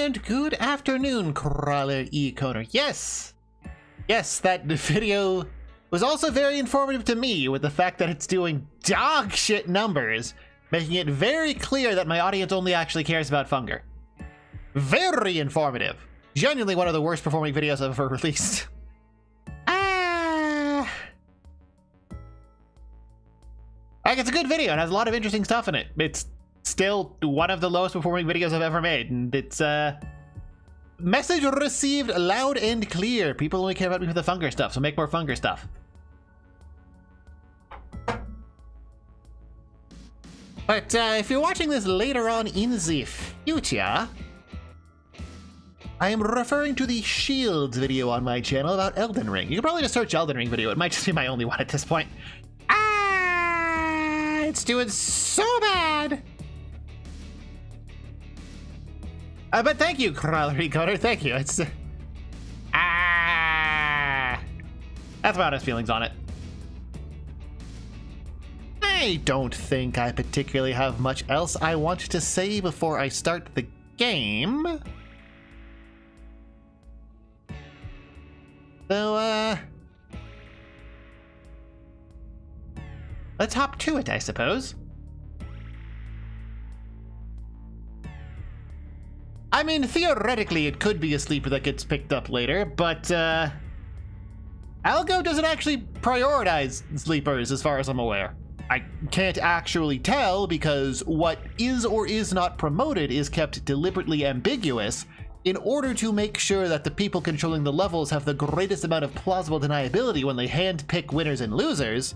And good afternoon, Crawler E-Coder. Yes! Yes, that video was also very informative to me with the fact that it's doing dog shit numbers, making it very clear that my audience only actually cares about Funger. Very informative. Genuinely one of the worst performing videos I've ever released. Like, it's a good video. It has a lot of interesting stuff in it. It's still one of the lowest performing videos I've ever made, and it's message received loud and clear. People only care about me for the Funger stuff, so make more Funger stuff. But if you're watching this later on in the future, I am referring to the Shields video on my channel about Elden Ring. You can probably just search Elden Ring video. It might just be my only one at this point. It's doing so bad. But thank you, Crawler Encoder. Thank you. It's that's my honest feelings on it. I don't think I particularly have much else I want to say before I start the game. So, let's hop to it, I suppose. I mean, theoretically, it could be a sleeper that gets picked up later, but, Algo doesn't actually prioritize sleepers as far as I'm aware. I can't actually tell because what is or is not promoted is kept deliberately ambiguous in order to make sure that the people controlling the levels have the greatest amount of plausible deniability when they handpick winners and losers.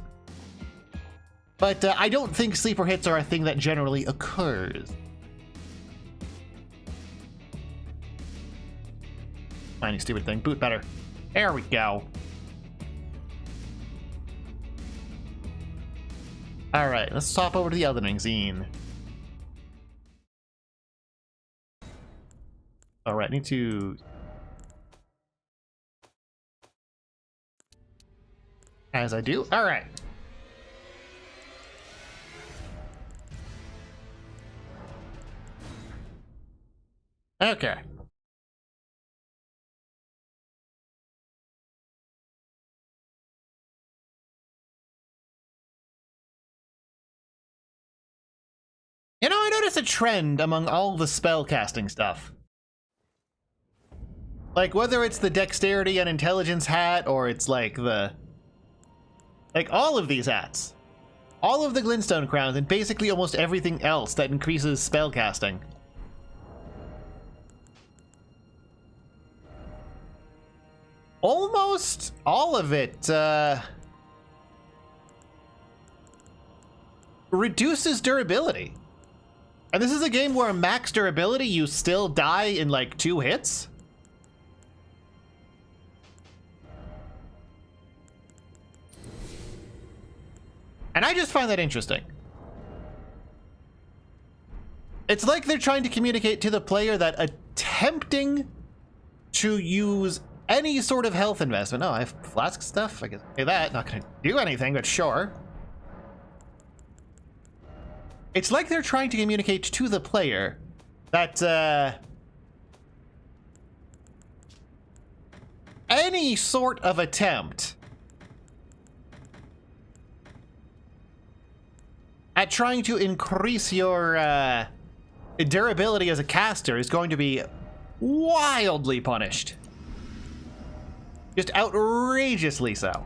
But I don't think sleeper hits are a thing that generally occurs. Tiny stupid thing. Boot better. There we go. Alright, let's hop over to the Elden Ring zine. Alright, need to... As I do. Alright. Okay. You know, I noticed a trend among all the spellcasting stuff. Like, whether it's the dexterity and intelligence hat, or it's like the... Like, all of these hats. All of the glintstone crowns, and basically almost everything else that increases spellcasting. Almost all of it, reduces durability. And this is a game where max durability, you still die in like 2 hits? And I just find that interesting. It's like they're trying to communicate to the player that attempting to use any sort of health investment. Oh, I have flask stuff. I can say that. Not gonna do anything, but sure. It's like they're trying to communicate to the player that any sort of attempt at trying to increase your durability as a caster is going to be wildly punished. Just outrageously so.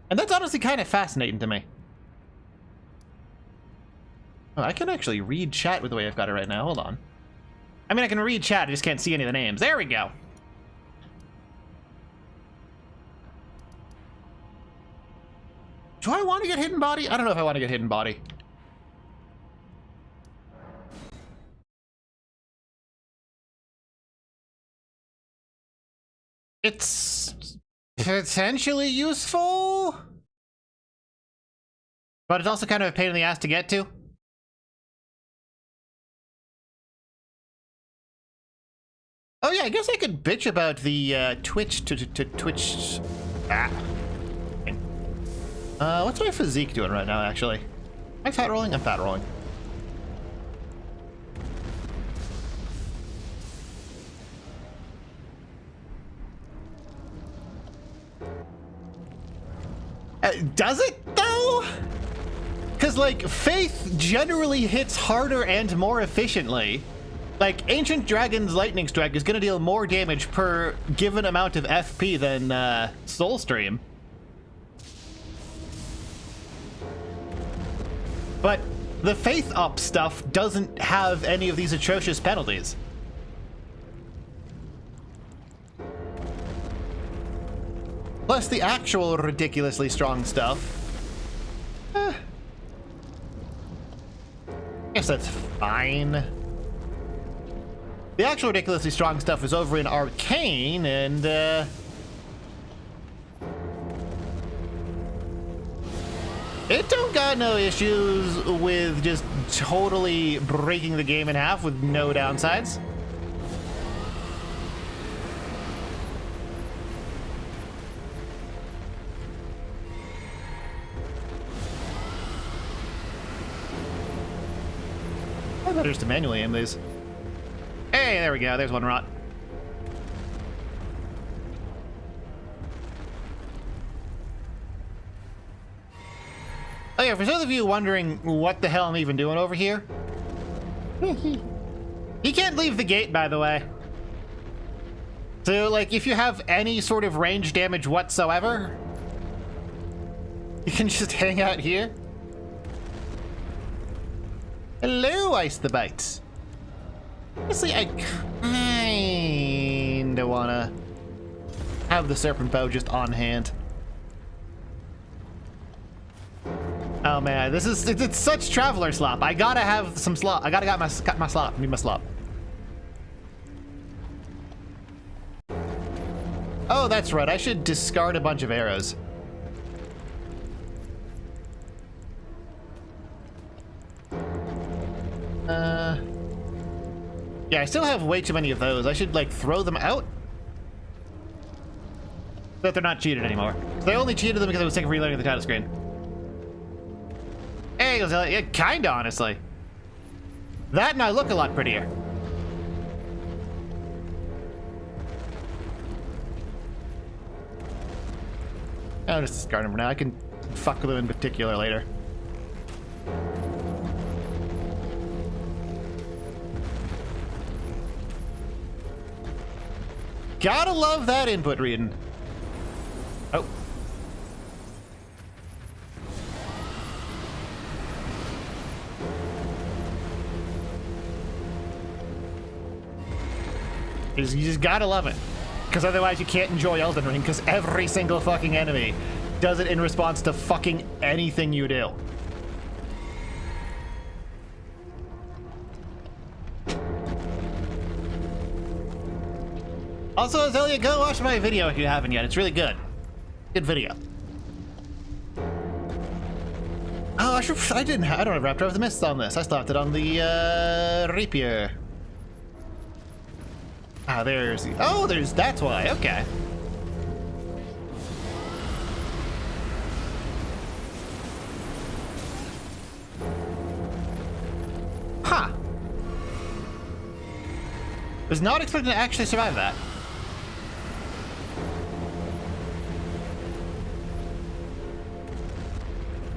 And that's honestly kind of fascinating to me. Oh, I can actually read chat with the way I've got it right now. Hold on. I mean, I can read chat, I just can't see any of the names. There we go. Do I want to get hidden body? I don't know if I want to get hidden body. It's potentially useful, but it's also kind of a pain in the ass to get to. Oh yeah, I guess I could bitch about the Twitch to Twitch. What's my physique doing right now, actually? Am I fat rolling? I'm fat rolling. Does it, though? Because, like, Faith generally hits harder and more efficiently. Like, Ancient Dragon's Lightning Strike is going to deal more damage per given amount of FP than Soulstream. But the Faith Up stuff doesn't have any of these atrocious penalties. Plus the actual ridiculously strong stuff. Guess that's fine. The actual ridiculously strong stuff is over in Arcane, and it don't got no issues with just totally breaking the game in half with no downsides. I better just to manually aim these. Hey, there we go. There's one rot. Oh yeah, for those of you wondering what the hell I'm even doing over here, you can't leave the gate, by the way. So, like, if you have any sort of range damage whatsoever, you can just hang out here. Hello, Ice the Bites. Honestly, I kinda wanna have the Serpent Bow just on hand. Oh man, it's such Traveler slop. I gotta have some slop. I gotta got my slop. I need my slop. Oh, that's right. I should discard a bunch of arrows. Yeah, I still have way too many of those. I should, like, throw them out. So that they're not cheated anymore. So I only cheated them because I was sick of reloading the title screen. Hey, yeah, kinda, honestly. That and I look a lot prettier. I'll just discard them for now. I can fuck with them in particular later. Gotta love that input reading. Oh. You just gotta love it. Because otherwise you can't enjoy Elden Ring, because every single fucking enemy does it in response to fucking anything you do. Also, Azalea, go watch my video if you haven't yet. It's really good. Good video. Oh, I don't have Raptor of the Mists on this. I stopped it on the Rapier. Ah, that's why, okay. Huh. Was not expecting to actually survive that.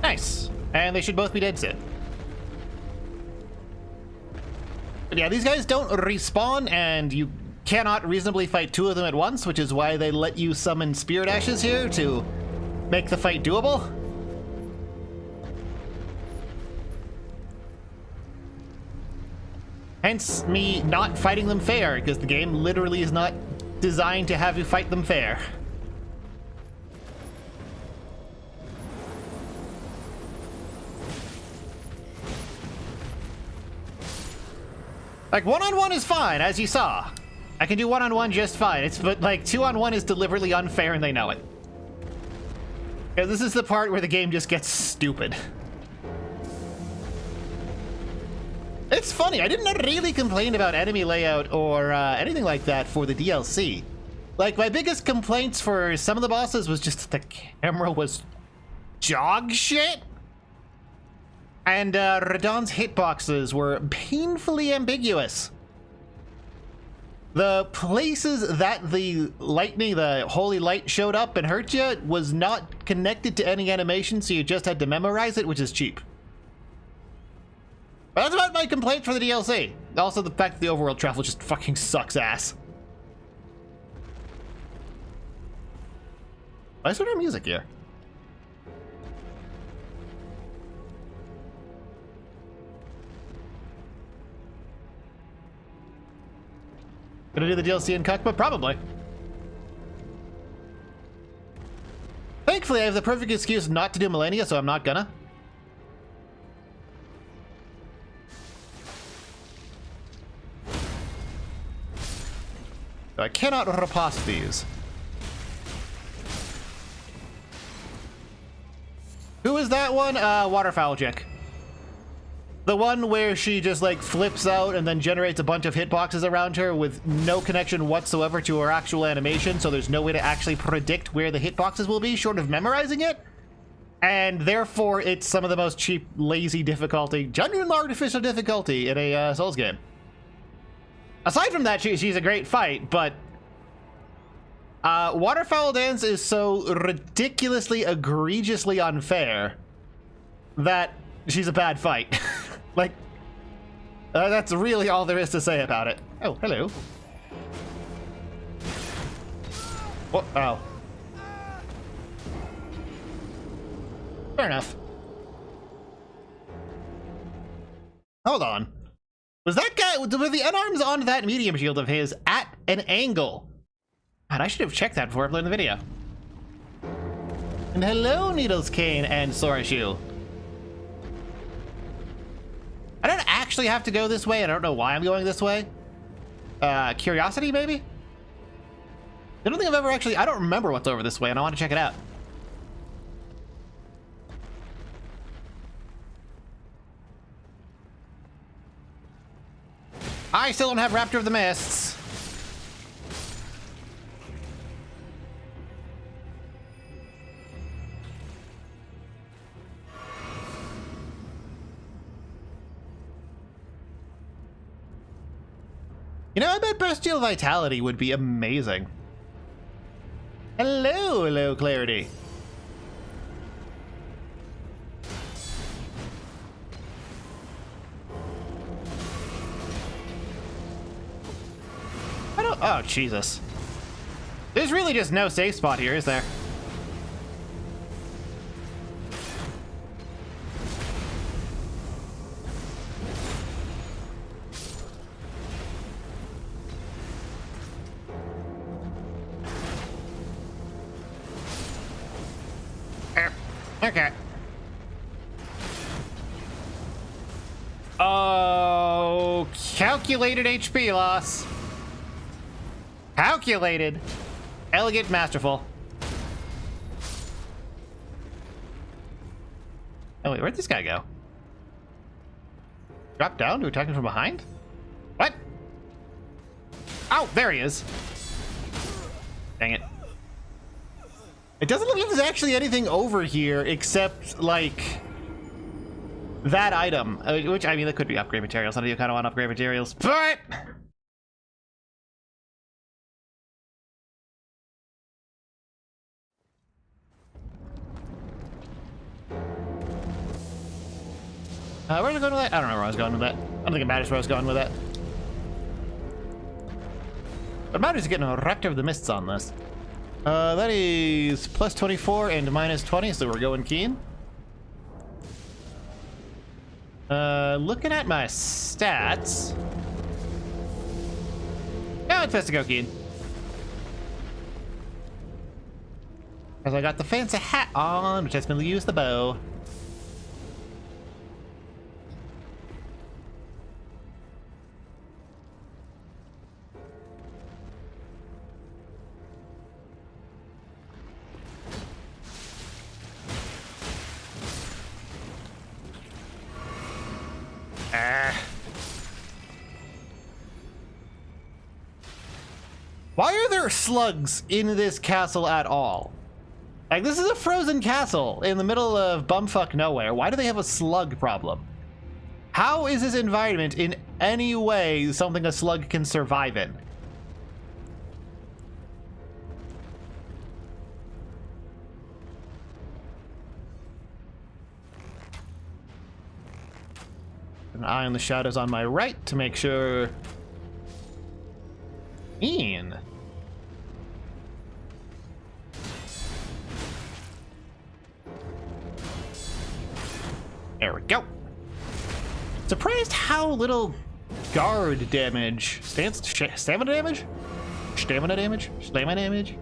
Nice. And they should both be dead soon. But yeah, these guys don't respawn, and you cannot reasonably fight two of them at once, which is why they let you summon Spirit Ashes here to make the fight doable. Hence me not fighting them fair, because the game literally is not designed to have you fight them fair. Like, one-on-one is fine, as you saw. I can do one-on-one just fine. But like, two-on-one is deliberately unfair and they know it. Yeah, this is the part where the game just gets stupid. It's funny, I didn't really complain about enemy layout or anything like that for the DLC. Like, my biggest complaints for some of the bosses was just that the camera was dog shit. And Radahn's hitboxes were painfully ambiguous. The places that the lightning, the holy light, showed up and hurt you was not connected to any animation, so you just had to memorize it, which is cheap. But that's about my complaint for the DLC. Also, the fact that the overworld travel just fucking sucks ass. Why is there no music here? Gonna do the DLC in Cuckma? Probably. Thankfully, I have the perfect excuse not to do Millennia, so I'm not gonna. I cannot riposte these. Who is that one? Waterfowl chick. The one where she just like flips out and then generates a bunch of hitboxes around her with no connection whatsoever to her actual animation, so there's no way to actually predict where the hitboxes will be short of memorizing it. And therefore, it's some of the most cheap, lazy difficulty, genuine artificial difficulty in a Souls game. Aside from that, she's a great fight, but Waterfowl Dance is so ridiculously, egregiously unfair that she's a bad fight. Like, that's really all there is to say about it. Oh, hello. What? Oh. Fair enough. Hold on. Was that guy, were the unarms on that medium shield of his at an angle? God, I should have checked that before I played the video. And hello, Needles Cane and Sorashu. I don't actually have to go this way. I don't know why I'm going this way. Curiosity, maybe? I don't think I've ever actually... I don't remember what's over this way, and I want to check it out. I still don't have Raptor of the Mists. You know, I bet Bestial Vitality would be amazing. Hello, Clarity. Oh, Jesus. There's really just no safe spot here, is there? Okay. Oh, calculated HP loss. Calculated. Elegant, masterful. Oh wait, where'd this guy go? Drop down to attack him from behind? What? Oh, there he is. Dang it. It doesn't look like there's actually anything over here except, like, that item. Which, I mean, that could be upgrade materials. I do kind of want upgrade materials. But... where was I going with that? I don't know where I was going with that. I don't think it matters where I was going with that. What matters is getting a Raptor of the Mists on this. That is plus 24 and minus 20, so we're going keen. Looking at my stats. Yeah, it's best to go keen. Because I got the fancy hat on, which lets me use the bow. Why are there slugs in this castle at all? Like, this is a frozen castle in the middle of bumfuck nowhere. Why do they have a slug problem? How is this environment in any way something a slug can survive in? An eye on the shadows on my right to make sure. Mean. There we go. Surprised how little guard damage. Stamina damage? Stamina damage? Stamina damage?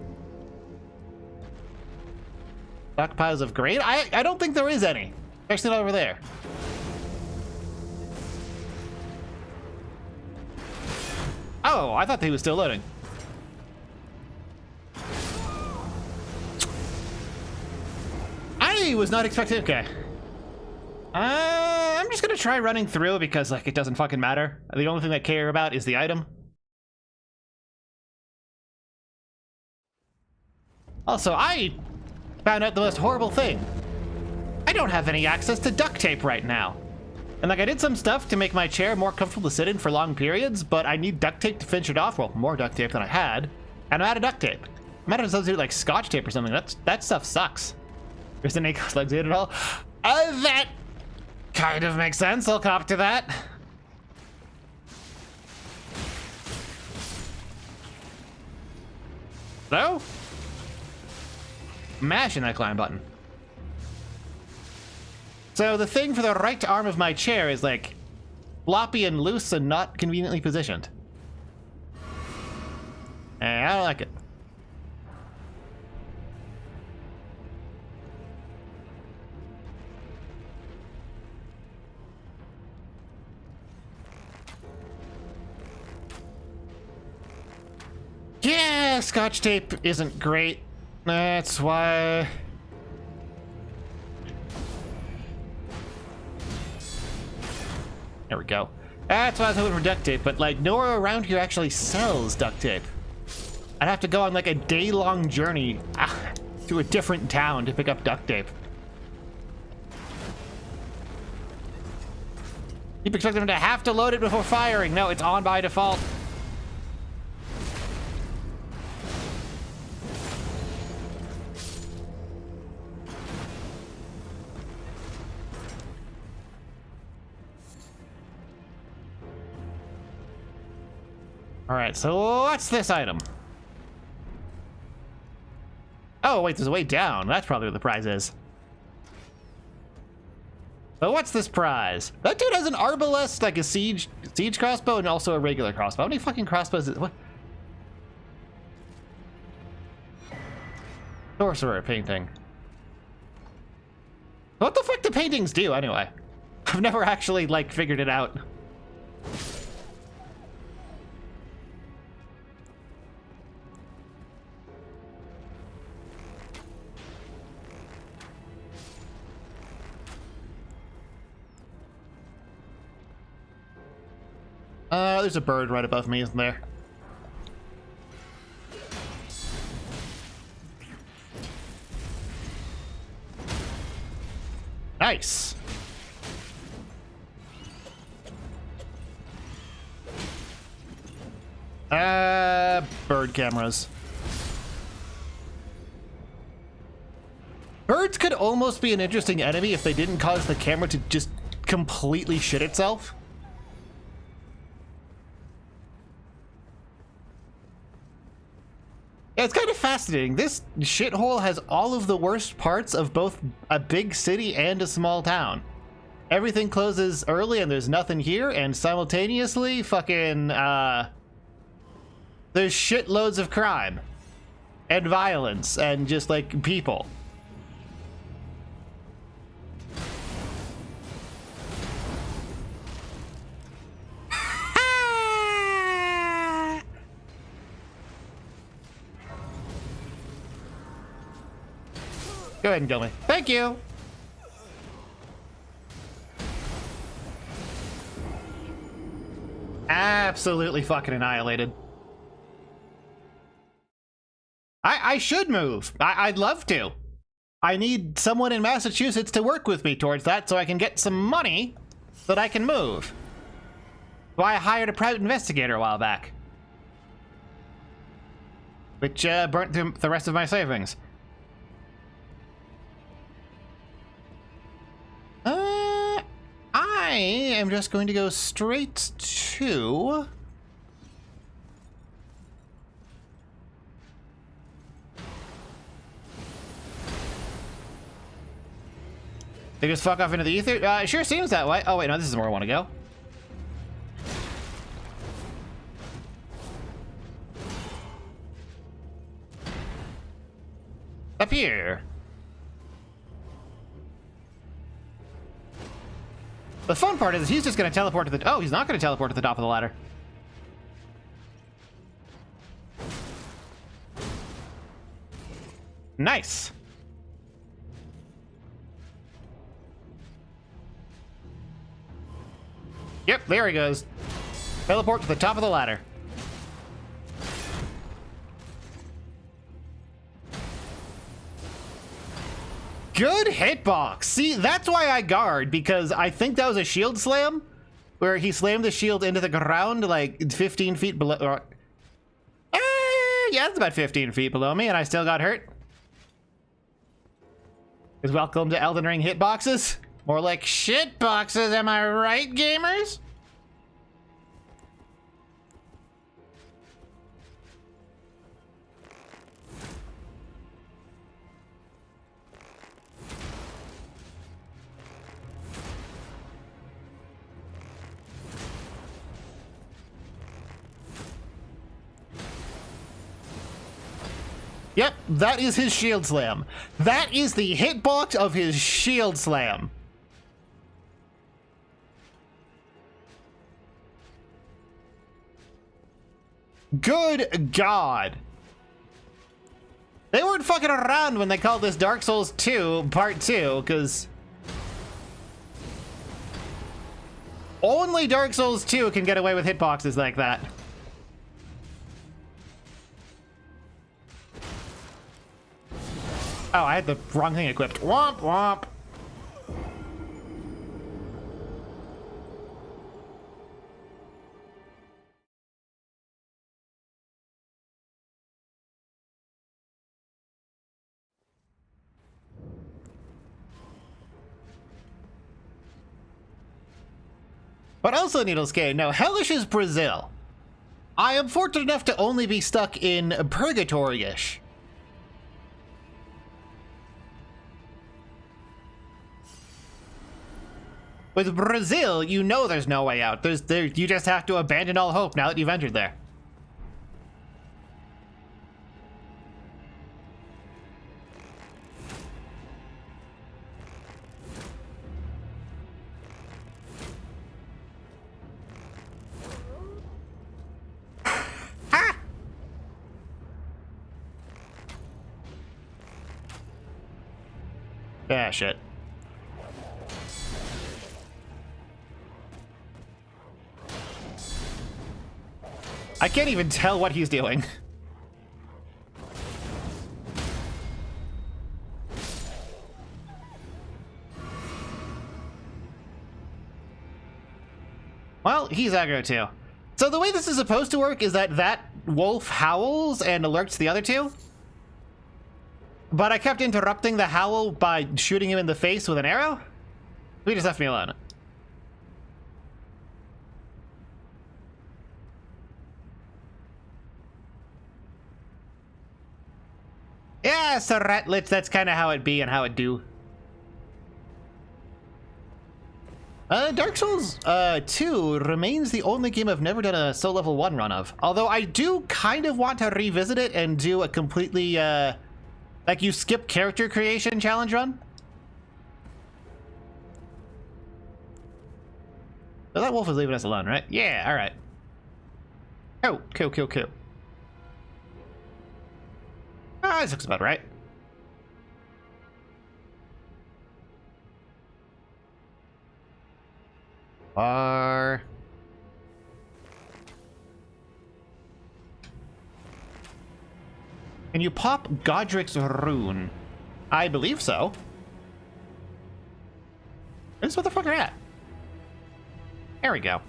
Stockpiles of grain? I don't think there is any. Especially not over there. Oh, I thought he was still loading. I was not expecting. Okay. I'm just gonna try running through because, like, it doesn't fucking matter. The only thing I care about is the item. Also, I found out the most horrible thing. I don't have any access to duct tape right now. And, like, I did some stuff to make my chair more comfortable to sit in for long periods, but I need duct tape to finish it off. Well, more duct tape than I had. And I'm out of duct tape. I'm out of substitute, like, scotch tape or something. That stuff sucks. There's an ankle legs in at all. That kind of makes sense. I'll cop to that. So? Mashing that climb button. So the thing for the right arm of my chair is, like, floppy and loose and not conveniently positioned. And I don't like it. Yeah, scotch tape isn't great. That's why... There we go. That's why I was hoping for duct tape, but, like, nowhere around here actually sells duct tape. I'd have to go on, like, a day-long journey to a different town to pick up duct tape. Keep expecting them to have to load it before firing. No, it's on by default. All right, so what's this item? Oh, wait, there's a way down. That's probably what the prize is. But what's this prize? That dude has an arbalest, like a siege crossbow, and also a regular crossbow. How many fucking crossbows is... What? Sorcerer painting. What the fuck do paintings do, anyway? I've never actually, like, figured it out. There's a bird right above me, isn't there? Nice. Bird cameras. Birds could almost be an interesting enemy if they didn't cause the camera to just completely shit itself. Yeah, it's kind of fascinating. This shithole has all of the worst parts of both a big city and a small town. Everything closes early and there's nothing here, and simultaneously, fucking, there's shitloads of crime. And violence, and just, like, people. Go ahead and kill me. Thank you. Absolutely fucking annihilated. I should move. I'd love to. I need someone in Massachusetts to work with me towards that so I can get some money so that I can move. So I hired a private investigator a while back, which burnt through the rest of my savings. I am just going to go straight to... They just fuck off into the ether? It sure seems that way. Oh wait, no, this is where I want to go. Up here. The fun part is he's just going to teleport to the... Oh, he's not going to teleport to the top of the ladder. Nice. Yep, there he goes. Teleport to the top of the ladder. Good hitbox. See, that's why I guard, because I think that was a shield slam, where he slammed the shield into the ground like 15 feet below. Yeah, it's about 15 feet below me, and I still got hurt. Is welcome to Elden Ring hitboxes. More like shit boxes, am I right, gamers? Yep, that is his shield slam. That is the hitbox of his shield slam. Good God. They weren't fucking around when they called this Dark Souls 2 Part 2, because only Dark Souls 2 can get away with hitboxes like that. Oh, I had the wrong thing equipped. Womp womp. But also, Needlescape, no, Hellish is Brazil. I am fortunate enough to only be stuck in Purgatory-ish. With Brazil, you know there's no way out. You just have to abandon all hope now that you've entered there. Ah, shit. I can't even tell what he's doing. Well, he's aggro too. So the way this is supposed to work is that wolf howls and alerts the other two. But I kept interrupting the howl by shooting him in the face with an arrow. He just left me alone. Yeah, so ratlets, that's kind of how it be and how it do. Dark Souls 2 remains the only game I've never done a Soul Level 1 run of. Although I do kind of want to revisit it and do a completely, like you skip character creation challenge run. So that wolf is leaving us alone, right? Yeah, alright. Oh, cool, cool, cool. Ah, this looks about right. Can you pop Godric's rune? I believe so. Where's this motherfucker at? There we go.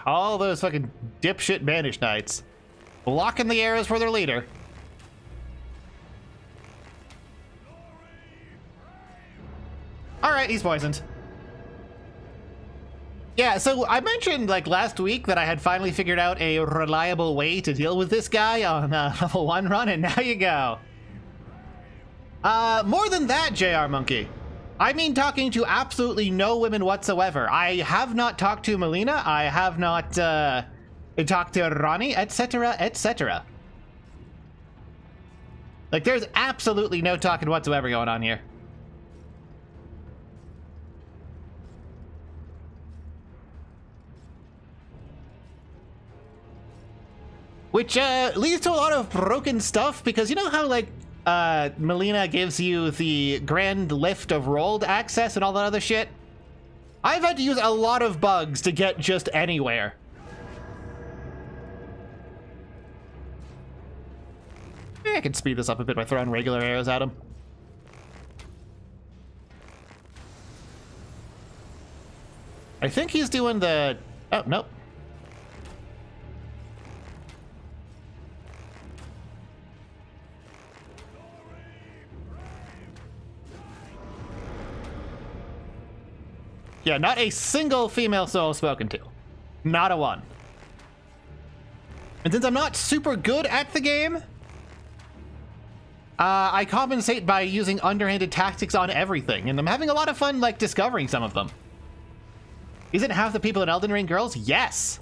All those fucking dipshit Banish Knights. Blocking the arrows for their leader. Alright, he's poisoned. Yeah, so I mentioned, like, last week that I had finally figured out a reliable way to deal with this guy on level 1 run, and now you go. More than that, JR Monkey. I mean talking to absolutely no women whatsoever. I have not talked to Melina, I have not talked to Ronnie, etc., etc. Like, there's absolutely no talking whatsoever going on here. Which leads to a lot of broken stuff, because you know how, like, Melina gives you the grand lift of rolled access and all that other shit? I've had to use a lot of bugs to get just anywhere. I can speed this up a bit by throwing regular arrows at him. I think he's doing the... Oh, nope. Yeah, not a single female soul spoken to. Not a one. And since I'm not super good at the game, I compensate by using underhanded tactics on everything, and I'm having a lot of fun, like, discovering some of them. Isn't half the people in Elden Ring girls? Yes!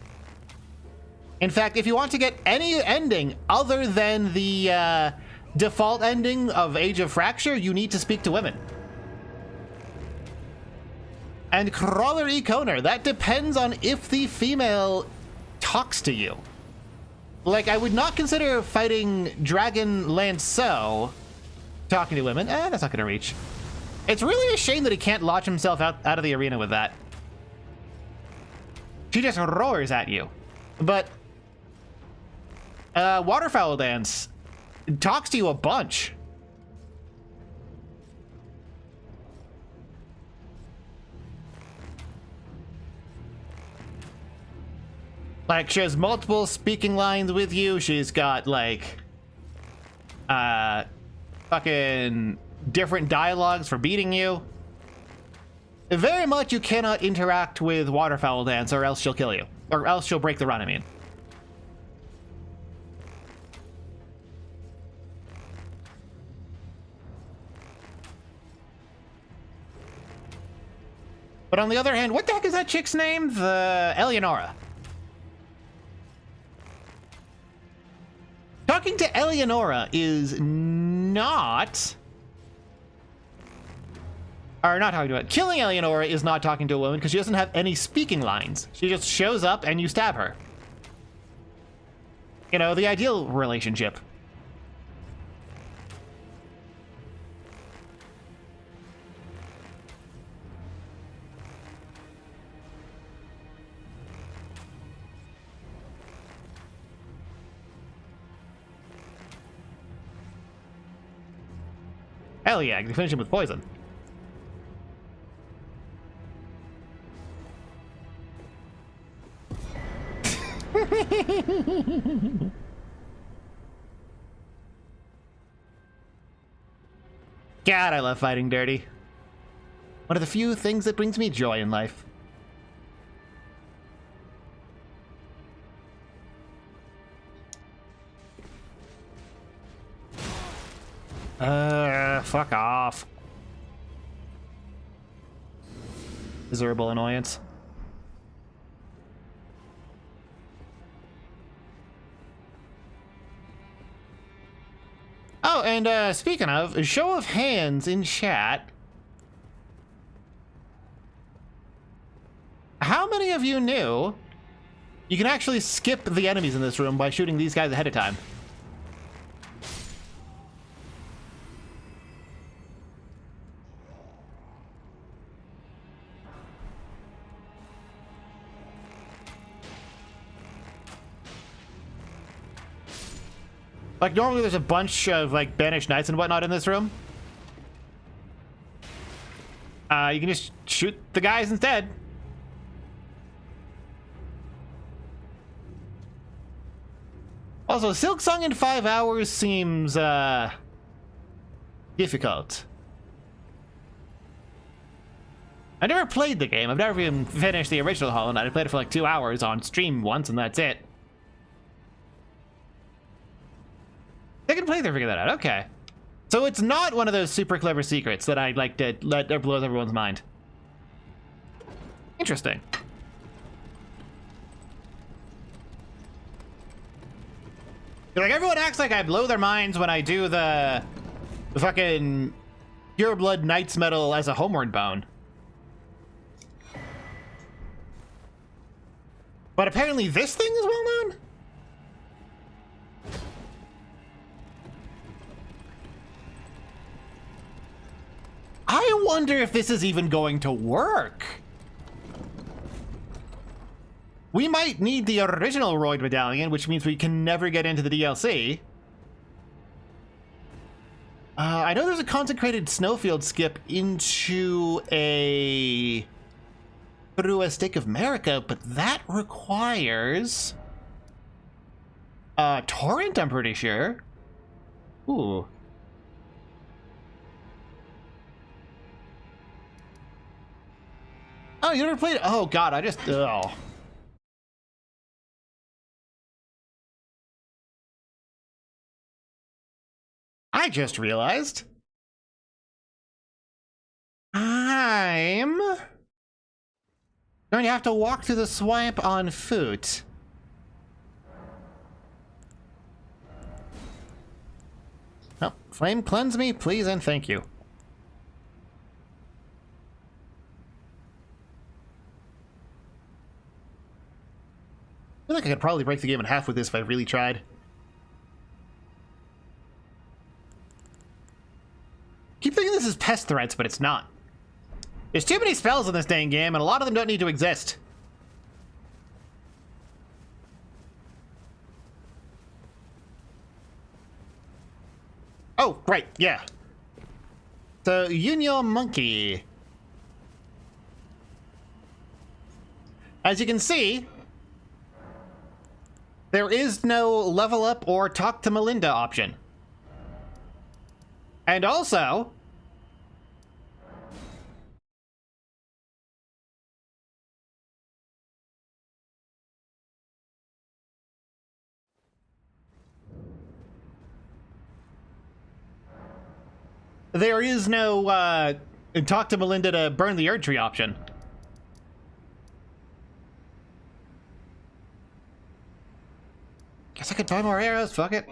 In fact, if you want to get any ending other than the default ending of Age of Fracture, you need to speak to women. And Crawler E. Koner, that depends on if the female talks to you. Like, I would not consider fighting Dragon Lanceau talking to women. That's not gonna reach. It's really a shame that he can't launch himself out of the arena with that. She just roars at you. But Waterfowl Dance talks to you a bunch. Like, she has multiple speaking lines with you. She's got, like, fucking different dialogues for beating you. Very much you cannot interact with Waterfowl Dance or else she'll kill you. Or else she'll break the run, I mean. But on the other hand, what the heck is that chick's name? The Eleonora. Talking to Eleonora is not... Or not talking to it. Killing Eleonora is not talking to a woman because she doesn't have any speaking lines. She just shows up and you stab her. You know, the ideal relationship. Hell yeah, I can finish him with poison. God, I love fighting dirty. One of the few things that brings me joy in life. Fuck off. Miserable annoyance. Oh, and speaking of, a show of hands in chat. How many of you knew you can actually skip the enemies in this room by shooting these guys ahead of time? Like, normally there's a bunch of, like, banished knights and whatnot in this room. You can just shoot the guys instead. Also, Silksong in 5 hours seems, difficult. I never played the game. I've never even finished the original Hollow Knight. I played it for like 2 hours on stream once, and that's it. Second playthrough, figure that out. Okay. So it's not one of those super clever secrets that I like to let that blows everyone's mind. Interesting. Like, everyone acts like I blow their minds when I do the fucking Pure Blood Knight's Medal as a homeward bone. But apparently this thing is well known? I wonder if this is even going to work. We might need the original Roid Medallion, which means we can never get into the DLC. I know there's a consecrated snowfield skip into a... through a Stake of America, but that requires... Torrent, I'm pretty sure. Ooh. Oh, you never played it? Oh, God, I just... Oh. I just realized I'm going to have to walk through the swamp on foot. Oh, flame cleanse me, please and thank you. I feel like I could probably break the game in half with this if I really tried. Keep thinking this is pest threats, but it's not. There's too many spells in this dang game, and a lot of them don't need to exist. Oh, right, yeah. So, Union Monkey. As you can see, there is no level up or talk to Melinda option. And also, there is no talk to Melinda to burn the Erdtree option. Guess I could buy more arrows, fuck it.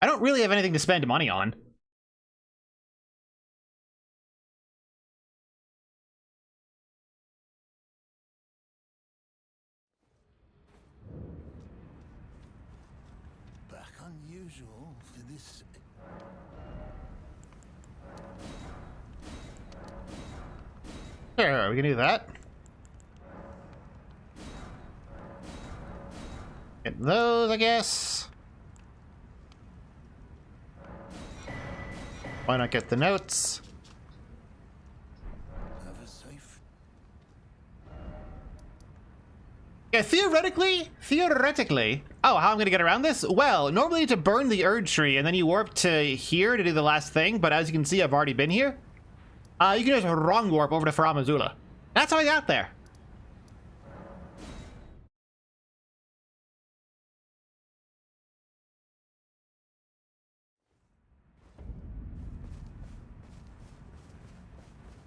I don't really have anything to spend money on. Unusual for this. Sure, we can do that. Get those, I guess. Why not get the notes? Have a safe. Yeah, theoretically. Oh, how I'm gonna get around this? Well, normally to burn the Erdtree and then you warp to here to do the last thing, but as you can see, I've already been here. You can just wrong warp over to Farum Azula. That's how I got there.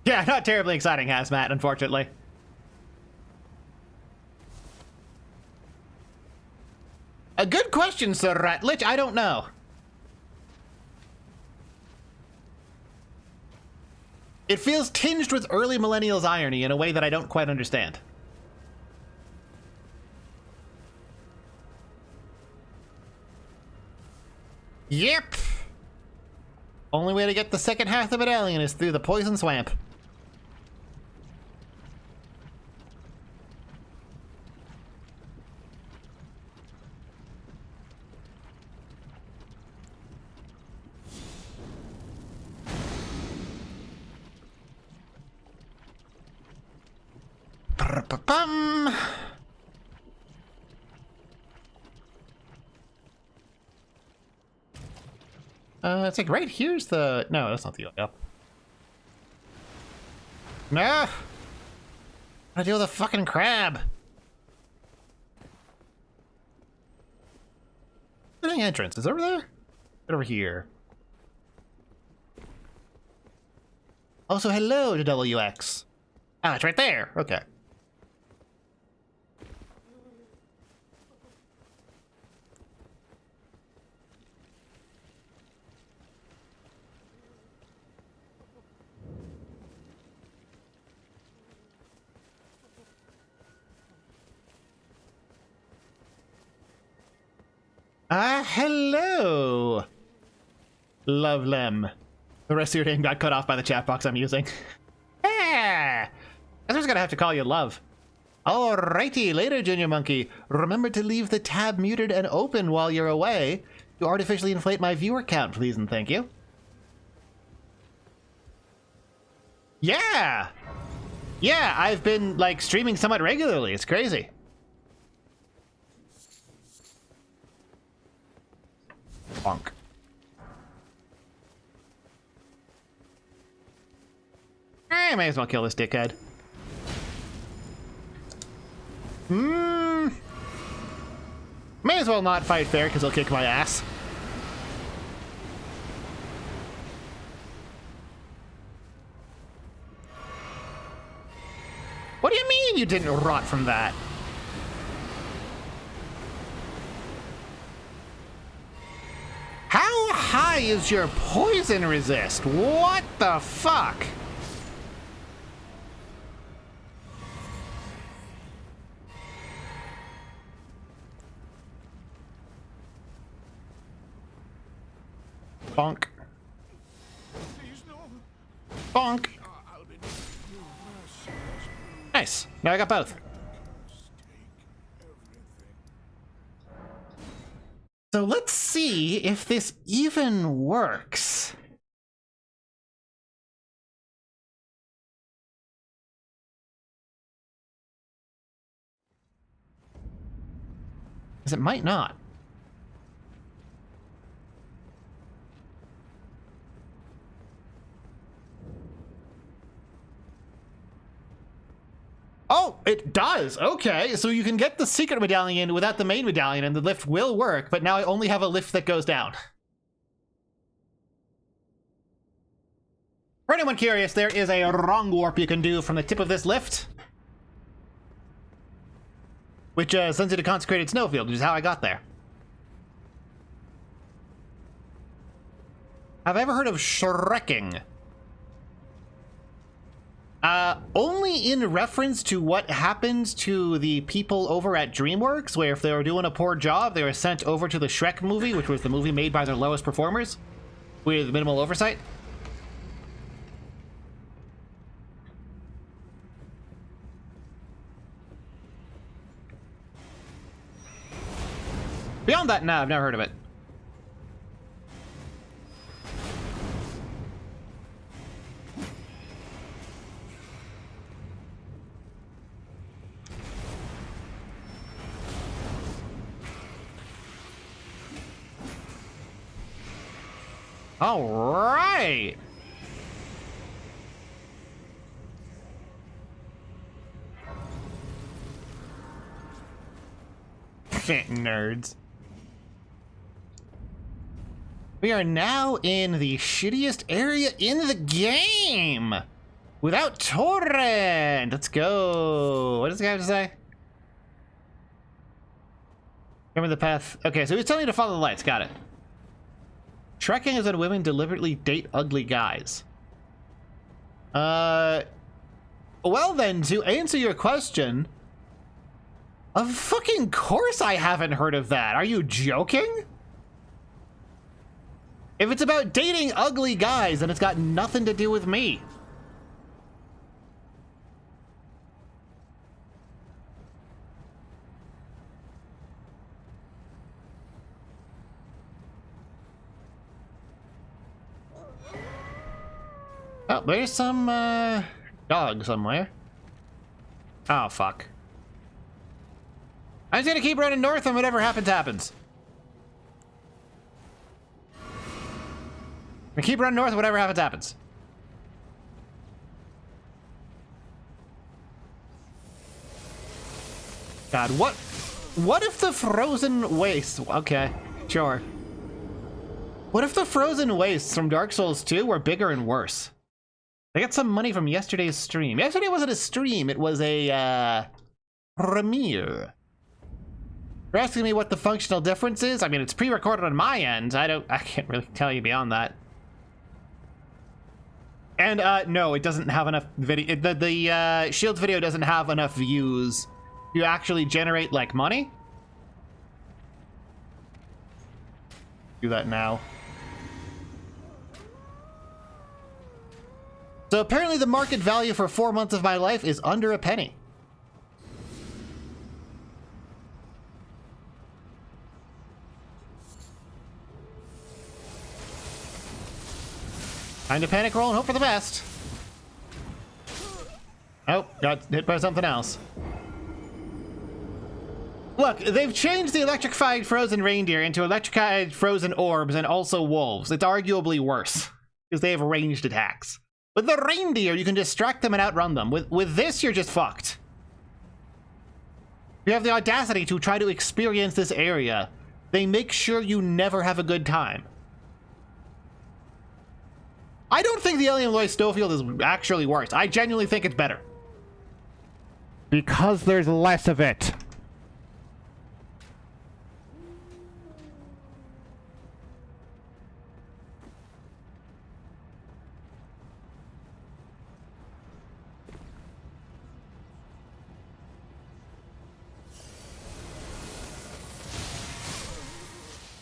Yeah, not terribly exciting, Hazmat, unfortunately. A good question, Sir Ratlich. I don't know. It feels tinged with early millennials irony in a way that I don't quite understand. Yep. Only way to get the second half of the medallion is through the poison swamp. bum. It's like right here's the... No, that's not the way up. No! I deal with a fucking crab. The entrance is over there? Right over here. Also, hello to WX. Ah, it's right there. Okay. Ah, hello, Lovelem. The rest of your name got cut off by the chat box I'm using. Ah, I was gonna have to call you Love. Alrighty, later, Junior Monkey. Remember to leave the tab muted and open while you're away to artificially inflate my viewer count, please and thank you. Yeah! Yeah, I've been, like, streaming somewhat regularly. It's crazy. Bonk. I may as well kill this dickhead. May as well not fight fair because he'll kick my ass. What do you mean you didn't rot from that? How high is your poison resist? What the fuck? Bonk. Bonk. Nice. Now I got both. So let's see if this even works. Because it might not. Oh, it does. Okay, so you can get the secret medallion without the main medallion and the lift will work, but now I only have a lift that goes down. For anyone curious, there is a wrong warp you can do from the tip of this lift, which sends you to Consecrated Snowfield, which is how I got there. Have I ever heard of Shrekking? Only in reference to what happened to the people over at DreamWorks, where if they were doing a poor job, they were sent over to the Shrek movie, which was the movie made by their lowest performers, with minimal oversight. Beyond that, no, I've never heard of it. All right. Nerds. We are now in the shittiest area in the game without Torrent. Let's go. What does the guy have to say? Remember the path. Okay, so he's telling you to follow the lights. Got it. Trekking is when women deliberately date ugly guys. Well then, to answer your question, of fucking course I haven't heard of that. Are you joking? If it's about dating ugly guys, then it's got nothing to do with me. Oh, there's some, dog somewhere. Oh, fuck. I'm just gonna keep running north and whatever happens, happens. I keep running north, whatever happens, happens. God, what if the frozen wastes... Okay, sure. What if the frozen wastes from Dark Souls 2 were bigger and worse? I got some money from yesterday's stream. Yesterday wasn't a stream, it was a, premiere. You're asking me what the functional difference is? I mean, it's pre-recorded on my end. I can't really tell you beyond that. And, no, it doesn't have enough video. The Shields video doesn't have enough views. You actually generate, like, money? Do that now. So apparently the market value for 4 months of my life is under a penny. Time to panic roll and hope for the best. Oh, got hit by something else. Look, they've changed the electrified frozen reindeer into electrified frozen orbs and also wolves. It's arguably worse, because they have ranged attacks. With the reindeer, you can distract them and outrun them. With this, you're just fucked. You have the audacity to try to experience this area. They make sure you never have a good time. I don't think the Alien Loy Snowfield is actually worse. I genuinely think it's better. Because there's less of it.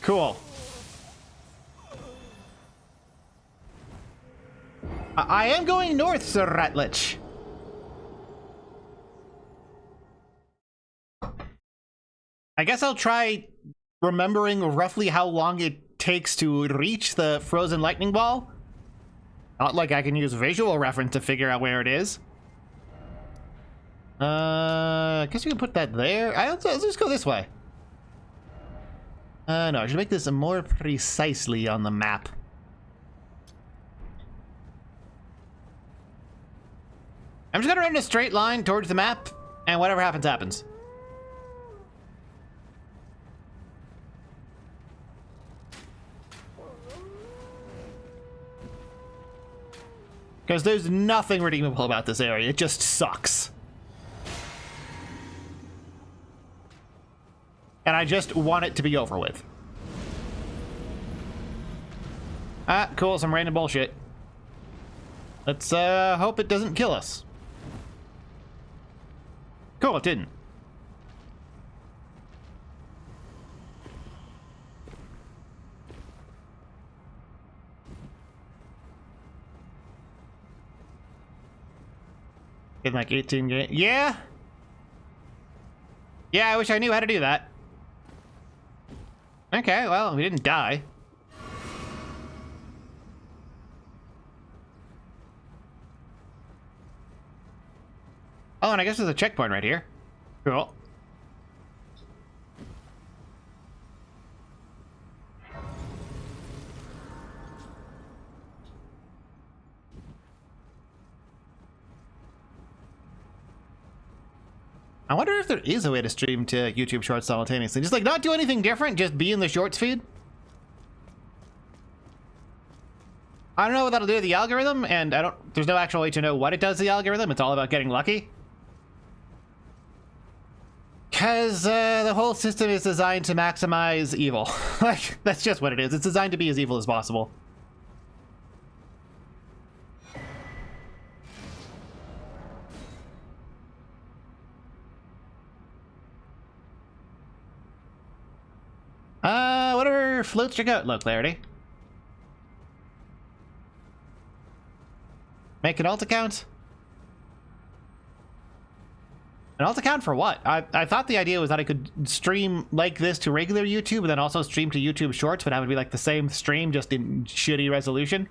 Cool. I am going north, Sir Ratlich. I guess I'll try remembering roughly how long it takes to reach the frozen lightning ball. Not like I can use visual reference to figure out where it is. I guess you can put that there. Let's just go this way. No, I should make this more precisely on the map. I'm just gonna run in a straight line towards the map, and whatever happens, happens. Because there's nothing redeemable about this area, it just sucks. And I just want it to be over with. Ah, cool, some random bullshit. Let's hope it doesn't kill us. Cool, it didn't. In like 18 games. Yeah! Yeah, I wish I knew how to do that. Okay, well, we didn't die. Oh, and I guess there's a checkpoint right here. Cool. I wonder if there is a way to stream to YouTube Shorts simultaneously. Just like not do anything different, just be in the Shorts feed. I don't know what that'll do to the algorithm, and there's no actual way to know what it does to the algorithm. It's all about getting lucky. Because the whole system is designed to maximize evil. Like, that's just what it is. It's designed to be as evil as possible. Whatever floats your goat. Look, Clarity. Make an alt account? An alt account for what? I thought the idea was that I could stream like this to regular YouTube and then also stream to YouTube Shorts, but that would be like the same stream, just in shitty resolution.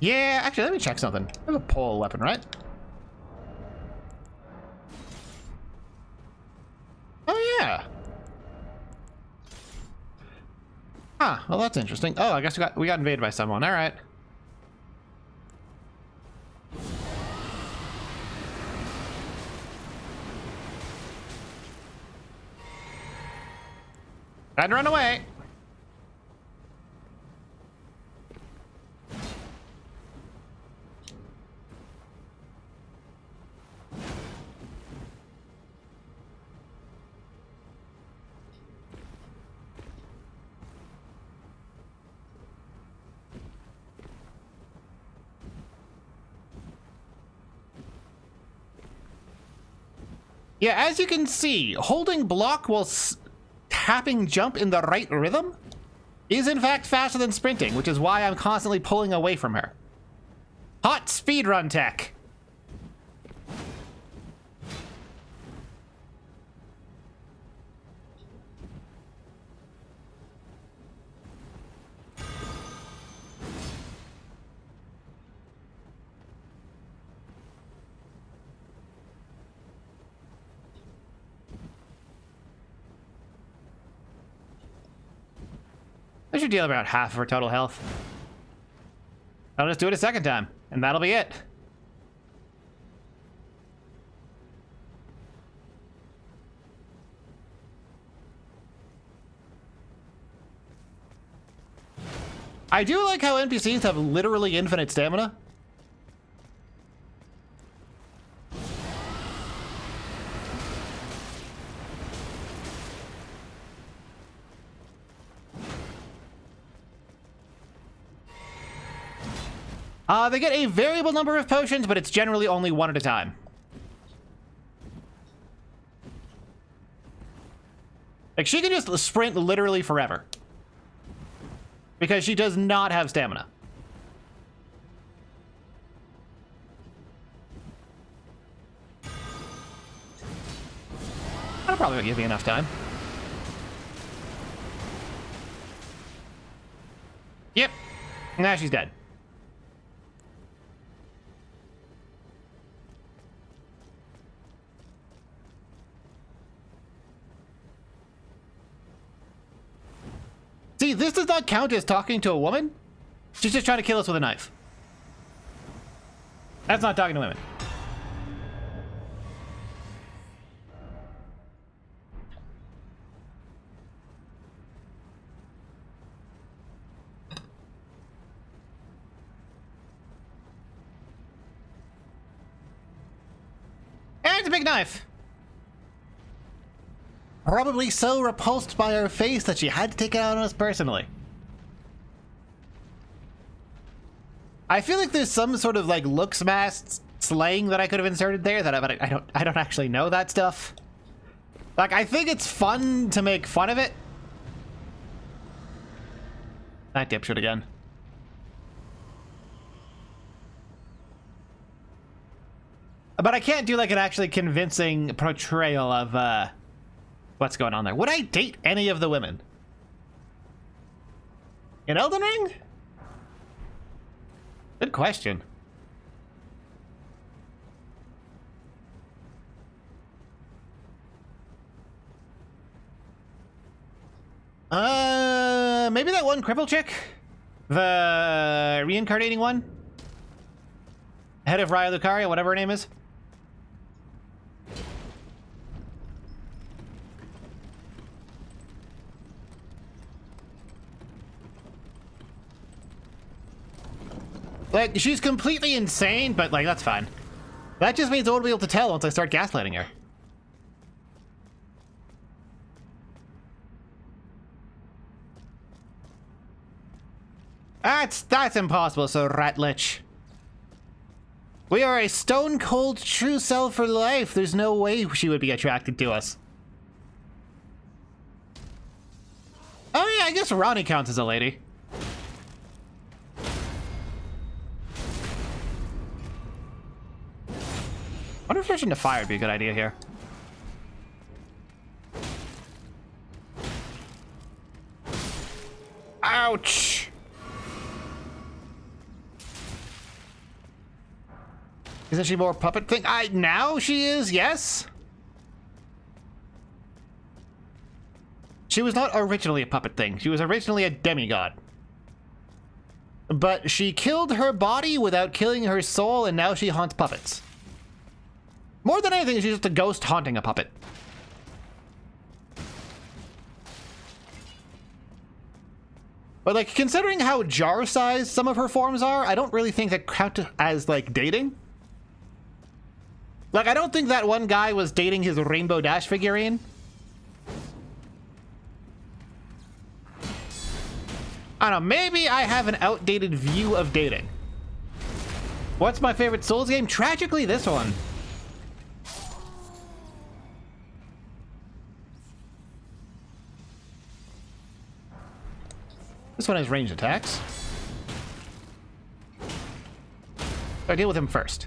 Yeah, actually, let me check something. I have a pole weapon, right? Oh, yeah. Huh, well, that's interesting. Oh, I guess we got invaded by someone. All right. I'd run away. Yeah, as you can see, holding block while tapping jump in the right rhythm is in fact faster than sprinting, which is why I'm constantly pulling away from her. Hot speedrun tech. I should deal about half of her total health. I'll just do it a second time, and that'll be it. I do like how NPCs have literally infinite stamina. They get a variable number of potions, but it's generally only one at a time. Like, she can just sprint literally forever. Because she does not have stamina. That'll probably give me enough time. Yep. Now she's dead. See, this does not count as talking to a woman. She's just trying to kill us with a knife. That's not talking to women. And it's a big knife. Probably so repulsed by our face that she had to take it out on us personally. I feel like there's some sort of like looks mask slang that I could have inserted there that I don't actually know that stuff. Like, I think it's fun to make fun of it. That dipshit again. But I can't do like an actually convincing portrayal of what's going on there. Would I date any of the women in Elden Ring? Good question. Maybe that one cripple chick? The reincarnating one? Head of Raya Lucaria, whatever her name is. Like, she's completely insane, but, like, that's fine. That just means I won't be able to tell once I start gaslighting her. That's impossible, so Ratlich. We are a stone-cold true self for life. There's no way she would be attracted to us. Oh yeah, I guess Ronnie counts as a lady. I wonder if switching to fire would be a good idea here. Ouch! Isn't she more puppet thing? Now she is, yes? She was not originally a puppet thing. She was originally a demigod. But she killed her body without killing her soul, and now she haunts puppets. More than anything, she's just a ghost haunting a puppet. But, like, considering how jar-sized some of her forms are, I don't really think that count as, like, dating. Like, I don't think that one guy was dating his Rainbow Dash figurine. I don't know, maybe I have an outdated view of dating. What's my favorite Souls game? Tragically, this one. This one has ranged attacks. So I deal with him first.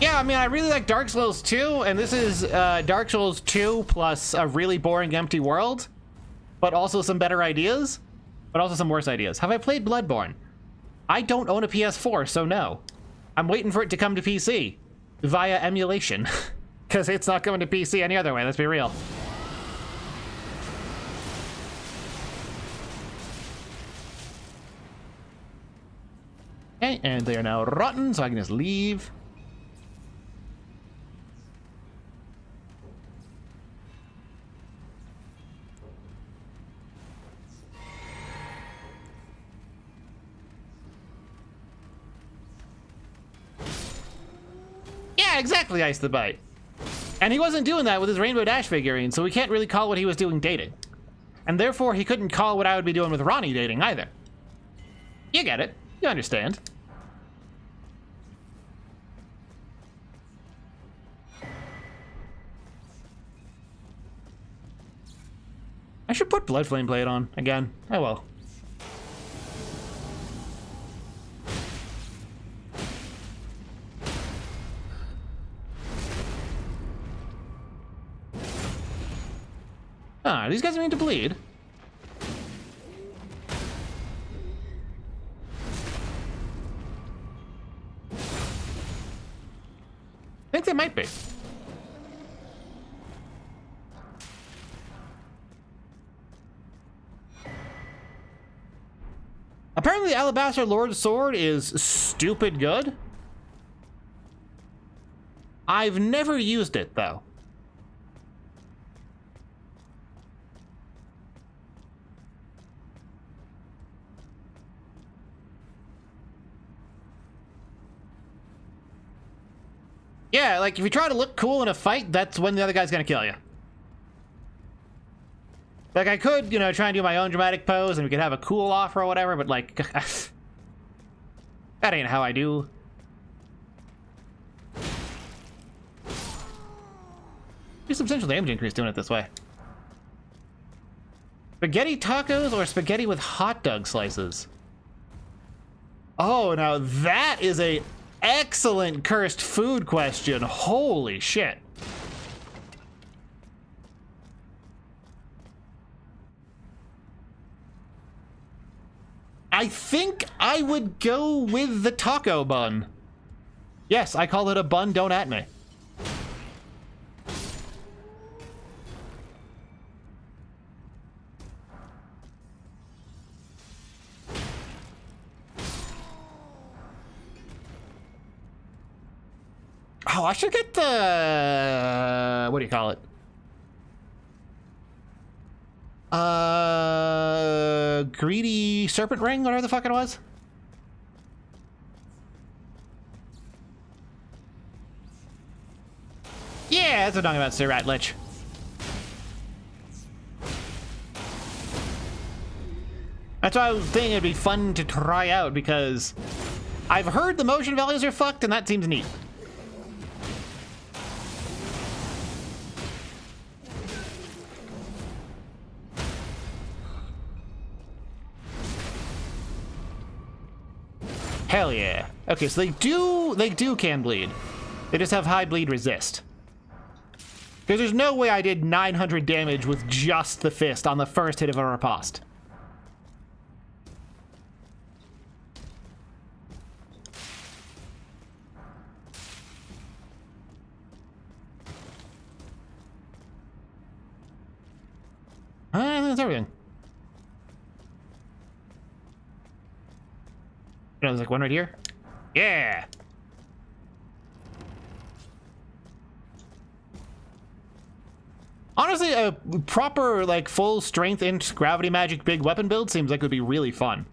Yeah, I mean, I really like Dark Souls 2, and this is Dark Souls 2 plus a really boring empty world, but also some better ideas, but also some worse ideas. Have I played Bloodborne? I don't own a PS4, so no. I'm waiting for it to come to PC via emulation, because it's not coming to PC any other way, let's be real. Okay, and they are now rotten, so I can just leave. Yeah, exactly, Ice the Bite. And he wasn't doing that with his Rainbow Dash figurine, so we can't really call what he was doing dating. And therefore, he couldn't call what I would be doing with Ronnie dating either. You get it. You understand. I should put Bloodflame Blade on again. Oh well. Ah, these guys are meant to bleed. I think they might be. Apparently the Alabaster Lord's Sword is stupid good. I've never used it, though. Yeah, like, if you try to look cool in a fight, that's when the other guy's gonna kill you. Like, I could, you know, try and do my own dramatic pose, and we could have a cool off or whatever, but, like, that ain't how I do. Pretty substantial damage increase doing it this way. Spaghetti tacos or spaghetti with hot dog slices? Oh, now that is a excellent cursed food question. Holy shit. I think I would go with the taco bun. Yes, I call it a bun, don't at me. Oh, I should get the... what do you call it? Greedy serpent ring, whatever the fuck it was. Yeah, that's what I'm talking about, Sir Rat Lich. That's why I was thinking it'd be fun to try out, because I've heard the motion values are fucked, and that seems neat. Hell yeah. Okay, so they do can bleed. They just have high bleed resist. Because there's no way I did 900 damage with just the fist on the first hit of a riposte. I think that's everything. You know, there's like one right here. Yeah! Honestly, a proper, like, full strength int gravity magic big weapon build seems like it would be really fun.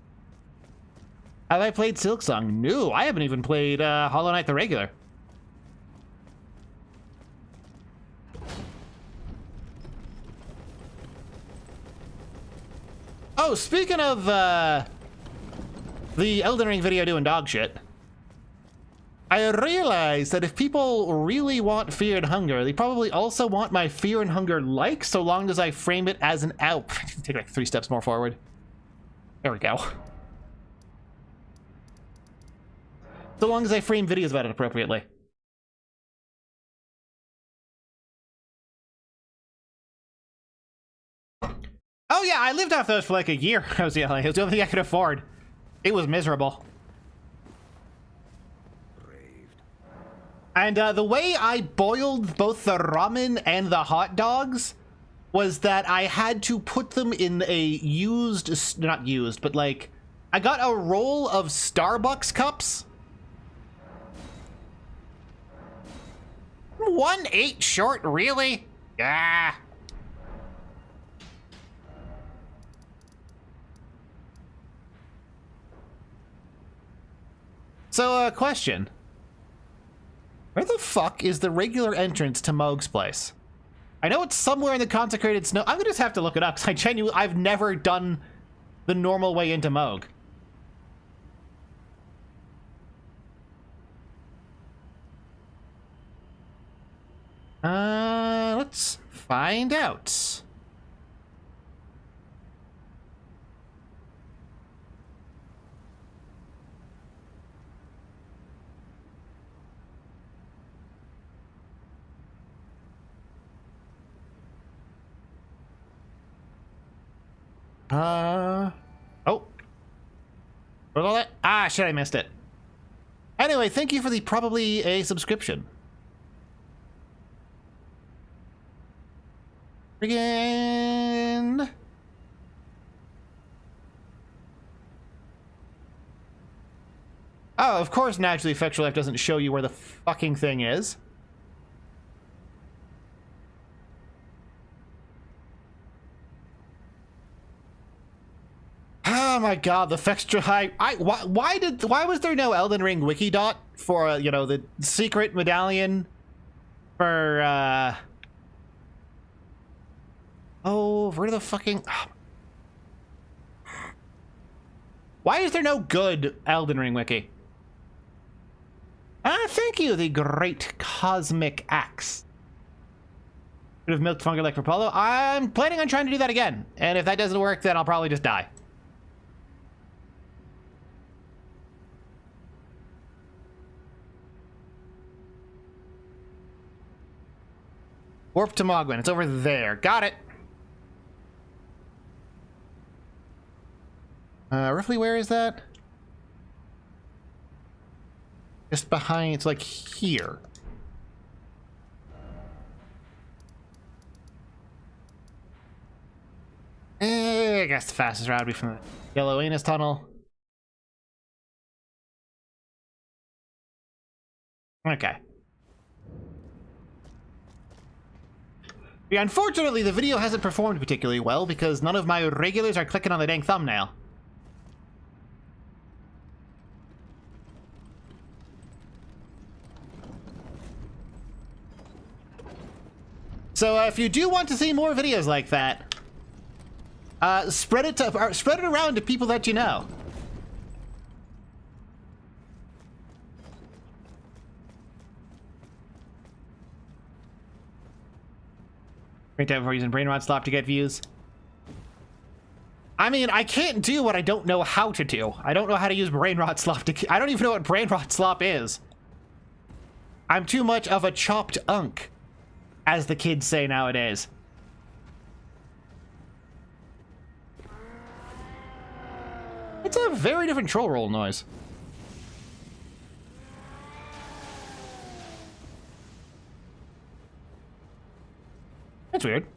Have I played Silksong? No, I haven't even played Hollow Knight the regular. Oh, speaking of the Elden Ring video doing dog shit, I realized that if people really want Fear and Hunger, they probably also want my Fear and Hunger like, so long as I frame it as an out. Take like 3 steps more forward. There we go. So long as I frame videos about it appropriately. Oh yeah, I lived off those for like a year. It was the only thing I could afford. It was miserable. And the way I boiled both the ramen and the hot dogs was that I had to put them in a used, not used, but like, I got a roll of Starbucks cups. 1/8 short, really? Yeah. So, question. Where the fuck is the regular entrance to Moog's place? I know it's somewhere in the consecrated snow. I'm gonna just have to look it up, because I've never done the normal way into Moog. Let's find out. Oh. Where's all that? Ah, shit, I missed it. Anyway, thank you for the probably a subscription. Friggin'. Oh, of course, naturally, Effectual Life doesn't show you where the fucking thing is. Oh my god, the Fextra High. Why was there no Elden Ring wiki dot for, you know, the secret medallion for, oh, where the fucking... Why is there no good Elden Ring wiki? Thank you, the great cosmic axe. Could have milked Fungal like for Polo. I'm planning on trying to do that again. And if that doesn't work, then I'll probably just die. Warp to Mogwin. It's over there. Got it. Roughly where is that? Just behind, it's like here. I guess the fastest route would be from the Yellow Anus Tunnel. Okay. Yeah, unfortunately, the video hasn't performed particularly well because none of my regulars are clicking on the dang thumbnail. So if you do want to see more videos like that, spread it around to people that you know. Great time for using Brain Rot Slop to get views. I mean, I can't do what I don't know how to do. I don't know how to use Brain Rot Slop to... I don't even know what Brain Rot Slop is. I'm too much of a chopped unk, as the kids say nowadays. It's a very different troll roll noise. That's weird.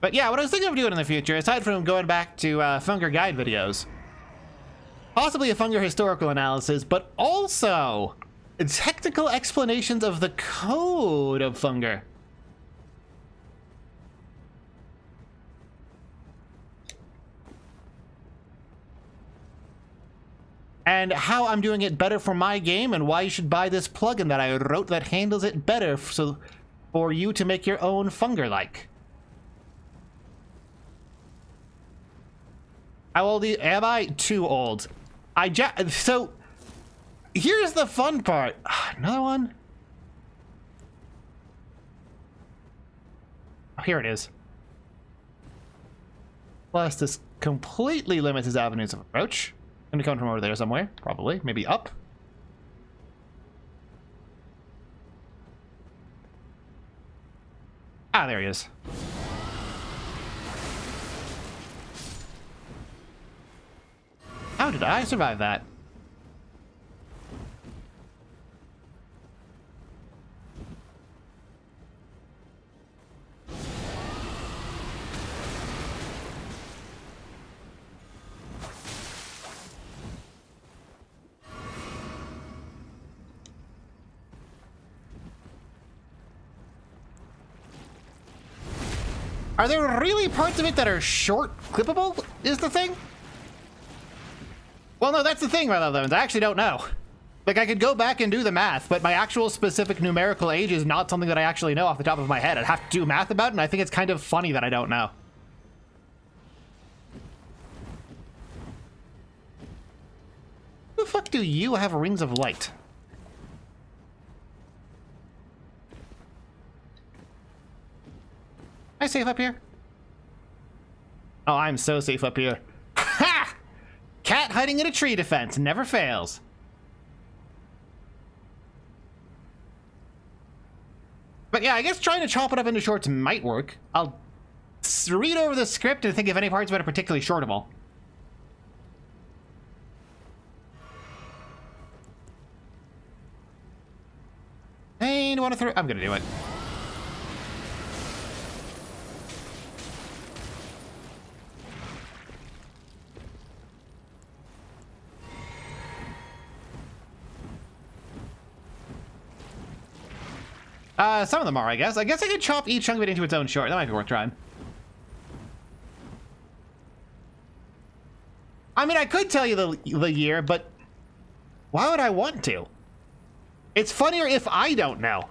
But yeah, what I was thinking of doing in the future, aside from going back to Funger guide videos, possibly a Funger historical analysis, but also technical explanations of the code of Funger. And how I'm doing it better for my game, and why you should buy this plugin that I wrote that handles it better so for you to make your own Funger-like. How old am I? Too old. So, here's the fun part. Another one? Oh, here it is. Plus, this completely limits his avenues of approach. Gonna come from over there somewhere, probably. Maybe up. Ah, there he is. How did I survive that? Are there really parts of it that are short clippable, is the thing? Well, no, that's the thing, my loved ones. I actually don't know. Like, I could go back and do the math, but my actual specific numerical age is not something that I actually know off the top of my head. I'd have to do math about it, and I think it's kind of funny that I don't know. Who the fuck do you have rings of light? Am I safe up here? Oh, I'm so safe up here. Ha! Cat hiding in a tree defense never fails. But yeah, I guess trying to chop it up into shorts might work. I'll read over the script and think if any parts of it are particularly shortable. Hey, do you want to throw? I'm gonna do it. Some of them are, I guess. I guess I could chop each chunk of it into its own short. That might be worth trying. I mean, I could tell you the year, but why would I want to? It's funnier if I don't know.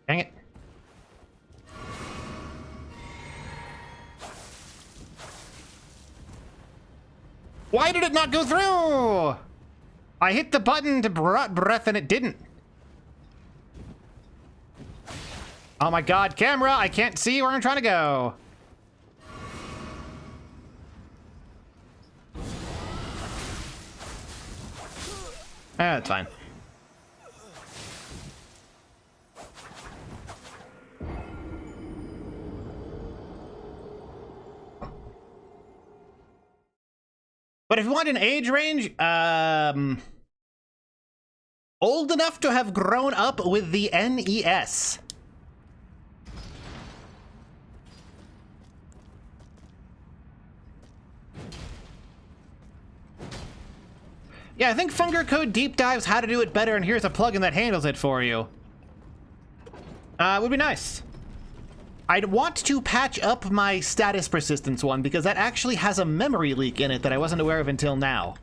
Dang it. Why did it not go through? I hit the button to breath and it didn't. Oh my god, camera, I can't see where I'm trying to go. That's fine. But if you want an age range, old enough to have grown up with the NES. Yeah, I think Funger Code deep dives how to do it better, and here's a plugin that handles it for you. Would be nice. I'd want to patch up my status persistence one, because that actually has a memory leak in it that I wasn't aware of until now.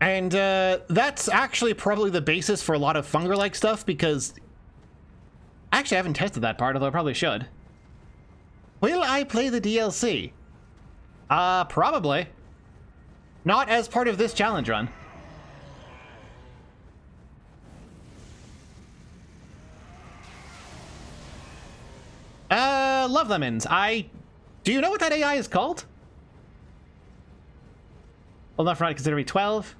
And that's actually probably the basis for a lot of fungal-like stuff, because... Actually, I haven't tested that part, although I probably should. Will I play the DLC? Probably. Not as part of this challenge run. Love lemons. Do you know what that AI is called? Well, enough right, consider me 12.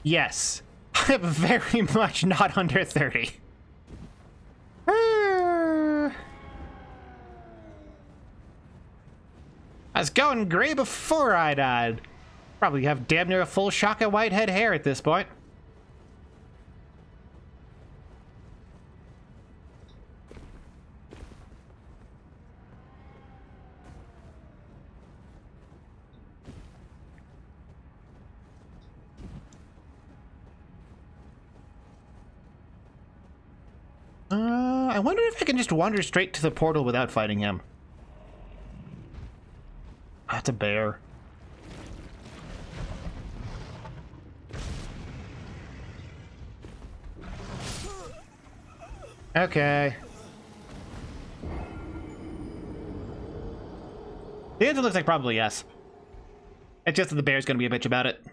Yes. I'm very much not under 30. I was going gray before I died. Probably have damn near a full shock of whitehead hair at this point. I wonder if I can just wander straight to the portal without fighting him. That's a bear. Okay. The answer looks like probably yes. It's just that the bear's gonna be a bitch about it.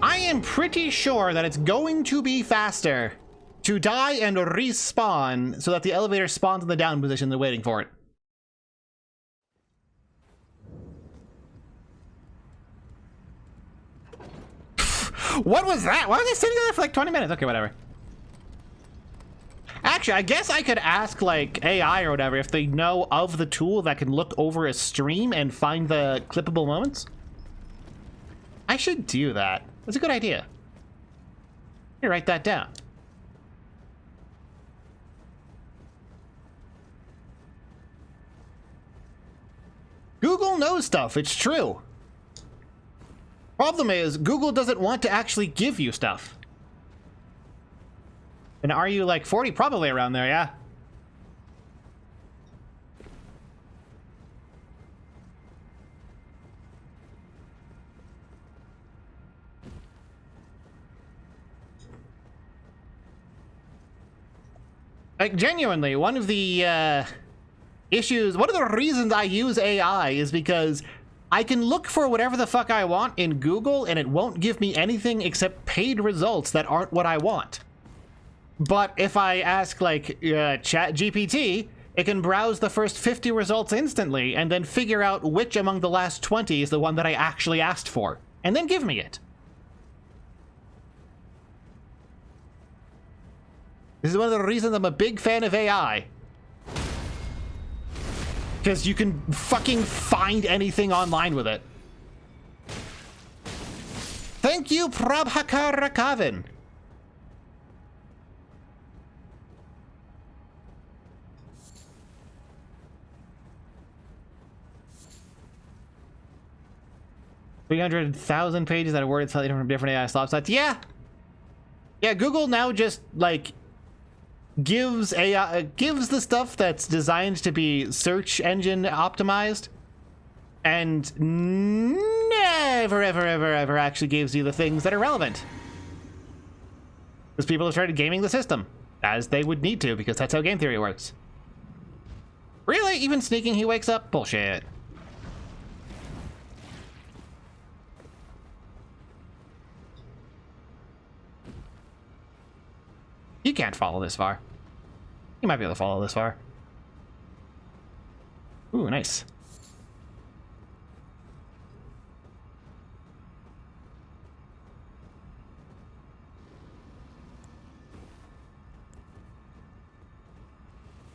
I am pretty sure that it's going to be faster to die and respawn so that the elevator spawns in the down position. They're waiting for it. What was that? Why was I sitting there for like 20 minutes? Okay, whatever. Actually, I guess I could ask like AI or whatever if they know of the tool that can look over a stream and find the clippable moments. I should do that. That's a good idea. Here, write that down. Google knows stuff, it's true. Problem is, Google doesn't want to actually give you stuff. And are you like 40? Probably around there, yeah. Like, genuinely, one of the issues, one of the reasons I use AI is because I can look for whatever the fuck I want in Google and it won't give me anything except paid results that aren't what I want. But if I ask, like, ChatGPT, it can browse the first 50 results instantly and then figure out which among the last 20 is the one that I actually asked for, and then give me it. This is one of the reasons I'm a big fan of AI. Because you can fucking find anything online with it. Thank you, Prabhakar Rakavan. $300,000 pages that are worded slightly different from different AI slop sites. Yeah. Yeah, Google now just, like, gives the stuff that's designed to be search engine optimized and never ever actually gives you the things that are relevant, because people have started gaming the system, as they would need to, because that's how game theory works. Really? Even sneaking he wakes up? Bullshit. You can't follow this far. You might be able to follow this far. Ooh, nice.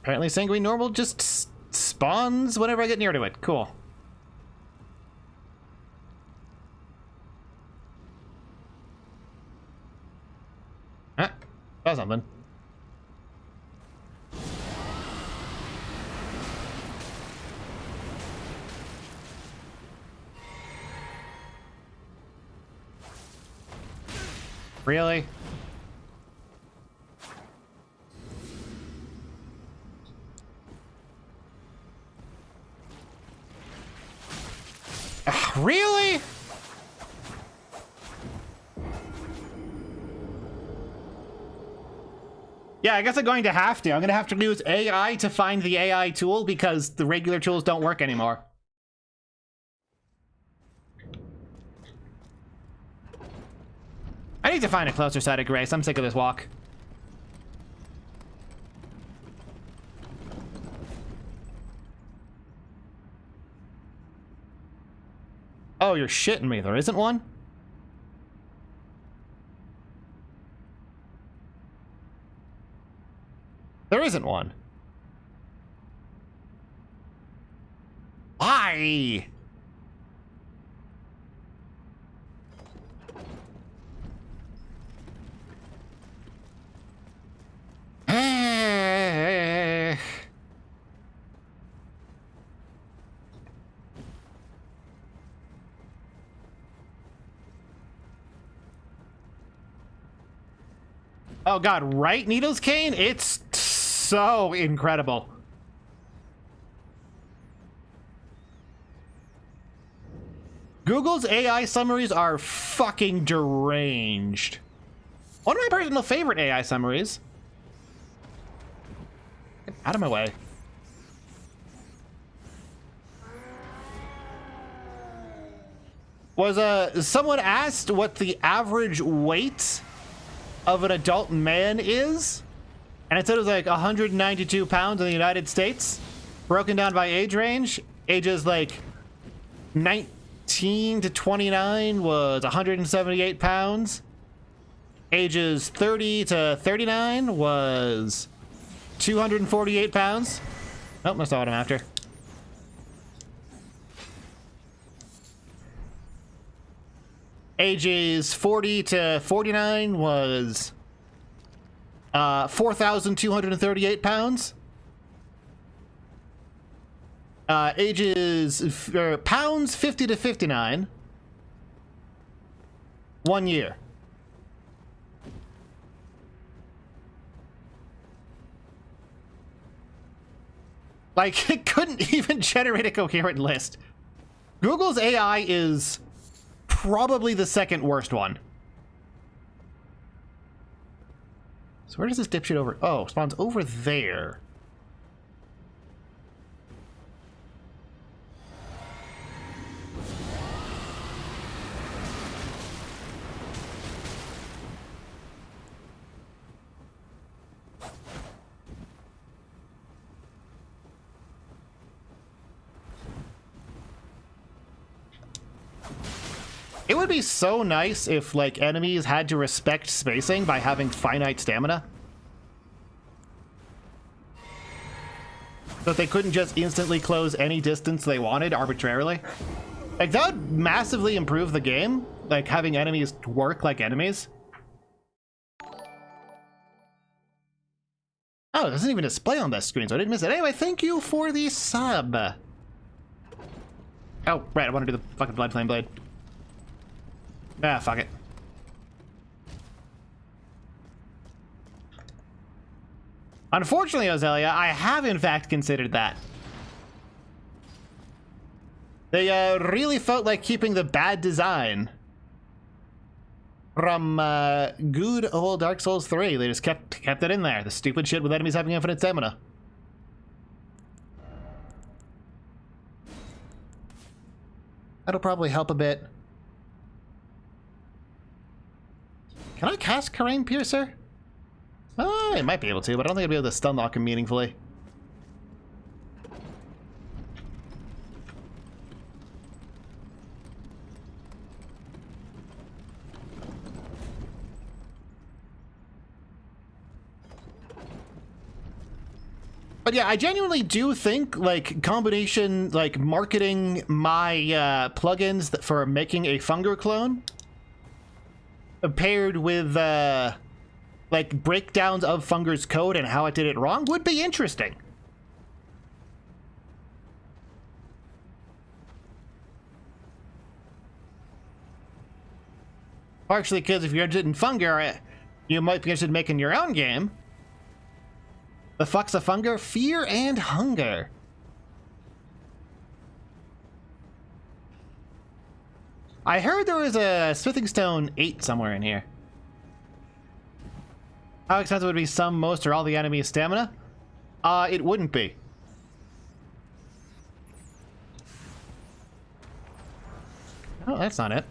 Apparently Sanguine Normal just spawns whenever I get near to it. Cool. Ah, that's something. Really? Really? Yeah, I guess I'm going to have to. I'm going to have to use AI to find the AI tool because the regular tools don't work anymore. I need to find a closer side of Grace. I'm sick of this walk. Oh, you're shitting me. There isn't one? There isn't one. Why? Oh god, right, Needles Cane? It's so incredible. Google's AI summaries are fucking deranged. One of my personal favorite AI summaries. Get out of my way. Was someone asked what the average weight of an adult man is, and it said it was like 192 pounds in the United States, broken down by age range. Ages like 19 to 29 was 178 pounds. Ages 30 to 39 was 248 pounds. Oh, that's not what I'm after. Ages 40 to 49 was 4,238 pounds. Ages pounds 50 to 59, 1 year. Like, it couldn't even generate a coherent list. Google's AI is probably the second worst one. So where does this dipshit over? Oh, spawns over there. It would be so nice if, like, enemies had to respect spacing by having finite stamina. So that they couldn't just instantly close any distance they wanted arbitrarily. Like, that would massively improve the game, like, having enemies work like enemies. Oh, it doesn't even display on this screen, so I didn't miss it. Anyway, thank you for the sub. Oh, right, I want to do the fucking Blood Flame Blade. Ah, fuck it. Unfortunately, Ozelia, I have in fact considered that. They really felt like keeping the bad design from good old Dark Souls 3. They just kept it in there. The stupid shit with enemies having infinite stamina. That'll probably help a bit. Can I cast Karain Piercer? I might be able to, but I don't think I'd be able to stun lock him meaningfully. But yeah, I genuinely do think, like, combination, like, marketing my plugins for making a Funger clone paired with, like, breakdowns of Funger's code and how it did it wrong would be interesting. Partially because if you're interested in Funger, you might be interested in making your own game. The fuck's a Funger? Fear and hunger. I heard there was a Smithing Stone 8 somewhere in here. How expensive would be some, most, or all the enemy's stamina? It wouldn't be. Oh, that's not it.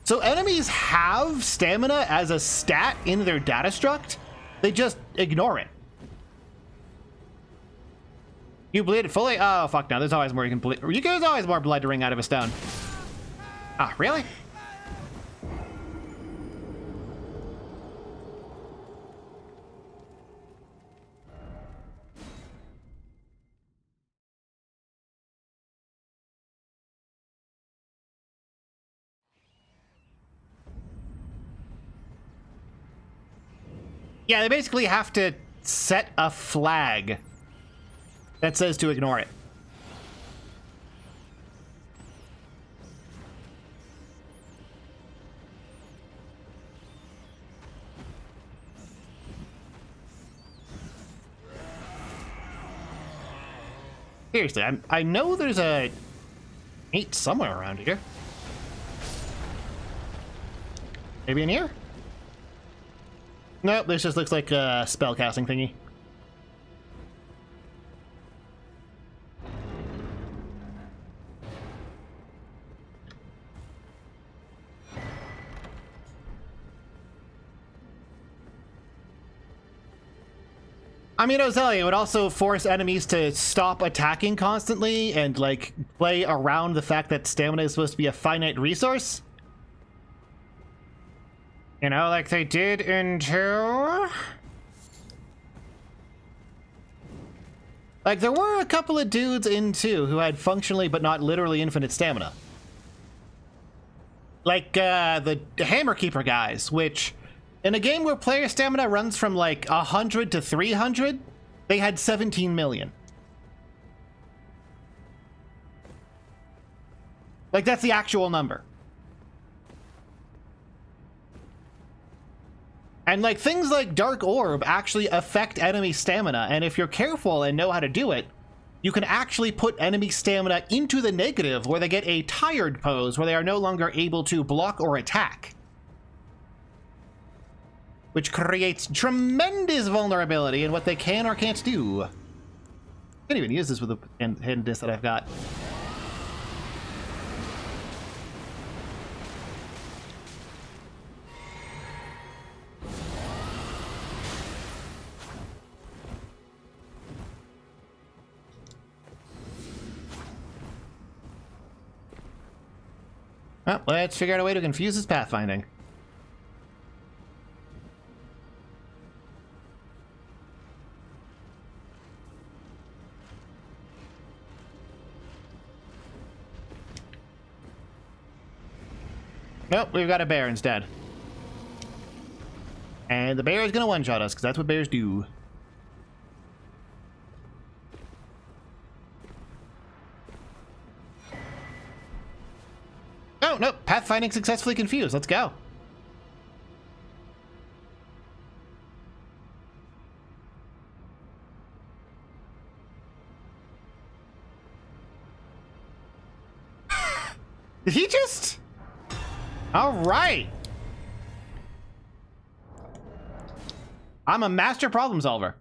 So enemies have stamina as a stat in their data struct. They just ignore it. You bleed it fully? Oh, fuck no. There's always more you can bleed. There's always more blood to wring out of a stone. Ah, really? Yeah, they basically have to set a flag that says to ignore it. Seriously, I know there's a 8 somewhere around here. Maybe in here? Nope, this just looks like a spell casting thingy. I mean, Ozelia would also force enemies to stop attacking constantly and, like, play around the fact that stamina is supposed to be a finite resource. You know, like they did in 2. Like, there were a couple of dudes in 2 who had functionally but not literally infinite stamina. Like, the Hammer Keeper guys, which, in a game where player stamina runs from, like, 100 to 300, they had 17 million. Like, that's the actual number. And, like, things like Dark Orb actually affect enemy stamina, and if you're careful and know how to do it, you can actually put enemy stamina into the negative, where they get a tired pose, where they are no longer able to block or attack. Which creates tremendous vulnerability in what they can or can't do. I can't even use this with the hidden disc that I've got. Well, let's figure out a way to confuse his pathfinding. Nope, we've got a bear instead. And the bear is gonna one-shot us, because that's what bears do. Oh, no, pathfinding successfully confused. Let's go. Did he just... All right. I'm a master problem solver.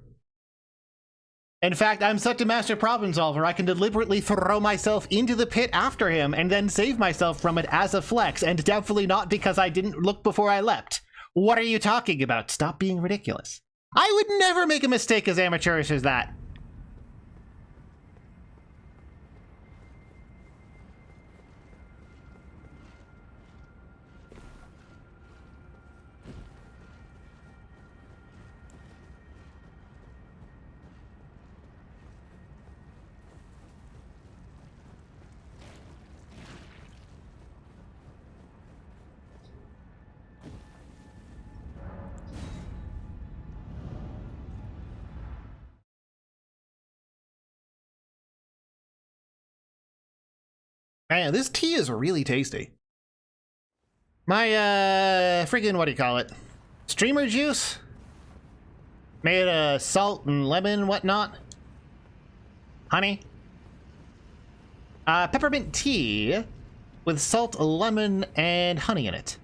In fact, I'm such a master problem solver, I can deliberately throw myself into the pit after him and then save myself from it as a flex, and definitely not because I didn't look before I leapt. What are you talking about? Stop being ridiculous. I would never make a mistake as amateurish as that. Man, this tea is really tasty. My, freaking, what do you call it? Streamer juice? Made of salt and lemon and whatnot. Honey. Peppermint tea with salt, lemon, and honey in it.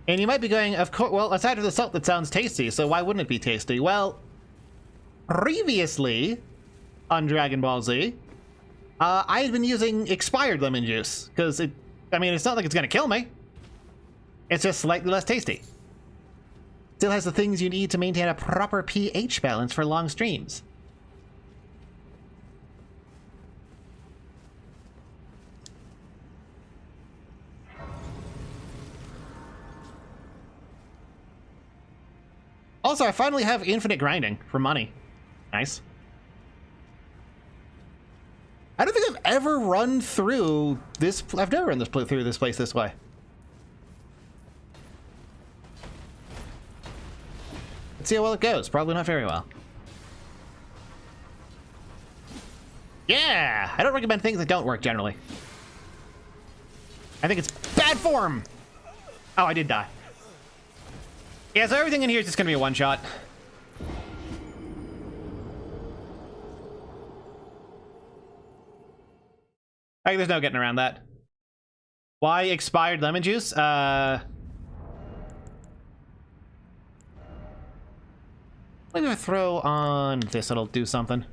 And you might be going, of course, well, aside from the salt, that sounds tasty, so why wouldn't it be tasty? Well, previously on Dragon Ball Z, I had been using expired lemon juice, because I mean, it's not like it's gonna kill me. It's just slightly less tasty. Still has the things you need to maintain a proper pH balance for long streams. Also, I finally have infinite grinding for money. Nice. I don't think I've ever run through this. I've never run through this place this way. Let's see how well it goes. Probably not very well. Yeah! I don't recommend things that don't work generally. I think it's bad form! Oh, I did die. Yeah, so everything in here is just gonna be a one-shot. Like, there's no getting around that. Why expired lemon juice? Let me throw on this, it'll do something.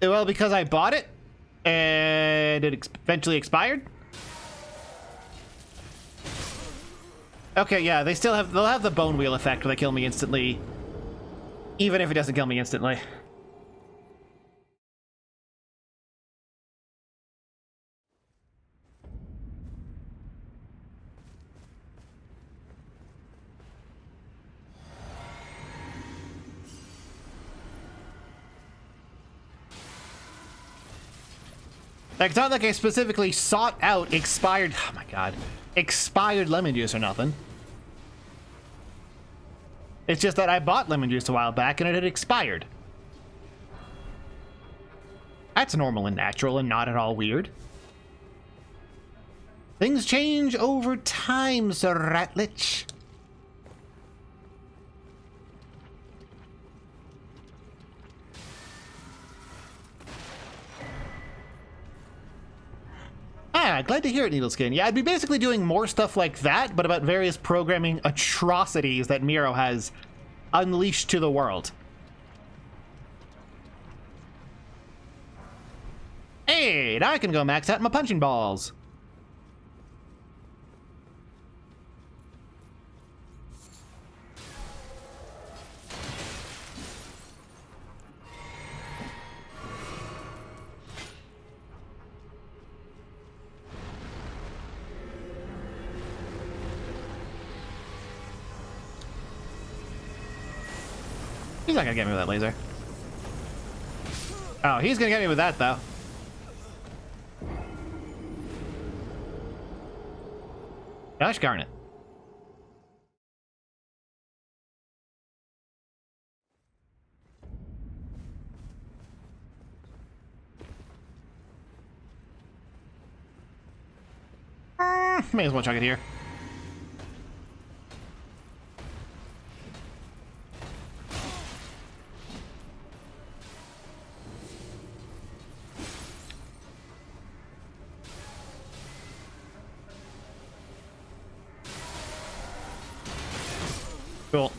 Well, because I bought it, and it eventually expired? Okay, yeah, they'll have the bone wheel effect where they kill me instantly, even if it doesn't kill me instantly. Like, it's not like I specifically sought out expired, oh my god, expired lemon juice or nothing. It's just that I bought lemon juice a while back and it had expired. That's normal and natural and not at all weird. Things change over time, Sir Ratlich. Ah, glad to hear it, Needleskin. Yeah, I'd be basically doing more stuff like that, but about various programming atrocities that Miro has unleashed to the world. Hey, now I can go max out my punching balls. He's not gonna get me with that laser. Oh, he's gonna get me with that, though. Gosh darn it. May as well chuck it here. Cool.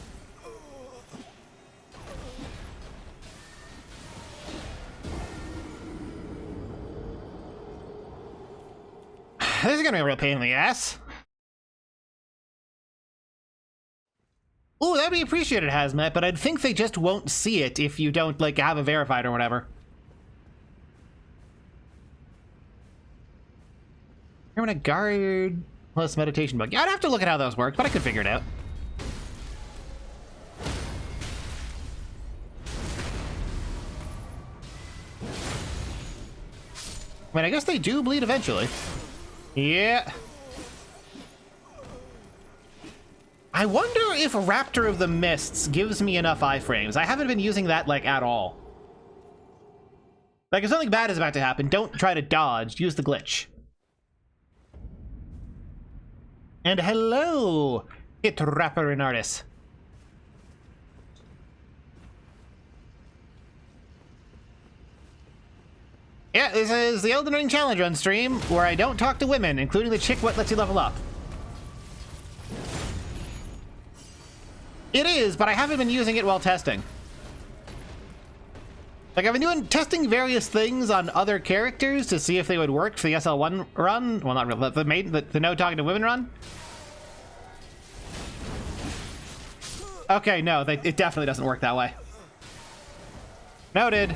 This is gonna be a real pain in the ass. Ooh, that'd be appreciated, Hazmat, but I'd think they just won't see it if you don't, like, have it verified or whatever. Permanent guard plus meditation bug. Yeah, I'd have to look at how those work, but I could figure it out. I mean, I guess they do bleed eventually. Yeah. I wonder if Raptor of the Mists gives me enough iframes. I haven't been using that, like, at all. Like, if something bad is about to happen, don't try to dodge. Use the glitch. And hello, Hit Rapper and Artist. Yeah, this is the Elden Ring Challenge Run stream, where I don't talk to women, including the chick what lets you level up. It is, but I haven't been using it while testing. Like, I've been testing various things on other characters to see if they would work for the SL1 run. Well, not really, the no talking to women run. Okay, no, it definitely doesn't work that way. Noted.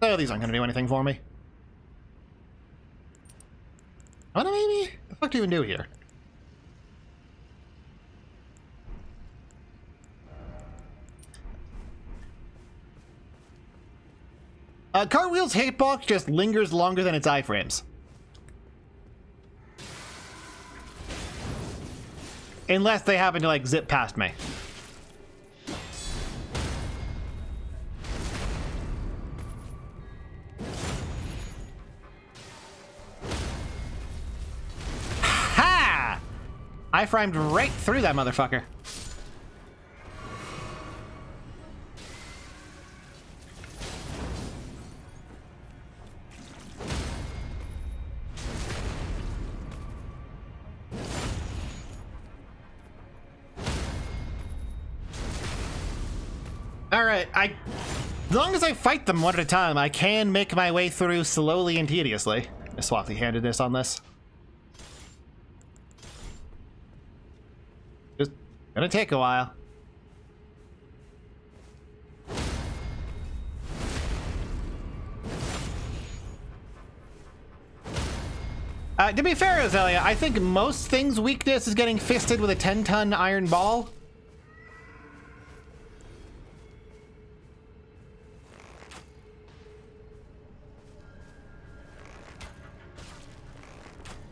So these aren't going to do anything for me. What, maybe? The fuck do you even do here? Cartwheel's hitbox just lingers longer than its iframes. Unless they happen to, like, zip past me. Ha! I framed right through that motherfucker. Alright, as long as I fight them one at a time, I can make my way through slowly and tediously. I swap the handedness on this. Just gonna take a while. To be fair, Azalea, I think most things' weakness is getting fisted with a 10-ton iron ball.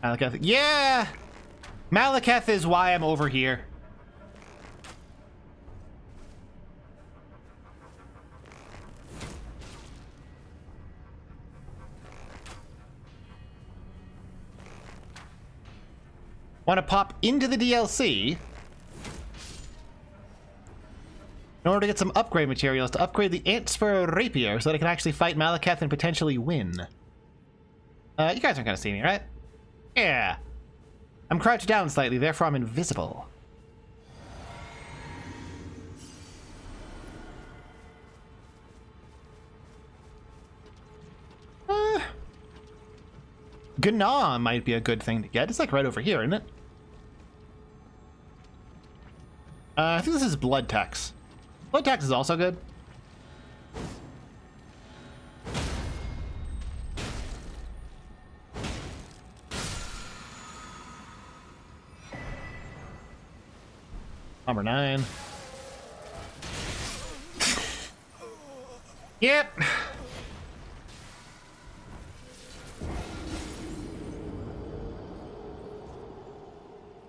Malekith. Yeah! Malekith is why I'm over here. Want to pop into the DLC in order to get some upgrade materials to upgrade the Ant Sparrow Rapier so that I can actually fight Malekith and potentially win. You guys aren't gonna see me, right? Yeah. I'm crouched down slightly, therefore I'm invisible. Gnaw might be a good thing to get. It's like right over here, isn't it? I think this is Blood Tax. Blood Tax is also good. Number 9. Yep.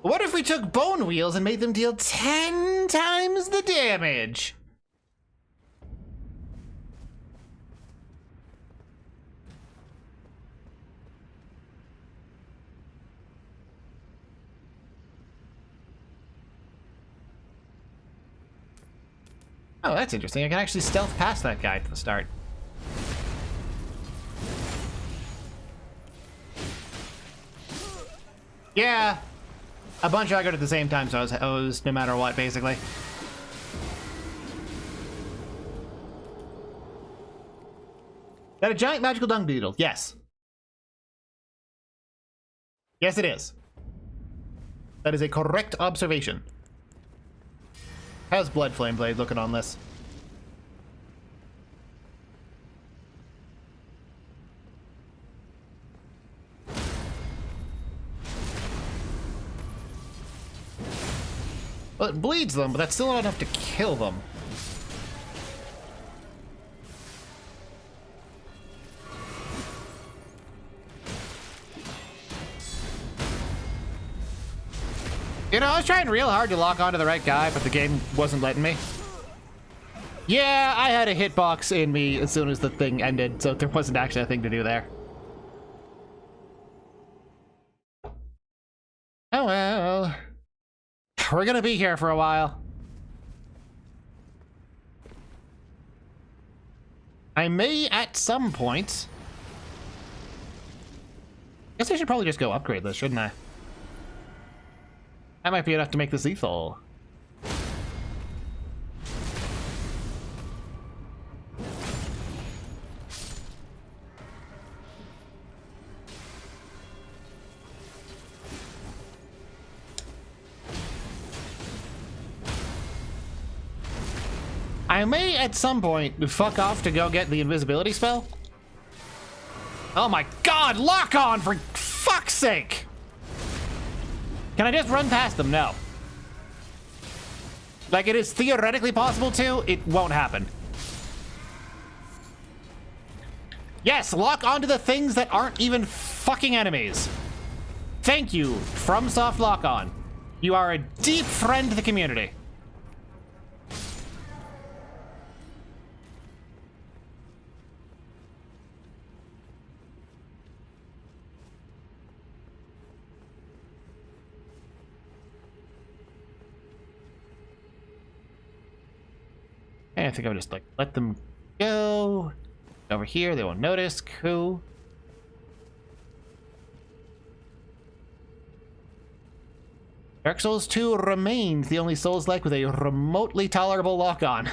What if we took bone wheels and made them deal 10 times the damage? Oh, that's interesting. I can actually stealth past that guy at the start. Yeah. A bunch of I go at the same time, so I was hosed no matter what, basically. Is that a giant magical dung beetle? Yes. Yes, it is. That is a correct observation. How's Blood Flame Blade looking on this? Well, it bleeds them, but that's still not enough to kill them. You know, I was trying real hard to lock onto the right guy, but the game wasn't letting me. Yeah, I had a hitbox in me as soon as the thing ended, so there wasn't actually a thing to do there. We're gonna be here for a while. I may at some point... Guess I should probably just go upgrade this, shouldn't I? That might be enough to make this lethal. I may at some point fuck off to go get the invisibility spell. Oh my god, lock on for fuck's sake! Can I just run past them? No. Like, it is theoretically possible to, it won't happen. Yes, lock onto the things that aren't even fucking enemies. Thank you, FromSoft Lock On. You are a deep friend to the community. I think I'll just like let them go over here. They won't notice. Cool. Dark Souls 2 remains the only Souls-like with a remotely tolerable lock-on.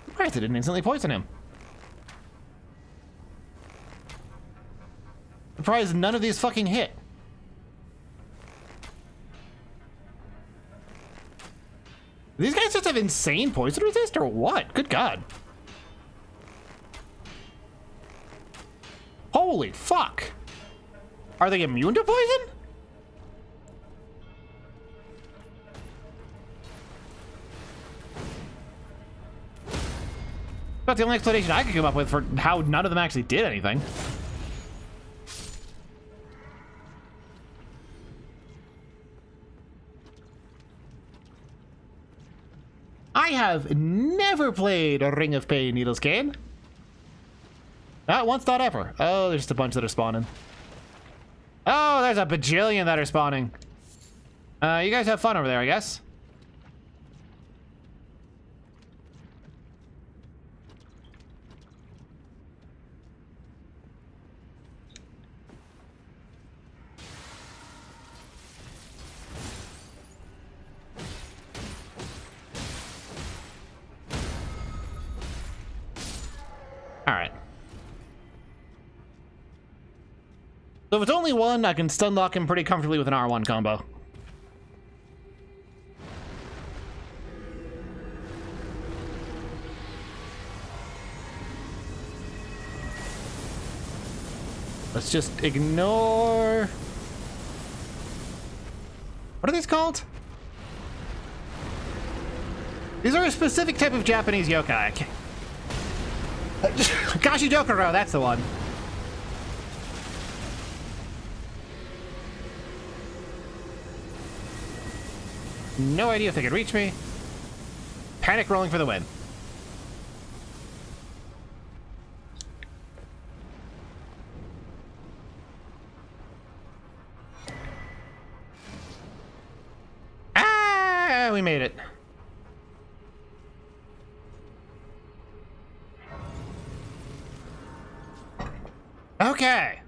Surprised it didn't instantly poison him. Surprised none of these fucking hit. These guys just have insane poison resist or what? Good god. Holy fuck. Are they immune to poison? That's the only explanation I could come up with for how none of them actually did anything. I have never played a Ring of Pain, Needles game. Not once, not ever. Oh, there's just a bunch that are spawning. Oh, there's a bajillion that are spawning. You guys have fun over there, I guess. Alright. So if it's only one, I can stun lock him pretty comfortably with an R1 combo. Let's just ignore... What are these called? These are a specific type of Japanese yokai. Kashidokuro, that's the one. No idea if they could reach me. Panic rolling for the win. Ah, we made it. Okay.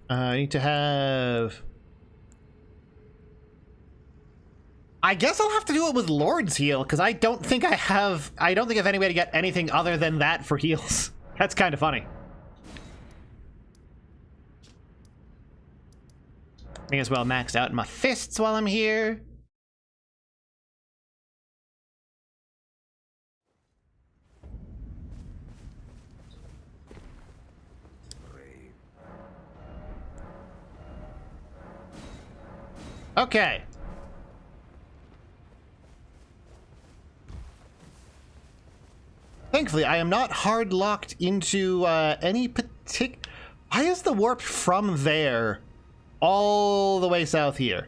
I need to have... I guess I'll have to do it with Lord's Heal, because I don't think I have any way to get anything other than that for heals. That's kind of funny. May as well max out my fists while I'm here. Okay. Thankfully, I am not hard locked into any particular... Why is the warp from there all the way south here.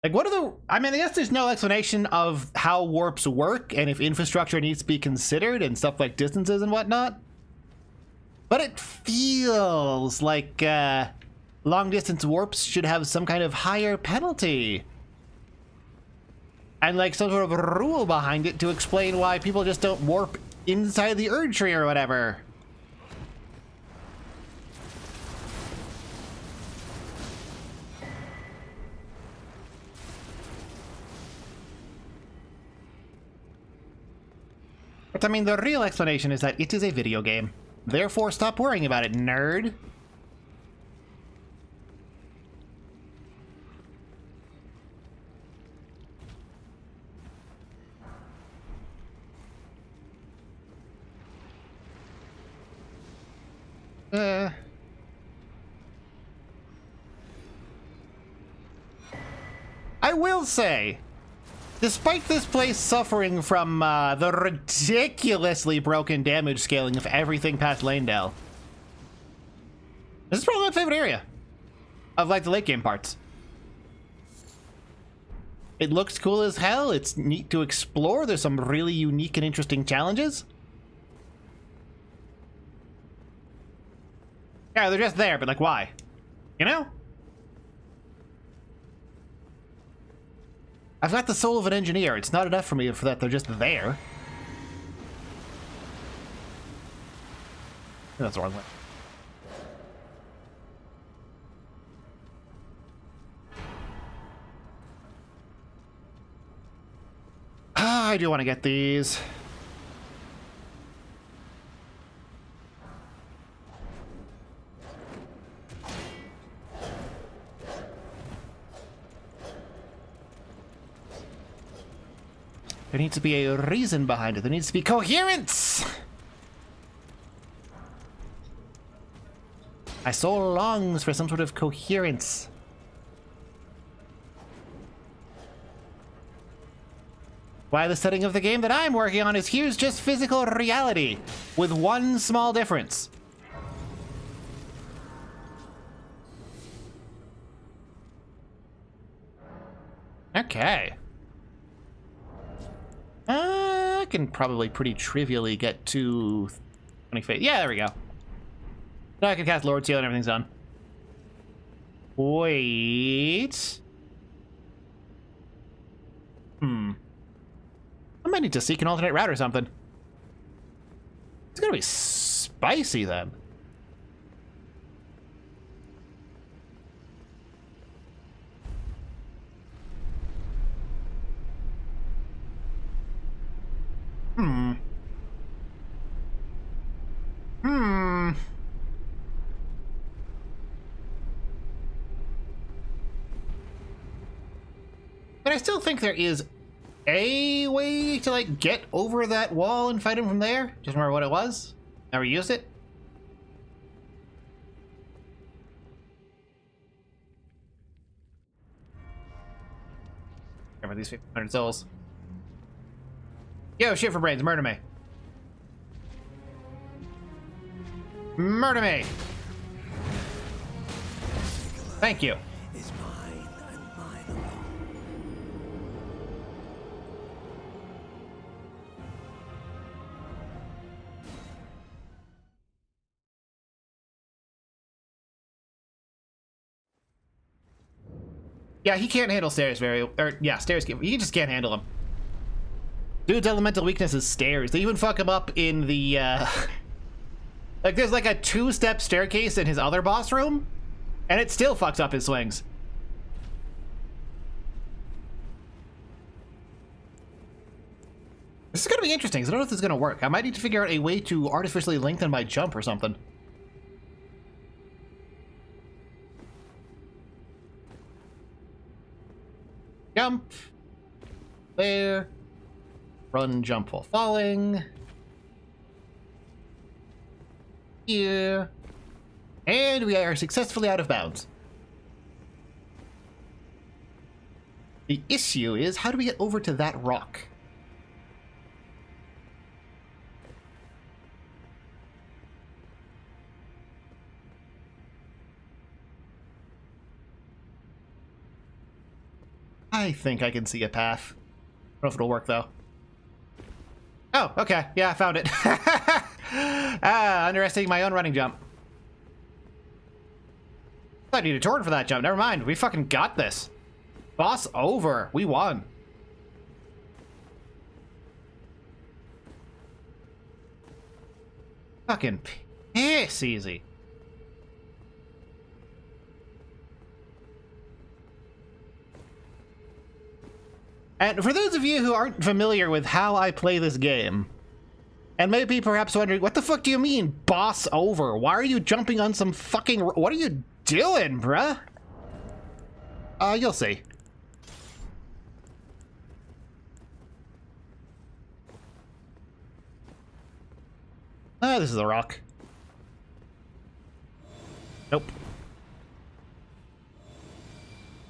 Like, what are the... I mean, I guess there's no explanation of how warps work and if infrastructure needs to be considered and stuff like distances and whatnot. But it feels like long-distance warps should have some kind of higher penalty. And like some sort of rule behind it to explain why people just don't warp inside the Erdtree or whatever. But I mean, the real explanation is that it is a video game. Therefore, stop worrying about it, nerd. I will say, despite this place suffering from the ridiculously broken damage scaling of everything past Lanedale, this is probably my favorite area of like the late game parts. It looks cool as hell. It's neat to explore. There's some really unique and interesting challenges. Yeah, they're just there, but like, why? You know? I've got the soul of an engineer. It's not enough for me for that they're just there. That's the wrong way. Ah, I do want to get these. There needs to be a reason behind it. There needs to be coherence! My soul longs for some sort of coherence. Why the setting of the game that I'm working on is here's just physical reality, with one small difference. Okay. I can probably pretty trivially get to 20 feet. Yeah, there we go. Now I can cast Lord Seal and everything's done. Wait. I might need to seek an alternate route or something. It's gonna be spicy then. But I still think there is a way to, like, get over that wall and fight him from there. Just remember what it was. Never used it. Remember these 1,500 souls. Yo, shit for brains, murder me. Murder me! Thank you. Is mine and mine alone. Yeah, he can't handle stairs stairs. He just can't handle them. Dude's elemental weakness is stairs. They even fuck him up in the, like, there's like a 2-step staircase in his other boss room, and it still fucks up his swings. This is gonna be interesting, because I don't know if this is gonna work. I might need to figure out a way to artificially lengthen my jump or something. Jump. There. Run, jump while falling. Here. And we are successfully out of bounds. The issue is, how do we get over to that rock? I think I can see a path. I don't know if it'll work, though. Oh, okay. Yeah, I found it. Underestimating my own running jump. I need a torrent for that jump. Never mind. We fucking got this. Boss over. We won. Fucking piss easy. And for those of you who aren't familiar with how I play this game, and maybe perhaps wondering, what the fuck do you mean, boss over? Why are you jumping on some fucking... What are you doing, bruh? You'll see. This is a rock. Nope.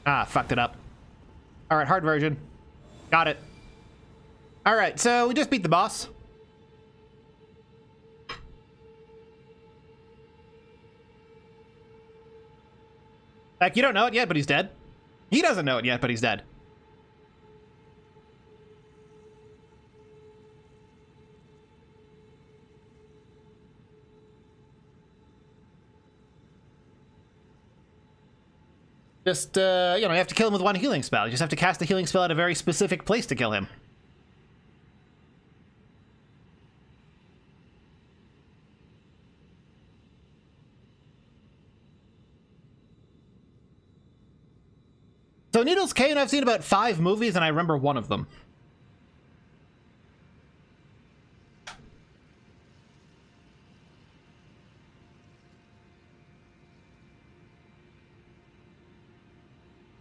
Fucked it up. Alright, hard version. Got it. Alright, so we just beat the boss. Like, you don't know it yet, but he's dead. He doesn't know it yet, but he's dead. Just, you know, you have to kill him with one healing spell. You just have to cast the healing spell at a very specific place to kill him. So Needles Kane, I've seen about 5 movies, and I remember one of them.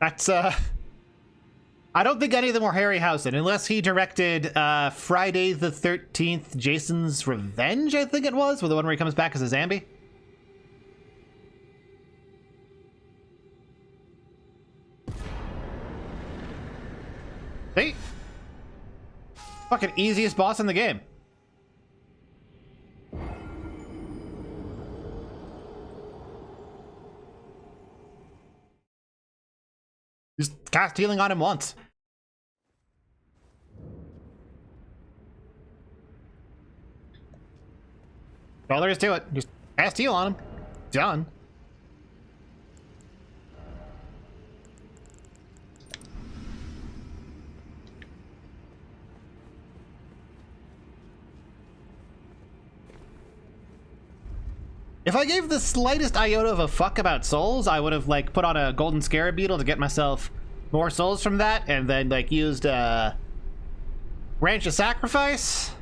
That's, I don't think any of them were Harryhausen, unless he directed, Friday the 13th, Jason's Revenge, I think it was, with the one where he comes back as a zombie. See? Fucking easiest boss in the game. Just cast healing on him once. All there is to it. Just cast heal on him. Done. If I gave the slightest iota of a fuck about souls, I would have, like, put on a golden scarab beetle to get myself more souls from that, and then, like, used, Ranch of Sacrifice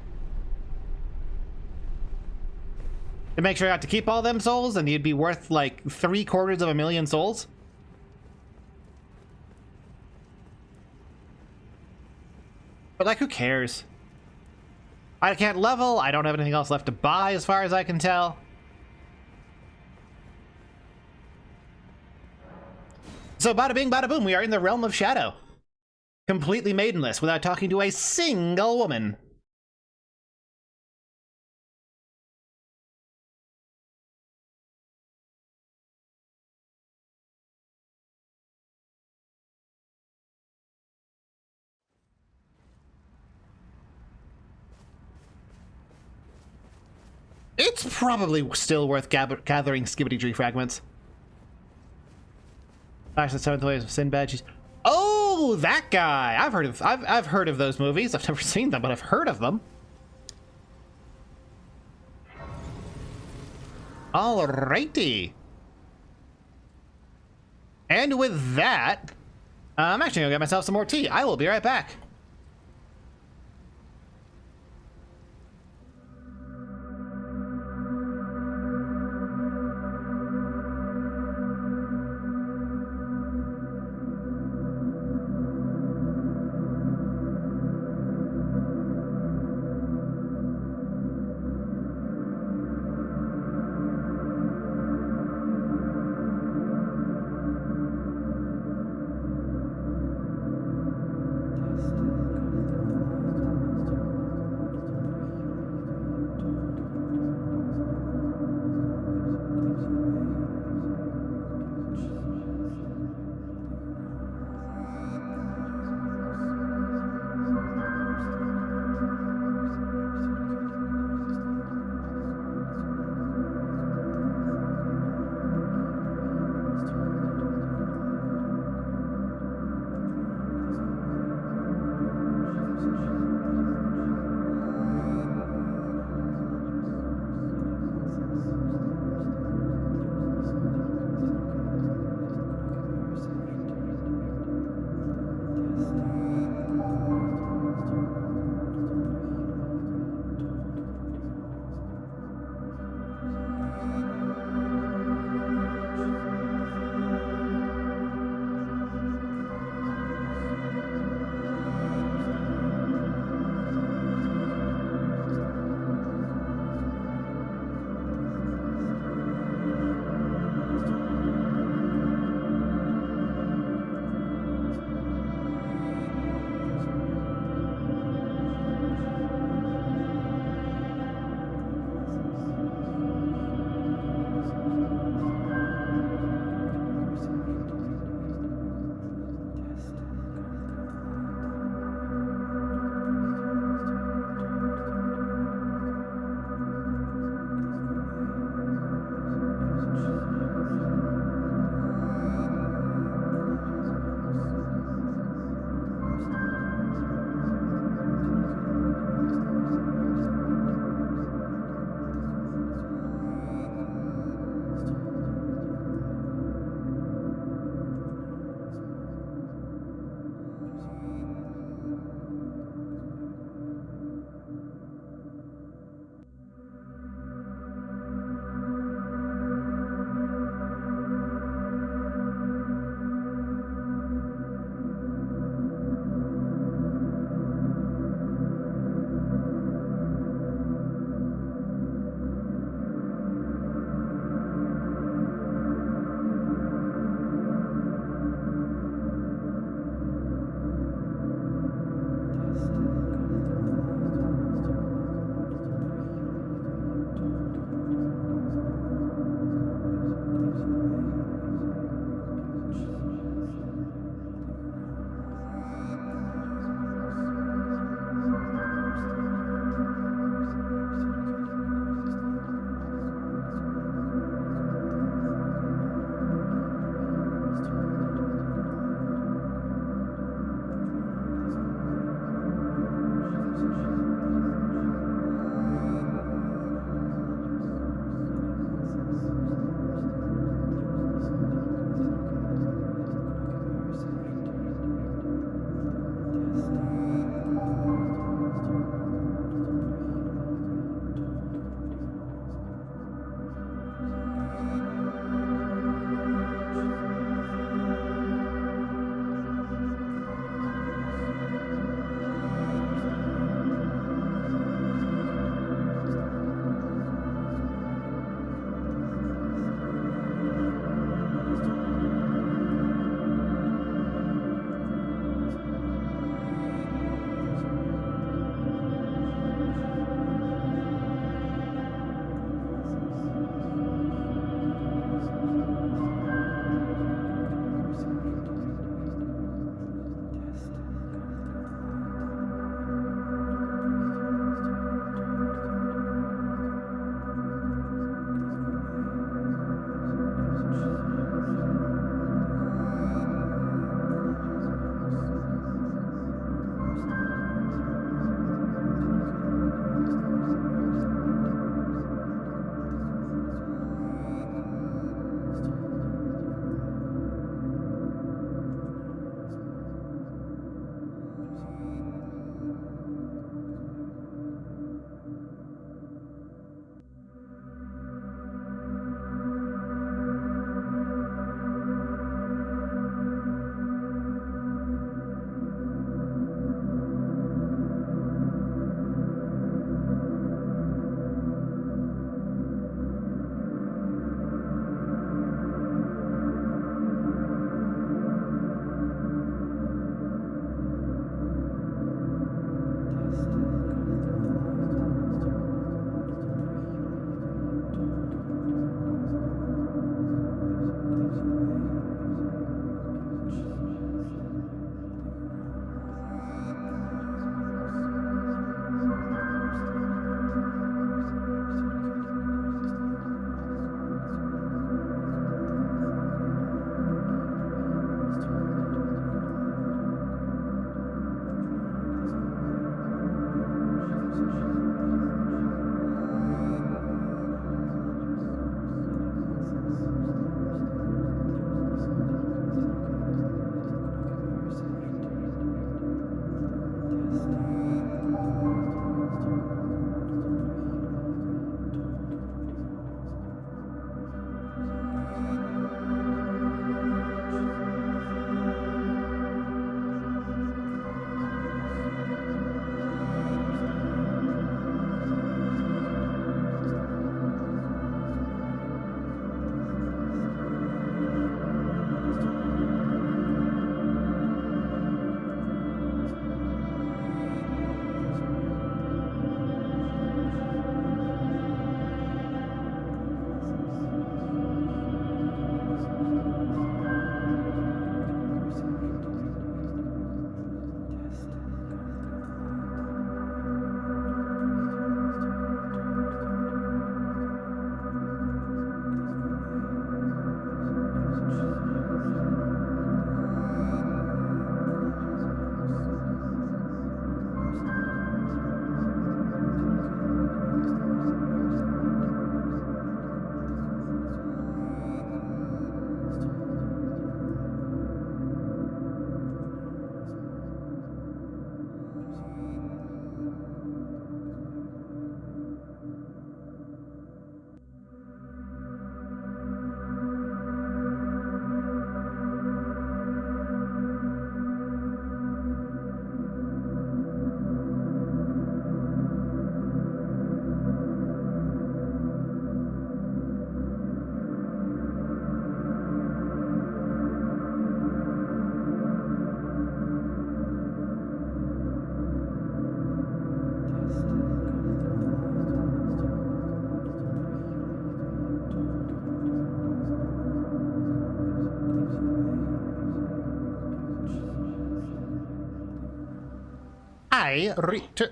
to make sure I got to keep all them souls, and you'd be worth, like, 750,000 souls. But, like, who cares? I can't level, I don't have anything else left to buy, as far as I can tell. So bada bing, bada boom, we are in the realm of shadow. Completely maidenless, without talking to a single woman. It's probably still worth gathering Skibbity Tree fragments. Flash the Seventh Ways of Sinbad. Oh, that guy! I've heard of those movies. I've never seen them, but I've heard of them. Alrighty. And with that, I'm actually gonna get myself some more tea. I will be right back.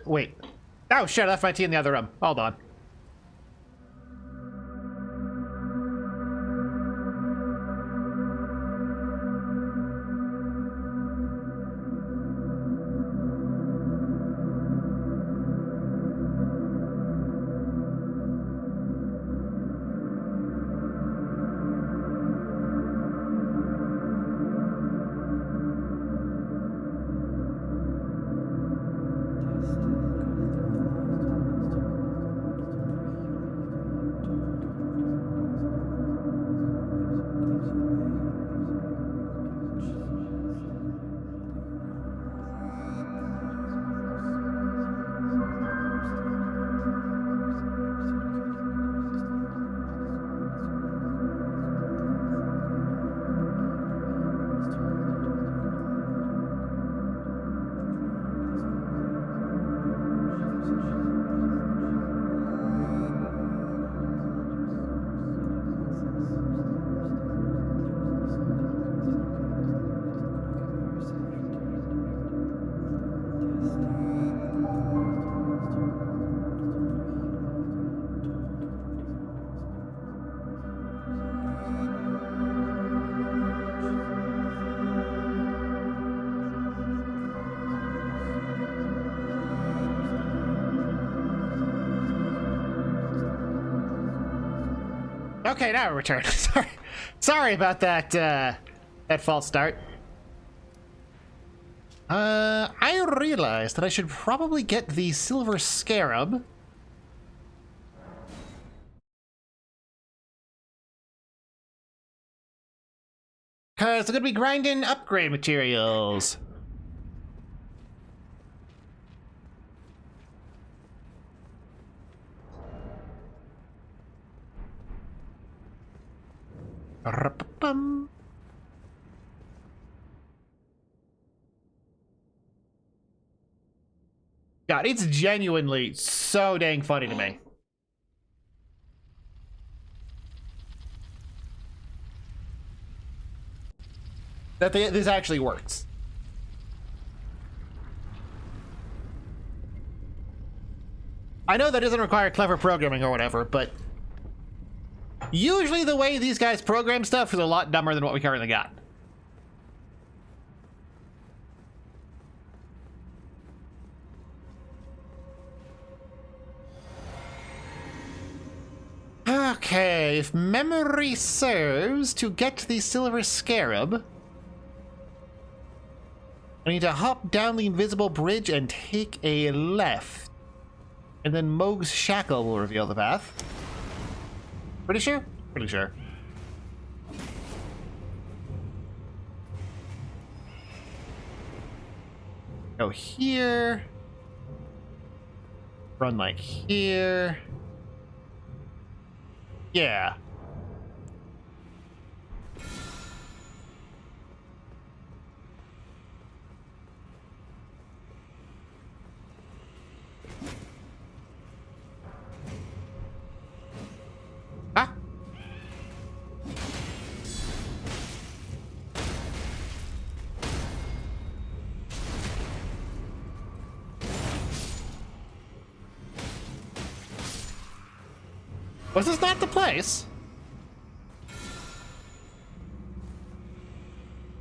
Wait. Oh shit, I left my tea in the other room. Hold on. Okay, now return. Sorry about that, that false start. I realized that I should probably get the silver scarab. Because I'm gonna be grinding upgrade materials. Bum. God, it's genuinely so dang funny to me. That this actually works. I know that doesn't require clever programming or whatever, but usually the way these guys program stuff is a lot dumber than what we currently got. Okay, if memory serves, to get the silver scarab, I need to hop down the invisible bridge and take a left. And then Moog's shackle will reveal the path. Pretty sure? Pretty sure. Go here. Run like here. Yeah. Ah. Was this not the place?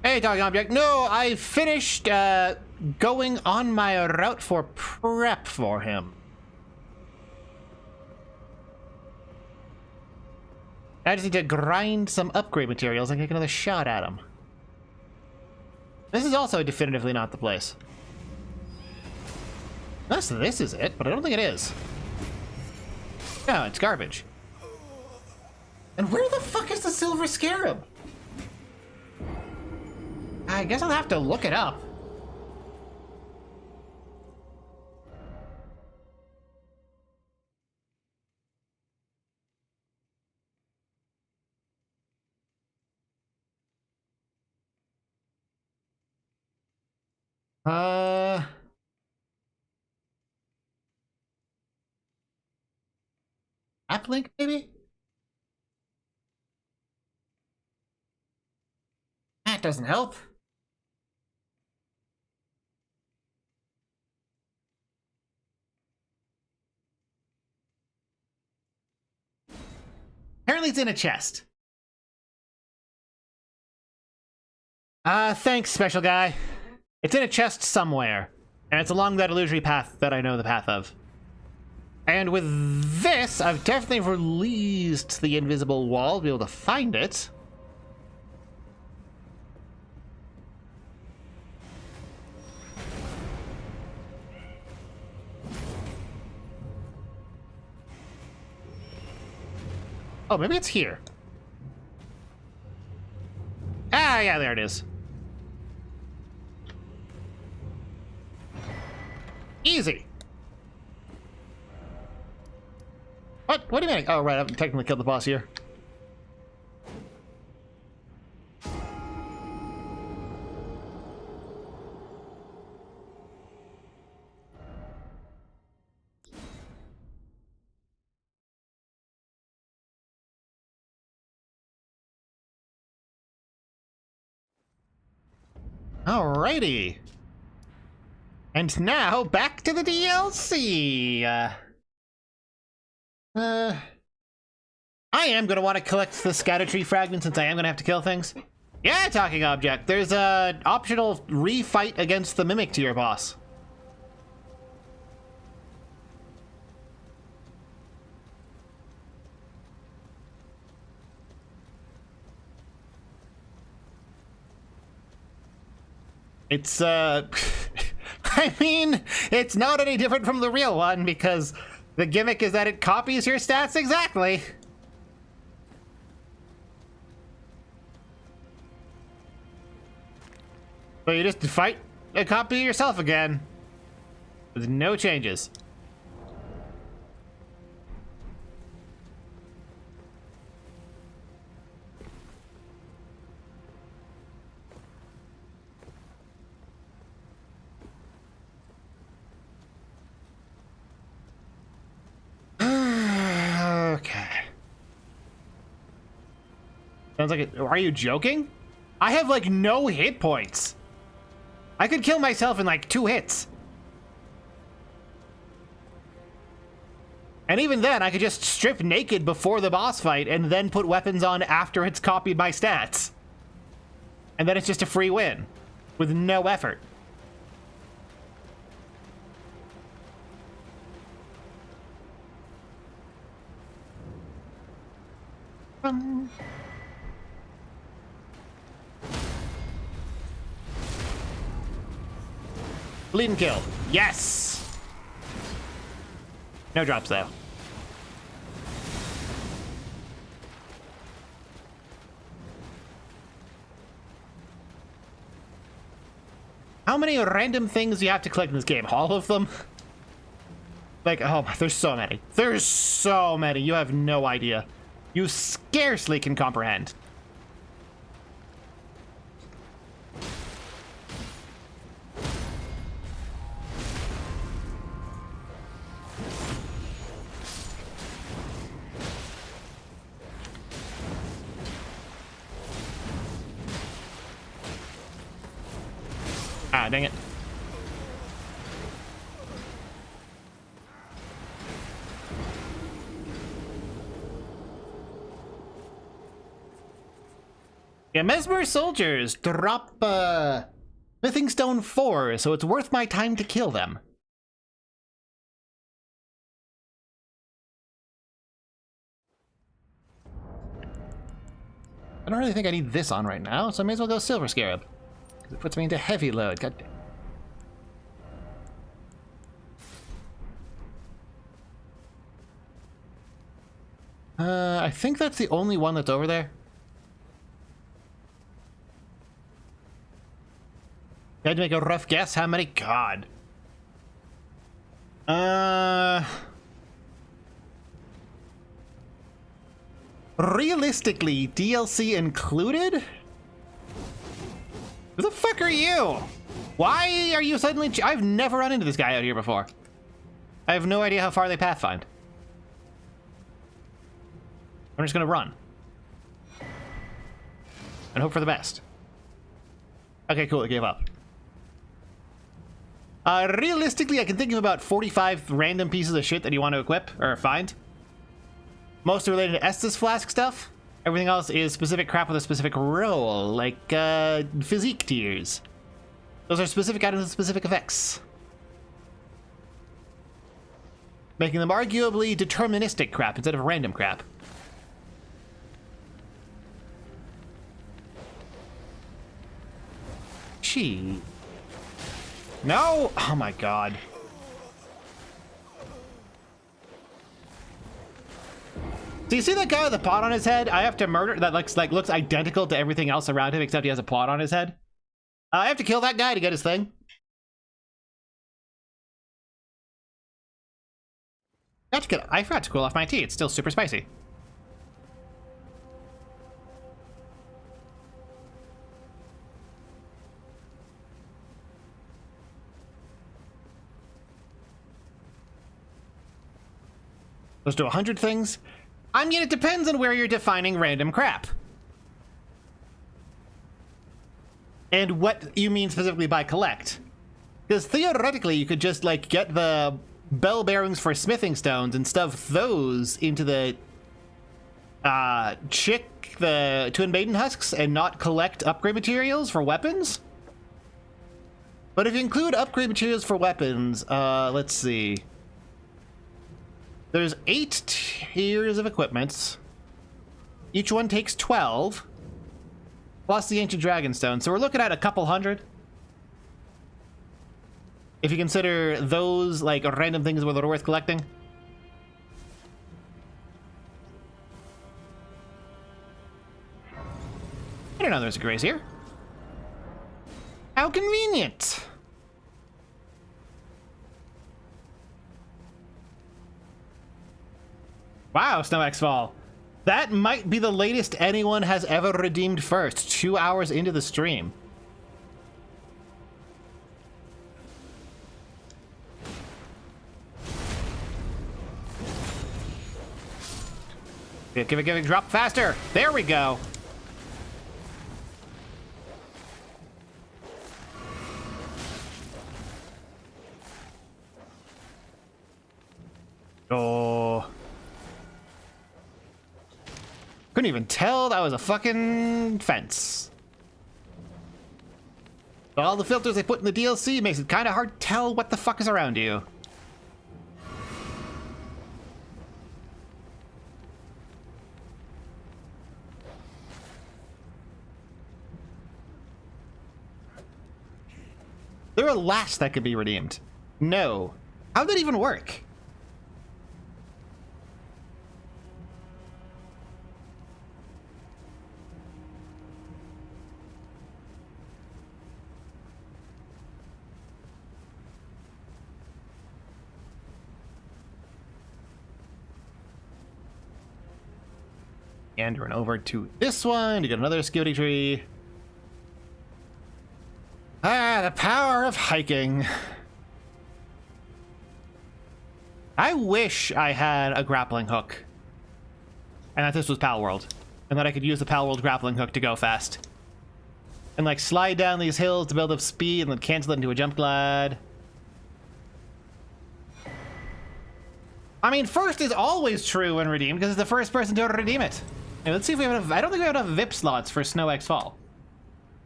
Hey, dog object. No, I finished going on my route for prep for him. I just need to grind some upgrade materials and take another shot at him. This is also definitively not the place. Unless this is it, but I don't think it is. No, it's garbage. And where the fuck is the silver scarab? I guess I'll have to look it up. App link, maybe? That doesn't help. it's in a chest. Thanks, special guy. It's in a chest somewhere. And it's along that illusory path that I know the path of. And with this, I've definitely released the invisible wall to be able to find it. Oh, maybe it's here. Ah, yeah, there it is. Easy. What? What do you mean? Oh, right, I've technically killed the boss here. Alrighty. And now, back to the DLC. I am going to want to collect the Erdtree fragment since I am going to have to kill things. Yeah, talking object. There's a optional refight against the Mimic tier boss. It's, I mean, it's not any different from the real one because the gimmick is that it copies your stats exactly. So you just fight a copy of yourself again with no changes. Okay. Sounds like it. Are you joking? I have like no hit points. I could kill myself in like 2 hits. And even then, I could just strip naked before the boss fight and then put weapons on after it's copied my stats. And then it's just a free win with no effort. Bleed and kill. Yes! No drops, though. How many random things do you have to collect in this game? All of them? Like, oh, there's so many. There's so many. You have no idea. You scarcely can comprehend. Ah, dang it. Yeah, Mesmer soldiers drop, Smithing Stone 4, so it's worth my time to kill them. I don't really think I need this on right now, so I may as well go Silver Scarab. It puts me into heavy load. God damn. I think that's the only one that's over there. I had to make a rough guess. How many? God. Realistically, DLC included? Who the fuck are you? Why are you suddenly... I've never run into this guy out here before. I have no idea how far they pathfind. I'm just gonna run. And hope for the best. Okay, cool, it gave up. Realistically, I can think of about 45 random pieces of shit that you want to equip, or find. Mostly related to Estus Flask stuff. Everything else is specific crap with a specific role, like physique tiers. Those are specific items with specific effects, making them arguably deterministic crap instead of random crap. Gee. No! Oh my god. Do you see that guy with the pot on his head? I have to murder that looks identical to everything else around him except he has a pot on his head. I have to kill that guy to get his thing. I forgot to cool off my tea. It's still super spicy. Let's do 100 things. I mean, it depends on where you're defining random crap. And what you mean specifically by collect. Because theoretically, you could just, like, get the bell bearings for smithing stones and stuff those into the the twin maiden husks and not collect upgrade materials for weapons. But if you include upgrade materials for weapons, let's see. There's 8 tiers of equipments. Each one takes 12. Plus the ancient dragon stone. So we're looking at a couple hundred. If you consider those like random things that are worth collecting. I don't know there's a grazier. How convenient. Wow, Snow X Fall. That might be the latest anyone has ever redeemed first, 2 hours into the stream. Give it, drop faster. There we go. Oh. Couldn't even tell that was a fucking fence. All the filters they put in the DLC makes it kind of hard to tell what the fuck is around you. There are lats that could be redeemed. No. How'd that even work? And run over to this one to get another security tree. Ah, the power of hiking. I wish I had a grappling hook. And that this was Pal World. And that I could use the Pal World grappling hook to go fast. And like slide down these hills to build up speed and then cancel it into a jump glide. I mean, first is always true when redeemed because it's the first person to redeem it. Now, let's see if we have enough. I don't think we have enough VIP slots for Snow X Fall.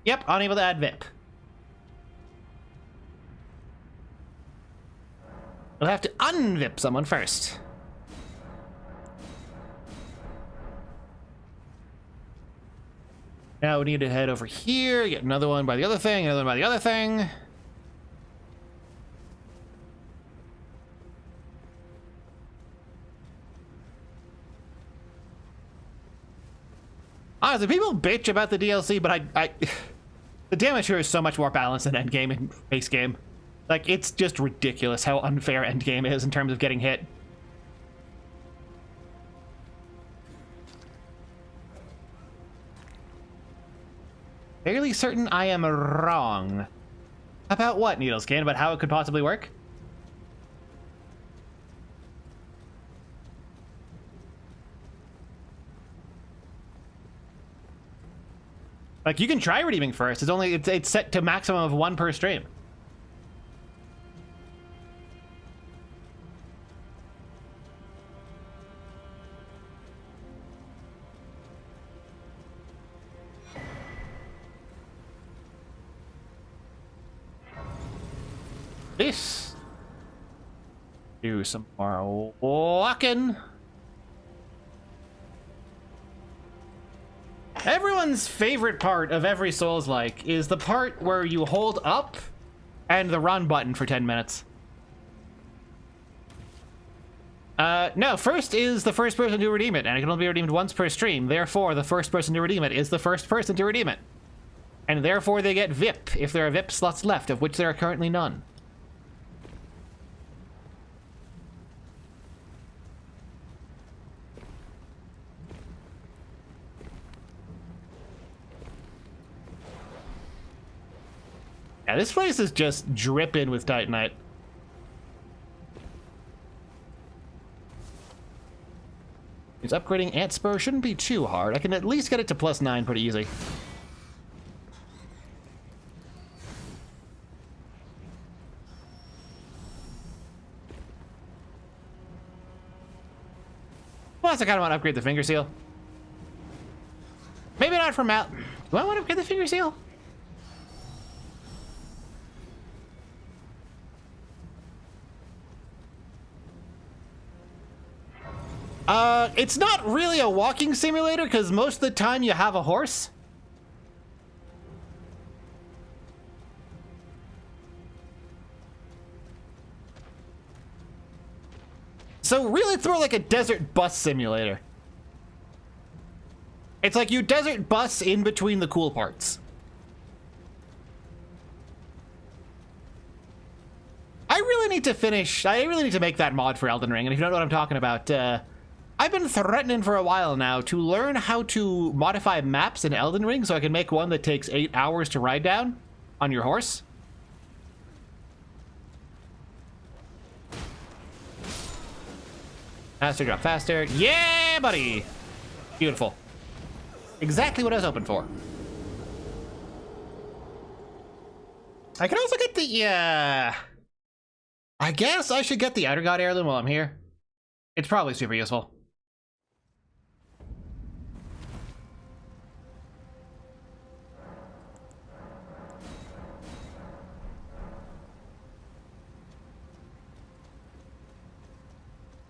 Yep, unable to add VIP. We'll have to unvip someone first. Now we need to head over here, get another one by the other thing, another one by the other thing. Honestly, people bitch about the DLC, but the damage here is so much more balanced than endgame and base game. Like, it's just ridiculous how unfair endgame is in terms of getting hit. Fairly certain I am wrong. About what, Needlescan? About how it could possibly work? Like, you can try redeeming first. It's set to maximum of 1 per stream. this. Do some more walking. Everyone's favorite part of every Souls-like is the part where you hold up and the run button for 10 minutes. No, first is the first person to redeem it, and it can only be redeemed once per stream. Therefore, the first person to redeem it is the first person to redeem it. And therefore, they get VIP if there are VIP slots left, of which there are currently none. Yeah, this place is just dripping with Titanite. Because upgrading Ant Spur shouldn't be too hard. I can at least get it to +9 pretty easy. Plus, I kind of want to upgrade the Finger Seal. Maybe not for Mal. Do I want to upgrade the Finger Seal? It's not really a walking simulator because most of the time you have a horse. So really it's more like a desert bus simulator. It's like you desert bus in between the cool parts. I really need to make that mod for Elden Ring, and if you don't know what I'm talking about, I've been threatening for a while now to learn how to modify maps in Elden Ring so I can make one that takes 8 hours to ride down on your horse. Faster, drop faster. Yeah, buddy! Beautiful. Exactly what I was hoping for. I can also get the, I guess I should get the Outer God Heirloom while I'm here. It's probably super useful.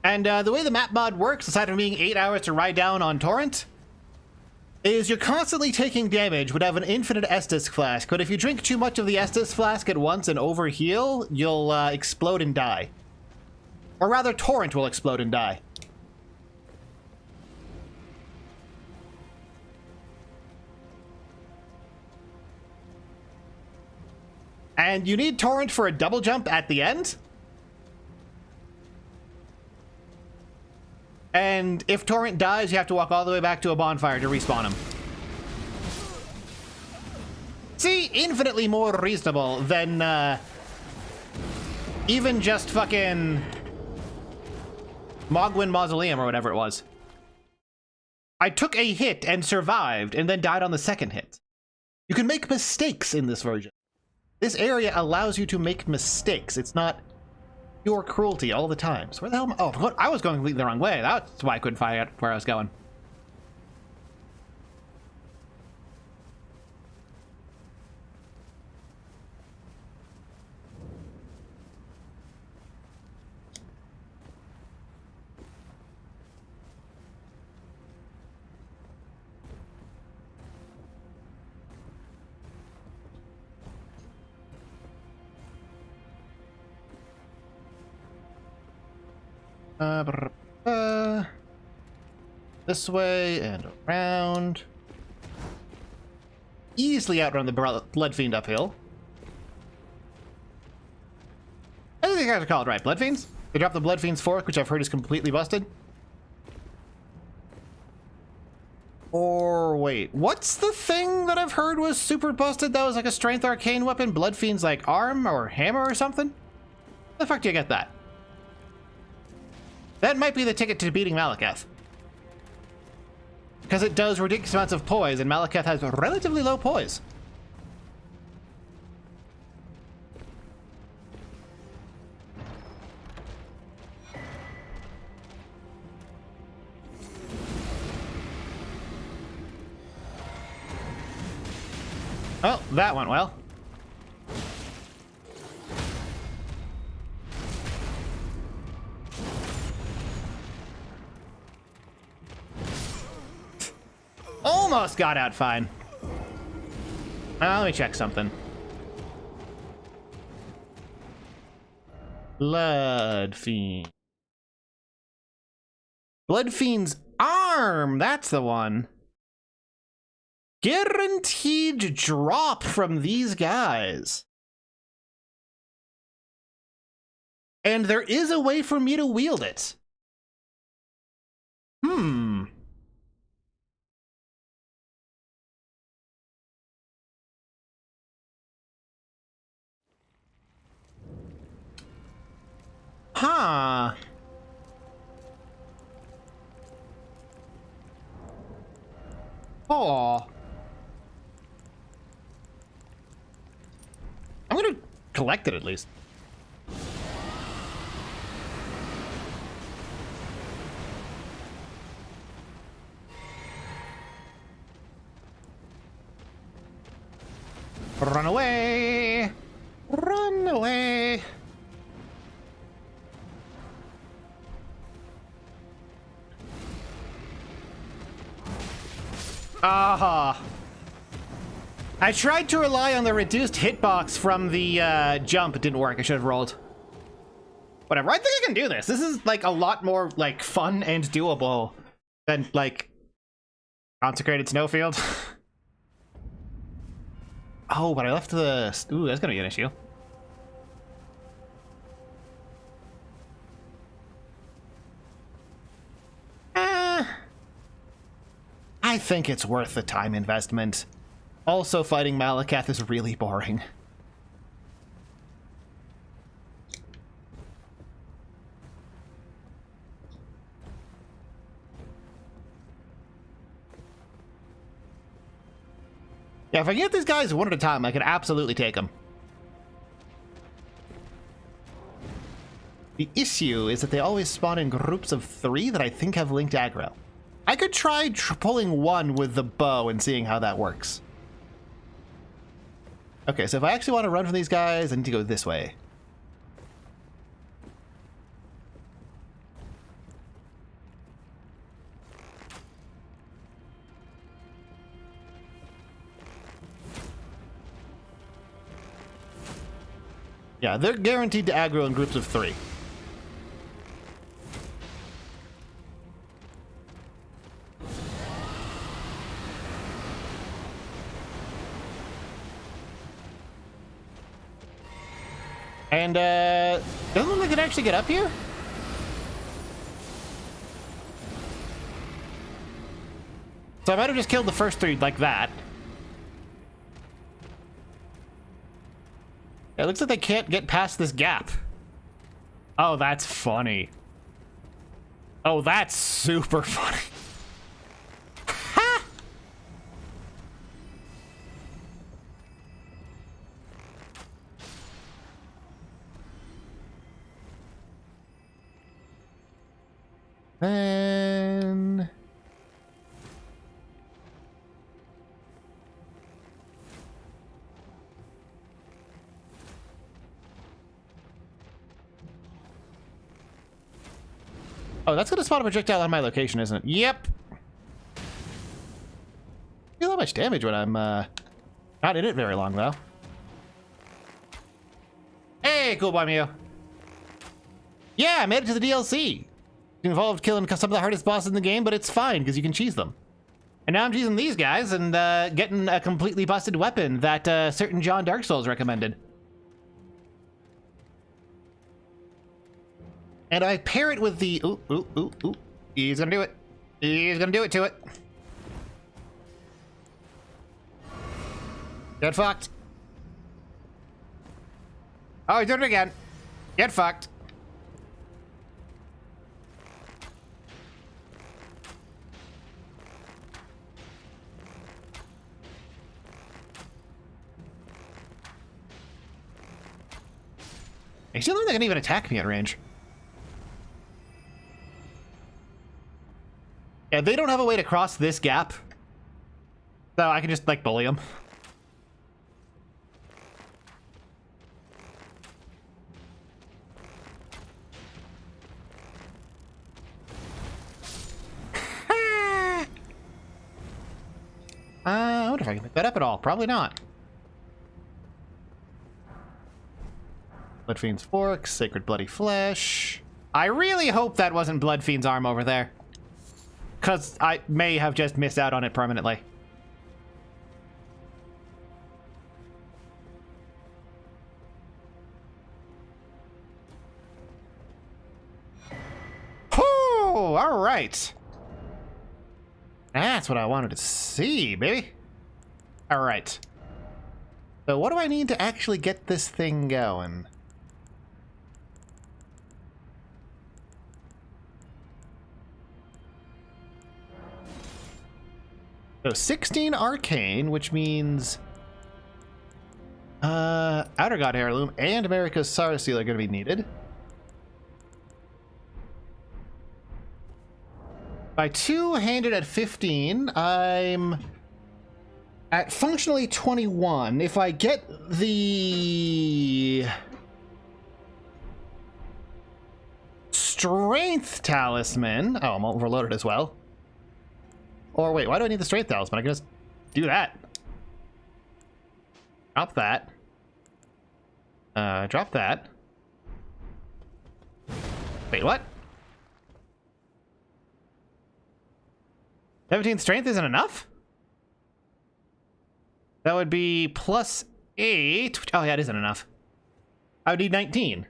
And the way the map mod works, aside from being 8 hours to ride down on Torrent, is you're constantly taking damage would have an infinite Estus flask, but if you drink too much of the Estus flask at once and overheal, you'll explode and die. Or rather, Torrent will explode and die. And you need Torrent for a double jump at the end. And if Torrent dies, you have to walk all the way back to a bonfire to respawn him. See, infinitely more reasonable than even just fucking Mogwin Mausoleum or whatever it was. I took a hit and survived and then died on the second hit. You can make mistakes in this version. This area allows you to make mistakes. It's not pure cruelty all the time. So where the hell am I? Oh, what? I was going completely the wrong way. That's why I couldn't find out where I was going. This way and around. Easily outrun the Blood Fiend uphill. I think you guys are called right, Blood Fiends. They dropped the Blood Fiend's fork, which I've heard is completely busted. Or wait, what's the thing that I've heard was super busted that was like a strength arcane weapon? Blood Fiend's like arm or hammer or something? How the fuck do you get that? That might be the ticket to beating Malekith. Because it does ridiculous amounts of poise, and Malekith has relatively low poise. Oh, that went well. almost got out fine. Let me check something. Blood Fiend. Blood Fiend's arm! That's the one. Guaranteed drop from these guys. And there is a way for me to wield it. Huh. Oh. I'm gonna collect it at least. Run away! Run away! Aha! I tried to rely on the reduced hitbox from the jump. It didn't work. I should have rolled. Whatever. I think I can do this. This is like a lot more like fun and doable than like Consecrated Snowfield. Oh, but I left the... Ooh, that's gonna be an issue. I think it's worth the time investment. Also, fighting Malakath is really boring. Yeah, if I can get these guys one at a time, I can absolutely take them. The issue is that they always spawn in groups of 3 that I think have linked aggro. I could try pulling one with the bow and seeing how that works. Okay, so if I actually want to run from these guys, I need to go this way. Yeah, they're guaranteed to aggro in groups of 3. And, doesn't look like I can actually get up here? So I might have just killed the first 3 like that. It looks like they can't get past this gap. Oh, that's funny. Oh, that's super funny. Ha! Then... Oh, that's gonna spawn a projectile on my location, isn't it? Yep. I feel that much damage when I'm not in it very long, though. Hey, cool boy Mew. Yeah, I made it to the DLC. It involved killing some of the hardest bosses in the game, but it's fine because you can cheese them. And now I'm cheesing these guys and getting a completely busted weapon that certain John Dark Souls recommended. And I pair it with the... Ooh, ooh, ooh, ooh. He's gonna do it. He's gonna do it to it. Get fucked. Oh, he's doing it again. Get fucked. I still don't think they can even attack me at range. Yeah, they don't have a way to cross this gap. So I can just, like, bully them. wonder if I can pick that up at all. Probably not. Bloodfiend's Fork, Sacred Bloody Flesh. I really hope that wasn't Bloodfiend's arm over there. Because I may have just missed out on it permanently. Oh, all right. That's what I wanted to see, baby. All right. So what do I need to actually get this thing going? So 16 Arcane, which means Outer God Heirloom and America's Star Seal are going to be needed. By two-handed at 15, I'm at functionally 21. If I get the Strength Talisman... Oh, I'm overloaded as well. Or wait, why do I need the Strength Talisman? I can just do that. Drop that. Drop that. Wait, what? 17 strength isn't enough? That would be plus 8. Oh, yeah, it isn't enough. I would need 19.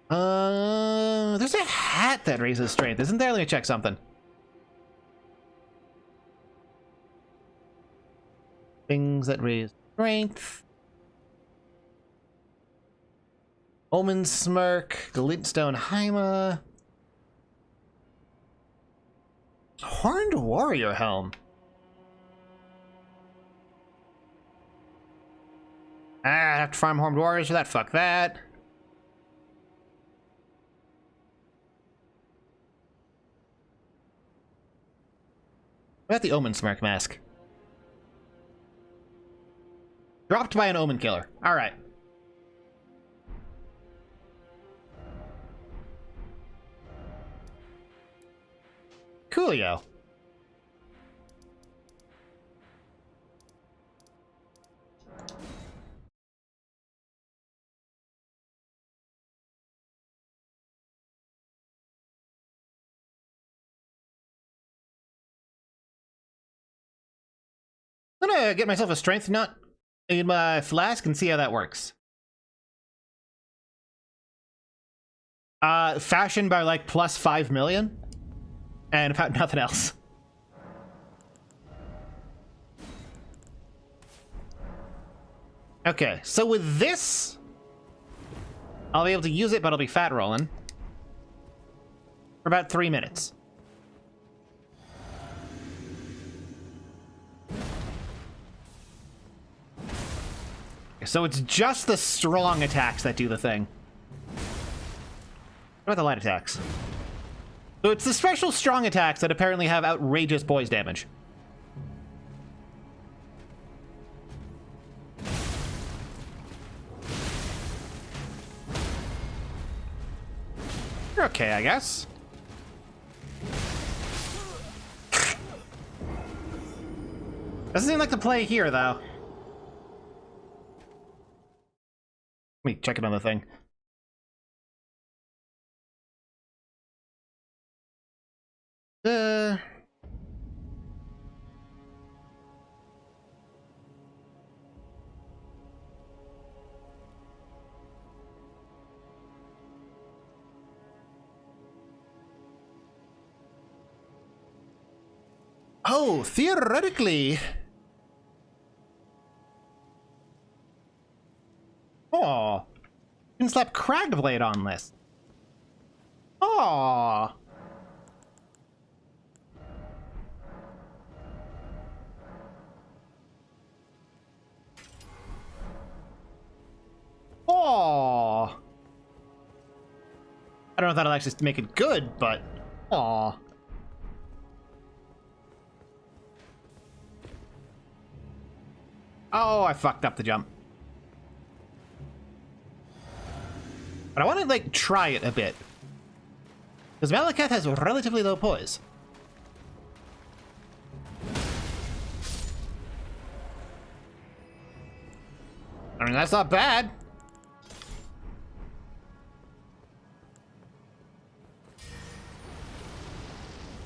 There's a hat that raises strength, isn't there? Let me check something. Things that raise strength. Omen Smirk, Glintstone Haima. Horned Warrior Helm. I have to farm Horned Warriors for that. Fuck that. What about the Omen Smirk mask? Dropped by an Omen Killer. Alright. Coolio. I'm gonna get myself a strength nut in my flask and see how that works. Fashioned by like plus 5 million. And about nothing else. Okay, so with this, I'll be able to use it, but I'll be fat rolling for about 3 minutes. So it's just the strong attacks that do the thing. What about the light attacks? So it's the special strong attacks that apparently have outrageous poise damage. You're okay, I guess. Doesn't seem like the play here, though. Let me check it on the thing. Oh, theoretically. Oh, you can slap Cragged Blade on this. Oh. Oh. I don't know if that'll actually make it good, but oh. Oh, I fucked up the jump. But I want to, like, try it a bit. Because Malakath has relatively low poise. I mean, that's not bad.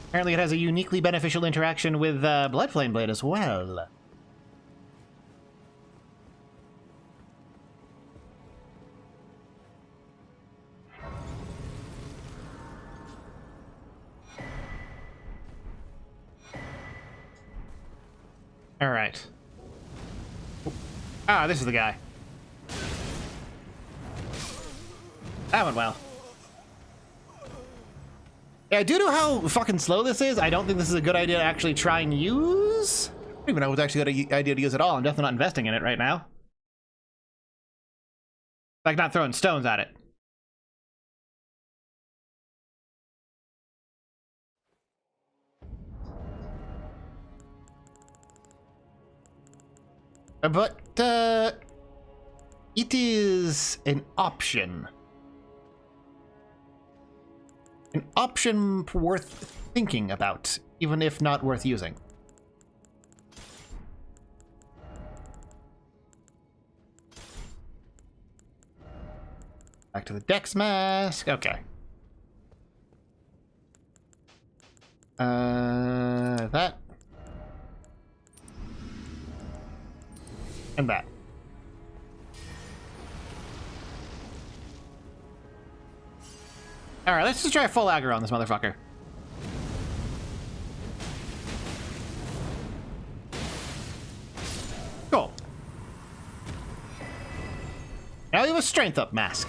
Apparently it has a uniquely beneficial interaction with Blood Flame Blade as well. All right. Ah, this is the guy. That went well. Yeah, due to how fucking slow this is, I don't think this is a good idea to actually try and use. I don't even know if it's actually a good idea to use at all. I'm definitely not investing in it right now. Like not throwing stones at it. But, it is an option. An option worth thinking about, even if not worth using. Back to the Dex Mask. Okay. That. And that. Alright, let's just try full aggro on this motherfucker. Cool. Now we have a strength up mask.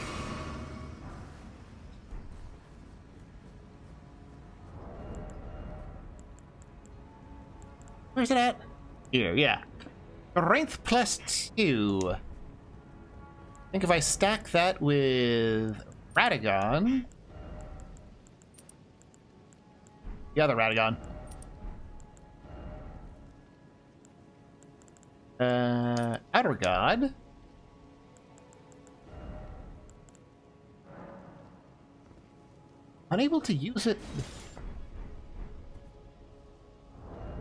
Where's it at? Here, yeah. Strength +2. I think if I stack that with Radagon. The other Radagon. Outer God. Unable to use it.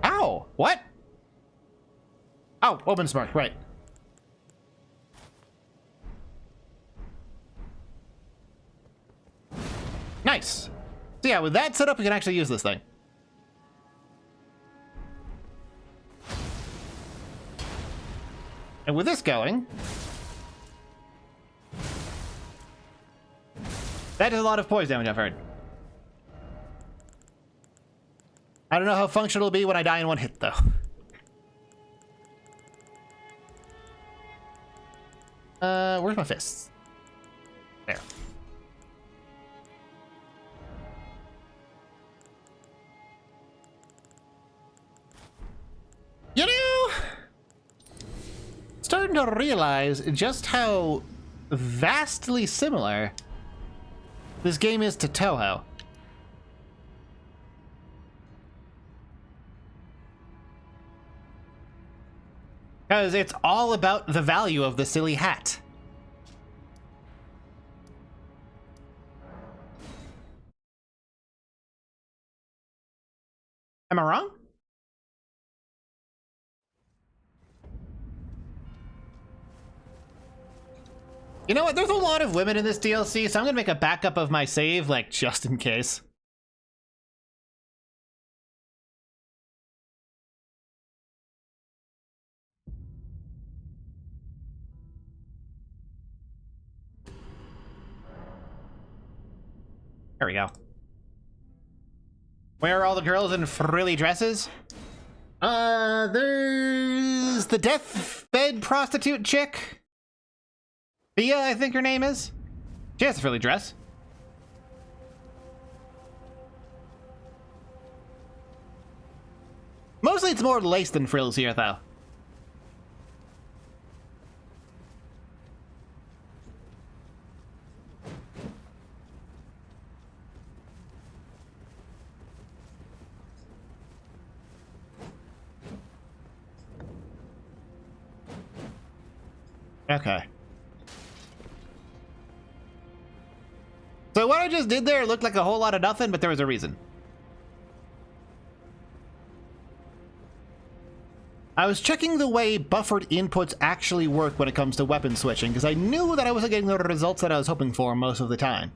Ow! What? Oh, open smart, right. Nice. So yeah, with that set up, we can actually use this thing. And with this going, that does a lot of poise damage, I've heard. I don't know how functional it'll be when I die in one hit, though. Where's my fists? There. You know, starting to realize just how vastly similar this game is to Toho. Because it's all about the value of the silly hat. Am I wrong? You know what? There's a lot of women in this DLC, so I'm gonna make a backup of my save, like, just in case. There we go. Where are all the girls in frilly dresses? There's the deathbed prostitute chick. Thea, I think her name is. She has a frilly dress. Mostly it's more lace than frills here, though. Okay. So what I just did there looked like a whole lot of nothing, but there was a reason. I was checking the way buffered inputs actually work when it comes to weapon switching, because I knew that I wasn't getting the results that I was hoping for most of the time.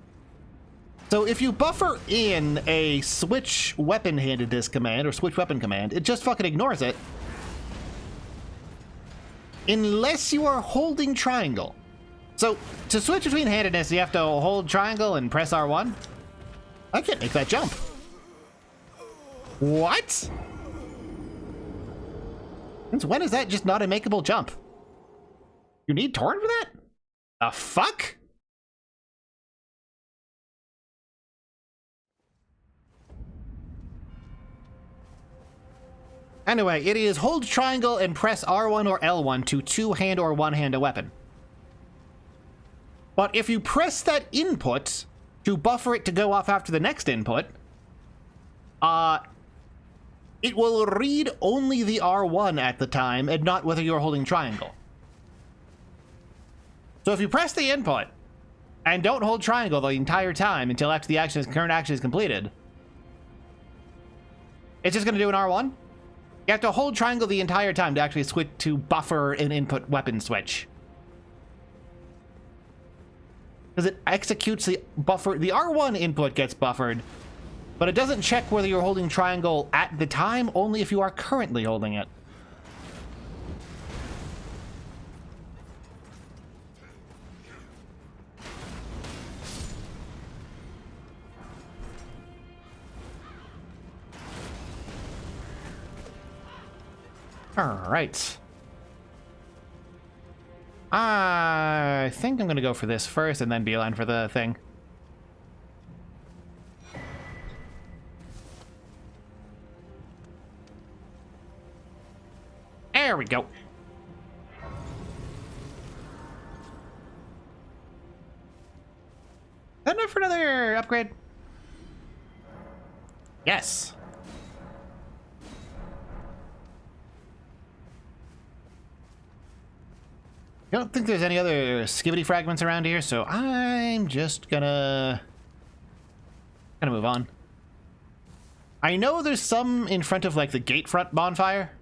So if you buffer in a switch weapon handedness command, or switch weapon command, it just fucking ignores it. Unless you are holding triangle. So to switch between handedness, you have to hold triangle and press R1? I can't make that jump. What? Since when is that just not a makeable jump? You need Torn for that? The fuck? Anyway, it is hold triangle and press R1 or L1 to two-hand or one-hand a weapon. But if you press that input to buffer it to go off after the next input, it will read only the R1 at the time and not whether you're holding triangle. So if you press the input and don't hold triangle the entire time until after the current action is completed, it's just going to do an R1. You have to hold triangle the entire time to actually switch to buffer an input weapon switch. Because it executes the buffer. The R1 input gets buffered, but it doesn't check whether you're holding triangle at the time, only if you are currently holding it. All right. I think I'm going to go for this first and then beeline for the thing. There we go. Is that enough for another upgrade? Yes. I don't think there's any other skibbity fragments around here, so I'm just gonna move on. I know there's some in front of like the gate front bonfire.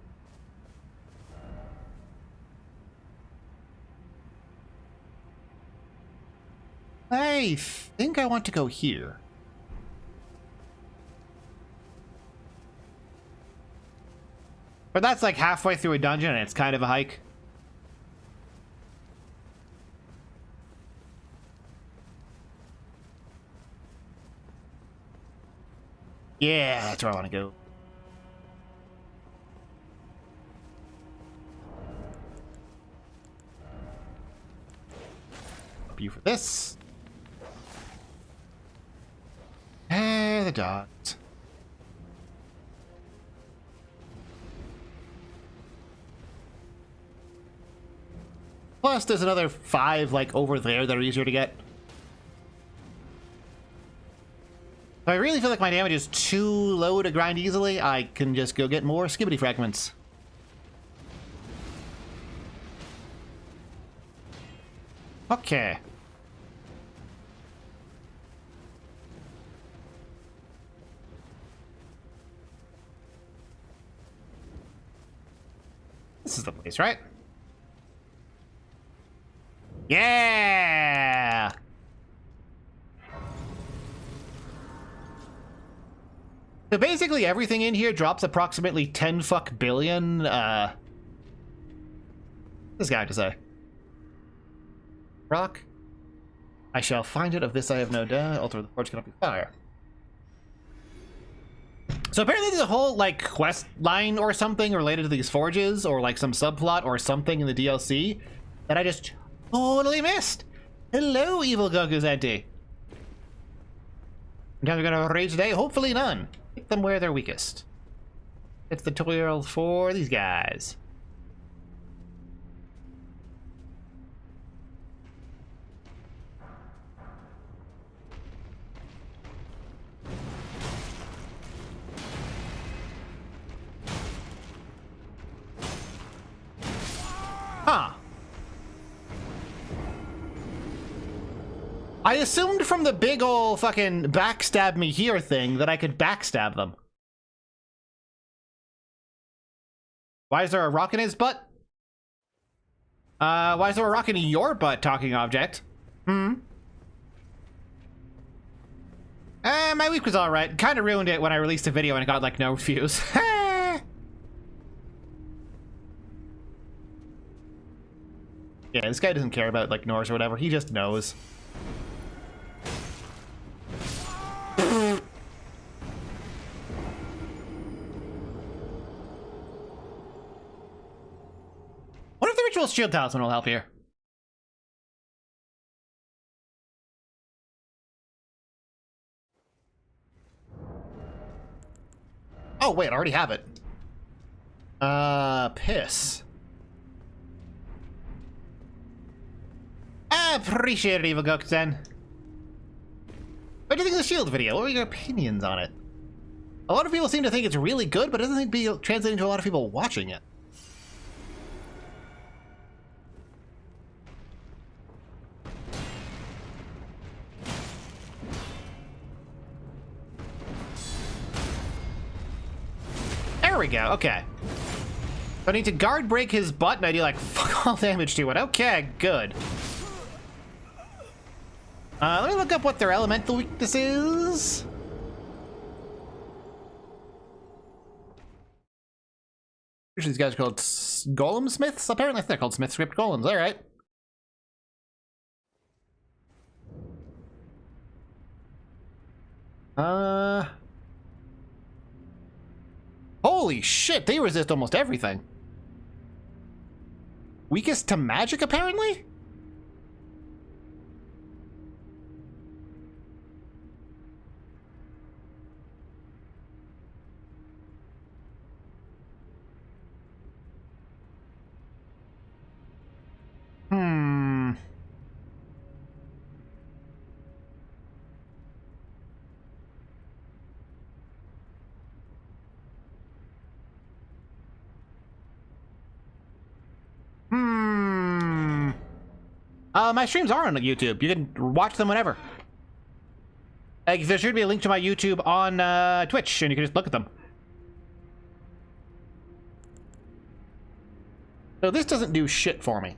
I think I want to go here. But that's like halfway through a dungeon and it's kind of a hike. Yeah, that's where I want to go. Up you for this. And the dogs. Plus, there's another 5, like, over there that are easier to get. If I really feel like my damage is too low to grind easily, I can just go get more skibbity fragments. Okay. This is the place, right? Yeah! So basically everything in here drops approximately 10 fuck billion, this guy had to say. Rock. I shall find it, of this I have no doubt. Altar of the Forge cannot be fire. So apparently there's a whole, like, quest line or something related to these forges, or like some subplot or something in the DLC that I just totally missed. Hello, evil Goku's Enti. Sometimes we're gonna rage today, hopefully none. Hit them where they're weakest. It's the tutorial for these guys. Huh. I assumed from the big ol' fucking backstab me here thing that I could backstab them. Why is there a rock in his butt? Why is there a rock in your butt, talking object? My week was alright. Kind of ruined it when I released a video and it got, like, no views. Yeah, this guy doesn't care about, like, Norse or whatever. He just knows. What if the ritual shield talisman will help here? Oh, wait, I already have it. Piss. I appreciate it, Evil Gokusen. What do you think of the shield video? What are your opinions on it? A lot of people seem to think it's really good, but it doesn't seem to be translating to a lot of people watching it. There we go, okay. I need to guard break his butt and I do like fuck all damage to it. Okay, good. Let me look up what their elemental weakness is. Usually these guys are called golem smiths. Apparently they're called smith script golems. All right. Holy shit, they resist almost everything. Weakest to magic, apparently? My streams are on YouTube. You can watch them whenever. There should be a link to my YouTube on Twitch, and you can just look at them. So this doesn't do shit for me.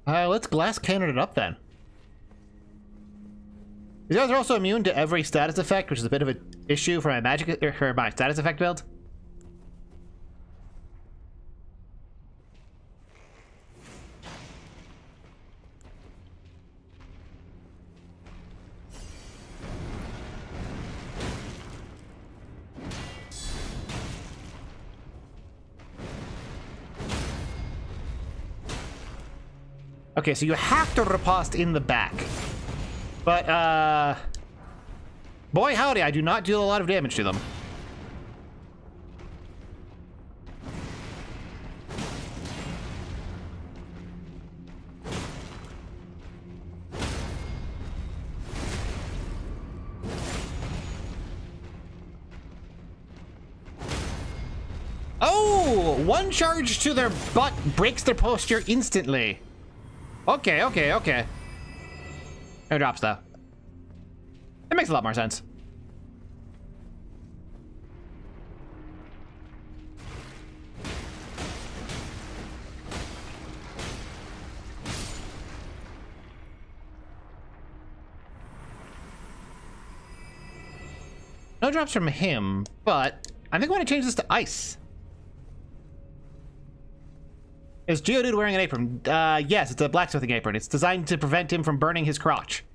Let's glass cannon it up then. These guys are also immune to every status effect, which is a bit of an issue for my magic or for my status effect build. Okay, so you have to riposte in the back. But, boy howdy, I do not deal a lot of damage to them. Oh! One charge to their butt breaks their posture instantly. Okay, okay, okay. No drops, though. It makes a lot more sense. No drops from him, but I think I want to change this to ice. Is Geodude wearing an apron? Yes, it's a blacksmithing apron. It's designed to prevent him from burning his crotch.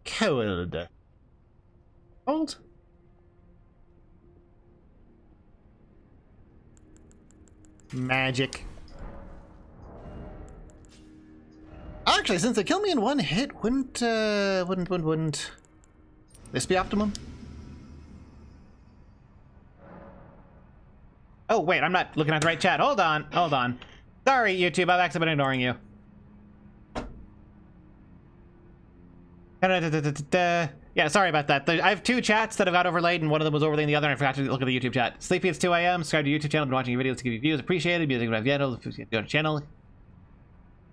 Cold. Cold? Magic. Actually, since they kill me in one hit, wouldn't this be optimum? Oh, wait, I'm not looking at the right chat. Hold on, hold on. Sorry, YouTube, I've actually been ignoring you. Yeah, sorry about that. I have two chats that have got overlaid, and one of them was overlaying the other, and I forgot to look at the YouTube chat. Sleepy, it's 2 a.m. Subscribe to YouTube channel. Been watching your videos to give you views. Appreciated. Music if you go to channel.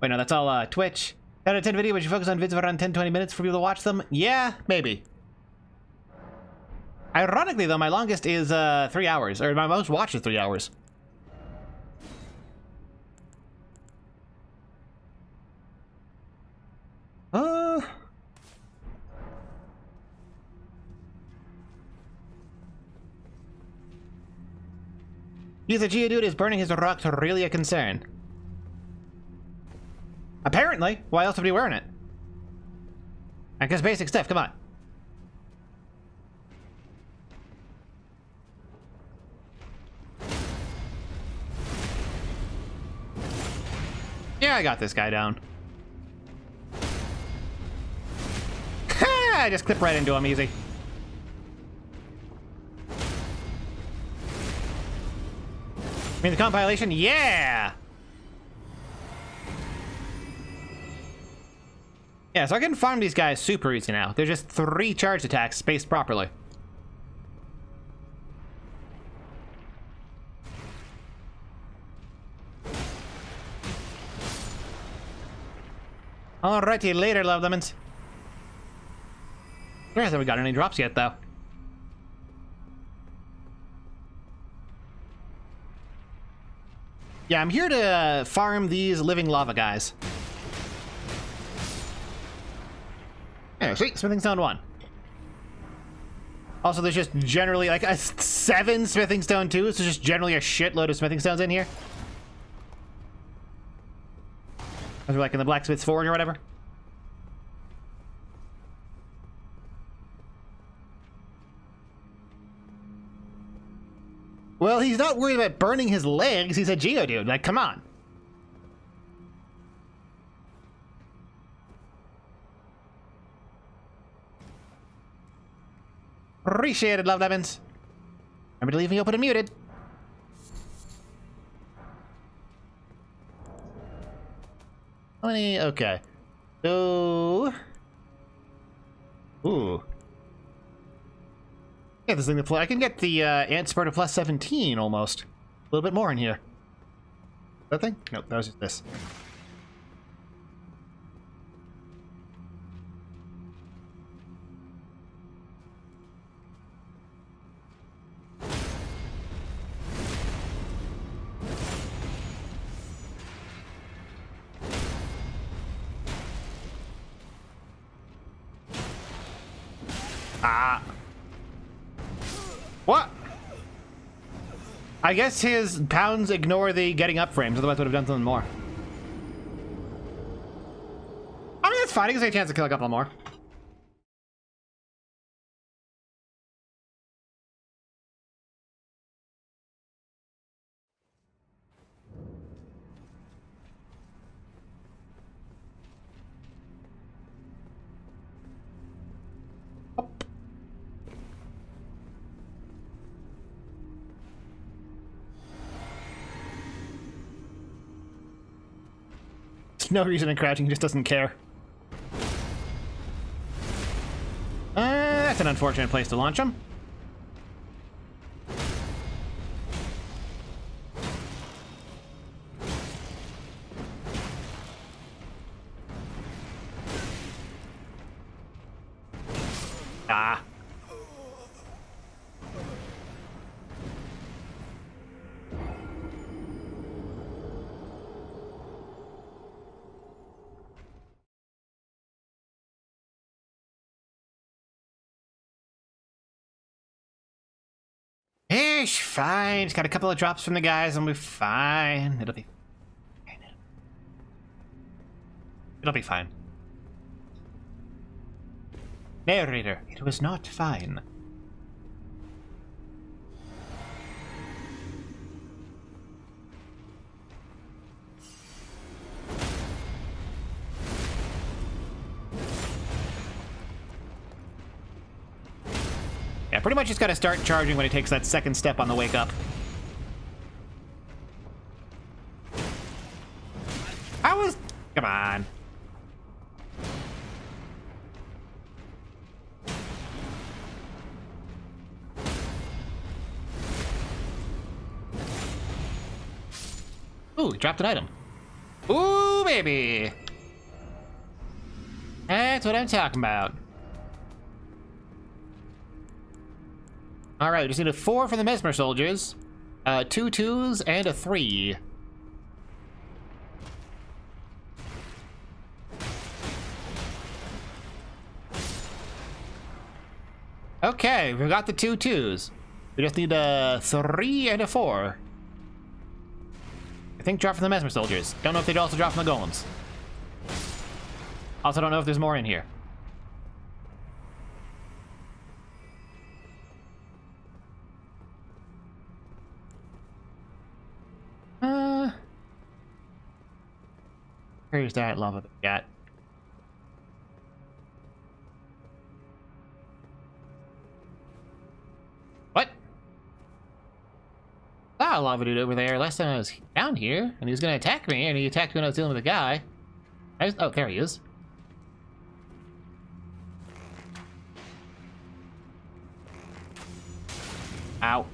Wait, no, that's all Twitch. 10 out of 10 video, but you focus on vids of around 10-20 minutes for people to watch them? Yeah, maybe. Ironically, though, my longest is 3 hours, or my most watched is 3 hours. He's a Geodude, is burning his rocks really a concern? Apparently. Why else would he be wearing it? I guess basic stuff, come on. Yeah, I got this guy down. I just clip right into him easy. I mean the compilation? Yeah! Yeah, so I can farm these guys super easy now. They're just 3 charge attacks spaced properly. Alrighty, later, love lemons. I don't think we got any drops yet, though. Yeah, I'm here to farm these living lava guys. Yeah, sweet, smithing stone 1. Also, there's just generally like 7 smithing stone 2, so just generally a shitload of smithing stones in here. As we're like in the blacksmith's forge or whatever. Well, he's not worried about burning his legs. He's a Geodude. Like, come on. Appreciated, love lemons. Remember to leave me open and muted. Okay. So... Ooh. Yeah, this thing to play. I can get the ant spur to plus 17 almost. A little bit more in here. That thing? Nope, that was just this. Ah. What? I guess his pounds ignore the getting up frames, otherwise would have done something more. I mean, that's fine. I guess I have a chance to kill a couple more. No reason in crouching, he just doesn't care. That's an unfortunate place to launch him. Ah. Ish, fine. Just got a couple of drops from the guys and we'll be fine. It'll be fine. It'll be fine. Narrator, it was not fine. Yeah, pretty much just gotta start charging when he takes that second step on the wake up. I was... Come on. Ooh, he dropped an item. Ooh, baby. That's what I'm talking about. All right, we just need a 4 for the Mesmer soldiers, 2 2s, and a 3. Okay, we got the 2 2s. We just need a 3 and a 4. I think drop from the Mesmer soldiers. Don't know if they'd also drop from the golems. Also don't know if there's more in here. Where's that lava cat? What? Ah, lava dude over there. Last time I was down here, and he was gonna attack me, and he attacked me when I was dealing with a guy. Oh, there he is. Ow.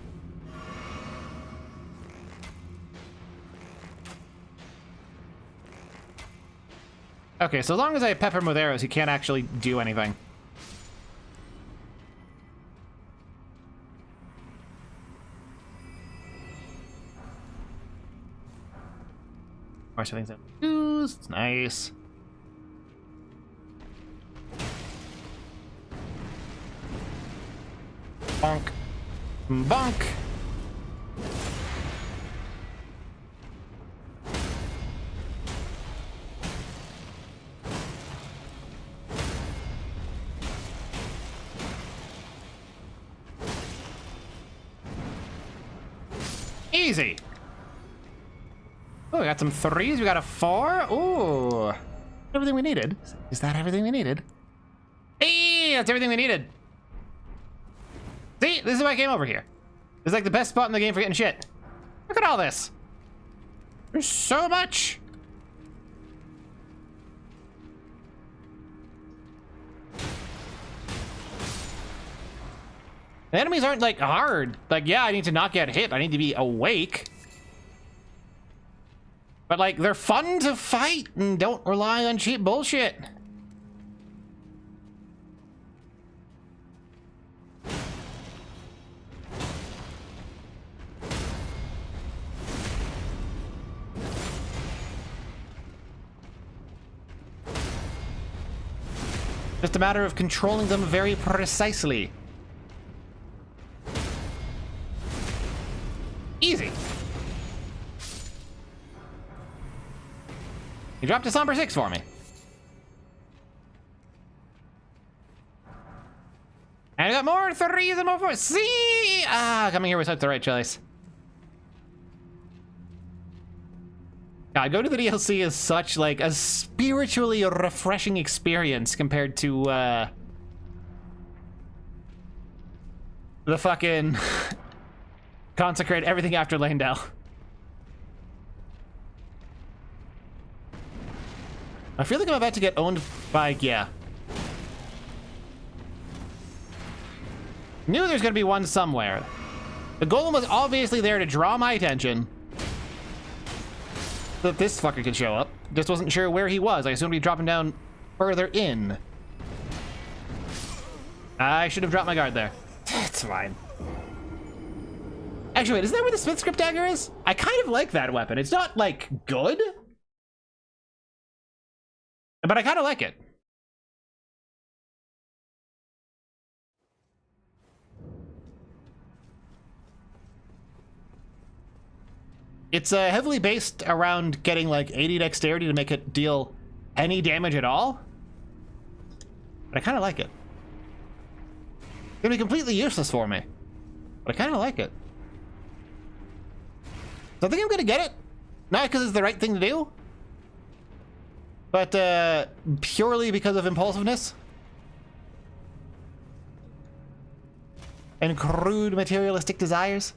Okay, so as long as I pepper him with arrows, he can't actually do anything. More things that use. It's nice. Bonk. Bonk. Easy. Oh, we got some 3s. We got a 4. Ooh. Everything we needed. Is that everything we needed? Hey, that's everything we needed. See, this is why I came over here. This is like the best spot in the game for getting shit. Look at all this. There's so much. The enemies aren't like hard. Like, yeah, I need to not get hit. I need to be awake. But like, they're fun to fight and don't rely on cheap bullshit. Just a matter of controlling them very precisely. Easy. He dropped a Somber 6 for me. And I got more 3s and more 4s. See? Ah, coming here was such the right choice. God, go to the DLC is such like a spiritually refreshing experience compared to the fucking consecrate everything after Landau. I feel like I'm about to get owned by, yeah. Knew there's gonna be one somewhere. The golem was obviously there to draw my attention. So that this fucker could show up. Just wasn't sure where he was. I assumed he'd be dropping down further in. I should have dropped my guard there. It's fine. Actually, wait, isn't that where the Smith Script Dagger is? I kind of like that weapon. It's not, like, good. But I kind of like it. It's heavily based around getting like 80 dexterity to make it deal any damage at all. But I kind of like it. It's gonna be completely useless for me. But I kind of like it. So I think I'm gonna get it. Not because it's the right thing to do. But purely because of impulsiveness. And crude materialistic desires.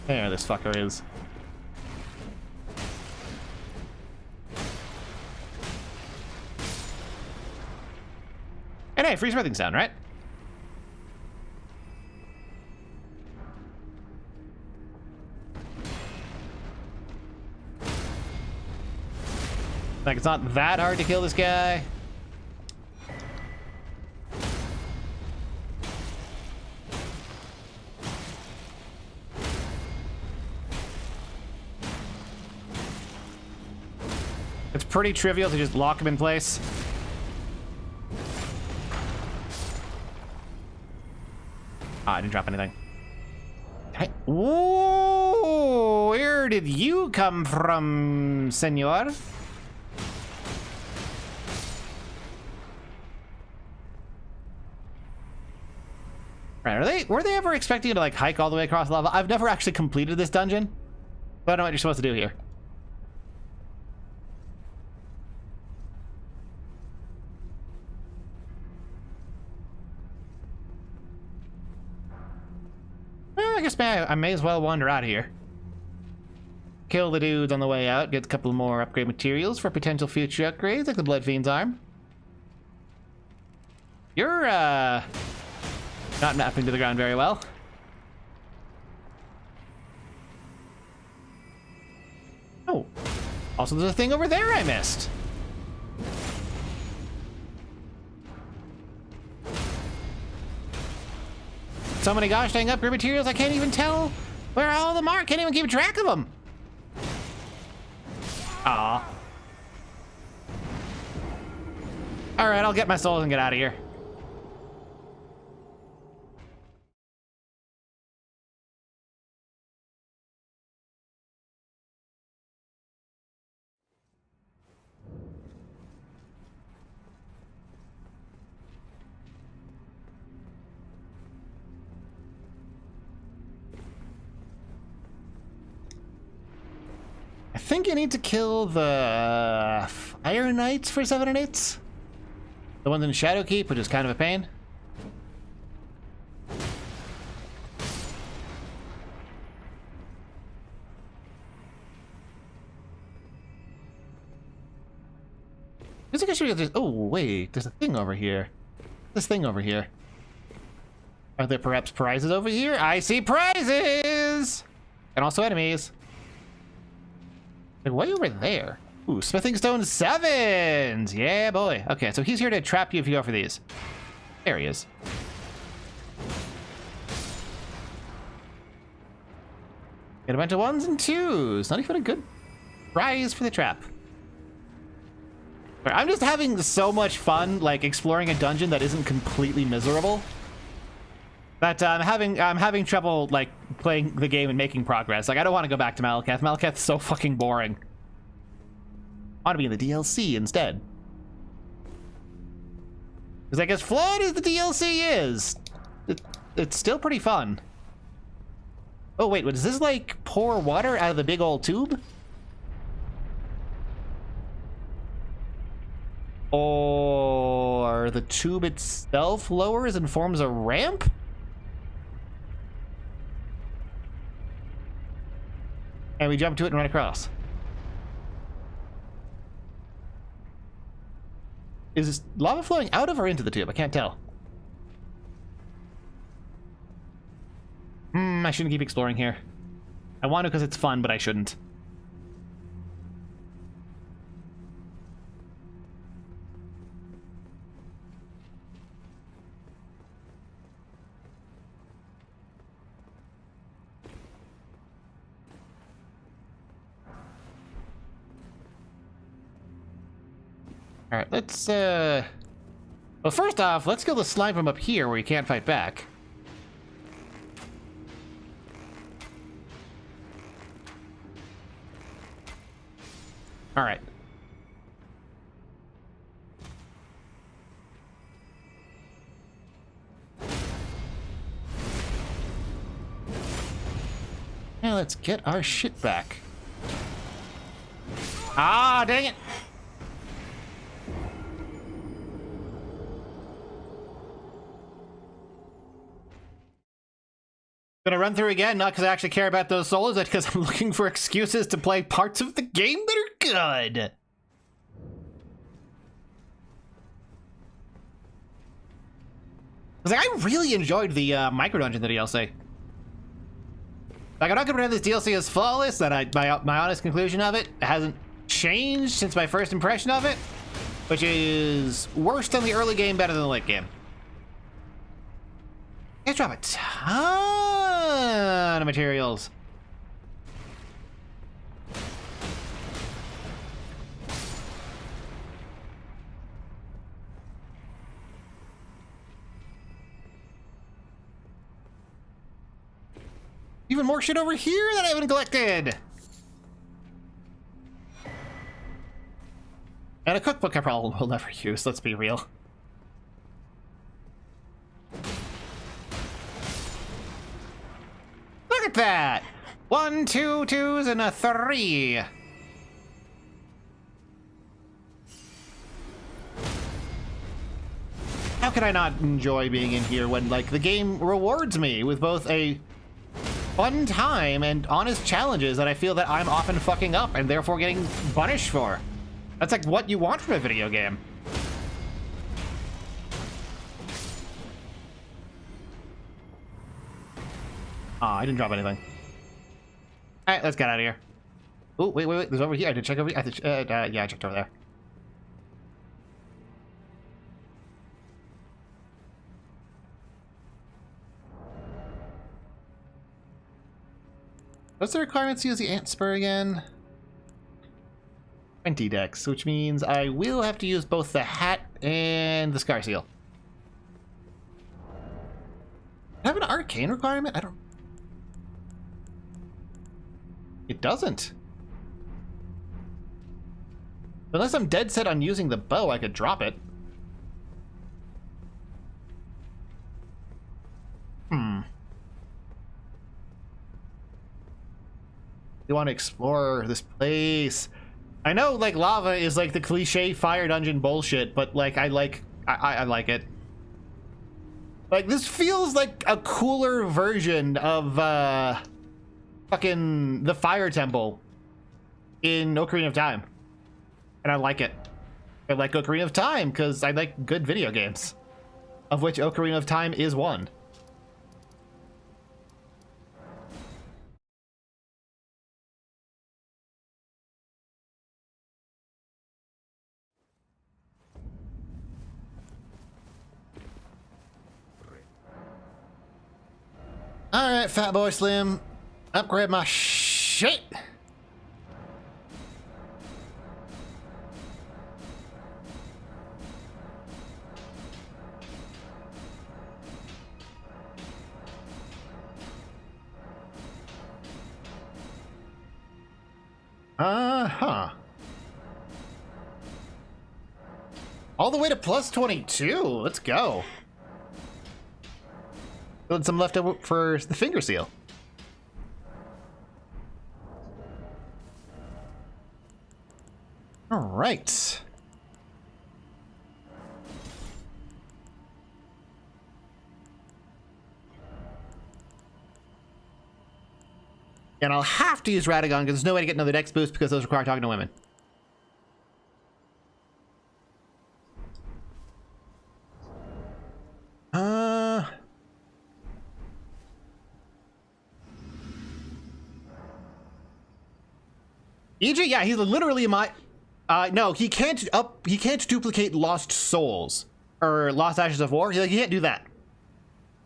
There this fucker is. Hey, free smithing stone, right? Like, it's not that hard to kill this guy. It's pretty trivial to just lock him in place. Ah, I didn't drop anything. Whoa, where did you come from, senor? Right, were they ever expecting you to like hike all the way across lava? I've never actually completed this dungeon, but I don't know what you're supposed to do here. Well, I guess I may as well wander out of here. Kill the dudes on the way out, get a couple more upgrade materials for potential future upgrades, like the Blood Fiend's arm. You're, not mapping to the ground very well. Oh. Also, there's a thing over there I missed. So many gosh dang upgrade materials, I can't even tell where all of them are. Can't even keep track of them. Aw. Alright, I'll get my souls and get out of here. I think you need to kill the Fire Knights for 7 and 8s. The ones in Shadowkeep, which is kind of a pain. I guess I should just, oh wait, there's a thing over here. This thing over here. Are there perhaps prizes over here? I see prizes! And also enemies. Like way over there. Ooh, smithing stone 7s! Yeah, boy. Okay, so he's here to trap you if you go for these. There he is. Get a bunch of 1s and 2s. Not even a good prize for the trap. I'm just having so much fun, like, exploring a dungeon that isn't completely miserable. But I'm having trouble, like, playing the game and making progress. Like, I don't want to go back to Malakath. Malakath's so fucking boring. I want to be in the DLC instead. Because, like, as flawed as the DLC is, it's still pretty fun. Oh, wait, does this, like, pour water out of the big old tube? Or the tube itself lowers and forms a ramp? And we jump to it and run across. Is lava flowing out of or into the tube? I can't tell. I shouldn't keep exploring here. I want to because it's fun, but I shouldn't. All right, let's, well, first off, let's kill the slime from up here where you can't fight back. All right. Now let's get our shit back. Ah, dang it! Gonna run through again, not because I actually care about those souls, but because I'm looking for excuses to play parts of the game that are good. Like, I really enjoyed the micro dungeon, the DLC. Like, I'm not gonna pretend this DLC is flawless. That my honest conclusion of it hasn't changed since my first impression of it, which is worse than the early game, better than the late game. You guys drop a ton of materials. Even more shit over here that I haven't collected. And a cookbook I probably will never use, let's be real. Look at that! 1, 2 2s, and a 3. How can I not enjoy being in here when, like, the game rewards me with both a fun time and honest challenges that I feel that I'm often fucking up and therefore getting punished for? That's like what you want from a video game. Aw, I didn't drop anything. Alright, let's get out of here. Oh, wait, there's over here. I did check over here. Yeah, I checked over there. What's the requirement to use the ant spur again? 20 decks, which means I will have to use both the hat and the scar seal. I have an arcane requirement? I don't... It doesn't. Unless I'm dead set on using the bow, I could drop it. You want to explore this place. I know, like, lava is like the cliche fire dungeon bullshit, but like I like it. Like, this feels like a cooler version of fucking the fire temple in Ocarina of Time. And I like it. I like Ocarina of Time because I like good video games, of which Ocarina of Time is one. Alright, Fat Boy Slim. Upgrade my shit. Uh-huh. All the way to plus 22. Let's go. Build some left over for the finger seal. All right. And I'll have to use Radagon because there's no way to get another dex boost because those require talking to women. EJ, yeah, he's literally my... no, he can't duplicate Lost Souls or Lost Ashes of War. He can't do that.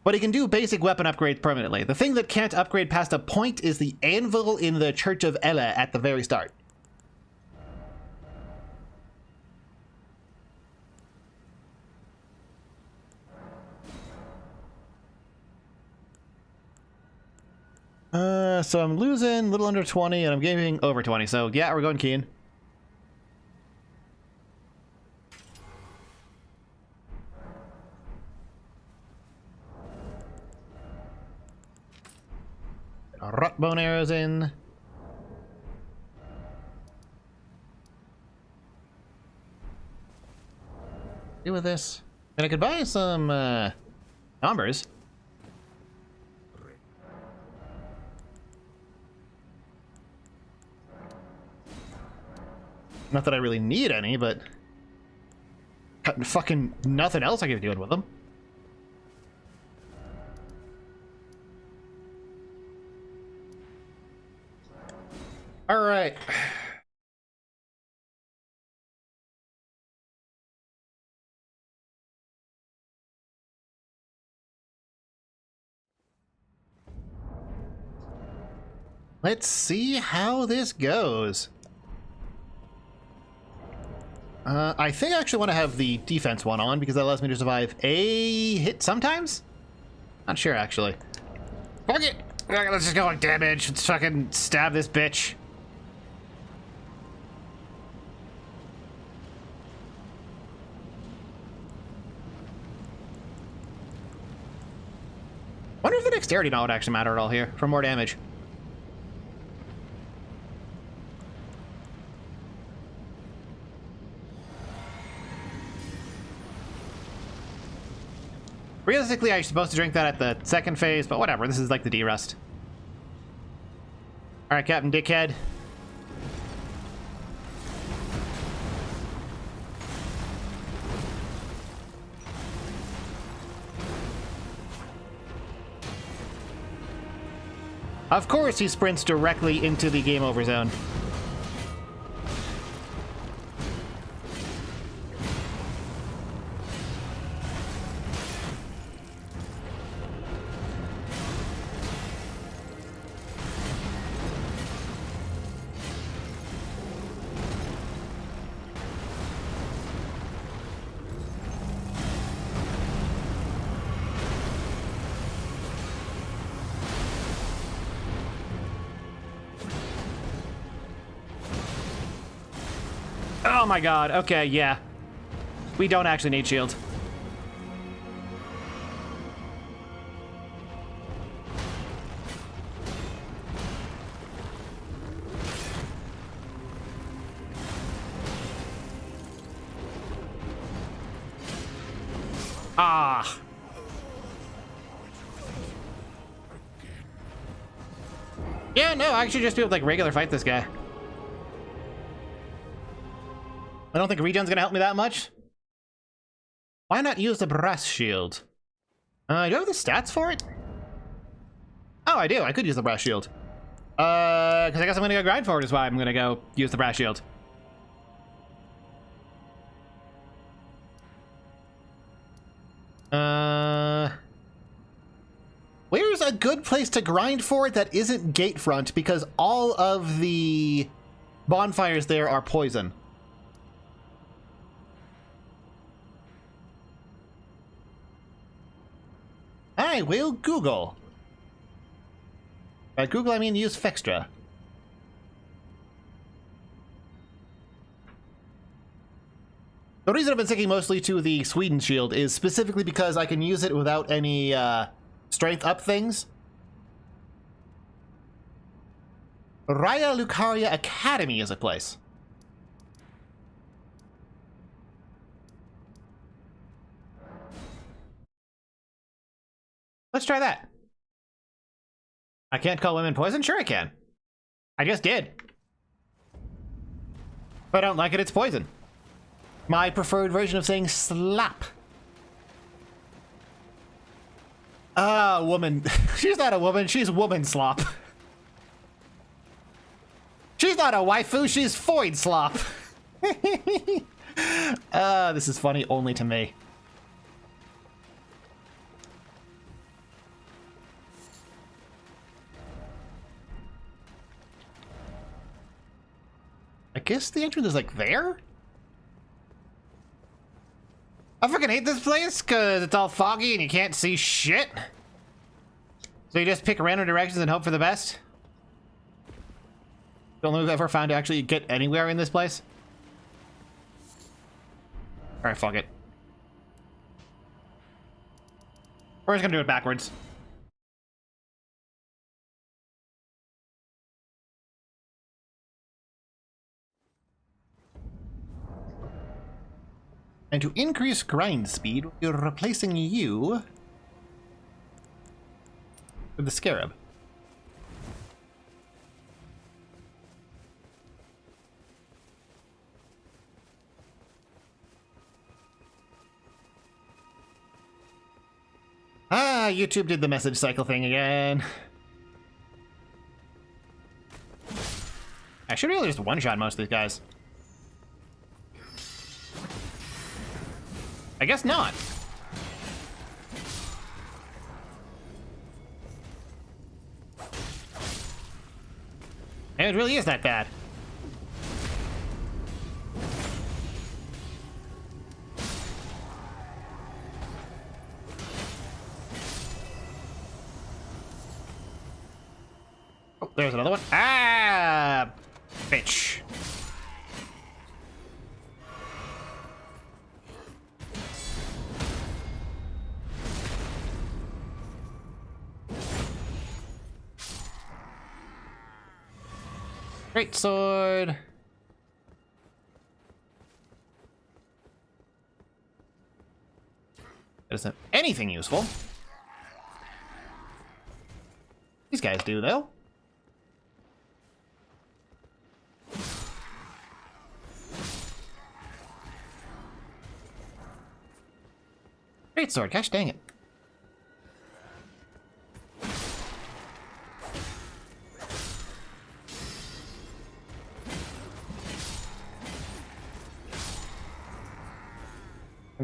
But he can do basic weapon upgrades permanently. The thing that can't upgrade past a point is the anvil in the Church of Ella at the very start. So I'm losing a little under 20 and I'm gaining over 20. So yeah, we're going Keen. Rot bone arrows in. Do with this. And I could buy some numbers. Not that I really need any, but fucking nothing else I can do with them. All right. Let's see how this goes. I think I actually want to have the defense one on because that allows me to survive a hit sometimes? Not sure, actually. Fuck it! Let's just go like damage. Let's fucking stab this bitch. Wonder if the dexterity knot would actually matter at all here for more damage. Realistically, I'm supposed to drink that at the second phase, but whatever. This is like the D-Rust. Alright, Captain Dickhead. Of course he sprints directly into the game over zone. Oh my god, okay, yeah. We don't actually need shield. Ah. Yeah, no, I should just be able to like regular fight this guy. I don't think regen's gonna help me that much. Why not use the brass shield? Do I have the stats for it? Oh, I do. I could use the brass shield. Because I guess I'm gonna go grind forward is why I'm gonna go use the brass shield. Where's a good place to grind for it that isn't Gatefront? Because all of the bonfires there are poison. I will Google. By Google, I mean use Fextra. The reason I've been sticking mostly to the Sweden shield is specifically because I can use it without any strength up things. Raya Lucaria Academy is a place. Let's try that. I can't call women poison? Sure I can. I just did. If I don't like it, it's poison. My preferred version of saying slap. Ah, woman. She's not a woman, she's woman slop. She's not a waifu, she's void slop. This is funny only to me. I guess the entrance is like there? I fucking hate this place because it's all foggy and you can't see shit. So you just pick random directions and hope for the best? The only way I've ever found to actually get anywhere in this place. Alright, fuck it. We're just gonna do it backwards. And to increase grind speed, we're replacing you with the Scarab. Ah, YouTube did the message cycle thing again. should be able to just one-shot most of these guys. I guess not. And it really is that bad. Oh, there's another one. Ah, bitch. Great sword. That isn't anything useful. These guys do, though. Great sword, gosh dang it.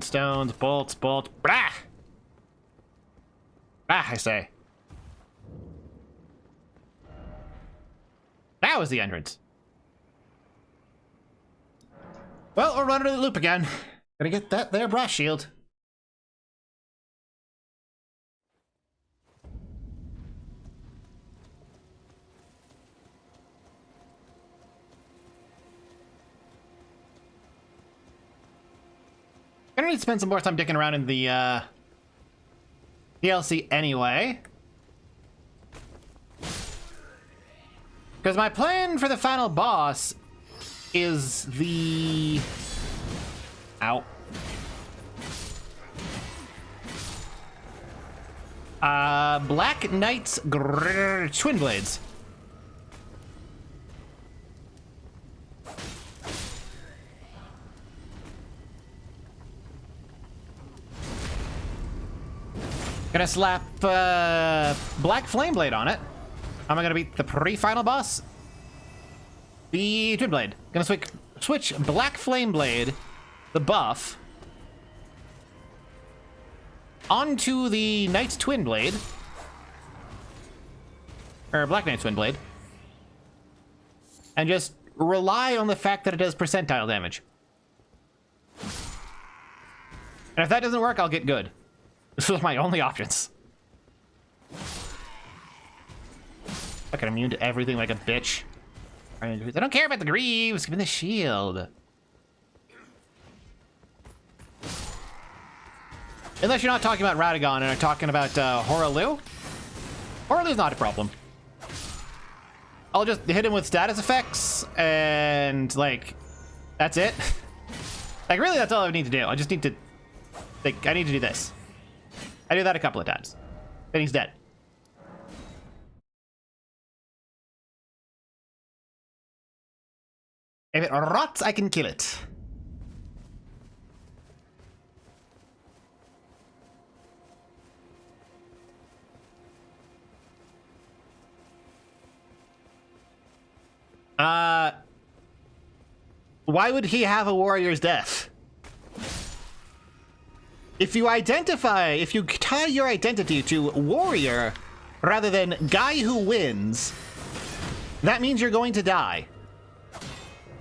Stones, bolts, bolts, brah! Ah, I say. That was the entrance. Well, we're running the loop again. Gotta get that there brass shield. Gonna need to spend some more time dicking around in the DLC anyway. Because my plan for the final boss is the... Ow. Black Knight's Twin Blades. Gonna slap Black Flame Blade on it. How am I gonna beat the pre-final boss? The Twin Blade. Gonna switch Black Flame Blade, the buff, onto the Knight's Twin Blade. Or Black Knight's Twin Blade. And just rely on the fact that it does percentile damage. And if that doesn't work, I'll get good. This was my only options. Fucking immune to everything like a bitch. I don't care about the greaves. Give me the shield. Unless you're not talking about Radagon and are talking about Horalu. Horalu's not a problem. I'll just hit him with status effects and like, that's it. Like really, that's all I need to do. I just need to, like, I need to do this. I do that a couple of times. Then he's dead. If it rots, I can kill it. Why would he have a warrior's death? If you tie your identity to warrior rather than guy who wins, that means you're going to die.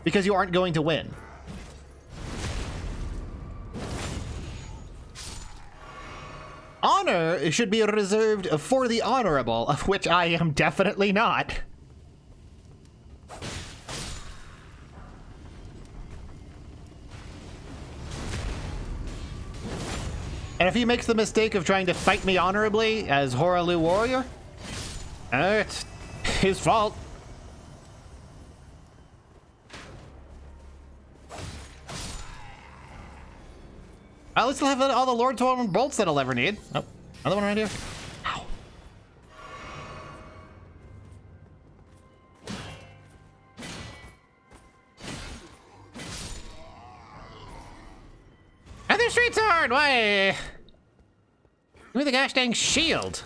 Because you aren't going to win. Honor should be reserved for the honorable, of which I am definitely not. And if he makes the mistake of trying to fight me honorably as Horalu Warrior, it's his fault. I'll still have all the Lord Torment bolts that I'll ever need. Oh, another one right here. Ow. Another street sword! Why? Give me the gosh dang shield.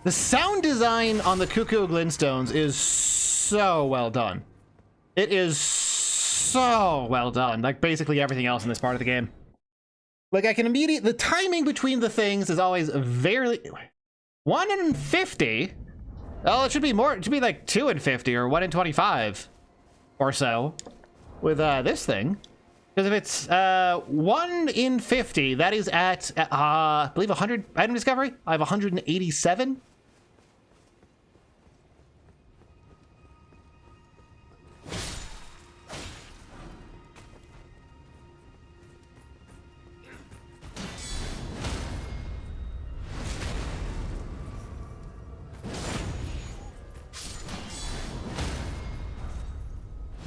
The sound design on the Cuckoo Glintstones is so well done. It is so well done. Like basically everything else in this part of the game. Like I can the timing between the things is always very 1 in 50. Oh, it should be more. It should be like 2 in 50 or 1 in 25 or so with this thing. Because if it's 1 in 50, that is at I believe 100 item discovery. I have 187.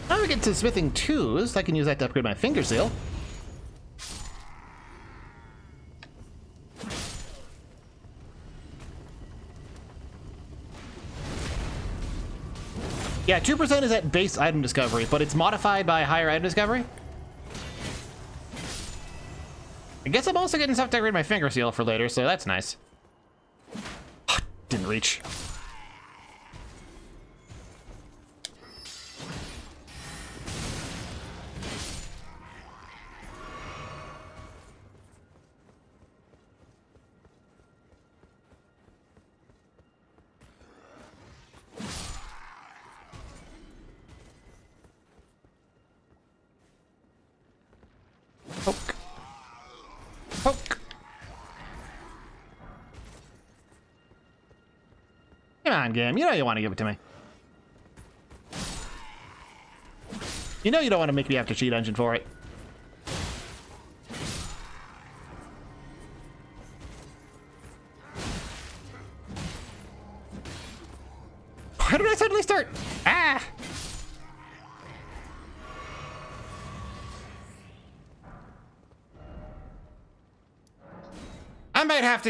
Now we get to smithing 2s. I can use that to upgrade my finger seal. Yeah, 2% is at base item discovery, but it's modified by higher item discovery. I guess I'm also getting stuff to upgrade my finger seal for later, so that's nice. Didn't reach. Poke. Poke. Come on, game. You know you want to give it to me. You know you don't want to make me have to cheat engine for it. Why did I suddenly start? Ah!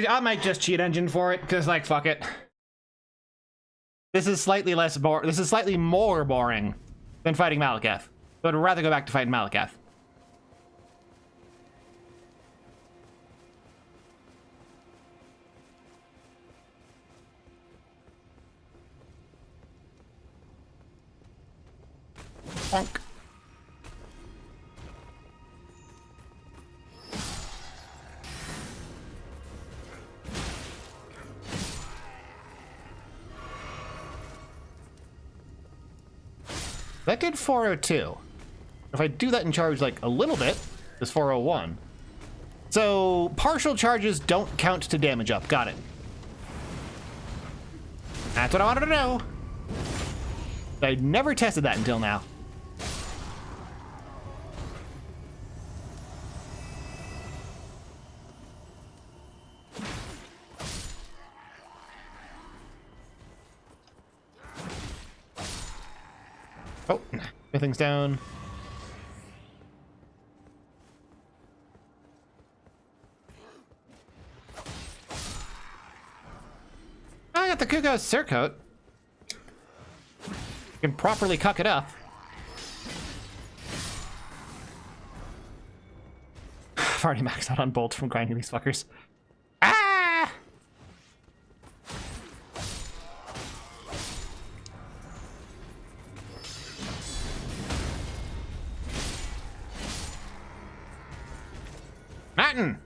I might just cheat engine for it, because, like, fuck it. This is slightly more boring than fighting Malakath. So I'd rather go back to fighting Malakath. Bonk. That did 402. If I do that in charge like a little bit, it's 401. So partial charges don't count to damage up. Got it. That's what I wanted to know. I never tested that until now. Oh, everything's down. I got the Kuko's surcoat. You can properly cuck it up. I've already maxed out on Bolt from grinding these fuckers. Ah! Martin!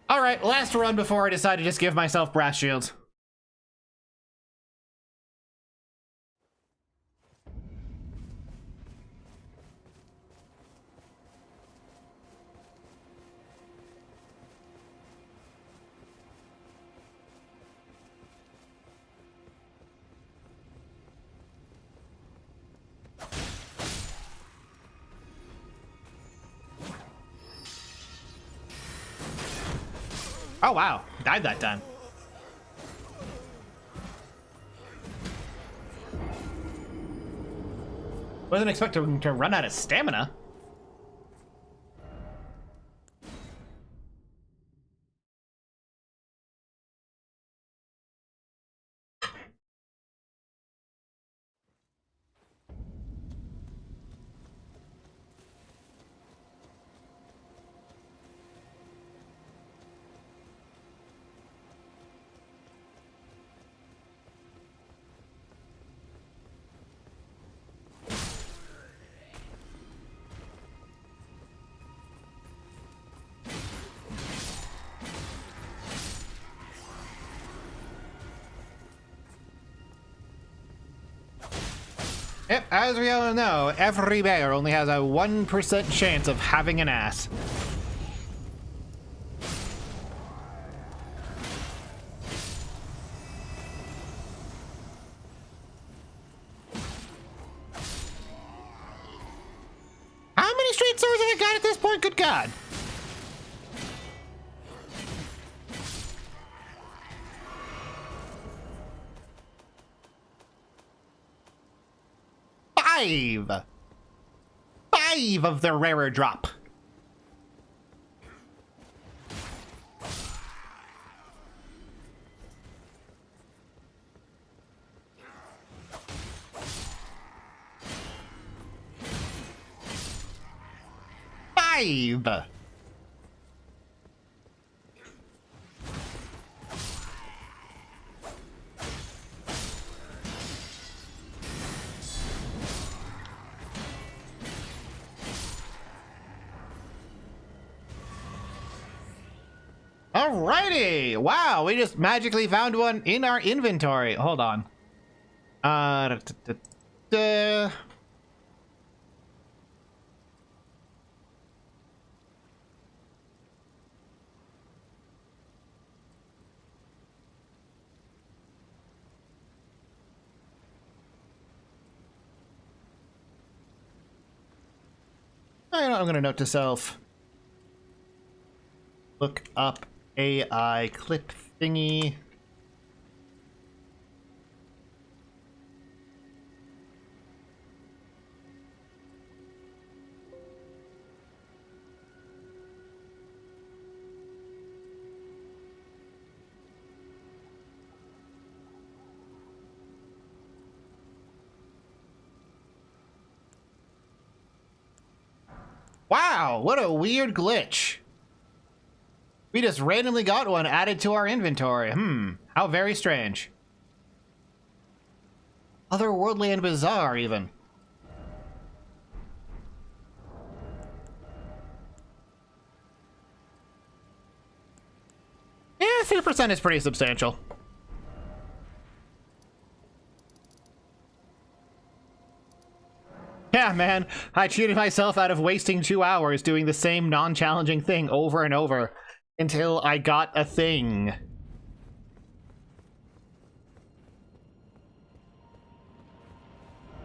Alright, last run before I decide to just give myself brass shields. Oh wow, died that time. Wasn't expecting to run out of stamina. Yep, as we all know, every bear only has a 1% chance of having an ass. How many straight swords have I got at this point? Good God. Five of the rarer drop. Five. Alrighty! Wow, we just magically found one in our inventory. Hold on. Da, da, da, da. I'm gonna note to self. Look up AI clip thingy. Wow, what a weird glitch. We just randomly got one added to our inventory. How very strange. Otherworldly and bizarre, even. Yeah, 3% is pretty substantial. Yeah, man, I cheated myself out of wasting 2 hours doing the same non-challenging thing over and over until I got a thing.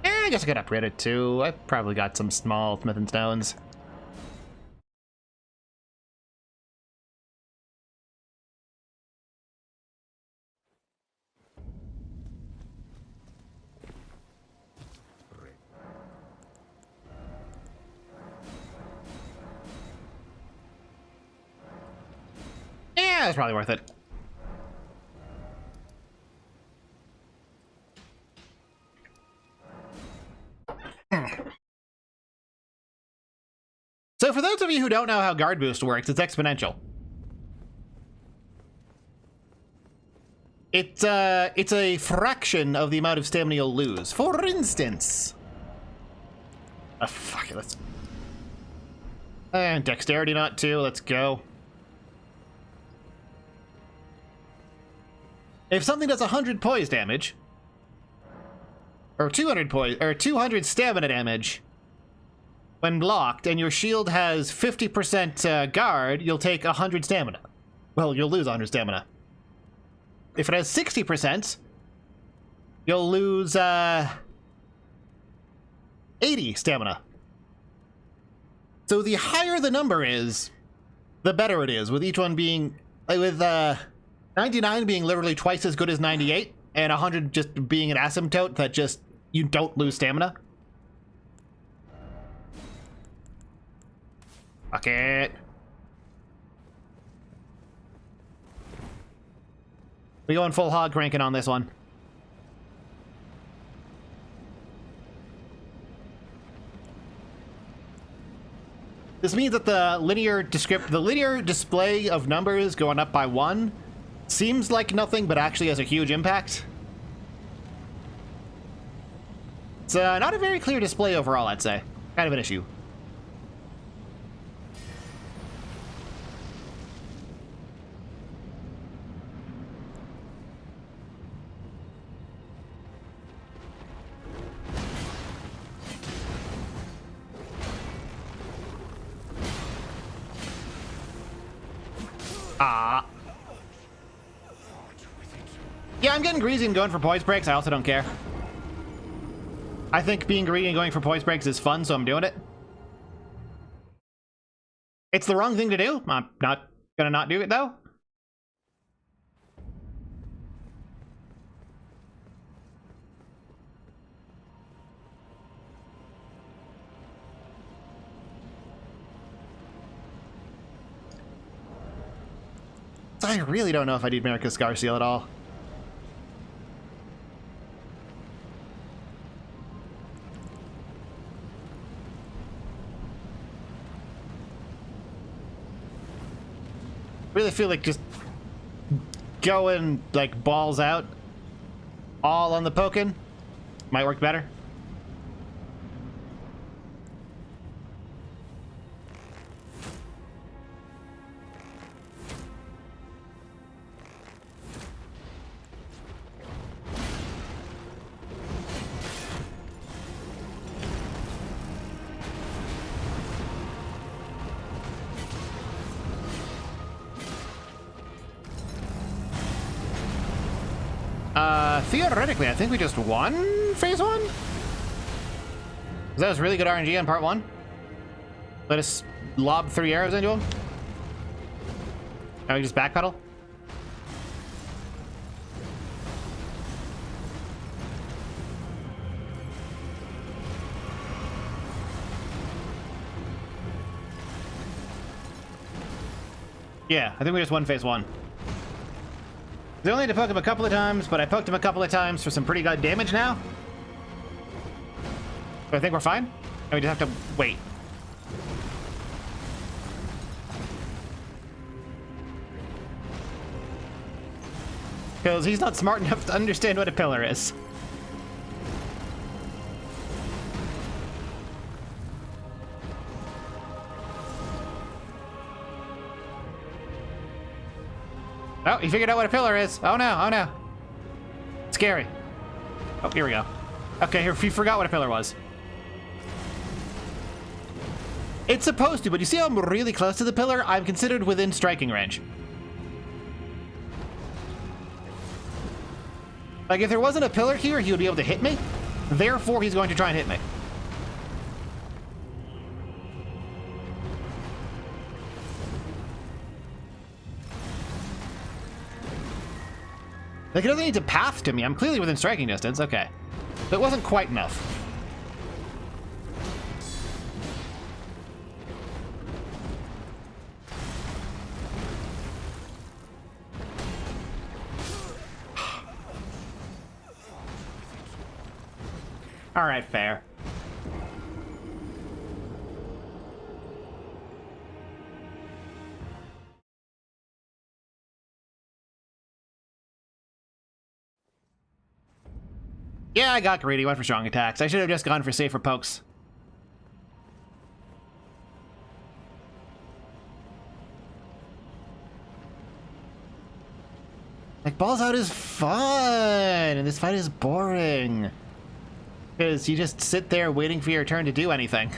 I guess I could upgrade it too. I probably got some small smith and stones. Yeah, it's probably worth it. So for those of you who don't know how guard boost works, it's exponential. It's a fraction of the amount of stamina you'll lose. For instance, fuck it, let's. And dexterity not too. Let's go. If something does 100 poise damage, or 200 stamina damage when blocked, and your shield has 50% guard, you'll take 100 stamina. Well, you'll lose 100 stamina. If it has 60%, you'll lose 80 stamina. So the higher the number is, the better it is, with each one being, with 99 being literally twice as good as 98, and 100 just being an asymptote that just, you don't lose stamina. Fuck it. We going full hog cranking on this one. This means that the linear display of numbers going up by 1 seems like nothing, but actually has a huge impact. It's not a very clear display overall, I'd say. Kind of an issue. Ah. Yeah, I'm getting greasy and going for poise breaks. I also don't care. I think being greedy and going for poise breaks is fun, so I'm doing it. It's the wrong thing to do. I'm not gonna not do it, though. I really don't know if I need America's Scar Seal at all. Really feel like just going like balls out all on the poking might work better. Theoretically, I think we just won phase 1? That was really good RNG on part 1. Let us lob 3 arrows into him. Now we just backpedal. Yeah, I think we just won phase 1. They only had to poke him a couple of times, but I poked him a couple of times for some pretty good damage now. So I think we're fine. And we just have to wait. Because he's not smart enough to understand what a pillar is. Oh, he figured out what a pillar is. Oh no, oh no. Scary. Oh, here we go. Okay, here, he forgot what a pillar was. It's supposed to, but you see how I'm really close to the pillar? I'm considered within striking range. Like, if there wasn't a pillar here, he would be able to hit me. Therefore, he's going to try and hit me. Like, he doesn't need to path to me. I'm clearly within striking distance. Okay. But it wasn't quite enough. All right, fair. Yeah, I got greedy, went for strong attacks. I should have just gone for safer pokes. Like, balls out is fun, and this fight is boring. Because you just sit there waiting for your turn to do anything.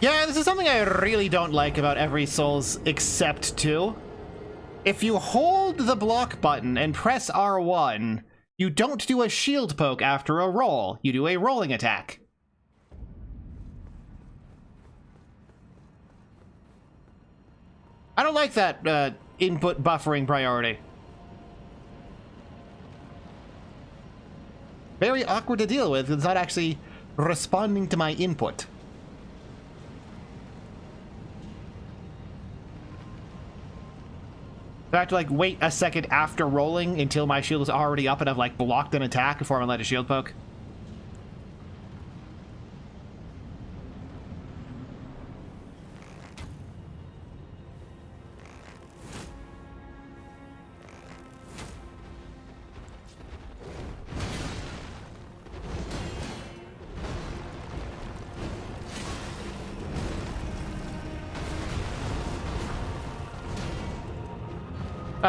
Yeah, this is something I really don't like about every Souls except 2. If you hold the block button and press R1, you don't do a shield poke after a roll. You do a rolling attack. I don't like that input buffering priority. Very awkward to deal with. It's not actually responding to my input. I have to like wait a second after rolling until my shield is already up and I've like blocked an attack before I'm allowed to shield poke.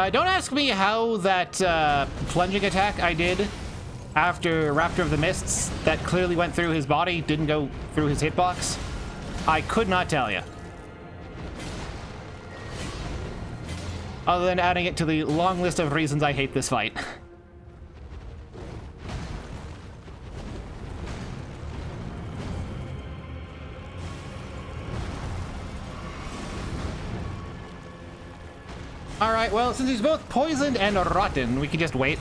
Don't ask me how that plunging attack I did after Raptor of the Mists that clearly went through his body didn't go through his hitbox. I could not tell you. Other than adding it to the long list of reasons I hate this fight. Alright, well, since he's both poisoned and rotten, we can just wait.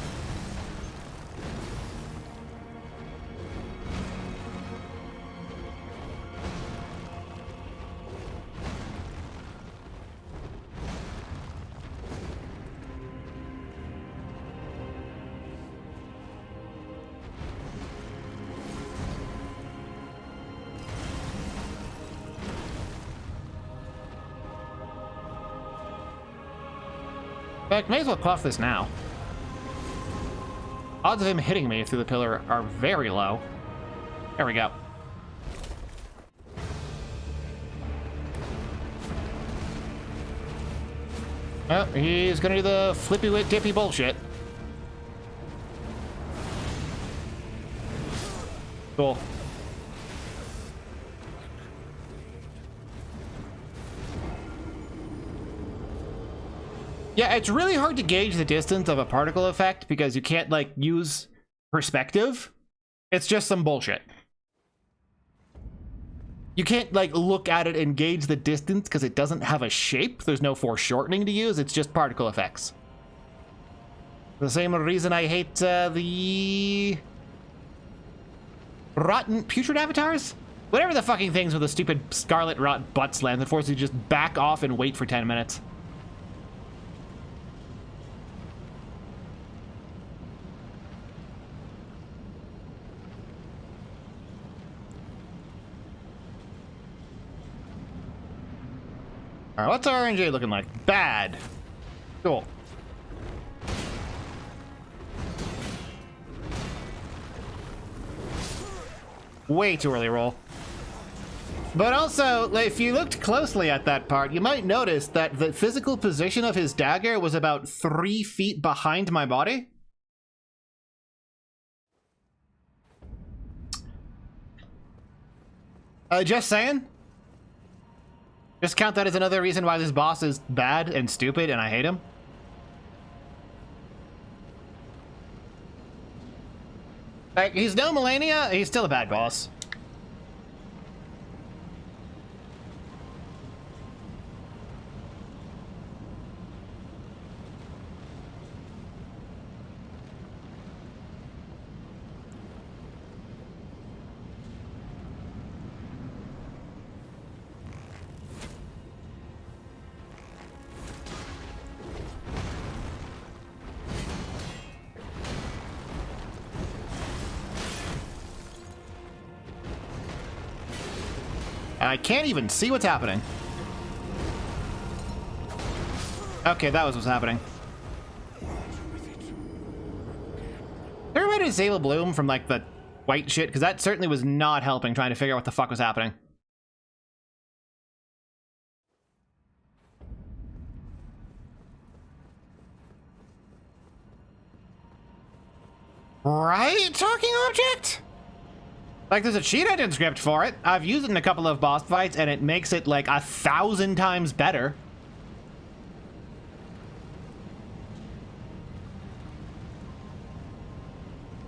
In fact, may as well puff this now. Odds of him hitting me through the pillar are very low. There we go. Oh, he's gonna do the flippy wit dippy bullshit. Cool. Yeah, it's really hard to gauge the distance of a particle effect because you can't, like, use perspective. It's just some bullshit. You can't, like, look at it and gauge the distance because it doesn't have a shape. There's no foreshortening to use. It's just particle effects. The same reason I hate the rotten putrid avatars? Whatever the fucking things with the stupid scarlet rot butt slam that forces you to just back off and wait for 10 minutes. Alright, what's our RNG looking like? Bad. Cool. Way too early roll. But also, if you looked closely at that part, you might notice that the physical position of his dagger was about 3 feet behind my body. Just saying. Just count that as another reason why this boss is bad and stupid and I hate him. Like, he's no Melania, he's still a bad boss. I can't even see what's happening. Okay, that was what's happening. Everybody disable Bloom from, like, the white shit, because that certainly was not helping trying to figure out what the fuck was happening. Right, talking object? Like, there's a cheat engine script for it. I've used it in a couple of boss fights, and it makes it, like, 1,000 times better.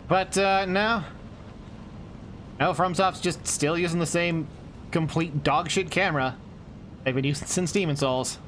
But, no. No, FromSoft's just still using the same complete dogshit camera they've been using since Demon's Souls.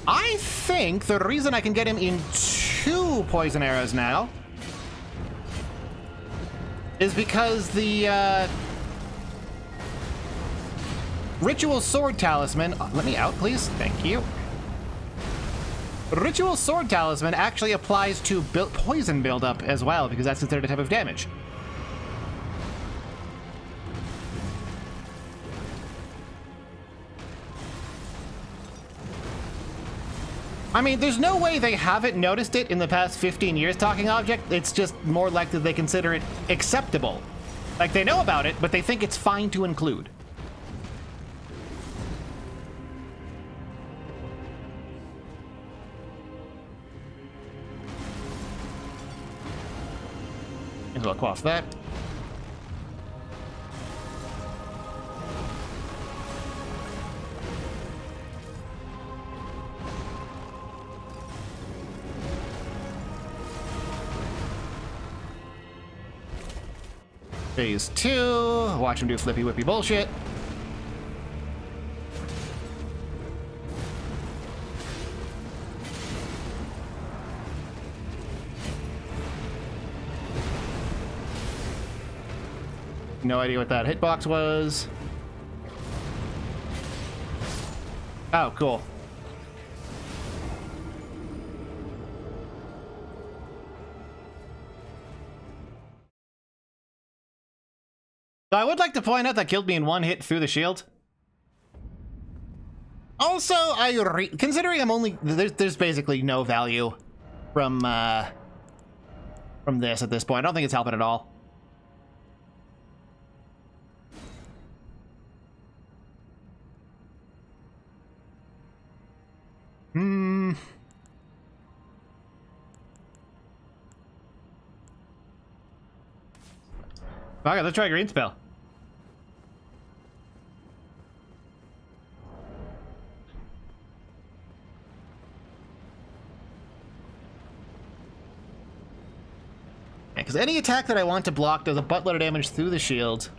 I think the reason I can get him in 2 poison arrows now is because the Ritual Sword Talisman... let me out, please. Thank you. Ritual Sword Talisman actually applies to poison buildup as well, because that's considered a type of damage. I mean, there's no way they haven't noticed it in the past 15 years, talking object. It's just more likely they consider it acceptable. Like, they know about it, but they think it's fine to include. As well quaff that. Phase 2. Watch him do flippy whippy bullshit. No idea what that hitbox was. Oh, cool. So I would like to point out that killed me in one hit through the shield. Also, considering I'm only there's basically no value from this at this point. I don't think it's helping at all. Okay, let's try green spell. Because any attack that I want to block does a buttload of damage through the shield.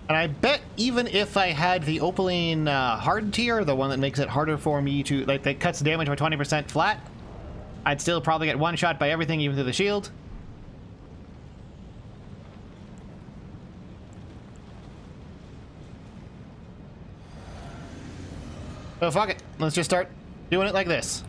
And I bet even if I had the Opaline hard tier, the one that makes it harder for me to, like, that cuts damage by 20% flat, I'd still probably get one shot by everything, even through the shield. So fuck it. Let's just start doing it like this.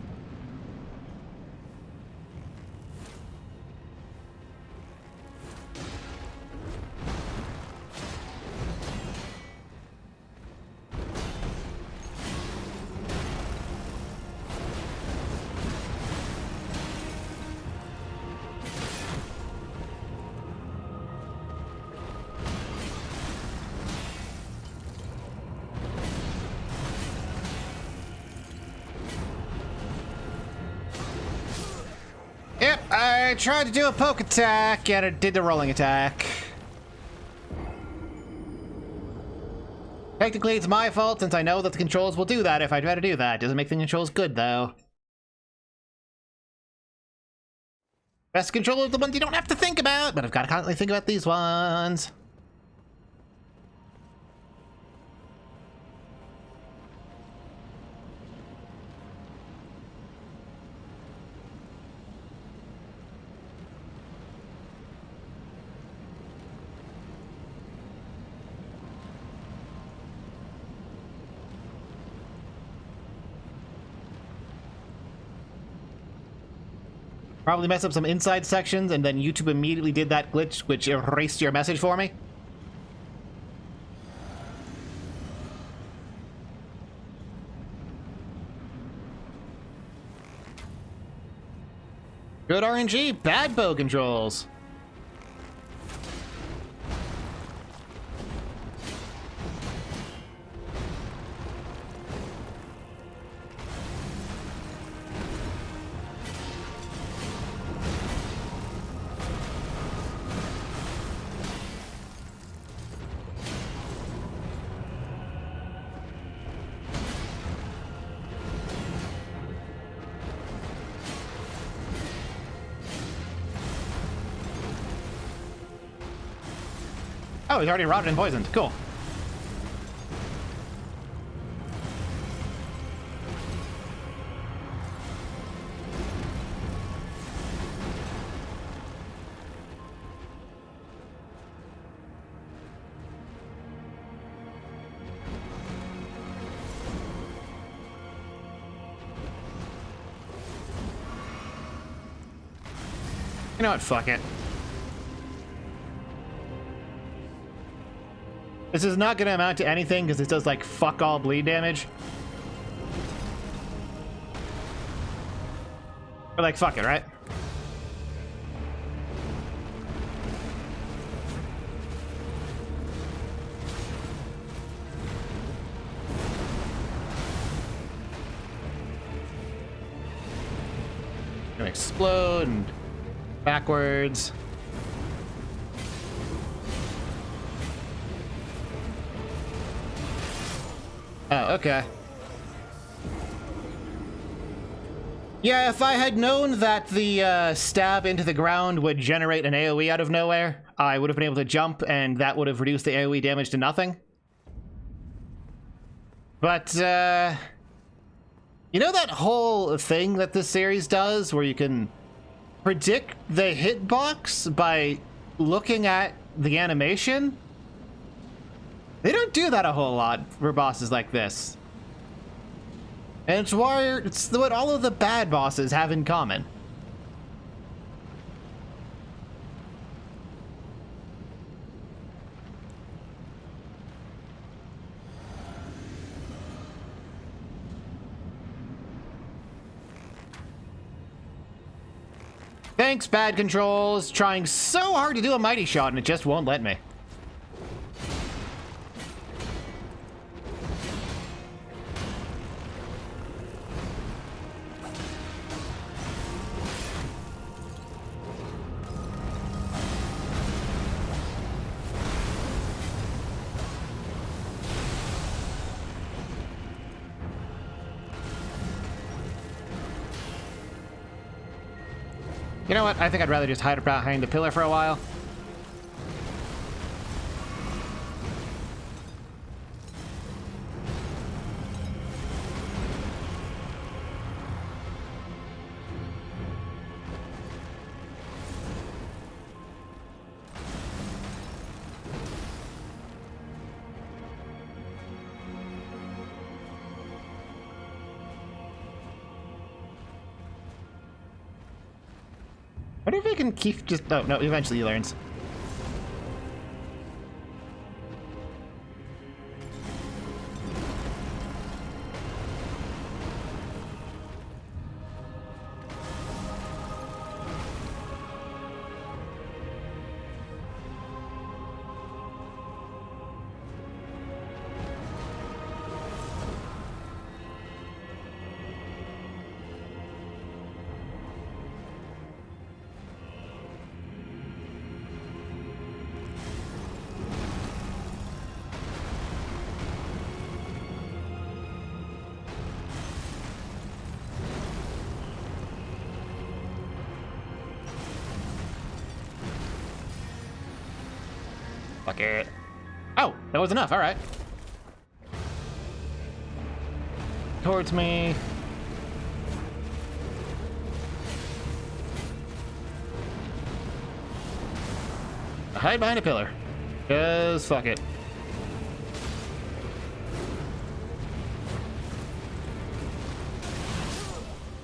Yep, I tried to do a poke attack and it did the rolling attack. Technically, it's my fault since I know that the controls will do that if I try to do that. Doesn't make the controls good, though. Best controls are the ones you don't have to think about, but I've got to constantly think about these ones. Probably messed up some inside sections, and then YouTube immediately did that glitch, which erased your message for me. Good RNG, bad bow controls. Oh, he's already rotted and poisoned. Cool. You know what? Fuck it. This is not going to amount to anything because it does like fuck all bleed damage. But like, fuck it, right? Gonna explode and backwards. Oh, okay. Yeah, if I had known that the stab into the ground would generate an AoE out of nowhere, I would have been able to jump, and that would have reduced the AoE damage to nothing. But, you know that whole thing that this series does, where you can predict the hitbox by looking at the animation? They don't do that a whole lot for bosses like this. And it's what all of the bad bosses have in common. Thanks, bad controls. Trying so hard to do a mighty shot and it just won't let me. You know what? I think I'd rather just hide behind the pillar for a while. I wonder if he can keep just... Oh, no, eventually he learns. Fuck it. Oh, that was enough. All right. Towards me. Hide behind a pillar. Just fuck it.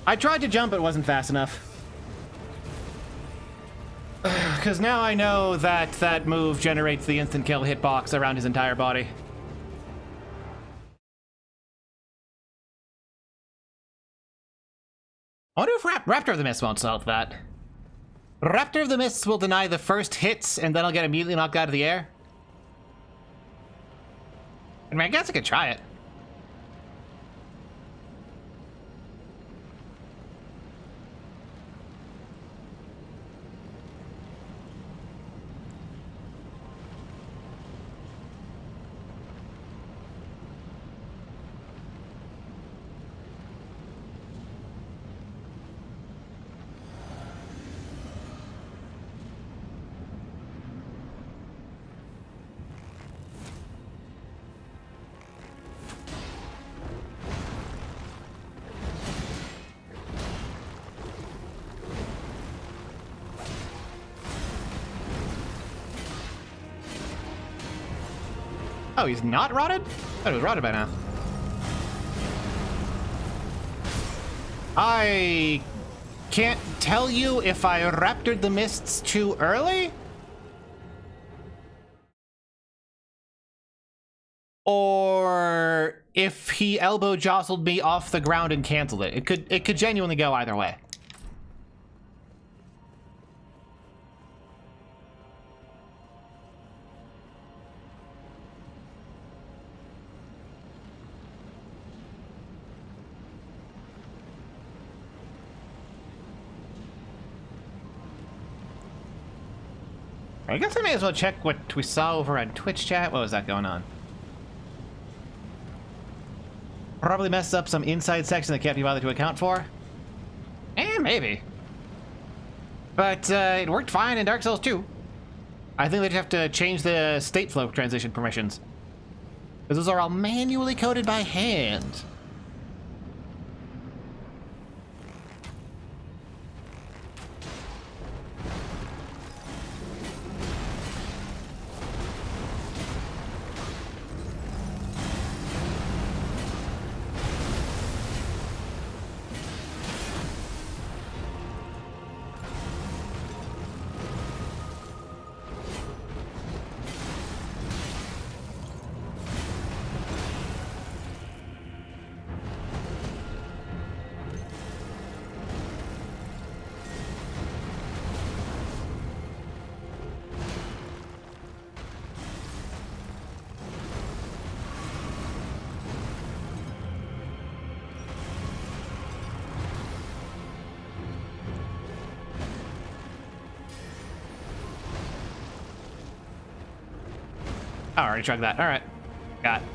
I tried to jump, it wasn't fast enough. Because now I know that that move generates the instant kill hitbox around his entire body. I wonder if Raptor of the Mist won't solve that. Raptor of the Mists will deny the first hits, and then I'll get immediately knocked out of the air. I mean, I guess I could try it. Oh, he's not rotted? I thought he was rotted by now. I can't tell you if I Raptored the Mists too early? or if he elbow jostled me off the ground and canceled it. It could genuinely go either way. I guess I may as well check what we saw over on Twitch chat. What was that going on? Probably messed up some inside section that can't be bothered to account for. Maybe. But it worked fine in Dark Souls 2. I think they'd have to change the state flow transition permissions, because those are all manually coded by hand. Oh, I already tried that. All right. Got it.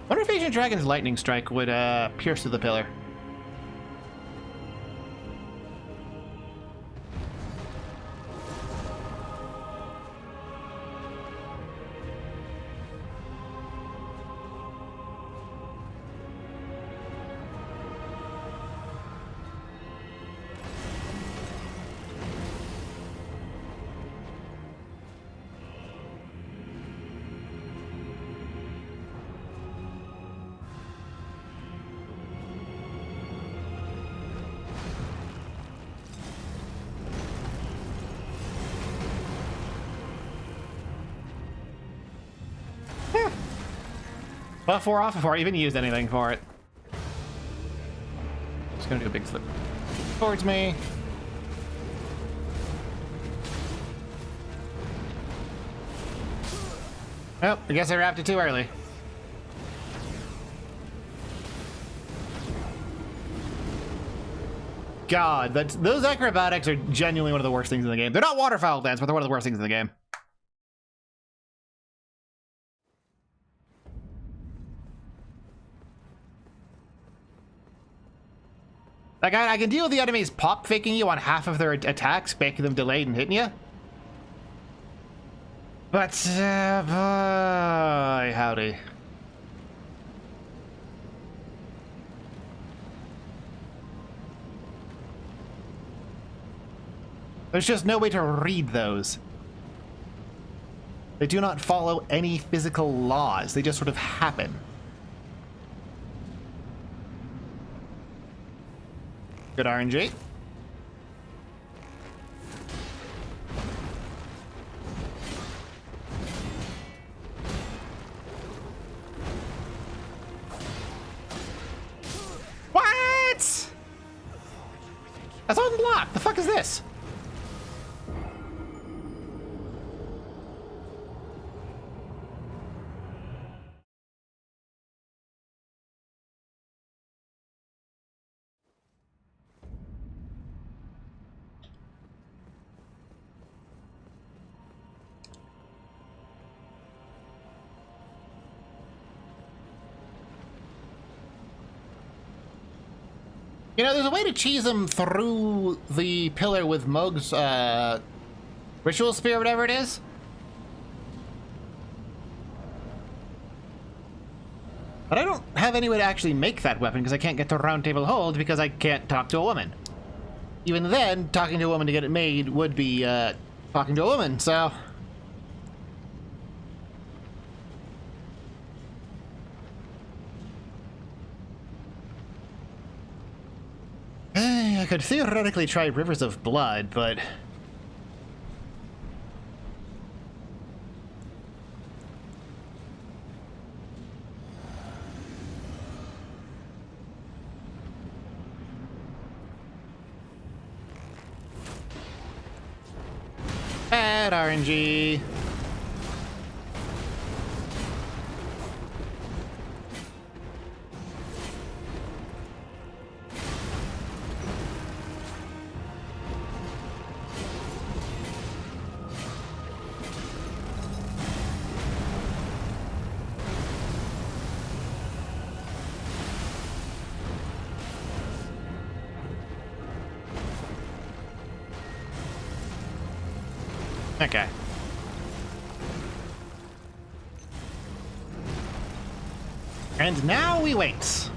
Wonder if Ancient Dragon's lightning strike would pierce through the pillar. Buff 4 off before I even used anything for it. Just gonna do a big flip towards me. Oh, I guess I wrapped it too early. God, those acrobatics are genuinely one of the worst things in the game. They're not waterfowl dance, but they're one of the worst things in the game. Like, I can deal with the enemies pop faking you on half of their attacks, making them delayed and hitting you. But, boy, howdy. There's just no way to read those. They do not follow any physical laws. They just sort of happen. Good RNG. What? That's unblocked. The fuck is this? You know, there's a way to cheese him through the pillar with Mog's ritual spear, whatever it is. But I don't have any way to actually make that weapon because I can't get to Round Table Hold because I can't talk to a woman. Even then, talking to a woman to get it made would be talking to a woman, so... I could theoretically try Rivers of Blood, but... Bad RNG. Okay. And now we wait.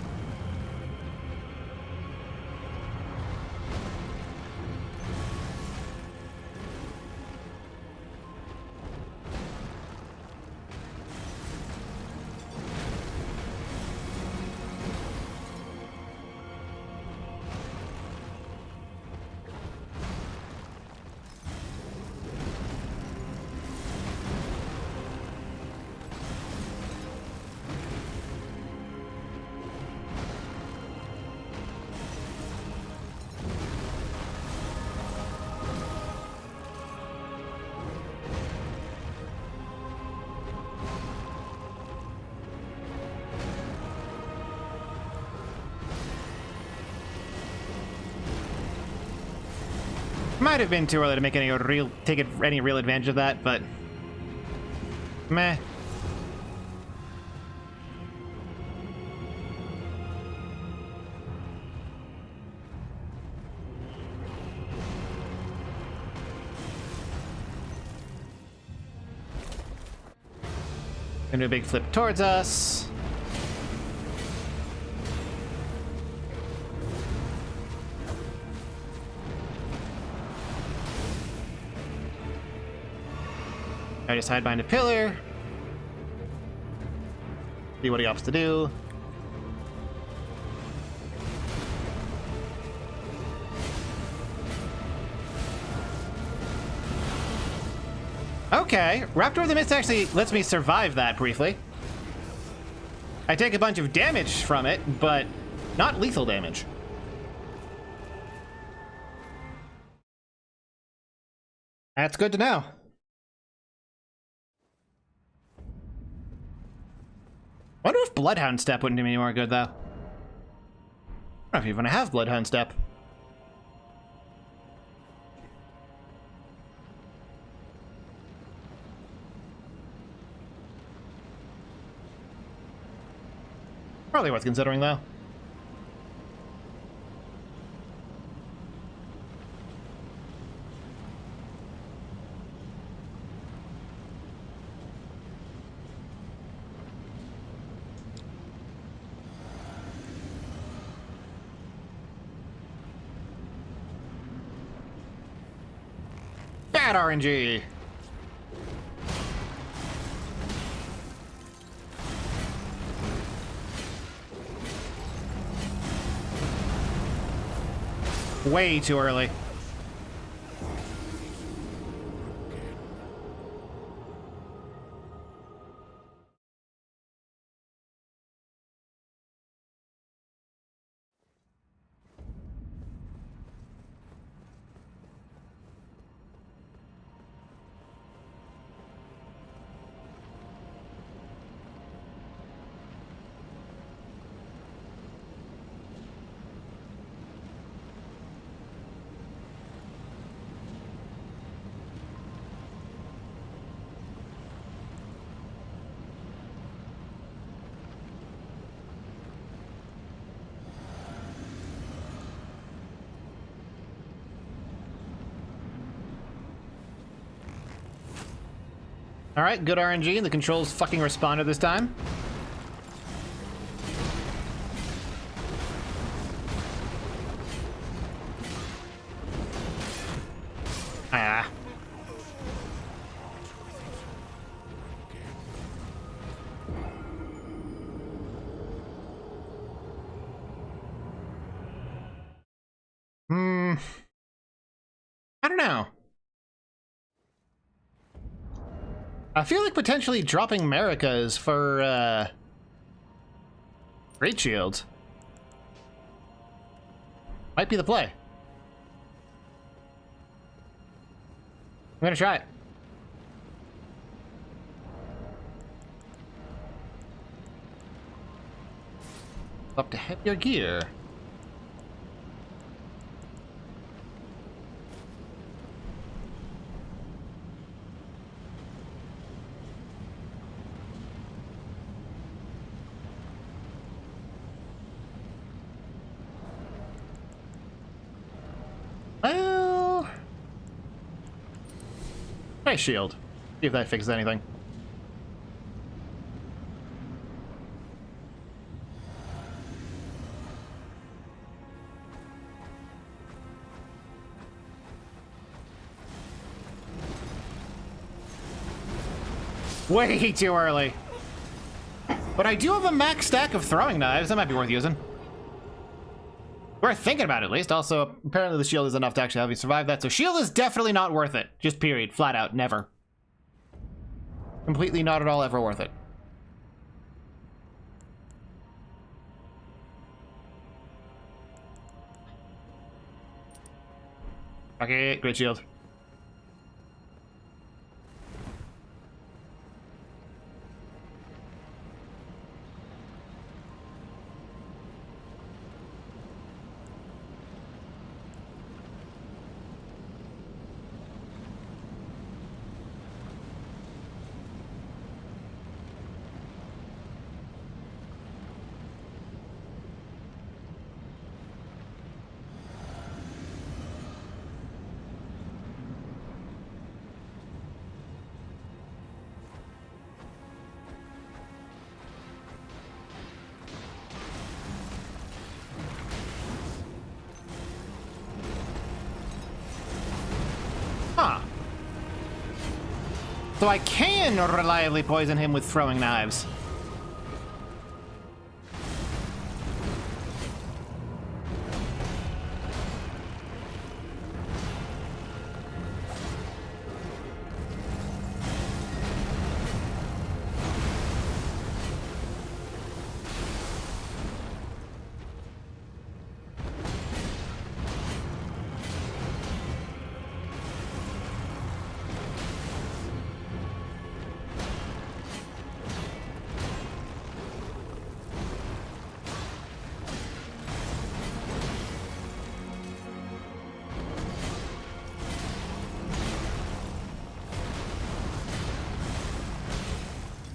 Might have been too early to make any real advantage of that, but meh. Gonna do a big flip towards us. I just hide behind a pillar. See what he opts to do. Okay, Raptor of the Mist actually lets me survive that briefly. I take a bunch of damage from it, but not lethal damage. That's good to know. Wonder if Bloodhound Step wouldn't do me any more good, though. I don't know if you even have Bloodhound Step. Probably worth considering, though. Bad RNG. Way too early. All right, good RNG, and the controls fucking responded this time. Ah. I don't know. I feel like potentially dropping Americas for, Great Shield might be the play. I'm gonna try it. Up to heavier gear. Well, nice shield. See if that fixes anything. Way too early. But I do have a max stack of throwing knives. That might be worth using. Worth thinking about, at least. Also, apparently the shield is enough to actually help you survive that. So shield is definitely not worth it. Just period. Flat out. Never. Completely not at all ever worth it. Okay, great shield. Huh. So I can reliably poison him with throwing knives.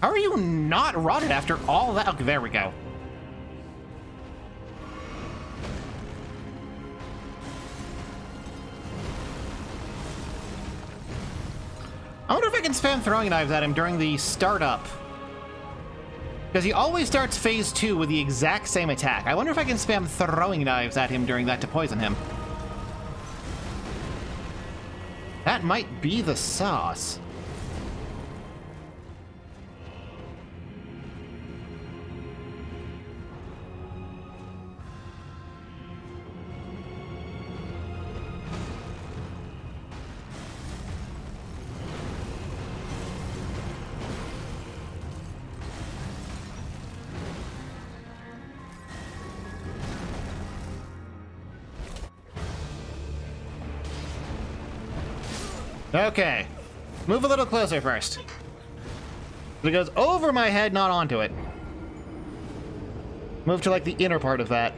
How are you not rotted after all that? Okay, there we go. I wonder if I can spam throwing knives at him during the startup. Because he always starts phase 2 with the exact same attack. I wonder if I can spam throwing knives at him during that to poison him. That might be the sauce. Okay. Move a little closer first. It goes over my head, not onto it. Move to, like, the inner part of that.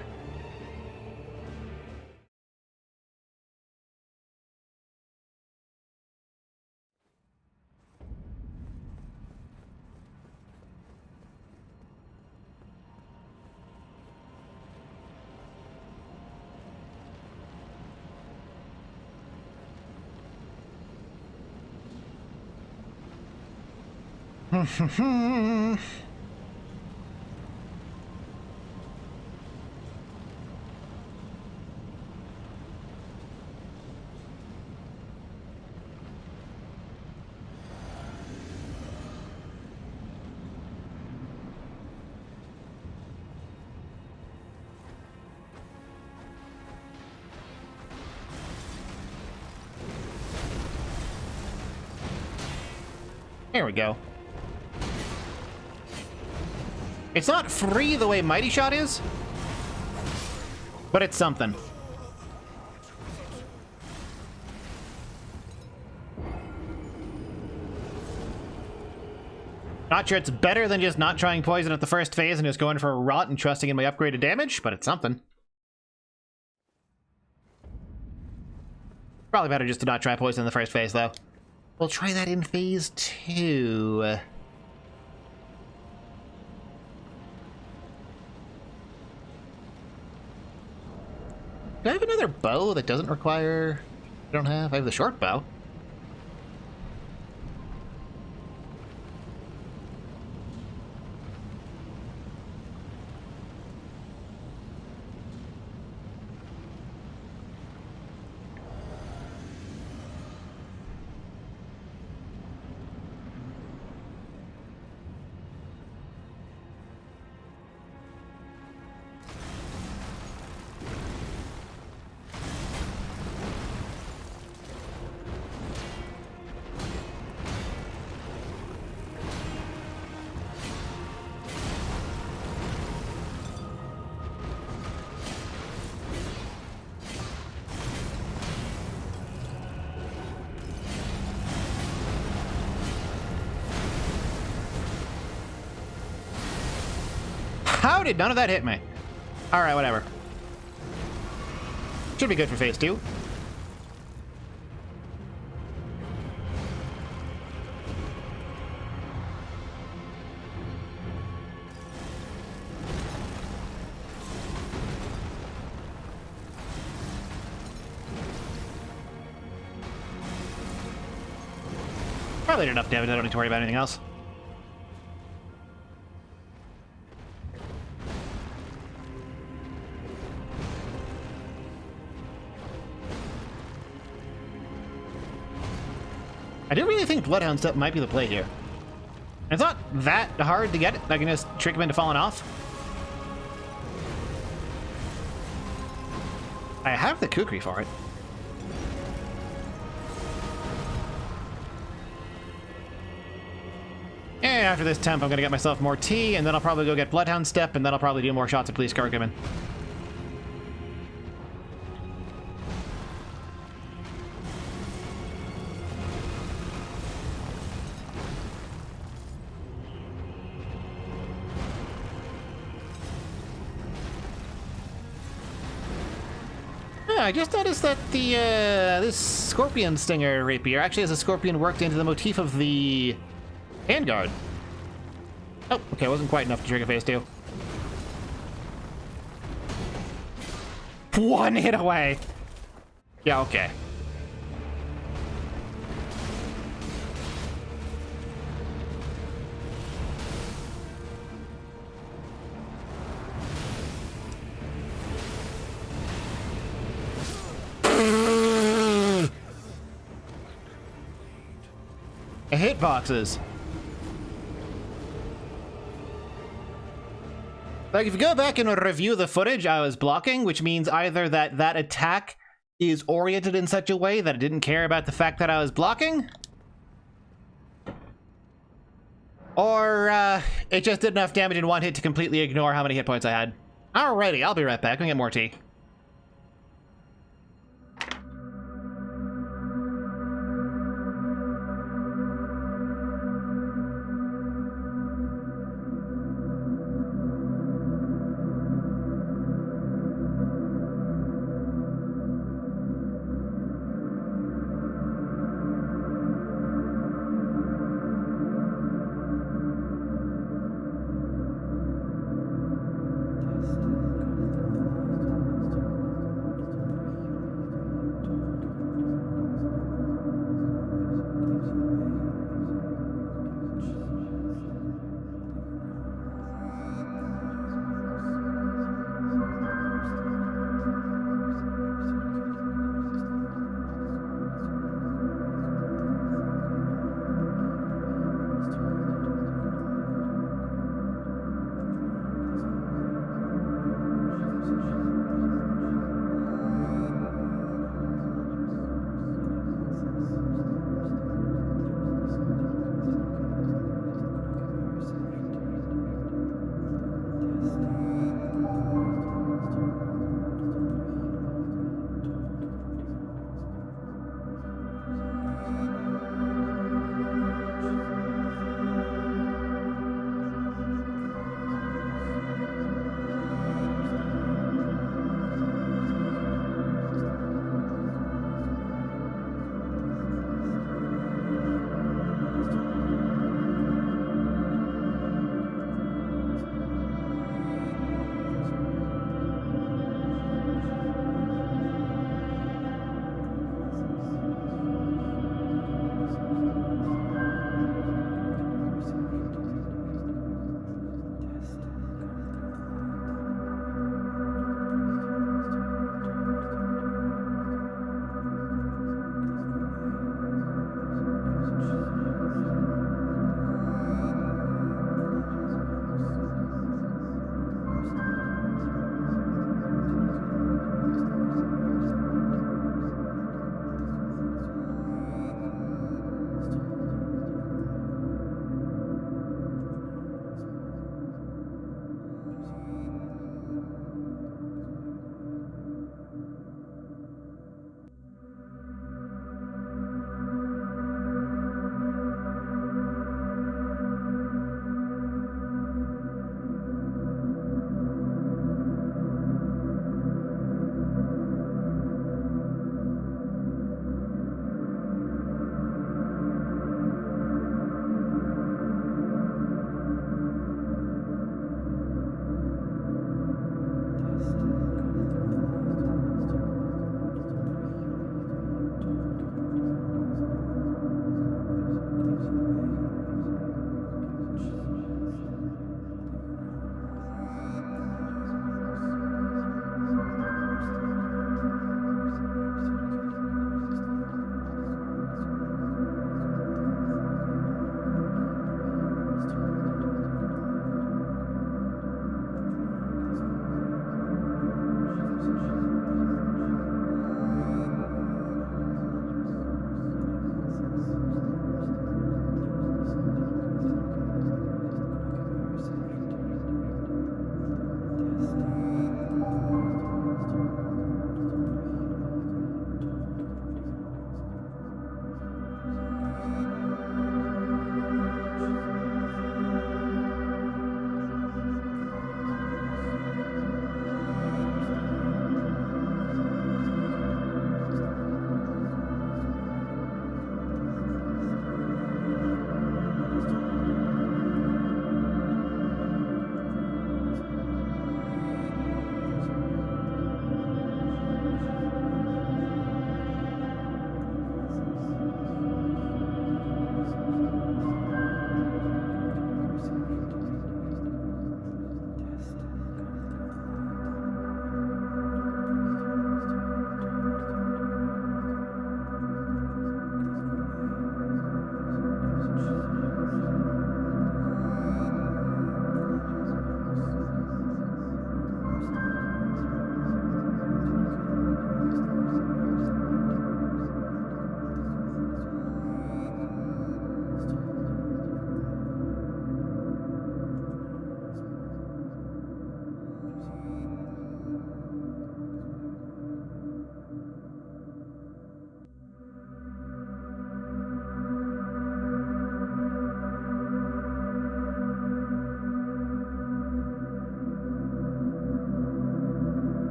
There we go. It's not free the way Mighty Shot is, but it's something. Not sure it's better than just not trying poison at the first phase and just going for a rot and trusting in my upgraded damage, but it's something. Probably better just to not try poison in the first phase, though. We'll try that in phase 2. Do I have another bow that doesn't require... I don't have. I have the short bow. How did none of that hit me? Alright, whatever. Should be good for phase 2. Probably did enough damage, I don't need to worry about anything else. I do really think Bloodhound Step might be the play here. It's not that hard to get. I can just trick him into falling off. I have the Kukri for it. And after this temp, I'm going to get myself more tea, and then I'll probably go get Bloodhound Step, and then I'll probably do more shots at Police Curcumin. I just noticed that the this Scorpion Stinger Rapier actually has a Scorpion worked into the motif of the Handguard. Oh, okay, wasn't quite enough to trigger phase 2. One hit away! Yeah, okay. Hitboxes. Like, if you go back and review the footage, I was blocking, which means either that attack is oriented in such a way that it didn't care about the fact that I was blocking, or it just did enough damage in one hit to completely ignore how many hit points I had. Alrighty, I'll be right back. I'm gonna get more tea.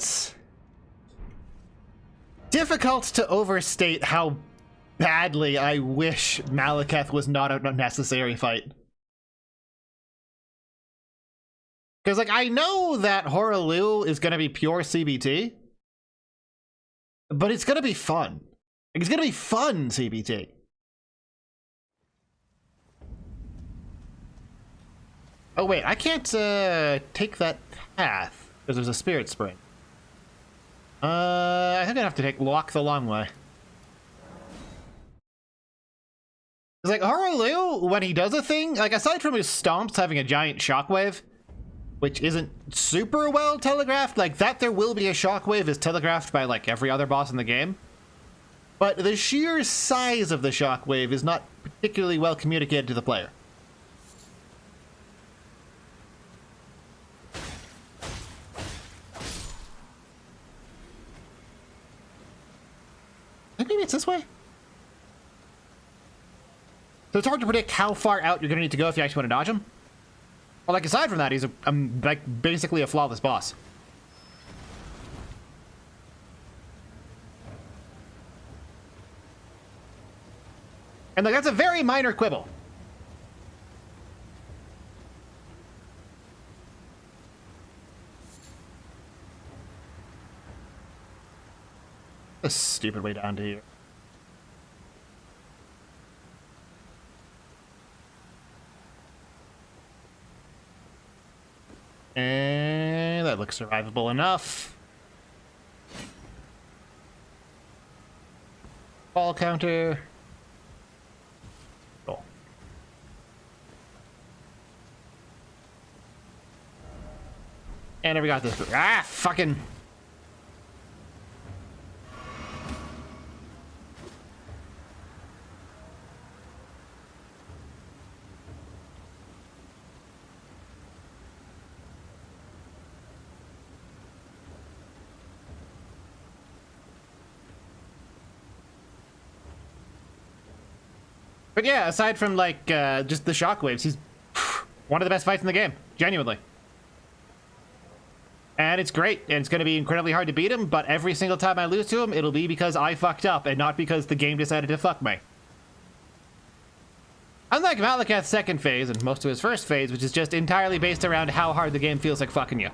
It's difficult to overstate how badly I wish Malekith was not an unnecessary fight. Because, like, I know that Horaloo is going to be pure CBT, but it's going to be fun. Like, it's going to be fun CBT. Oh, wait, I can't take that path because there's a spirit spring. I think I have to walk the long way. It's like, Horaloo, when he does a thing, like, aside from his stomps having a giant shockwave, which isn't super well telegraphed, like, that there will be a shockwave is telegraphed by, like, every other boss in the game. But the sheer size of the shockwave is not particularly well communicated to the player. I think maybe it's this way? So it's hard to predict how far out you're going to need to go if you actually want to dodge him. Well, like, aside from that, he's like basically a flawless boss. And like, that's a very minor quibble. A stupid way down to here. And that looks survivable enough. Ball counter. Cool. And we got this. Ah, fucking. But yeah, aside from, like, just the shockwaves, he's one of the best fights in the game. Genuinely. And it's great, and it's going to be incredibly hard to beat him, but every single time I lose to him, it'll be because I fucked up, and not because the game decided to fuck me. Unlike Malekith's second phase, and most of his first phase, which is just entirely based around how hard the game feels like fucking you.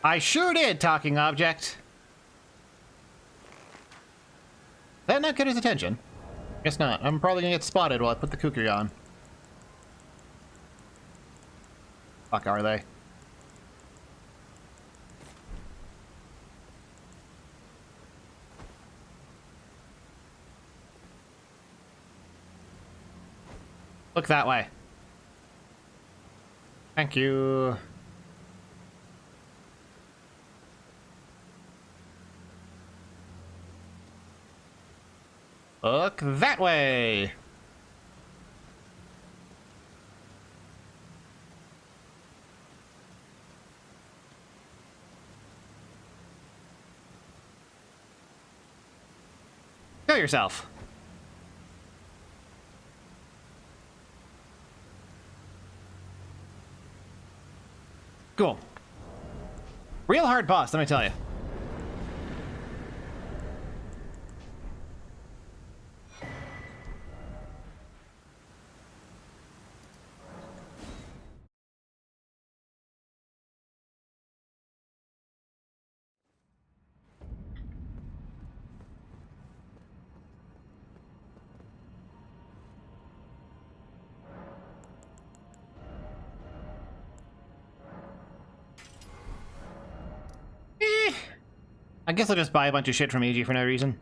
I sure did, talking object. That not get his attention? Guess not. I'm probably gonna get spotted while I put the kukri on. Fuck, are they? Look that way. Thank you. Look that way. Kill yourself. Cool. Real hard boss, let me tell you. I guess I'll just buy a bunch of shit from EG for no reason.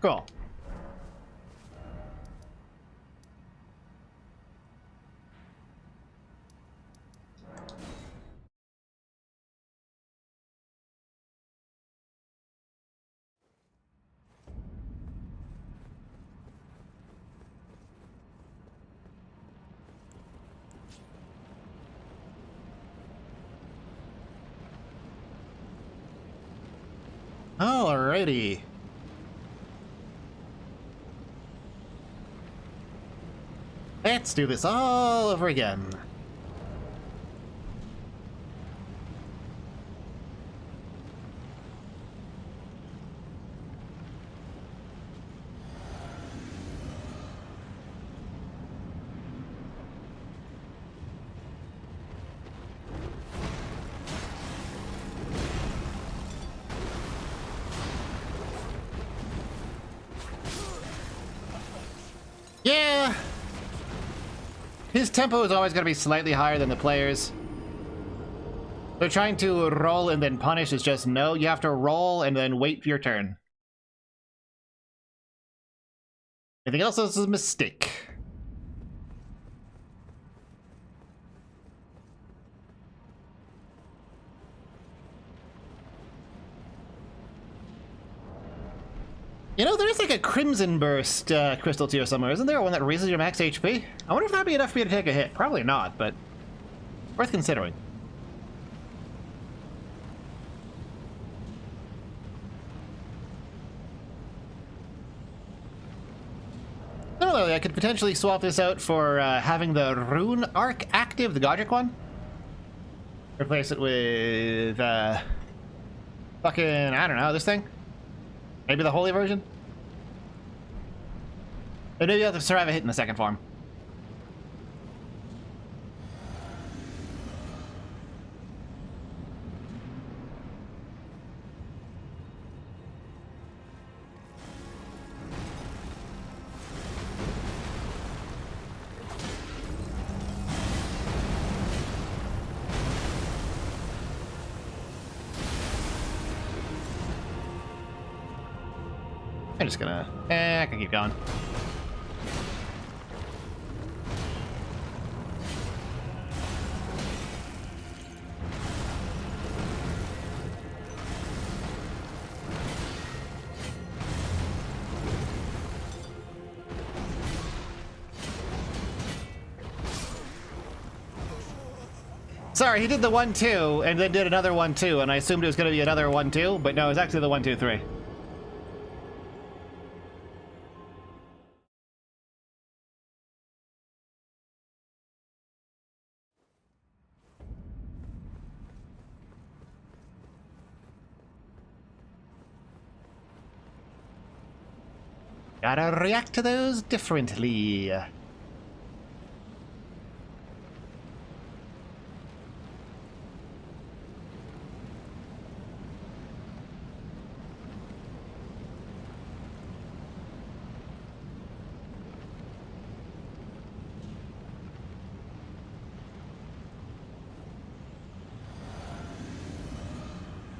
Cool. Alrighty. Let's do this all over again. Yeah! His tempo is always going to be slightly higher than the players. So trying to roll and then punish is just no. You have to roll and then wait for your turn. Anything else is a mistake. You know, there's like a Crimson Burst crystal tier somewhere, isn't there? One that raises your max HP? I wonder if that'd be enough for me to take a hit. Probably not, but worth considering. Similarly, I could potentially swap this out for having the Rune Arc active, the Godric one. Replace it with fucking, I don't know, this thing? Maybe the holy version? Or maybe I'll have to survive a hit in the second form. I'm just gonna... I can keep going. Sorry, he did the 1-2 and then did another 1-2, and I assumed it was going to be another 1-2, but no, it was actually the 1-2-3. Gotta react to those differently.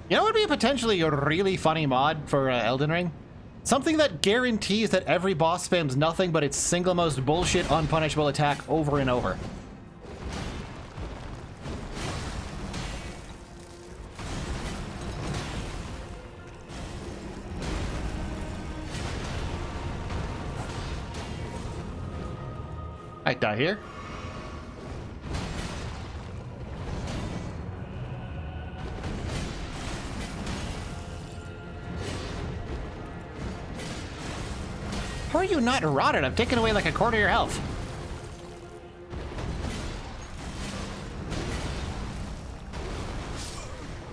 You know what would be potentially a really funny mod for Elden Ring? Something that guarantees that every boss spams nothing but its single most bullshit unpunishable attack over and over. I die here. How are you not rotted? I've taken away like a quarter of your health.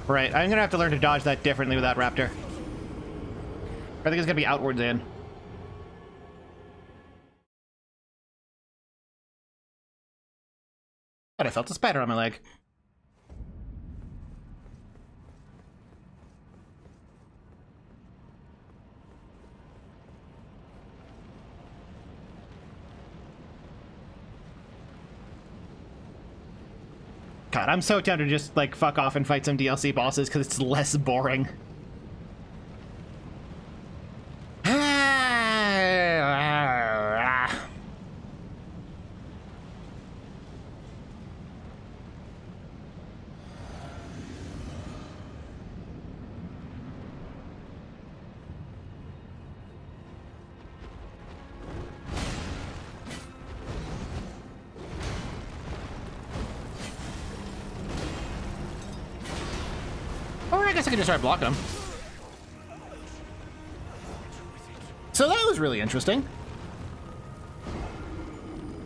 Right, I'm gonna have to learn to dodge that differently with that raptor. I think it's gonna be outwards in. But I felt a spider on my leg. God, I'm so tempted to just, like, fuck off and fight some DLC bosses because it's less boring. Or I guess I could just start blocking them. So that was really interesting.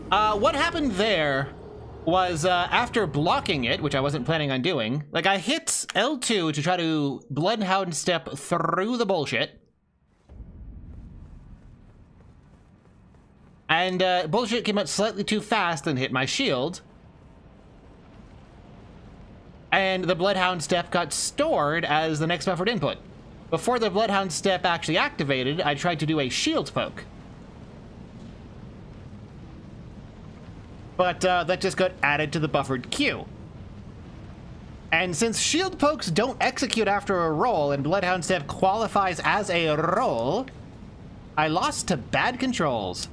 What happened there was after blocking it, which I wasn't planning on doing, like I hit L2 to try to Bloodhound step through the bullshit. And bullshit came out slightly too fast and hit my shield. And the Bloodhound step got stored as the next buffered input. Before the Bloodhound step actually activated, I tried to do a shield poke. But that just got added to the buffered queue. And since shield pokes don't execute after a roll and Bloodhound step qualifies as a roll, I lost to bad controls.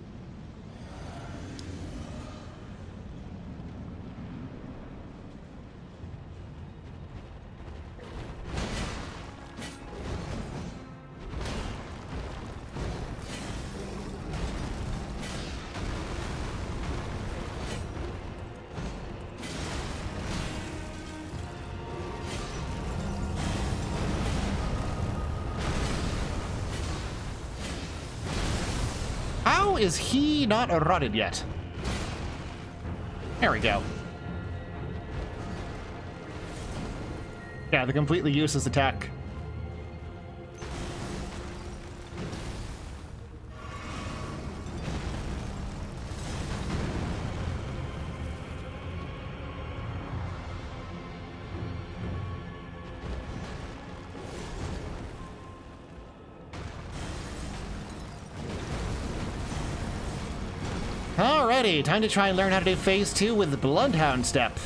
How is he not rotted yet? There we go. Yeah, the completely useless attack. Alrighty, time to try and learn how to do phase 2 with the Bloodhound step.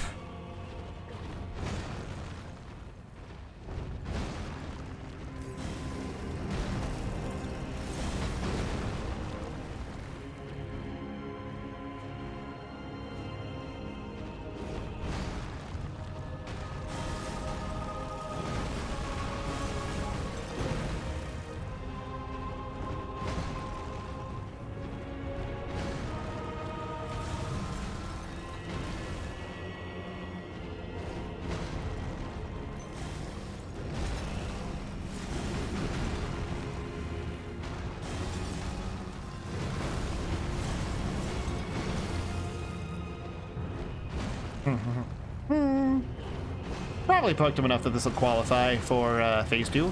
Probably poked him enough that this will qualify for phase 2.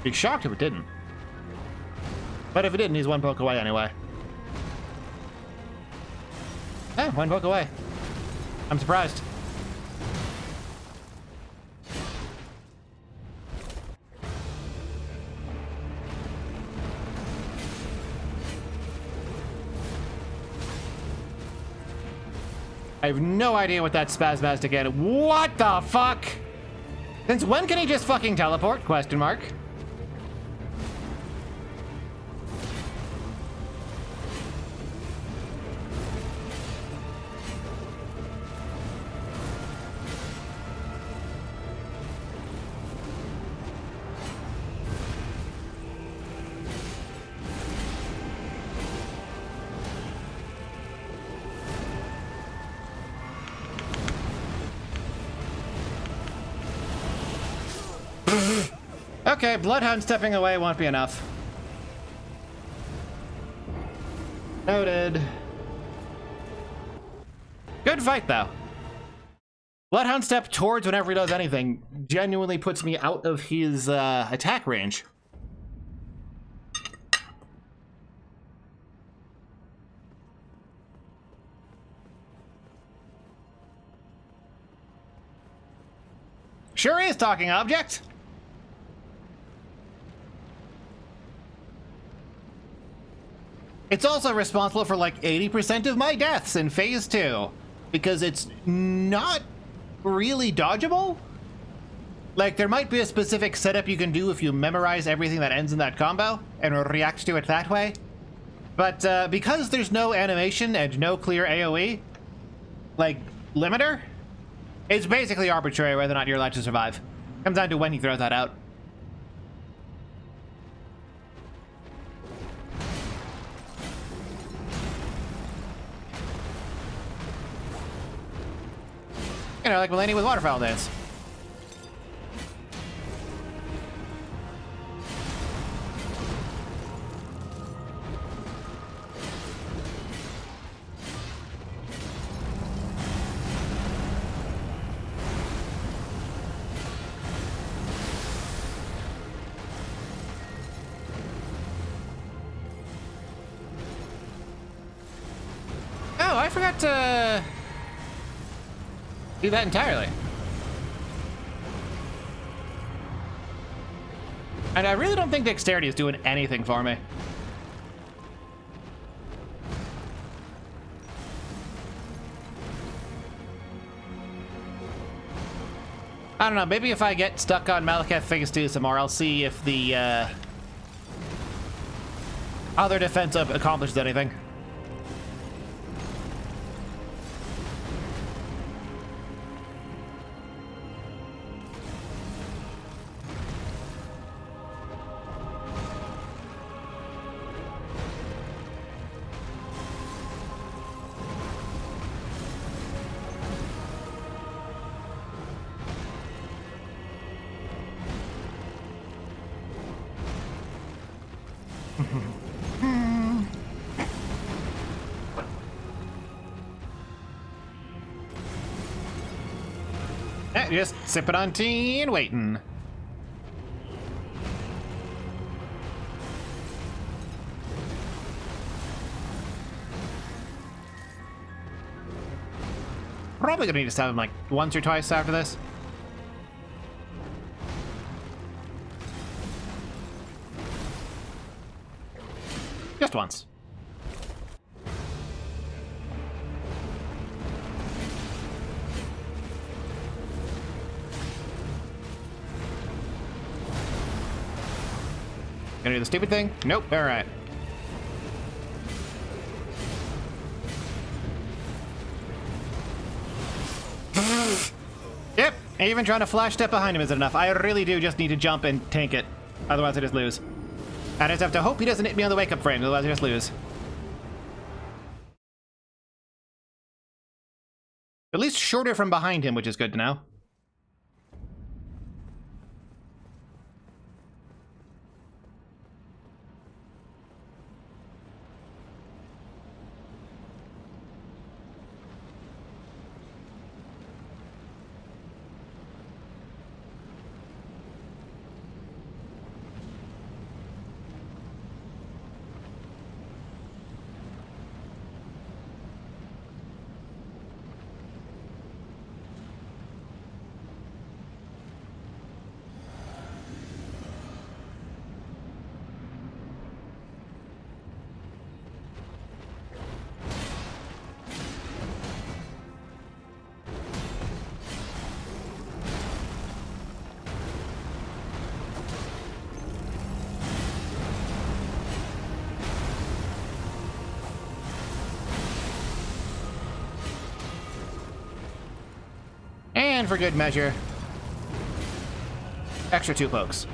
Be shocked if it didn't. But if it didn't, he's one poke away anyway. One poke away. I'm surprised. I have no idea what that spasmastic is. What the fuck? Since when can he just fucking teleport? Question mark. Okay, Bloodhound stepping away won't be enough. Noted. Good fight, though. Bloodhound step towards whenever he does anything genuinely puts me out of his attack range. Sure is talking object. It's also responsible for like 80% of my deaths in phase 2 because it's not really dodgeable. Like, there might be a specific setup you can do if you memorize everything that ends in that combo and react to it that way. But because there's no animation and no clear AoE, like, limiter, it's basically arbitrary whether or not you're allowed to survive. Comes down to when he throws that out. You know, like Mulaney with Waterfowl Dance. Oh, I forgot to do that entirely. And I really don't think dexterity is doing anything for me. I don't know, maybe if I get stuck on Malekith Phase 2 some more, I'll see if the other defense accomplishes anything. Yeah, just sipping on tea and waiting. Probably gonna need to stab him like once or twice after this. Just once. Gonna do the stupid thing? Nope, alright. Yep, even trying to flash step behind him isn't enough. I really do just need to jump and tank it. Otherwise I just lose. I just have to hope he doesn't hit me on the wake-up frame, otherwise I just lose. At least shorter from behind him, which is good to know. And for good measure, extra 2 pokes.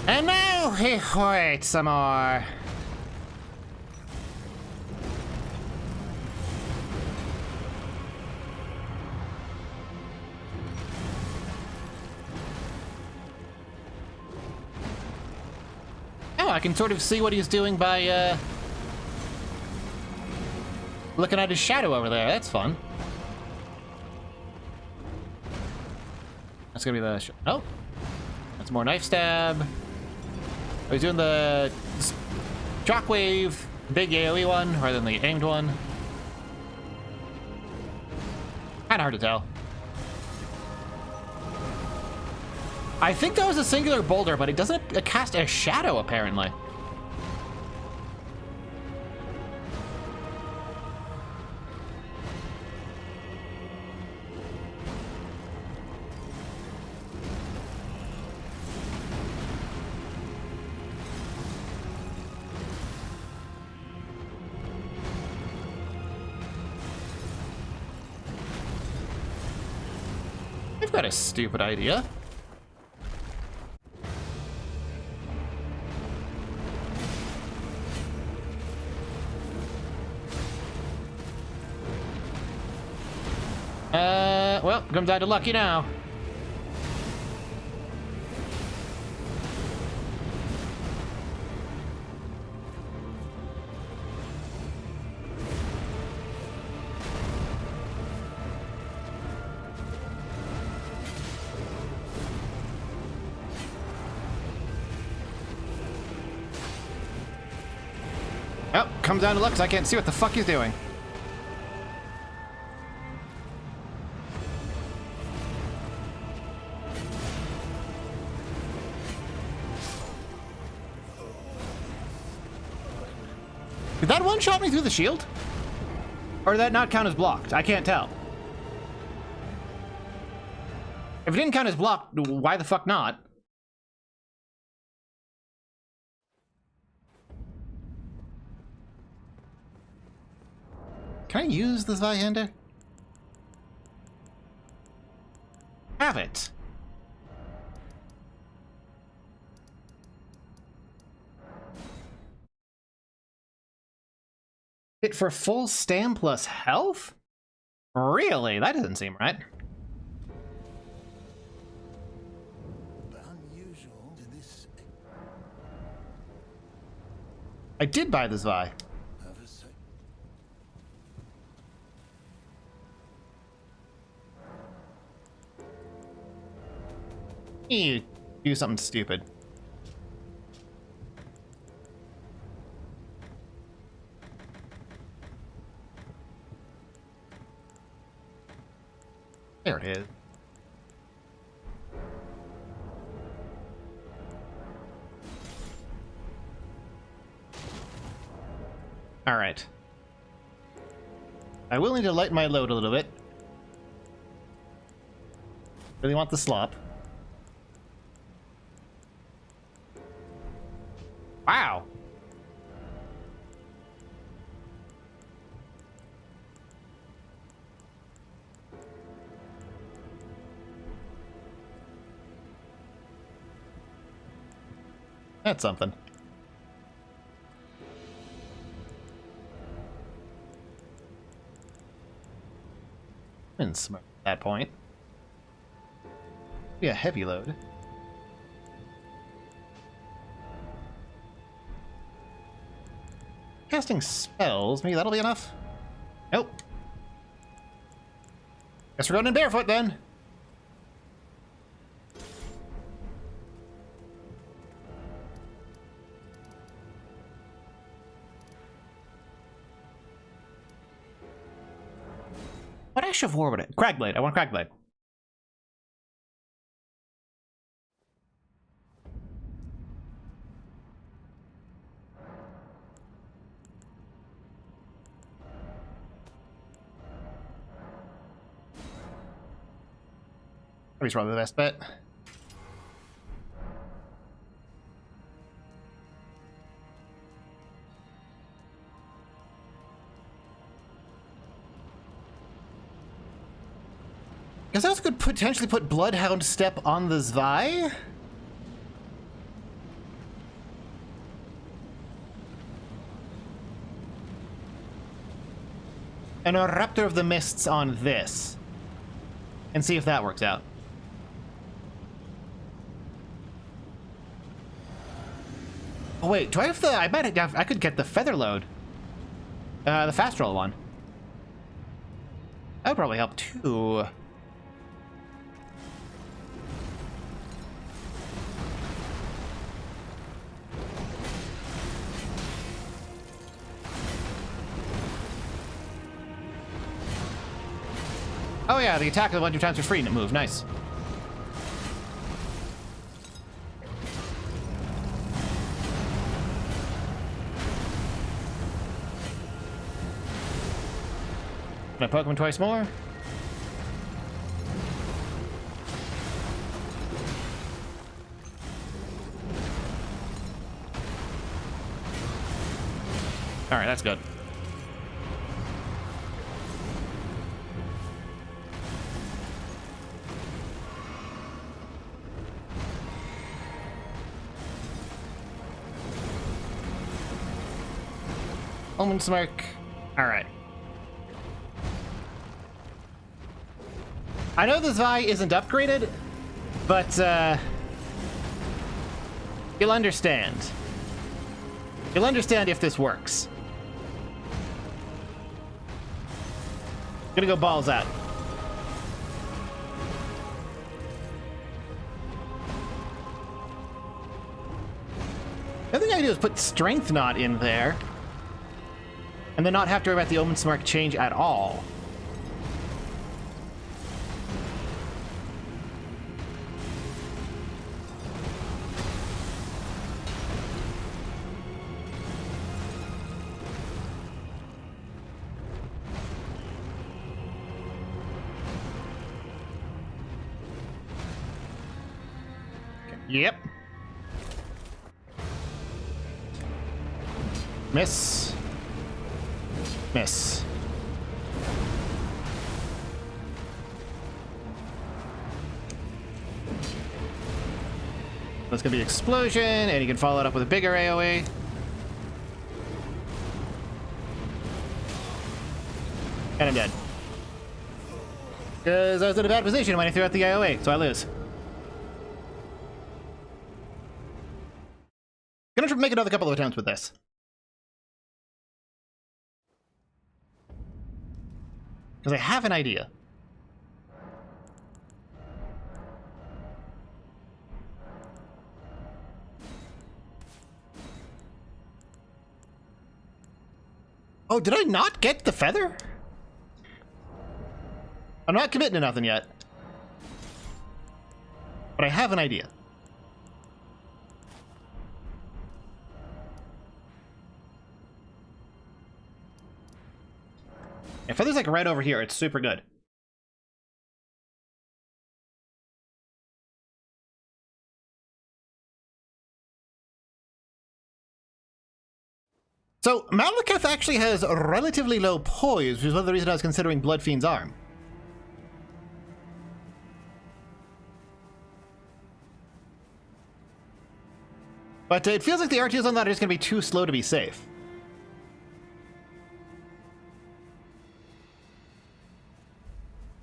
And now he waits some more. I can sort of see what he's doing by looking at his shadow over there. That's fun. That's gonna be the oh, more knife stab. Oh, he's doing the shockwave Big AoE one rather than the aimed one. Kinda hard to tell. I think that was a singular boulder, but it doesn't cast a shadow, apparently. I've got a stupid idea. Well, comes down to lucky now. Oh, comes down to luck because I can't see what the fuck he's doing. Did that one shot me through the shield? Or did that not count as blocked? I can't tell. If it didn't count as blocked, why the fuck not? Can I use the Zweihander? Have it. Hit for full stam plus health? Really? That doesn't seem right. But unusual to this. I did buy the Zwei. You do something stupid. There it is. All right. I will need to lighten my load a little bit. Really want the slop. Wow. That's something. Been smart at that point. Be a heavy load. Casting spells, maybe that'll be enough? Nope. Guess we're going in barefoot then. What Ash of War would it? Cragblade. I want Cragblade. Probably probably the best bet. Guess I also could potentially put Bloodhound Step on the Zwei. And a Raptor of the Mists on this. And see if that works out. Oh wait, do I have the... I bet I could get the Feather Load. The fast roll one. That would probably help too. Oh yeah, the attack a bunch of times for free and it moved. Nice. Can I poke him twice more? All right, that's good. Omen Smirk. All right. I know this Vi isn't upgraded, but you'll understand. You'll understand if this works. Gonna go balls out. The other thing I do is put Strength Knot in there, and then not have to worry about the Omen Smirk change at all. Yep. Miss. Miss. That's gonna be explosion, and you can follow it up with a bigger AoE. And I'm dead. Because I was in a bad position when I threw out the AoE, so I lose. Gonna make another couple of attempts with this. Because I have an idea. Oh, did I not get the feather? I'm not committing to nothing yet. But I have an idea. Yeah, feather's like right over here. It's super good. So, Malekith actually has relatively low poise, which is one of the reasons I was considering Bloodfiend's arm. But it feels like the RTOs on that are just going to be too slow to be safe.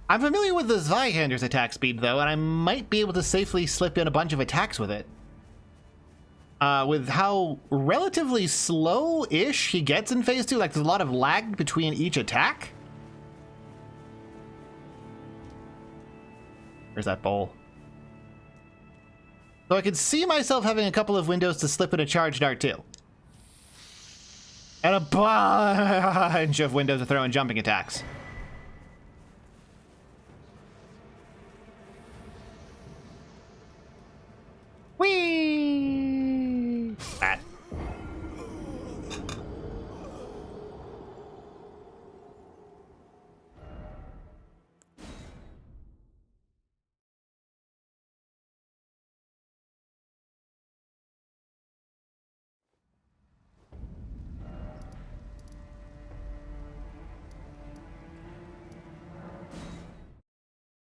I'm familiar with the Zweihander's attack speed, though, and I might be able to safely slip in a bunch of attacks with it. With how relatively slow-ish he gets in Phase 2, like there's a lot of lag between each attack. Where's that bowl? So I could see myself having a couple of windows to slip in a charge dart, too. And a bunch of windows to throw in jumping attacks. Whee! That.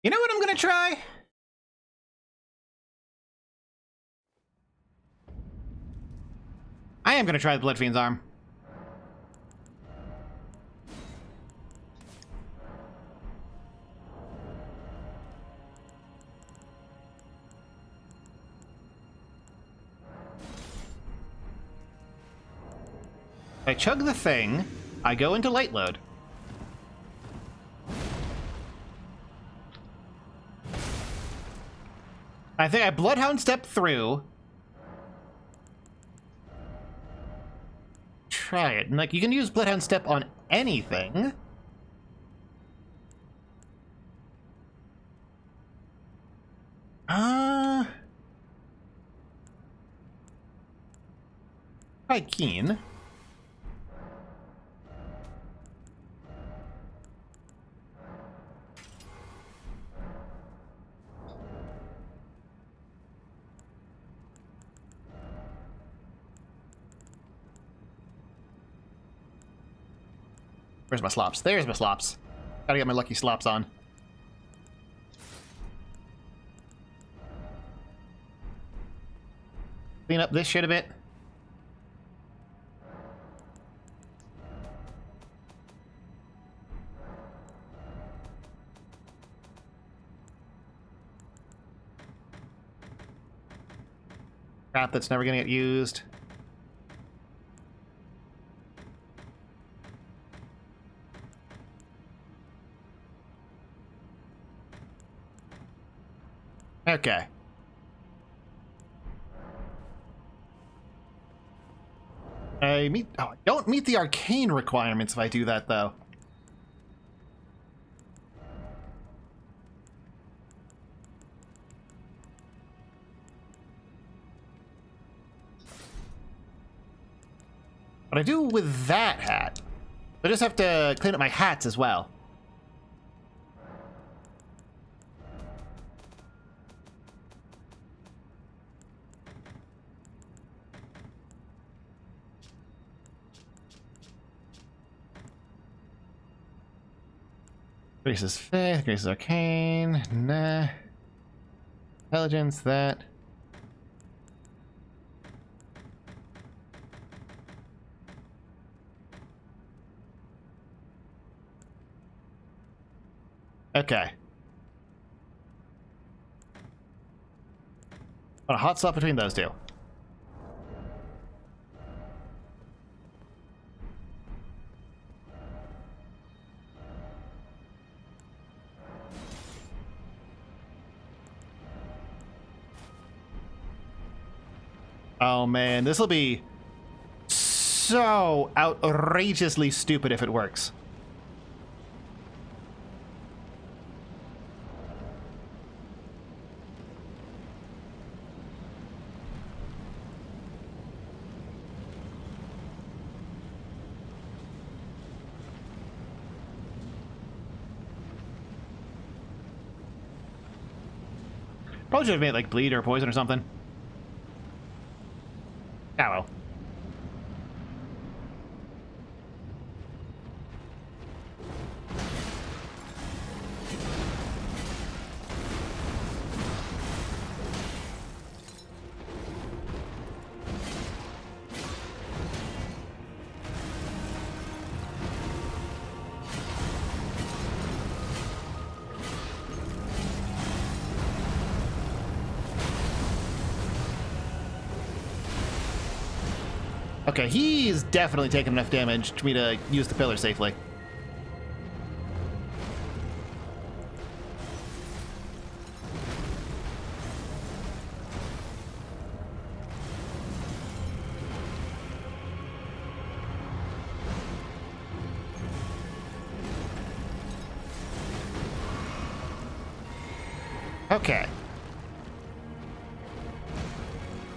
You know what I'm gonna try? I am gonna try the Bloodfiend's arm. I chug the thing, I go into light load. I think I Bloodhound step through. Try it. And like, you can use Bloodhound step on anything. Quite keen. Where's my slops? There's my slops. Gotta get my lucky slops on. Clean up this shit a bit. Crap that's never gonna get used. Okay. I don't meet the arcane requirements if I do that, though. But I do with that hat. I just have to clean up my hats as well. Grace's Faith, Grace's Arcane, nah. Intelligence, that. Okay. A hot swap between those two. Oh man, this will be so outrageously stupid if it works. Probably should have made like bleed or poison or something. Ah, well. Okay, he's definitely taken enough damage for me to use the pillar safely. Okay.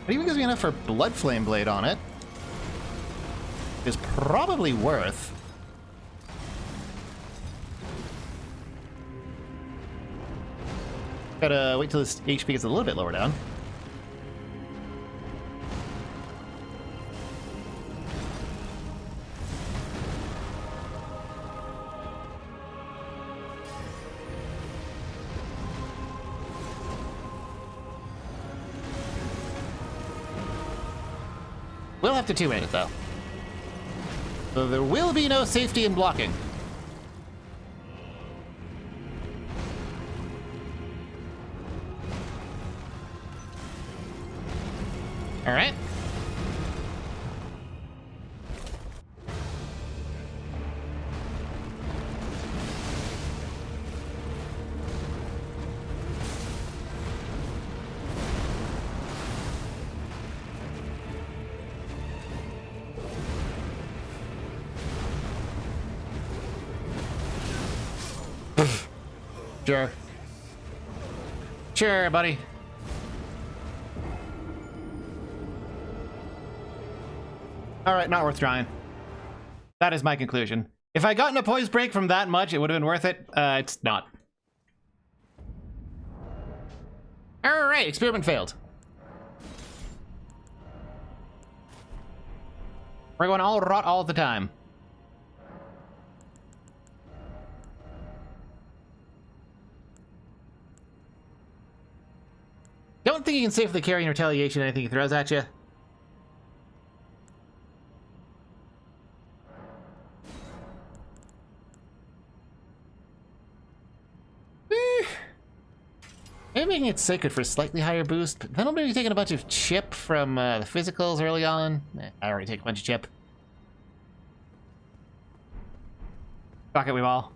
It even gives me enough for Blood Flame Blade on it. Is probably worth. Gotta wait till this HP gets a little bit lower down. We'll have to 2-man it though. So there will be no safety in blocking. All right. Sure. Sure, buddy. All right, not worth trying. That is my conclusion. If I gotten a poise break from that much, it would have been worth it. It's not. All right, experiment failed. We're going all rot all the time. Don't think you can safely carry in retaliation anything he throws at you. Maybe making it sacred for a slightly higher boost, but then I'll maybe taking a bunch of chip from the physicals early on. I already take a bunch of chip. Fuck it, we all.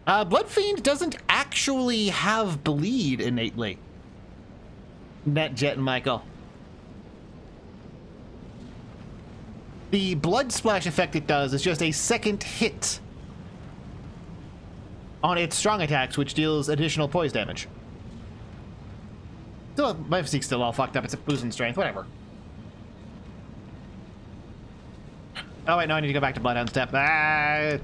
Bloodfiend doesn't actually have bleed innately. NetJet and Michael. The blood splash effect it does is just a second hit on its strong attacks, which deals additional poise damage. Still, my physique's still all fucked up. It's losing strength. Whatever. Oh wait, no, I need to go back to Bloodhound Step. Ah.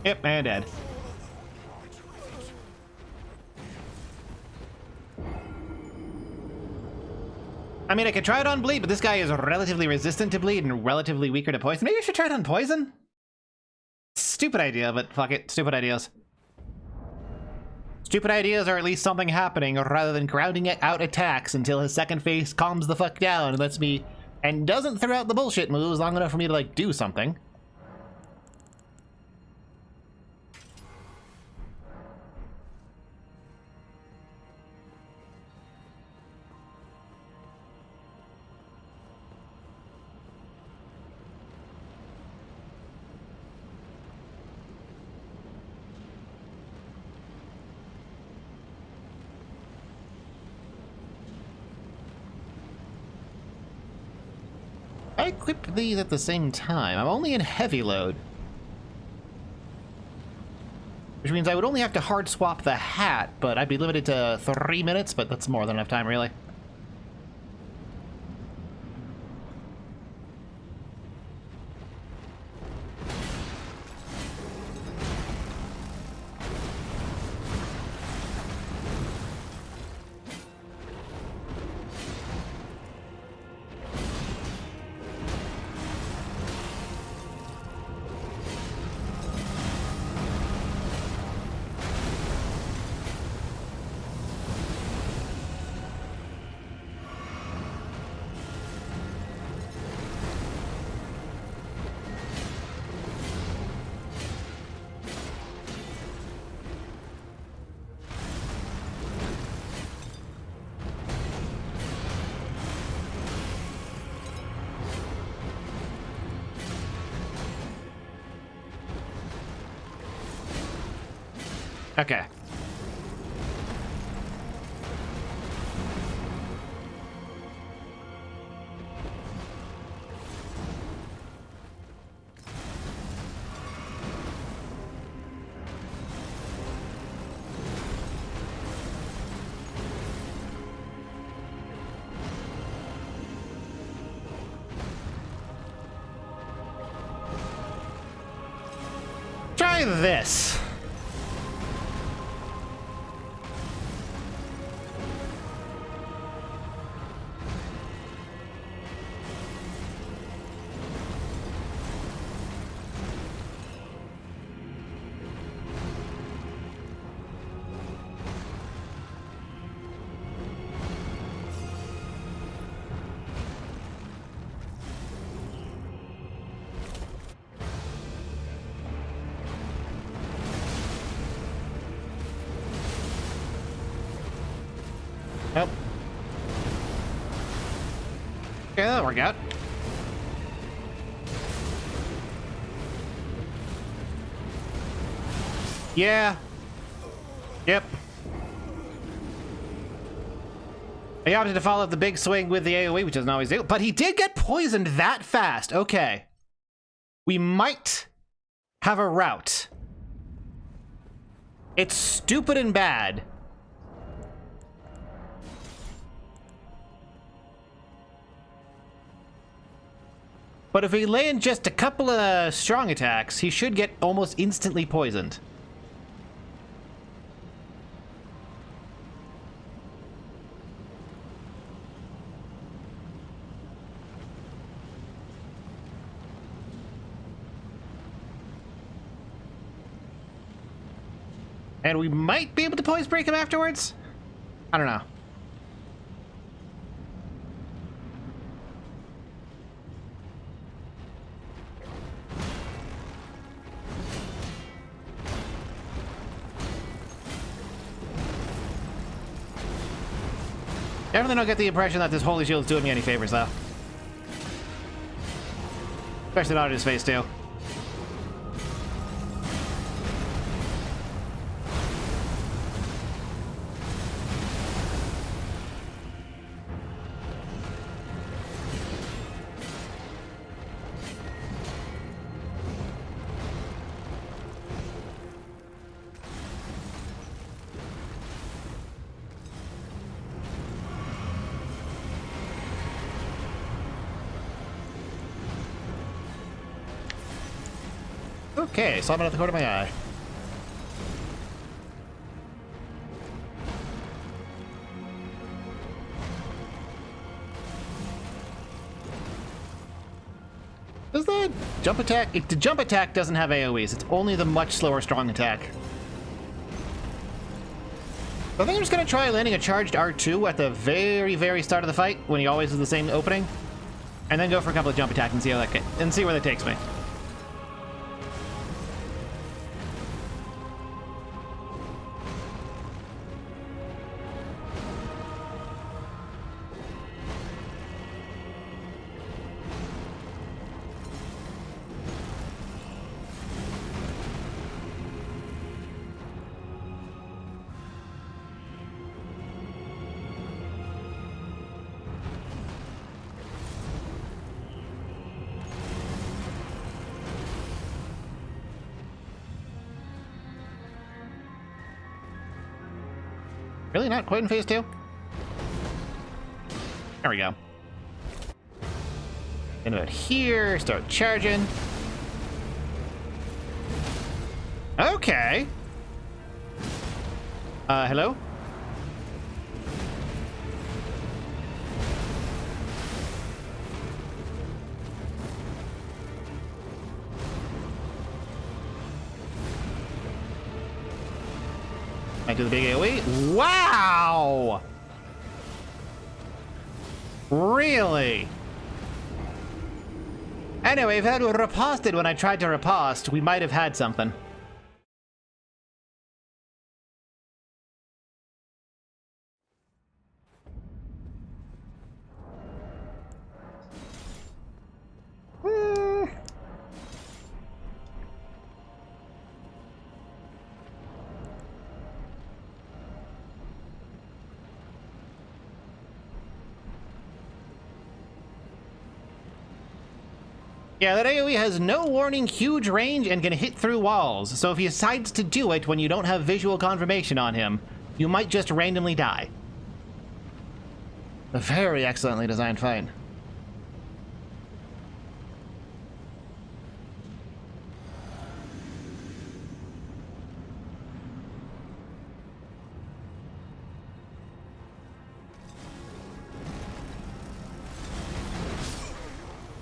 Yep, and dead. I mean, I could try it on bleed, but this guy is relatively resistant to bleed and relatively weaker to poison. Maybe I should try it on poison? Stupid idea, but fuck it. Stupid ideas. Stupid ideas are at least something happening rather than grounding it out attacks until his second phase calms the fuck down and lets me... and doesn't throw out the bullshit moves long enough for me to, like, do something. I equipped these at the same time. I'm only in heavy load. Which means I would only have to hard swap the hat, but I'd be limited to 3 minutes, but that's more than enough time, really. Okay. Try this. Nope. Okay, that'll work out. Yeah. Yep. He opted to follow up the big swing with the AoE, which doesn't always do, but he did get poisoned that fast. Okay. We might have a route. It's stupid and bad. But if we land just a couple of strong attacks, he should get almost instantly poisoned. And we might be able to poise break him afterwards? I don't know. Definitely don't get the impression that this Holy Shield's doing me any favors, though. Especially not in his face, too. Okay, saw him out the corner of my eye. Does the jump attack... the jump attack doesn't have AoEs. It's only the much slower strong attack. I think I'm just going to try landing a charged R2 at the very, very start of the fight, when he always is the same opening. And then go for a couple of jump attacks and see how that and see where that takes me. Really not quite in phase 2? There we go. Into it here, start charging. Okay. Hello? I do the big AoE. Wow! Really? Anyway, if I had riposted when I tried to riposte, we might have had something. Yeah, that AoE has no warning, huge range, and can hit through walls, so if he decides to do it when you don't have visual confirmation on him, you might just randomly die. A very excellently designed fight.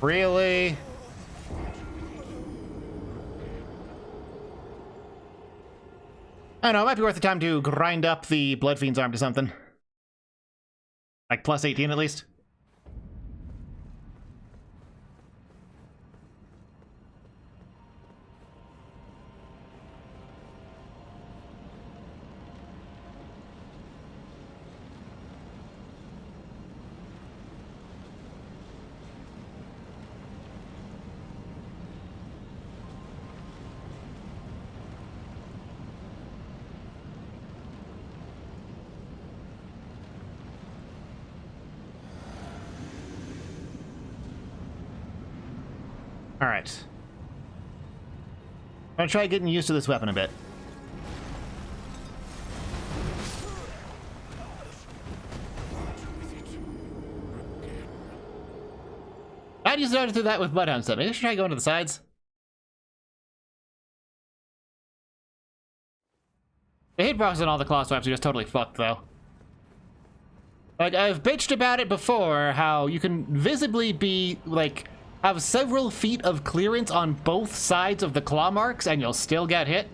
Really? I don't know, it might be worth the time to grind up the Blood Fiend's arm to something. Like plus 18 at least. Alright. I'm gonna try getting used to this weapon a bit. I'd use to do that with Bloodhound stuff. Maybe I should try going to the sides. The hitbox on all the claw swipes are just totally fucked, though. Like, I've bitched about it before, how you can visibly be, like, have several feet of clearance on both sides of the claw marks, and you'll still get hit.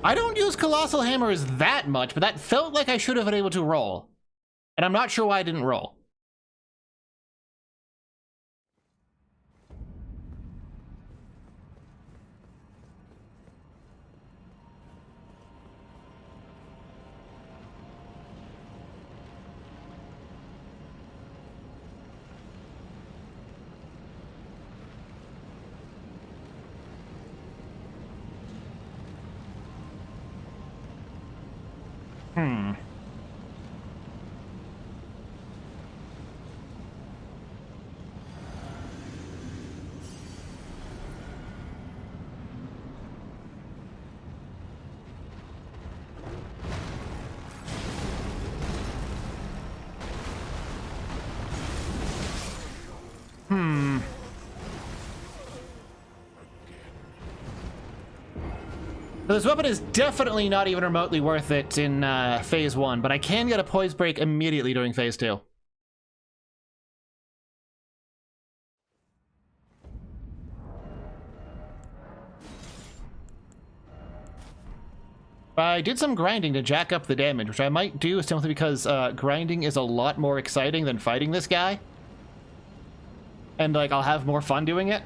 I don't use Colossal Hammers that much, but that felt like I should have been able to roll. And I'm not sure why I didn't roll. This weapon is definitely not even remotely worth it in Phase 1, but I can get a poise break immediately during Phase 2. I did some grinding to jack up the damage, which I might do simply because grinding is a lot more exciting than fighting this guy. And, like, I'll have more fun doing it.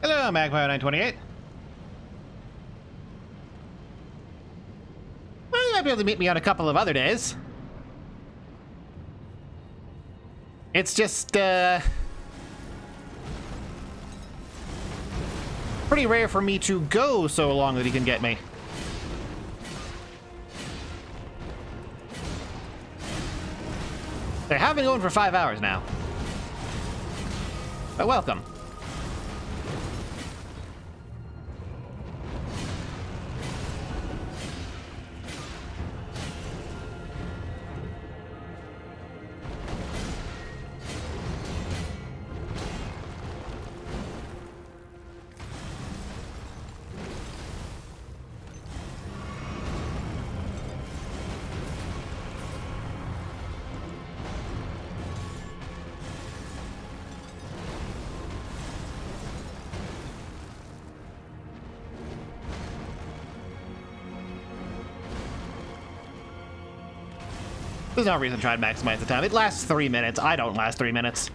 Hello, Magpie928. Well, you might be able to meet me on a couple of other days. It's just, pretty rare for me to go so long that he can get me. They have been going for 5 hours now. But welcome. There's no reason to try to maximize the time. It lasts 3 minutes. I don't last 3 minutes.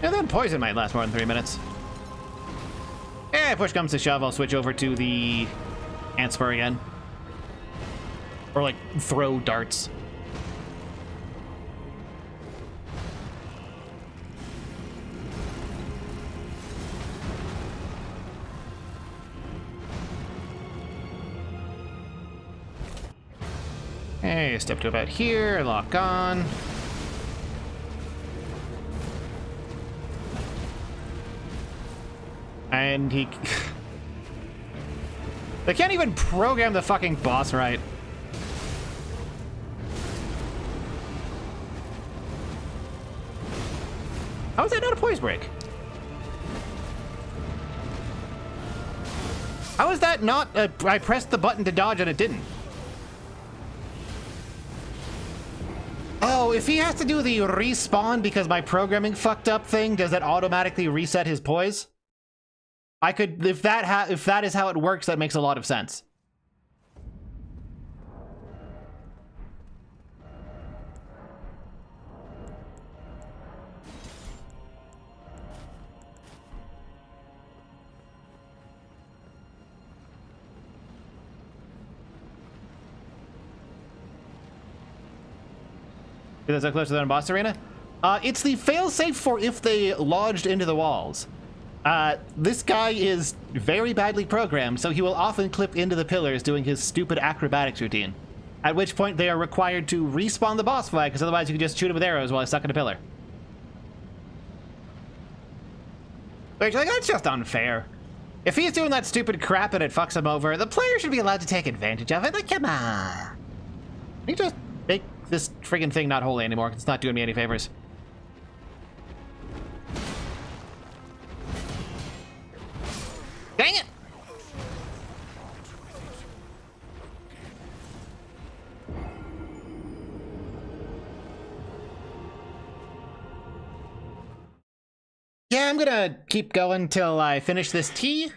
Yeah, then poison might last more than 3 minutes. Eh, push comes to shove, I'll switch over to the ant spur again. Or, like, throw darts. Hey, step to about here, lock on. And he... They can't even program the fucking boss right. How is that not a poise break? How is that not? I pressed the button to dodge and it didn't. Oh, if he has to do the respawn because my programming fucked up thing, does that automatically reset his poise? I could, if that is how it works, that makes a lot of sense. Is that closer than a boss arena? It's the failsafe for if they lodged into the walls. This guy is very badly programmed, so he will often clip into the pillars doing his stupid acrobatics routine. At which point they are required to respawn the boss flag, because otherwise you can just shoot him with arrows while he's stuck in a pillar. Which, like, that's just unfair. If he's doing that stupid crap and it fucks him over, the player should be allowed to take advantage of it. Like, come on. Can you just make this friggin' thing not holy anymore? It's not doing me any favors. Dang it! Yeah, I'm gonna keep going till I finish this tea.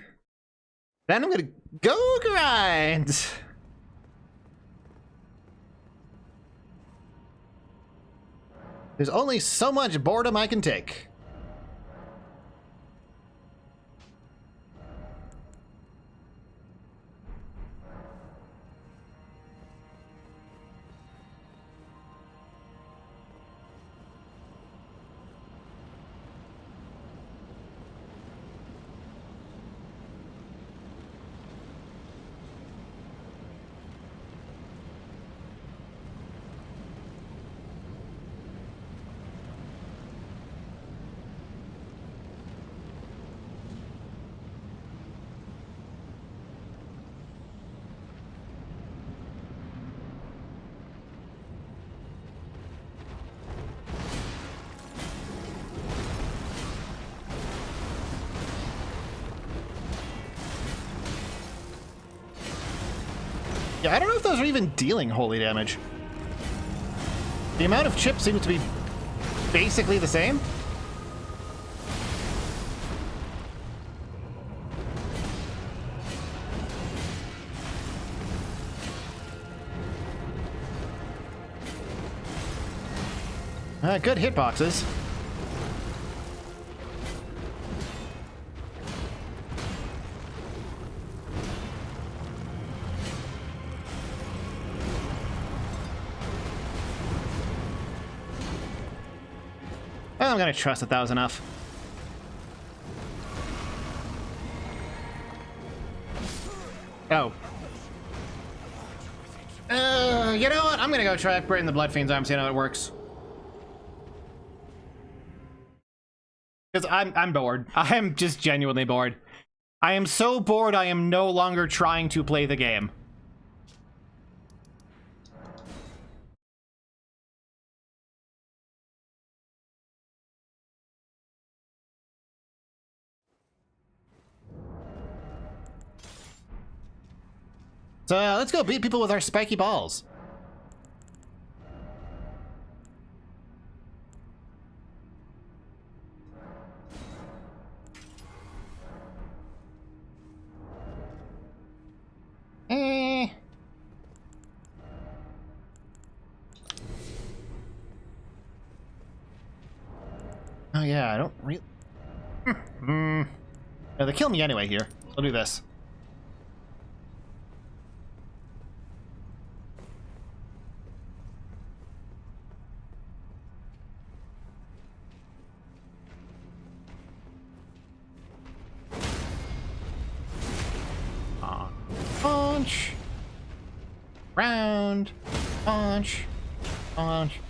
Then I'm gonna go grind. There's only so much boredom I can take. Yeah, I don't know if those are even dealing holy damage. The amount of chips seems to be basically the same. Good hitboxes. I'm gonna trust that was enough. Oh. You know what? I'm gonna go try upgrading the Blood Fiend's arm, see how it works. Because I'm bored. I am just genuinely bored. I am so bored I am no longer trying to play the game. So let's go beat people with our spiky balls. Oh yeah, I don't really... No, they kill me anyway here. I'll do this. Punch. Round. Punch. Punch.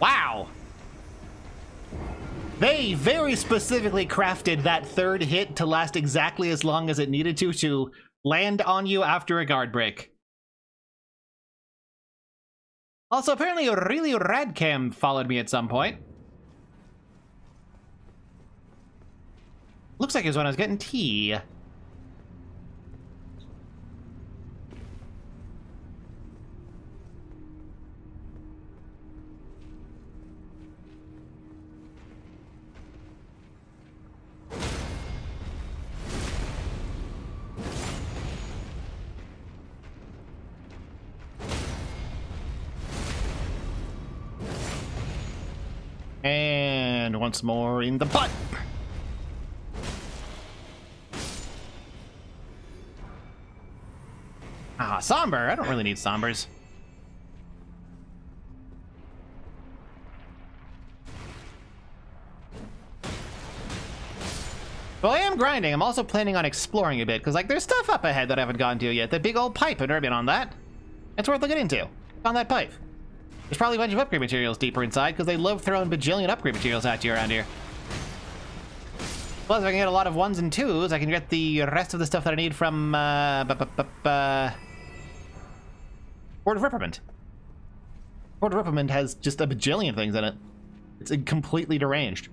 Wow. They very specifically crafted that third hit to last exactly as long as it needed to land on you after a guard break. Also, apparently, really Radcam followed me at some point. Looks like it was when I was getting tea. And once more in the butt. Ah, somber. I don't really need sombers. Well, I am grinding. I'm also planning on exploring a bit, because, like, there's stuff up ahead that I haven't gone to yet. The big old pipe, I've never been on that. It's worth looking into. On that pipe. There's probably a bunch of upgrade materials deeper inside, because they love throwing bajillion upgrade materials at you around here. Plus, if I can get a lot of 1s and 2s, I can get the rest of the stuff that I need from, Board of Reprimand. Board of Reprimand has just a bajillion things in it. It's completely deranged.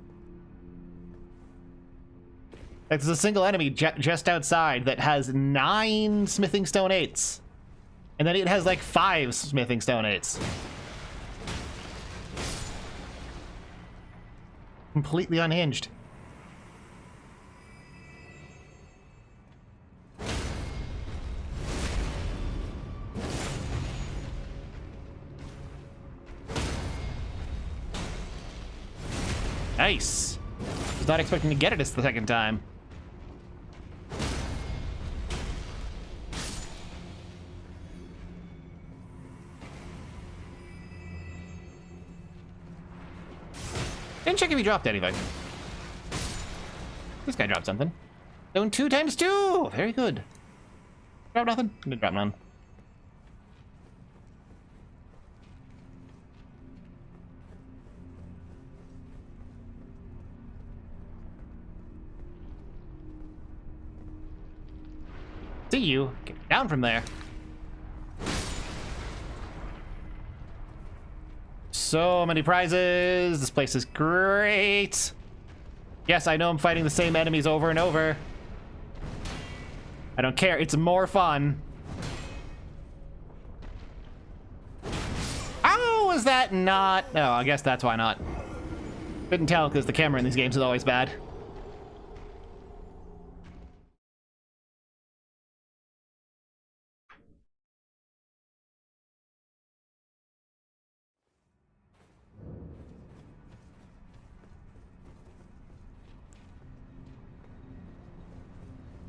Like, there's a single enemy just outside that has 9 Smithing Stone 8s. And then it has, like, 5 Smithing Stone 8s. Completely unhinged. Nice. Was not expecting to get it the second time. Didn't check if he dropped anything. This guy dropped something. Zone 2 times 2! Very good. Drop nothing? Didn't drop none. See you. Get down from there. So many prizes. This place is great. Yes, I know I'm fighting the same enemies over and over. I don't care. It's more fun. How is that not? No, I guess that's why not. Couldn't tell because the camera in these games is always bad.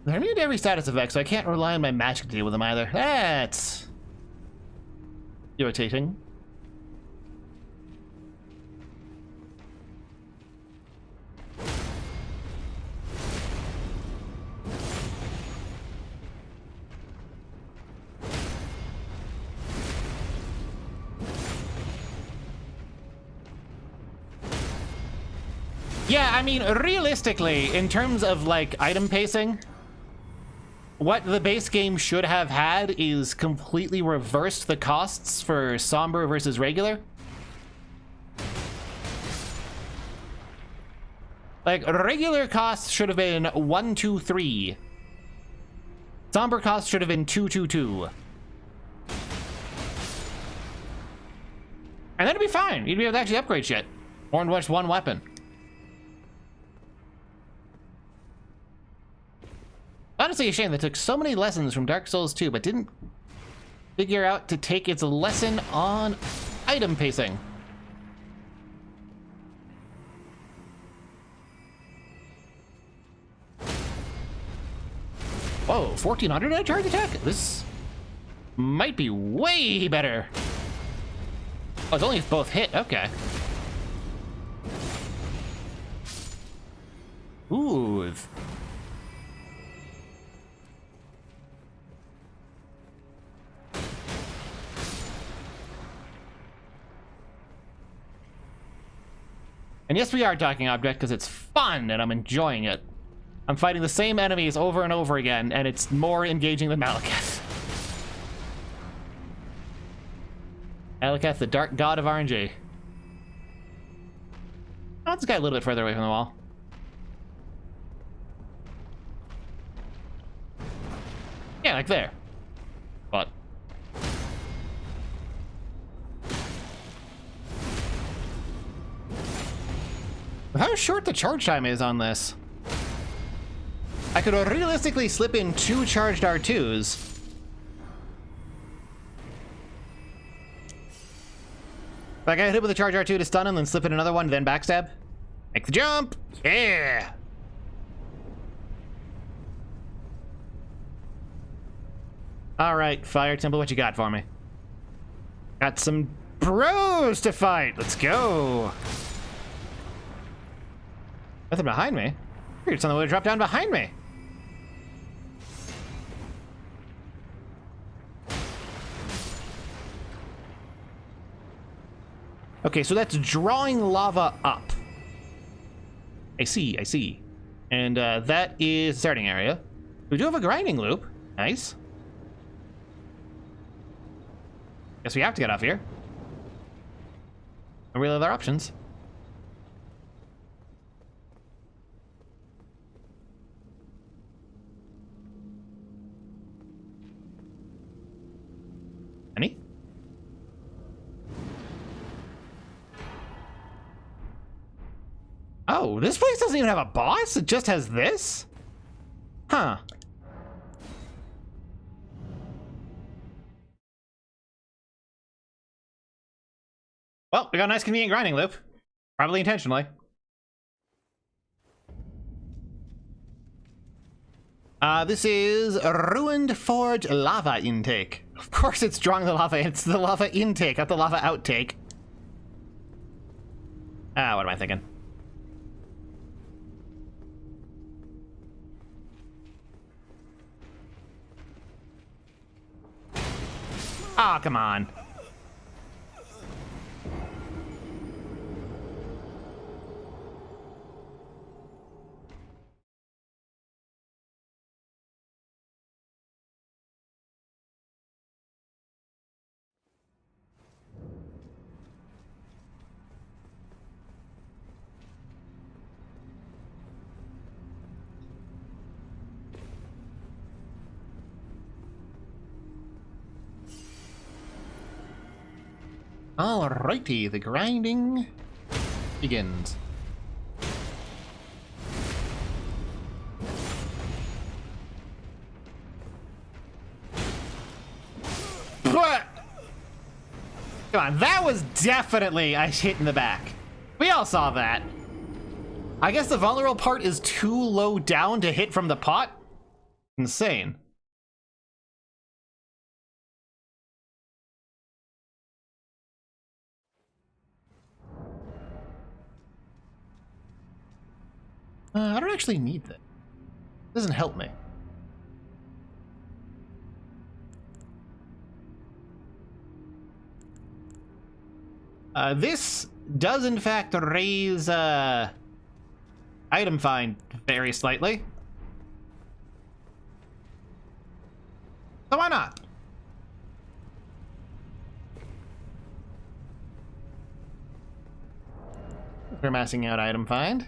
They're immune to every status effect, so I can't rely on my magic to deal with them either. That's irritating. Yeah, I mean, realistically, in terms of, like, item pacing, what the base game should have had is completely reversed the costs for Somber versus regular. Like, regular costs should have been 1, 2, 3. Somber costs should have been 2, 2, 2. And then it'd be fine. You'd be able to actually upgrade shit. More than just one weapon. Honestly, a shame that took so many lessons from Dark Souls 2, but didn't figure out to take its lesson on item pacing. Whoa, 1400 at a charge attack? This might be way better. Oh, it's only if both hit. Okay. Ooh. And yes, we are Docking Object because it's fun and I'm enjoying it. I'm fighting the same enemies over and over again, and it's more engaging than Malekith. Aliketh, the dark god of RNG. Oh, this guy a little bit further away from the wall. Yeah, like there. But how short the charge time is on this. I could realistically slip in 2 charged R2s. Like I hit it with a charge R2 to stun him, then slip in another one, then backstab. Make the jump! Yeah! Alright, Fire Temple, what you got for me? Got some bros to fight! Let's go! Nothing behind me? Figured something would have dropped down behind me. Okay, so that's drawing lava up. I see. And that is the starting area. We do have a grinding loop. Nice. Guess we have to get off here. No real other options. Any? Oh, this place doesn't even have a boss? It just has this? Huh. Well, we got a nice convenient grinding loop. Probably intentionally. This is Ruined Forge Lava Intake. Of course it's drawing the lava. It's the lava intake, not the lava outtake. Ah, what am I thinking? Ah, come on. Alrighty, the grinding begins. Come on, that was definitely a hit in the back. We all saw that. I guess the vulnerable part is too low down to hit from the pot? Insane. I don't actually need that. It doesn't help me. This does in fact raise item find very slightly. So why not? We're massing out item find.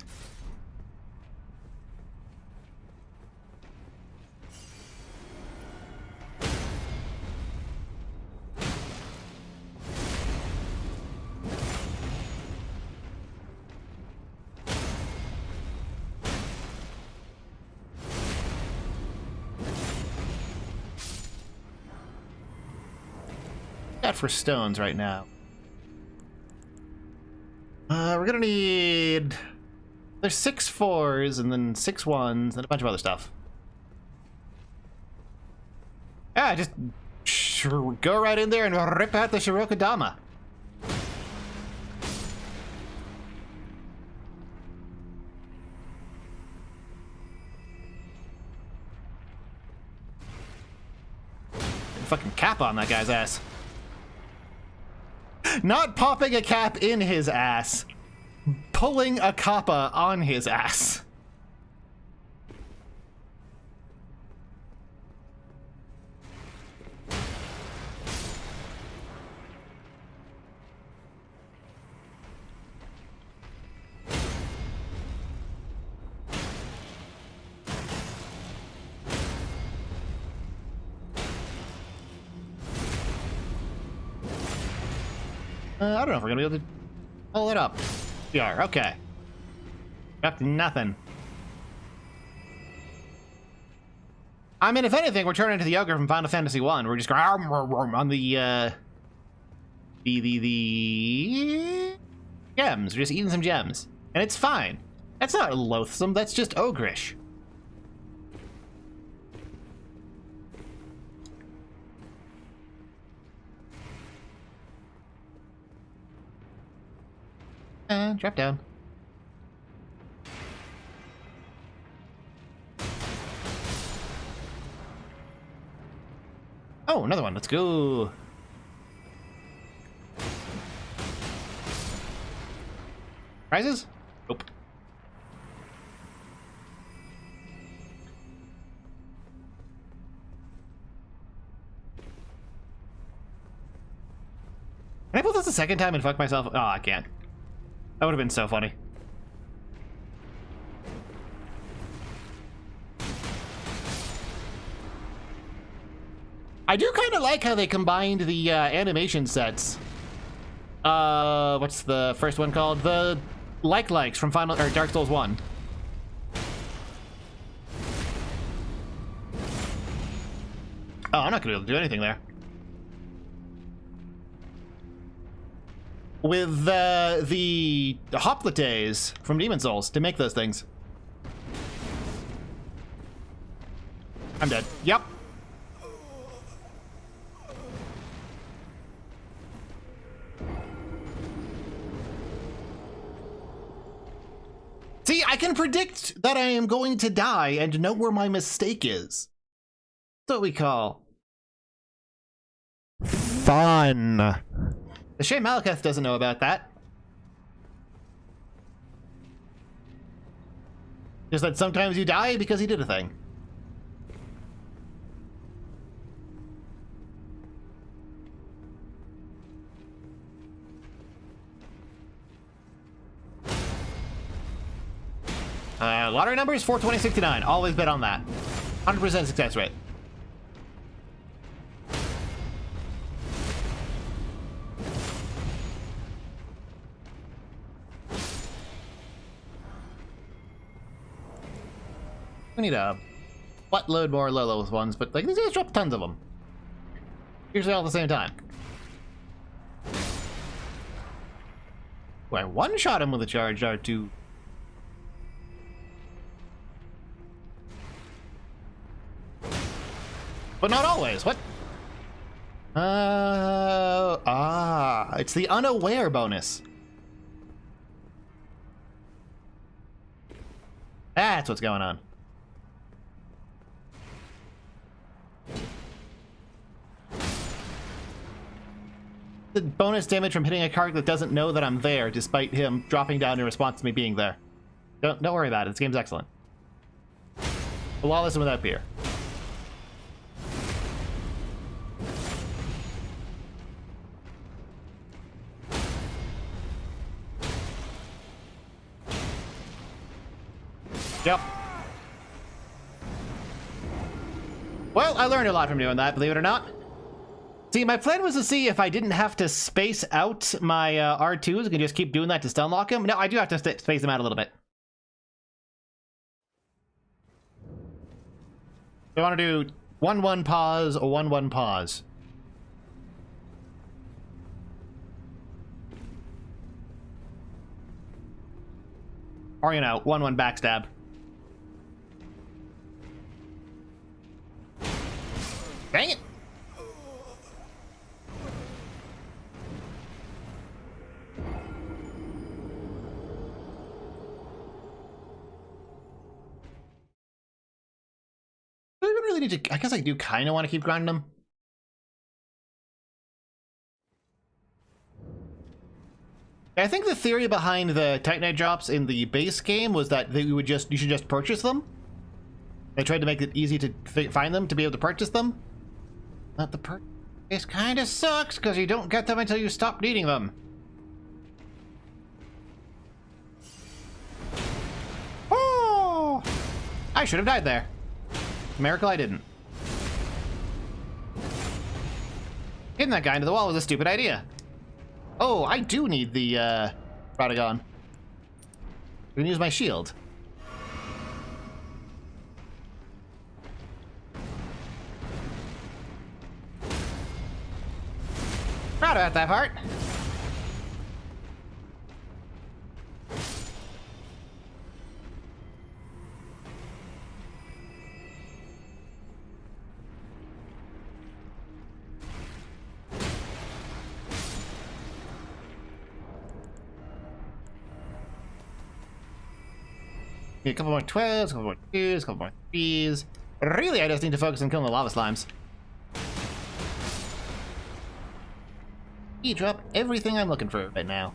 For stones right now. We're gonna need... There's 6 4s and then 6 1s and a bunch of other stuff. Yeah, just go right in there and rip out the Shirokodama. Fucking cap on that guy's ass. Not popping a cap in his ass. Pulling a kappa on his ass. I don't know if we're gonna be able to pull it up. We are, okay. Got nothing. I mean, if anything, we're turning into the ogre from Final Fantasy 1. We're just going on the gems. We're just eating some gems. And it's fine. That's not loathsome, that's just ogreish. Drop down. Oh, another one. Let's go. Prizes? Nope. Can I pull this a second time and fuck myself? Oh, I can't. That would have been so funny. I do kind of like how they combined the animation sets. What's the first one called? The likes from Dark Souls 1. Oh, I'm not gonna be able to do anything there. With the hoplites from Demon Souls to make those things. I'm dead. Yep. See, I can predict that I am going to die and know where my mistake is. That's what we call fun. The shame Malekith doesn't know about that. Just that sometimes you die because he did a thing. Lottery number is 42069. Always bet on that. 100% success rate. We need a buttload more low-level ones, but like these guys drop tons of them. Usually all at the same time. I one-shot him with a charged R2. But not always. What? It's the unaware bonus. That's what's going on. The bonus damage from hitting a card that doesn't know that I'm there, despite him dropping down in response to me being there. Don't worry about it. This game's excellent. Flawless and without fear. Yep. Well, I learned a lot from doing that, believe it or not. See, my plan was to see if I didn't have to space out my R2s. I can just keep doing that to stun lock him. No, I do have to space them out a little bit. I want to do 1-1 pause, or 1-1 pause. Or, you know, 1-1 backstab. Dang it! I don't really need to. I guess I do kind of want to keep grinding them. I think the theory behind the Titanite drops in the base game was that you should just purchase them. They tried to make it easy to find them, to be able to purchase them. But the purchase kind of sucks because you don't get them until you stop needing them. Oh! I should have died there. Miracle I didn't. Hitting that guy into the wall was a stupid idea. Oh, I do need the Protagon. I'm gonna use my shield. Proud about that part. Need a couple more 12s, a couple more 2s, a couple more 3s. Really, I just need to focus on killing the lava slimes. Drop everything I'm looking for right now.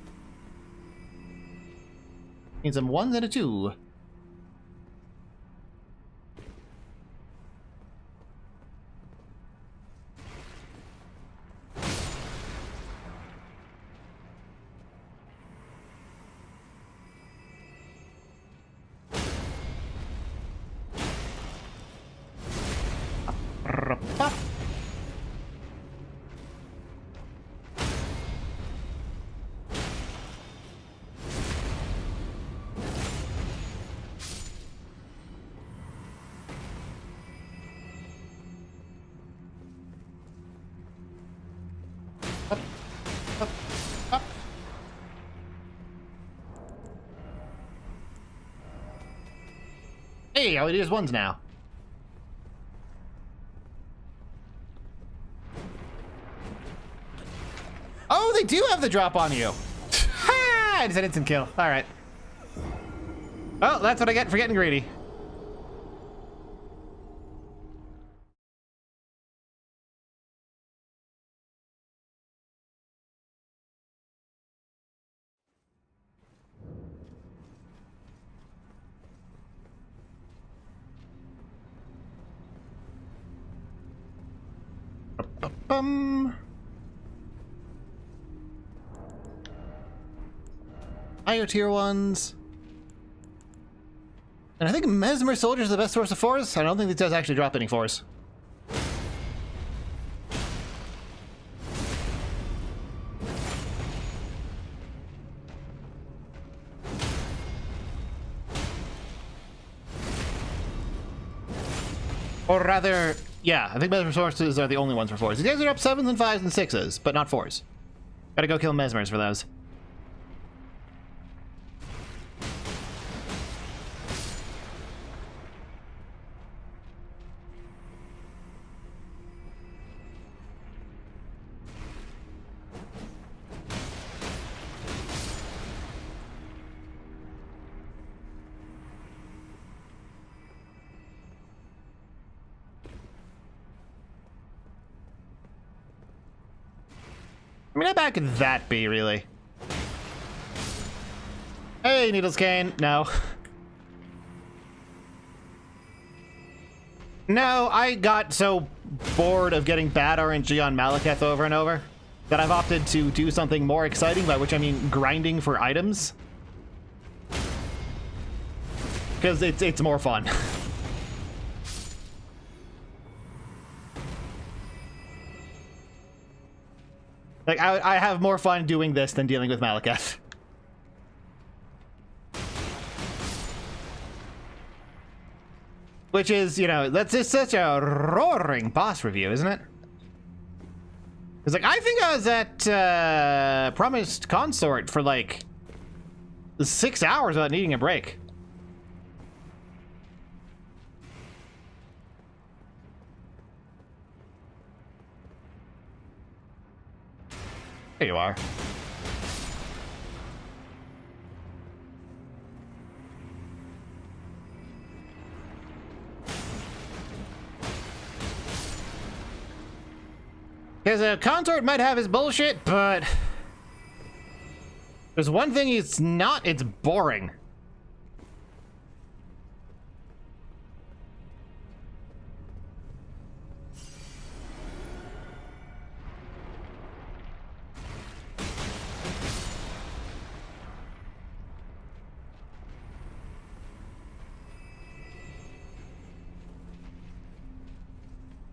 Need some 1s and a 2. Hey, all we do is 1s now. Oh, they do have the drop on you. Ha! I just had instant kill. All right. Oh, that's what I get for getting greedy. Bum. Higher tier 1s. And I think Mesmer Soldier is the best source of 4s. I don't think this does actually drop any 4s. Or rather, yeah, I think Mesmer sources are the only ones for 4s. These guys are up 7s and 5s and 6s, but not 4s. Gotta go kill Mesmers for those. I mean, how bad could that be, really? Hey, Needles Cane. No. No, I got so bored of getting bad RNG on Malekith over and over that I've opted to do something more exciting, by which I mean grinding for items. Because it's more fun. Like, I have more fun doing this than dealing with Malekith. Which is, you know, that's just such a roaring boss review, isn't it? It's like, I think I was at Promised Consort for like 6 hours without needing a break. There you are. Because a consort might have his bullshit, but there's one thing it's not, it's boring.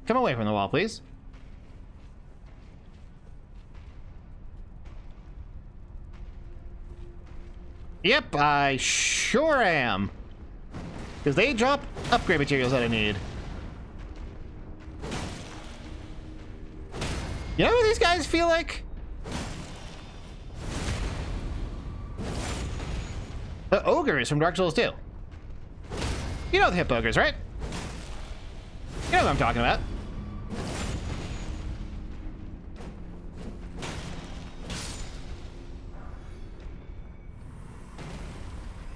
Come away from the wall, please. Yep, I sure am. Because they drop upgrade materials that I need. You know what these guys feel like? The ogres from Dark Souls 2. You know the hip ogres, right? You know what I'm talking about.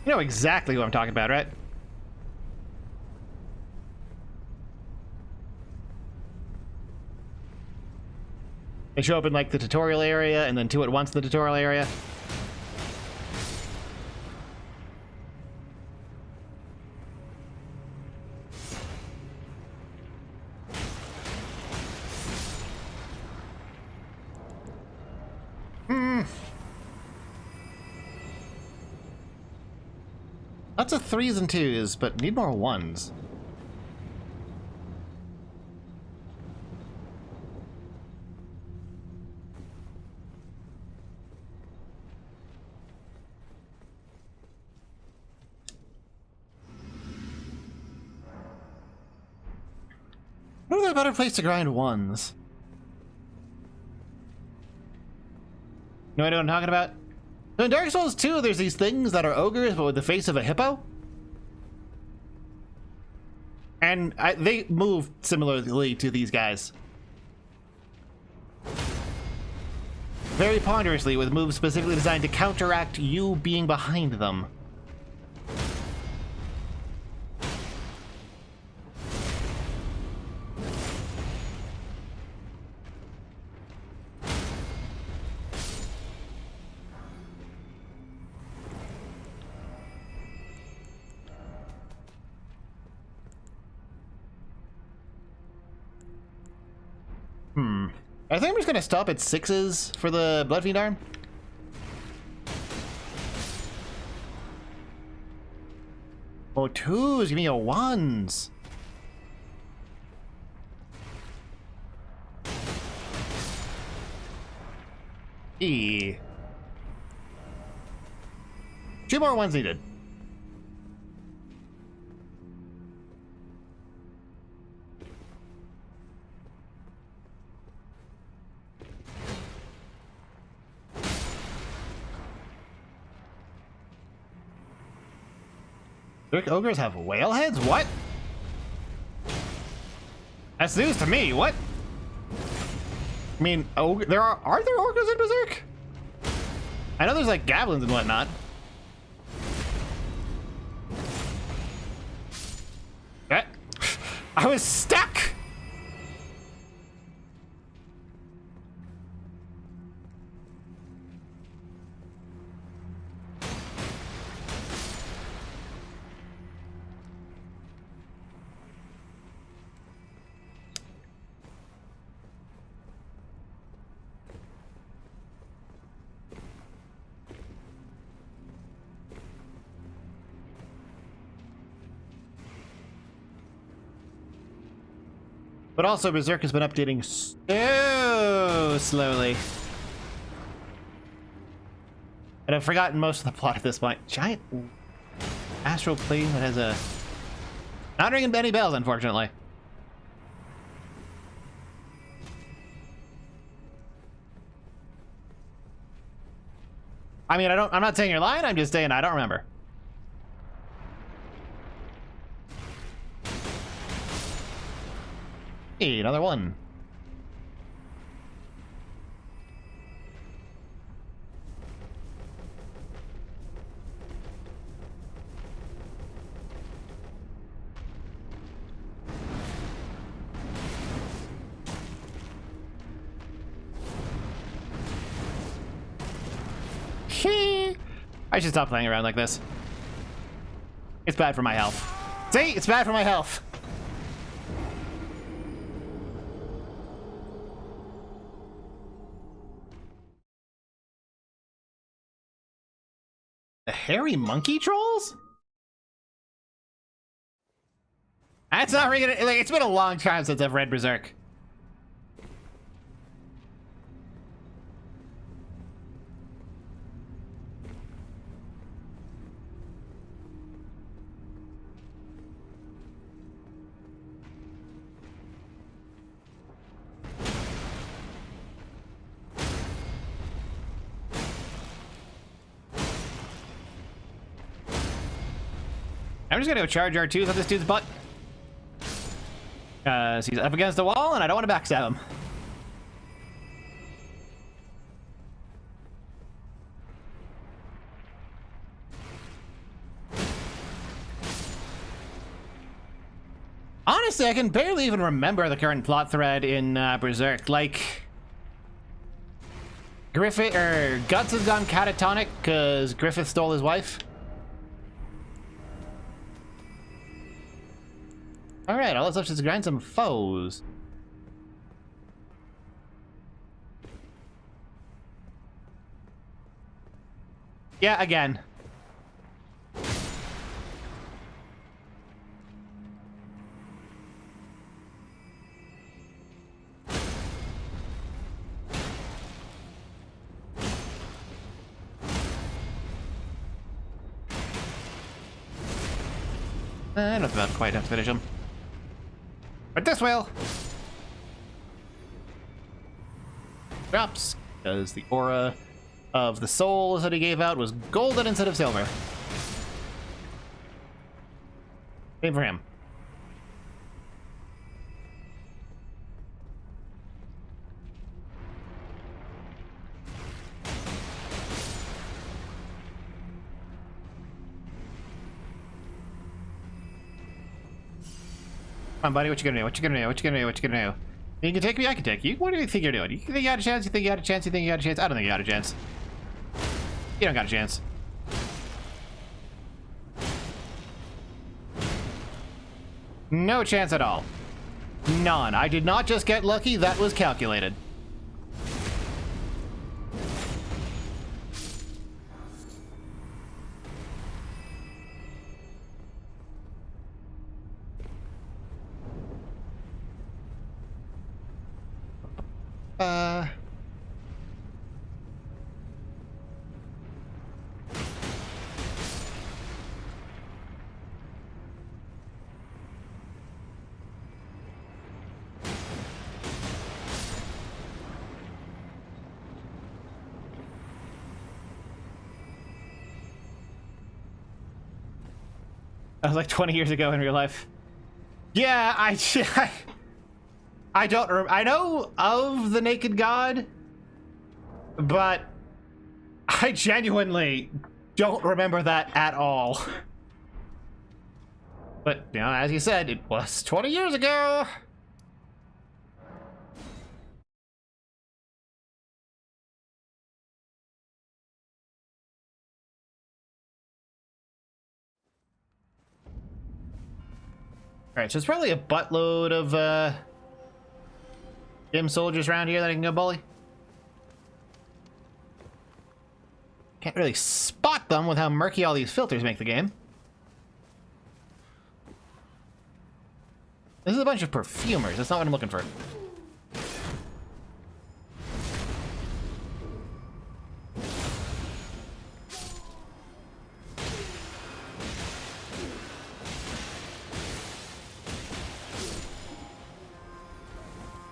You know exactly who I'm talking about, right? They show up in like the tutorial area and then two at once in the tutorial area. Lots of 3s and 2s, but need more 1s. What is a better place to grind 1s? No idea what I'm talking about? So in Dark Souls 2, there's these things that are ogres, but with the face of a hippo. And they move similarly to these guys. Very ponderously, with moves specifically designed to counteract you being behind them. I think I'm just gonna stop at 6s for the Blood Fiend arm. Oh, 2s, give me a 1s. E. 2 more 1s needed. Ogres have whale heads? What? That's news to me. What? I mean, are there ogres in Berserk? I know there's like goblins and whatnot. I was stuck. But also, Berserk has been updating so slowly. And I've forgotten most of the plot at this point. Giant astral plane that has a... Not ringing any bells, unfortunately. I mean, I'm not saying you're lying, I'm just saying I don't remember. Hey, another one. I should stop playing around like this. It's bad for my health. See? It's bad for my health. The hairy monkey trolls? That's not ringing it. Like, it's been a long time since I've read Berserk. I'm just gonna go charge R2s on this dude's butt. Because he's up against the wall and I don't want to backstab him. Honestly, I can barely even remember the current plot thread in Berserk. Like, Guts has gone catatonic because Griffith stole his wife. Alright, all that's left is to grind some foes. Yeah, again. Not about quite enough to finish him. But this will! Drops, because the aura of the souls that he gave out was golden instead of silver. Same for him. Come on, buddy, what you gonna do? What you gonna do? What you gonna do? What you gonna do? You can take me, I can take you. What do you think you're doing? You think you got a chance? You think you got a chance? You think you got a chance? I don't think you got a chance. You don't got a chance. No chance at all. None. I did not just get lucky, that was calculated. That was like 20 years ago in real life. Yeah, I don't I know of the Naked God, but I genuinely don't remember that at all. But, you know, as you said, it was 20 years ago. Alright, so there's probably a buttload of, gym soldiers around here that I can go bully. Can't really spot them with how murky all these filters make the game. This is a bunch of perfumers. That's not what I'm looking for.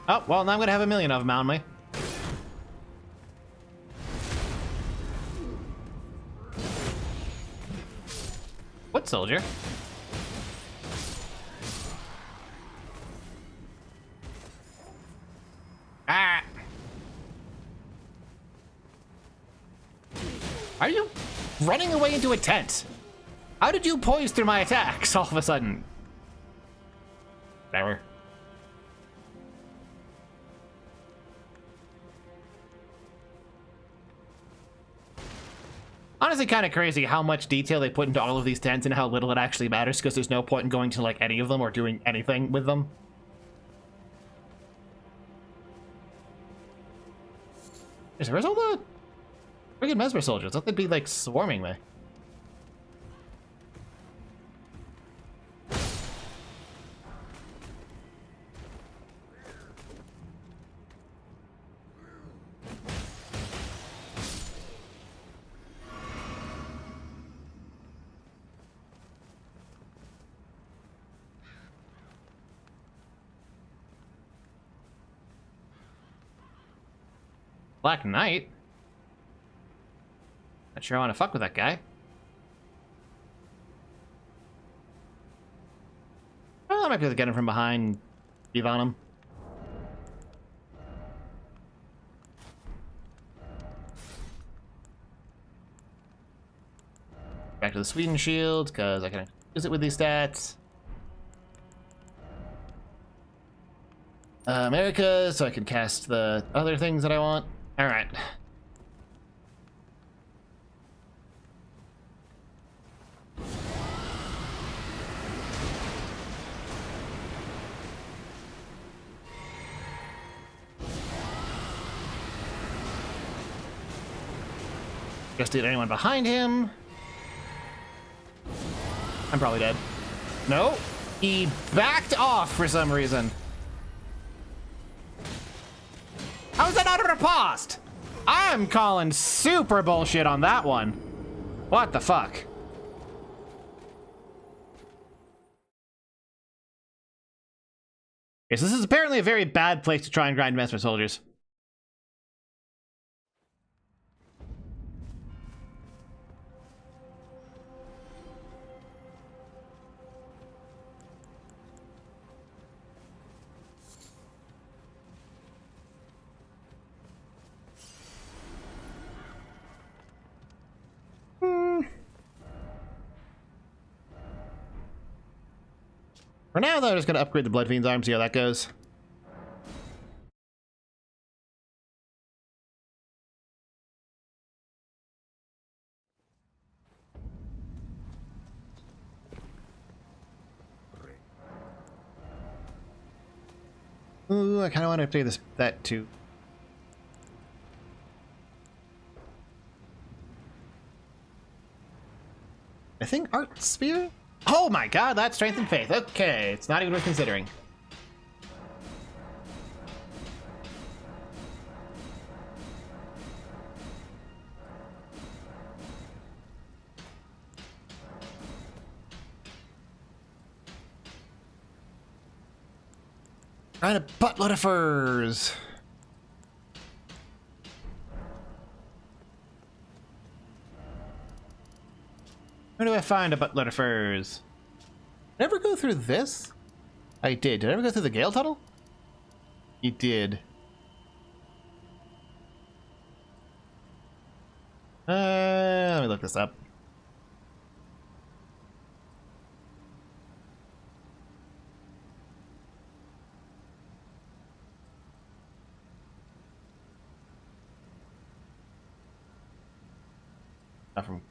Oh, well, now I'm gonna have a million of them on me. What soldier? Ah! Are you running away into a tent? How did you poise through my attacks all of a sudden? Whatever. Honestly, kind of crazy how much detail they put into all of these tents and how little it actually matters, because there's no point in going to like any of them or doing anything with them. Where's all the friggin' Mesmer soldiers? I thought they'd be like swarming me. Black Knight? Not sure I want to fuck with that guy. might be able to get him from behind. Leave on him. Back to the Sweden shield, because I can use it with these stats. America, so I can cast the other things that I want. Alright. Just did anyone behind him? I'm probably dead. No, he backed off for some reason. How is that not a riposte? I'm calling super bullshit on that one. What the fuck? Yes, this is apparently a very bad place to try and grind Mesmer soldiers. For now, though, I'm just going to upgrade the Blood Fiend's arm, see how that goes. Ooh, I kind of want to update that too. I think Art Spear? Oh my god, that's Strength and Faith. Okay, it's not even worth considering. Find a buttload of furs. Where do I find a buttload of furs? Did I ever go through this? I did. Did I ever go through the Gale Tunnel? You did. Let me look this up. Not from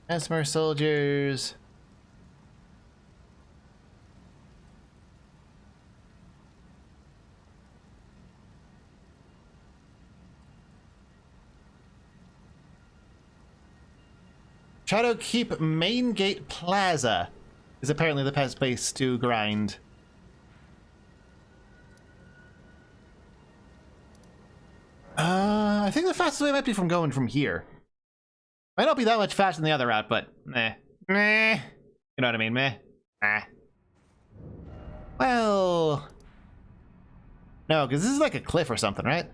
Mesmer soldiers. Shadowkeep Main Gate Plaza is apparently the best place to grind. I think the fastest way might be from going from here. Might not be that much faster than the other route, but meh. Meh. You know what I mean? Meh. Ah. Well... No, because this is like a cliff or something, right?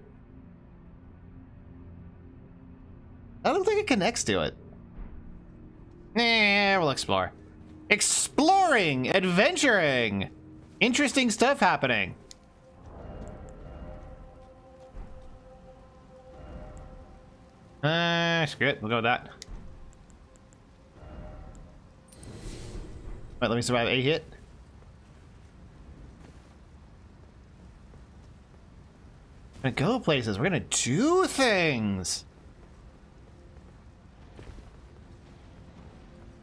I don't think it connects to it. We'll explore. Exploring! Adventuring! Interesting stuff happening. Screw it. We'll go with that. Right, let me survive a hit. We're gonna go places. We're gonna do things.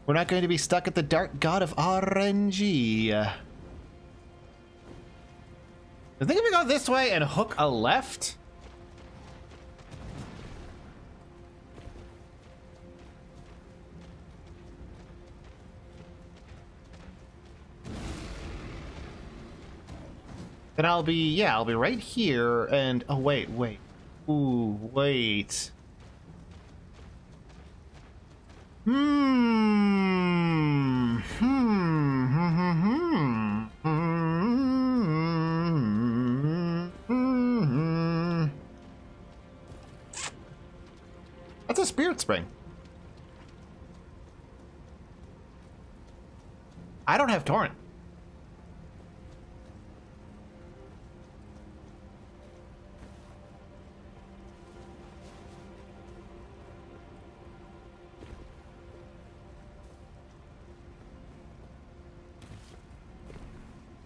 We're not going to be stuck at the Dark God of RNG. I think if we go this way and hook a left... then I'll be right here and... Oh, wait. Ooh, wait. That's a Spirit Spring. I don't have Torrent.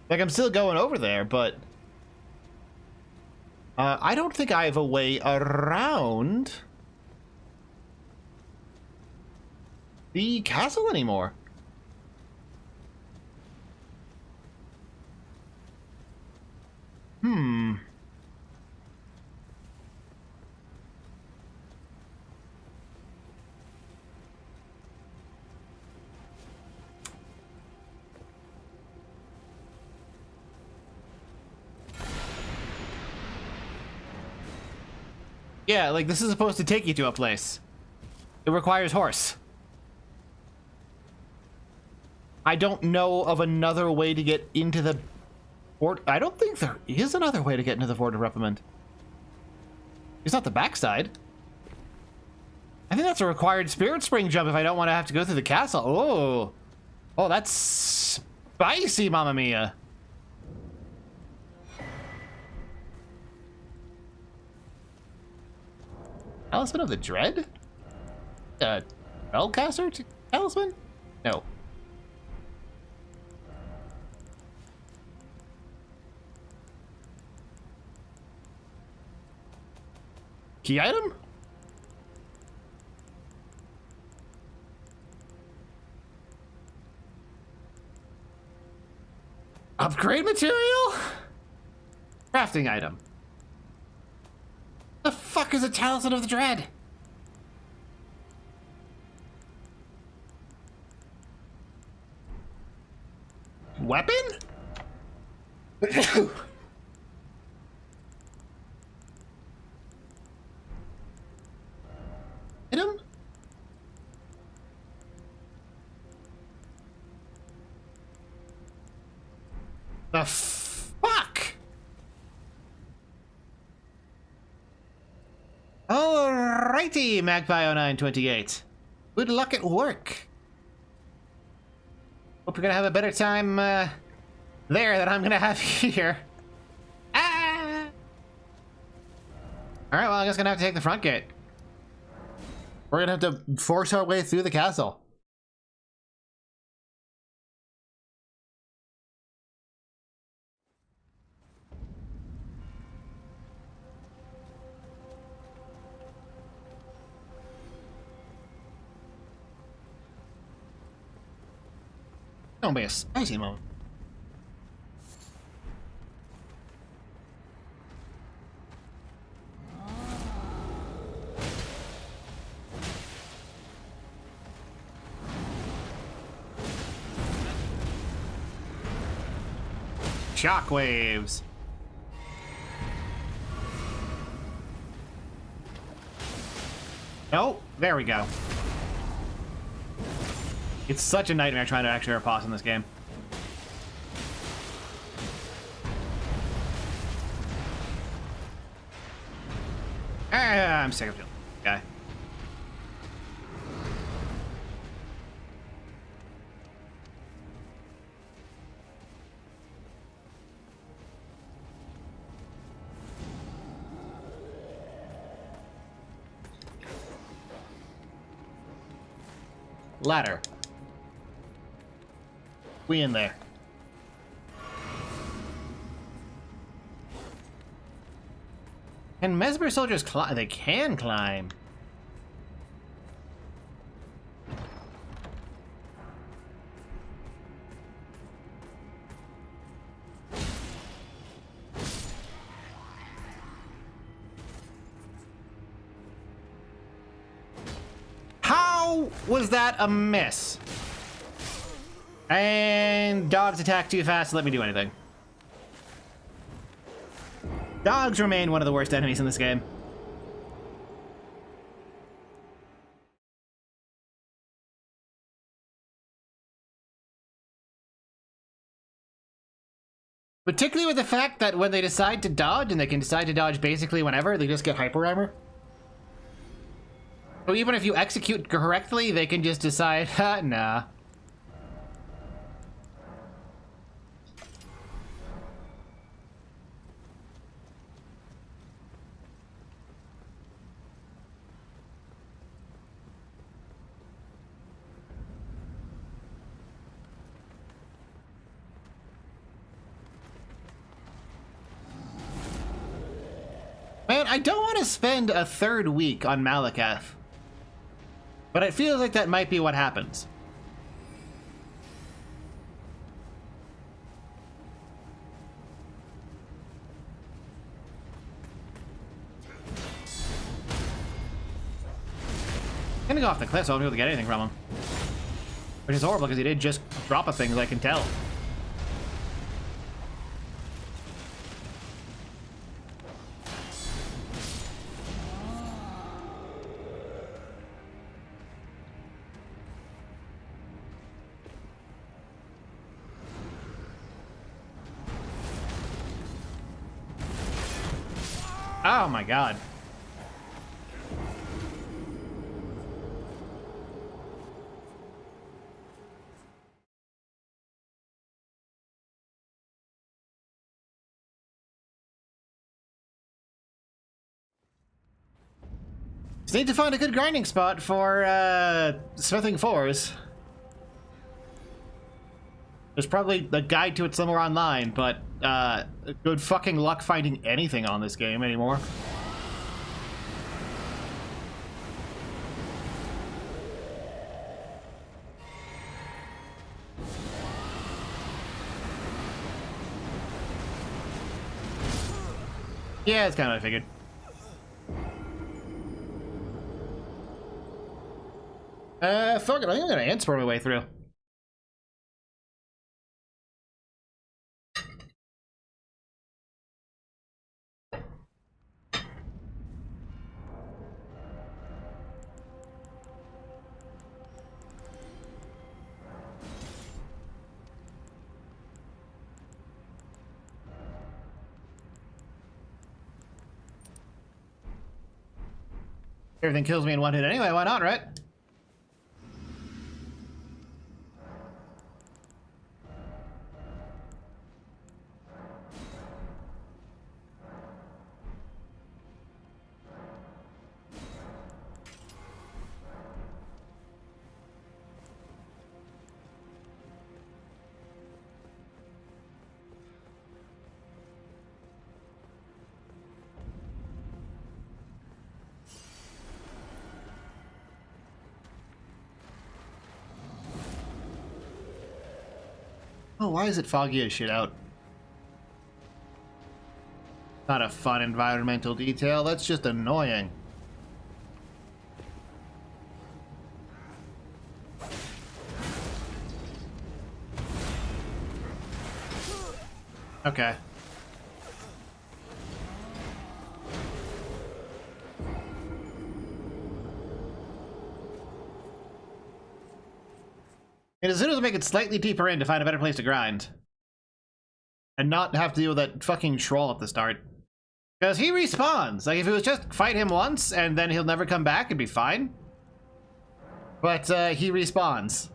Like, I'm still going over there, but I don't think I have a way around the castle anymore. Hmm. Yeah, like, this is supposed to take you to a place. It requires horse. I don't know of another way to get into the fort. I don't think there is another way to get into the Fort of Reprimand. It's not the backside. I think that's a required Spirit Spring jump if I don't want to have to go through the castle. Oh. Oh, that's spicy, Mamma Mia. Talisman of the Dread? Spellcaster Talisman? No. Key item? Upgrade material? Crafting item. The fuck is a Talisman of the Dread? Weapon? Item? The fuck? Alrighty, Magpie0928. Good luck at work. Hope you're gonna have a better time there than I'm gonna have here. Ah! Alright, well, I'm just gonna have to take the front gate. We're gonna have to force our way through the castle. Don't be a spicy moment. Shockwaves. Oh, there we go. It's such a nightmare trying to actually hurt boss in this game. Ah, I'm sick of this guy. Ladder. We in there. Can Mesmer soldiers climb? They can climb. How was that a miss? And dogs attack too fast to let me do anything. Dogs remain one of the worst enemies in this game. Particularly with the fact that when they decide to dodge, and they can decide to dodge basically whenever, they just get hyper armor. So even if you execute correctly, they can just decide, nah. what? I don't want to spend a third week on Malakath. But it feels like that might be what happens. I'm gonna go off the cliff, so I won't be able to get anything from him. Which is horrible, because he did just drop a thing, as I can tell. Oh my god. Just need to find a good grinding spot for smithing fours. There's probably a guide to it somewhere online, but good fucking luck finding anything on this game anymore. Yeah, it's kind of what I figured. Fuck it, I think I'm gonna ant-spore my way through. Everything kills me in one hit anyway, why not, right? Oh, why is it foggy as shit out? Not a fun environmental detail, that's just annoying. Okay. And as soon as I make it slightly deeper in to find a better place to grind. And not have to deal with that fucking troll at the start. Because he respawns. Like, if it was just fight him once and then he'll never come back, it'd be fine. But, he respawns.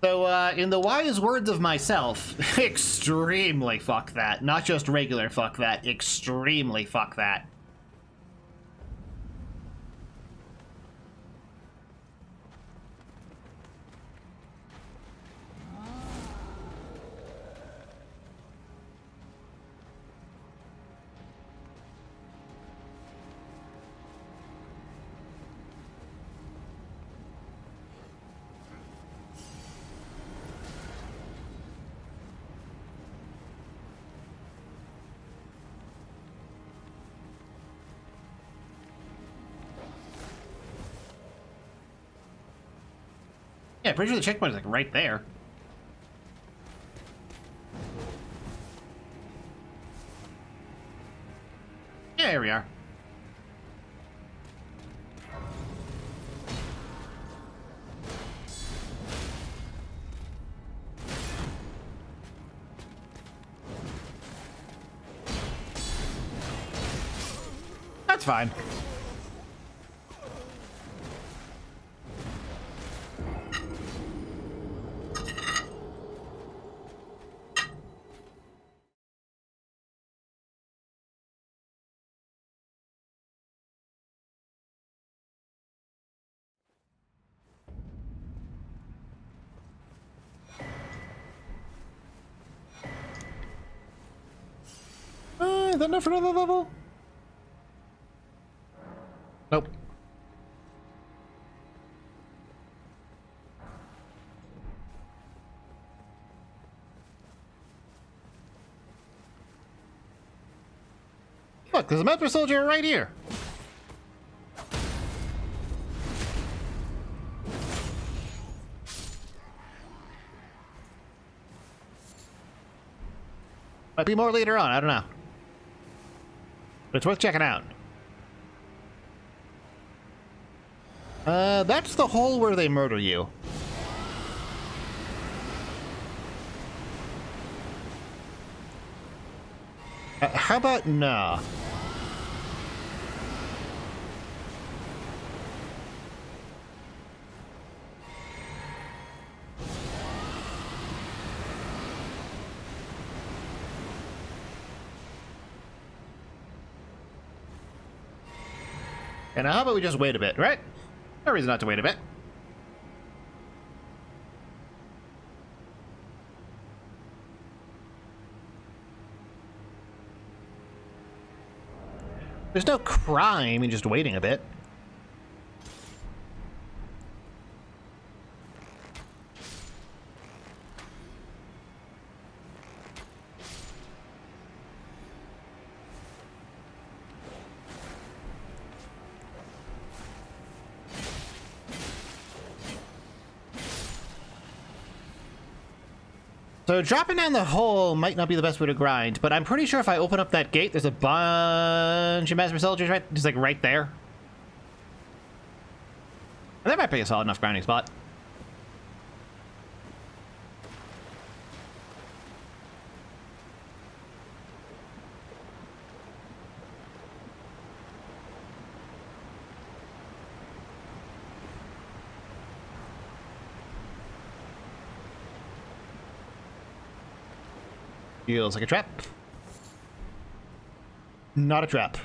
So, in the wise words of myself, extremely fuck that. Not just regular fuck that, extremely fuck that. Yeah, pretty sure the checkpoint is like right there. Yeah, here we are. That's fine. Is that enough for another level? Nope. Look, there's a Master Soldier right here. Might be more later on, I don't know. But it's worth checking out. That's the hole where they murder you. How about nah? And how about we just wait a bit, right? No reason not to wait a bit. There's no crime in just waiting a bit. So dropping down the hole might not be the best way to grind, but I'm pretty sure if I open up that gate, there's a bunch of Master Soldiers right, just like right there. And that might be a solid enough grinding spot. Feels like a trap. Not a trap.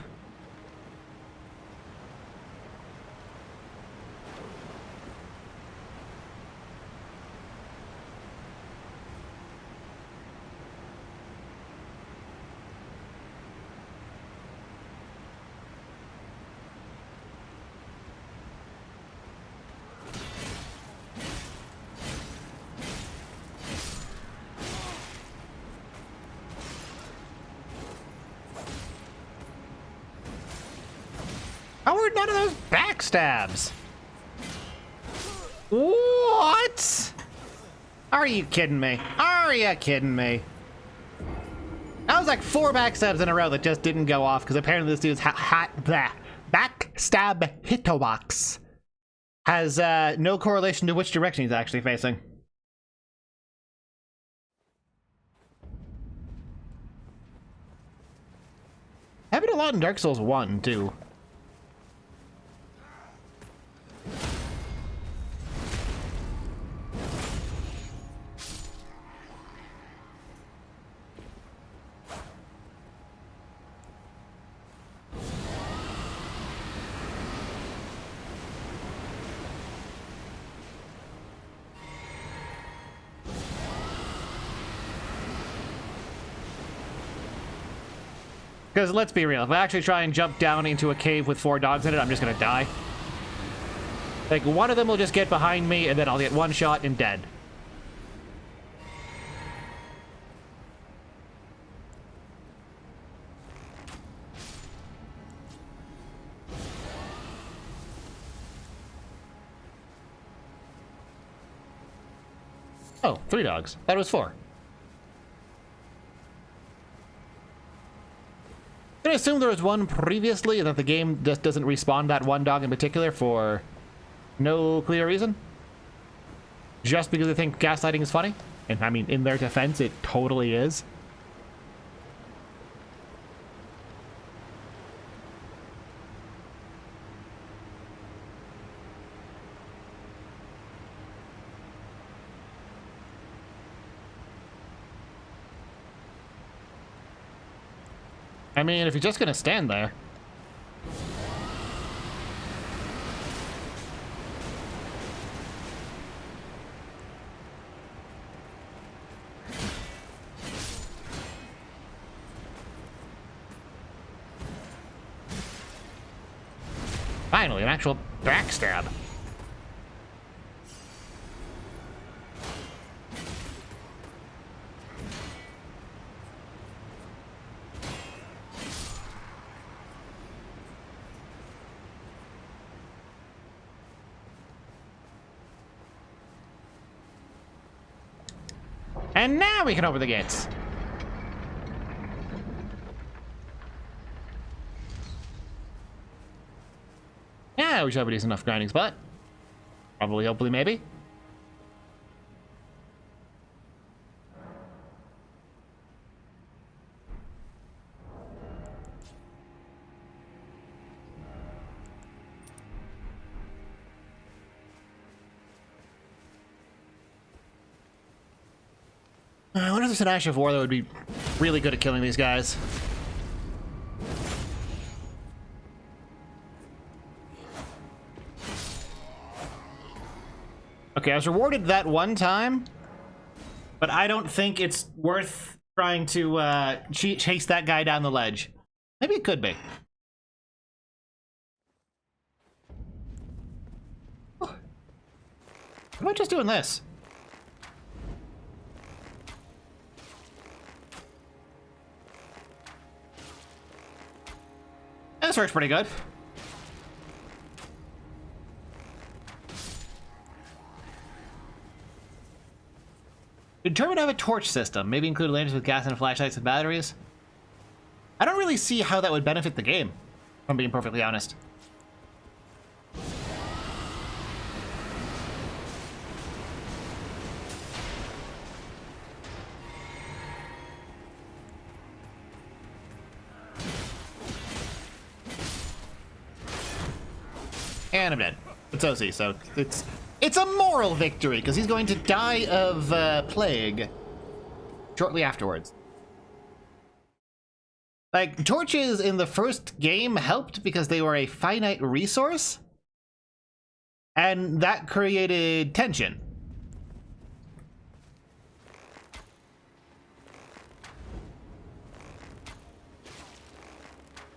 How are none of those backstabs? What? Are you kidding me? Are you kidding me? That was like 4 backstabs in a row that just didn't go off because apparently this dude's backstab hitbox has no correlation to which direction he's actually facing. Happened a lot in Dark Souls 1 too. Because let's be real, if I actually try and jump down into a cave with 4 dogs in it, I'm just gonna die. Like, one of them will just get behind me, and then I'll get one shot and dead. Oh, 3 dogs. Thought it was 4. I'm gonna assume there was one previously and that the game just doesn't respawn that one dog in particular for no clear reason. Just because they think gaslighting is funny. And I mean, in their defense, it totally is. I mean, if you're just gonna stand there. Finally, an actual backstab. And now we can open the gates. Yeah, we should have a decent enough grinding spot. Probably, hopefully, maybe. I wonder if there's an Ash of War that would be really good at killing these guys. Okay, I was rewarded that one time, but I don't think it's worth trying to chase that guy down the ledge. Maybe it could be. How about just doing this? This works pretty good. Determine to have a torch system. Maybe include lanterns with gas and flashlights and batteries. I don't really see how that would benefit the game, if I'm being perfectly honest. And I'm dead. It's OC, so it's a moral victory, because he's going to die of plague shortly afterwards. Like, torches in the first game helped because they were a finite resource, and that created tension.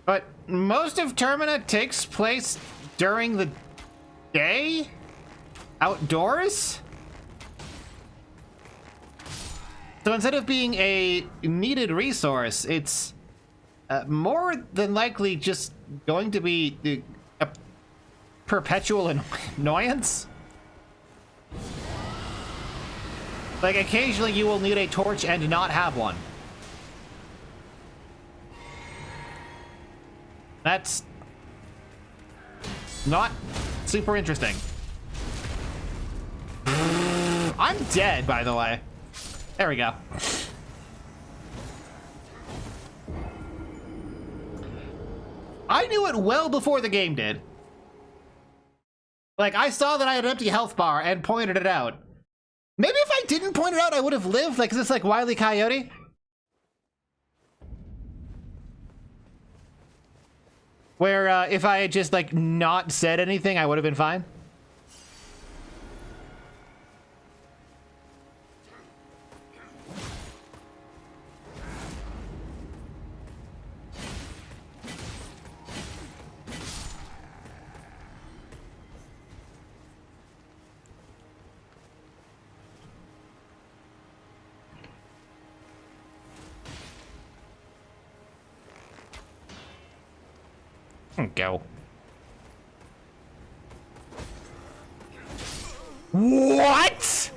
But most of Termina takes place during the day? Outdoors? So instead of being a needed resource, it's more than likely just going to be a perpetual annoyance. Like, occasionally you will need a torch and not have one. That's not super interesting. I'm dead, by the way. There we go. I knew it well before the game did. Like, I saw that I had an empty health bar and pointed it out. Maybe if I didn't point it out, I would have lived. Like, is this like Wile E. Coyote? Where if I had just like not said anything, I would have been fine. Go. What?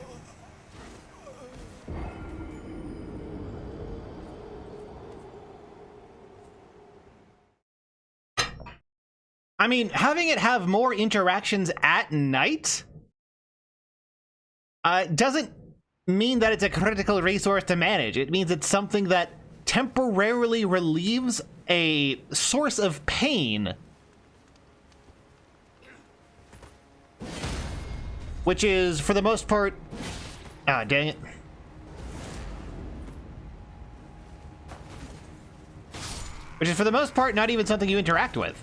I mean, having it have more interactions at night doesn't mean that it's a critical resource to manage. It means it's something that temporarily relieves a source of pain, which is, for the most part, ah, dang it. Which is, for the most part, not even something you interact with.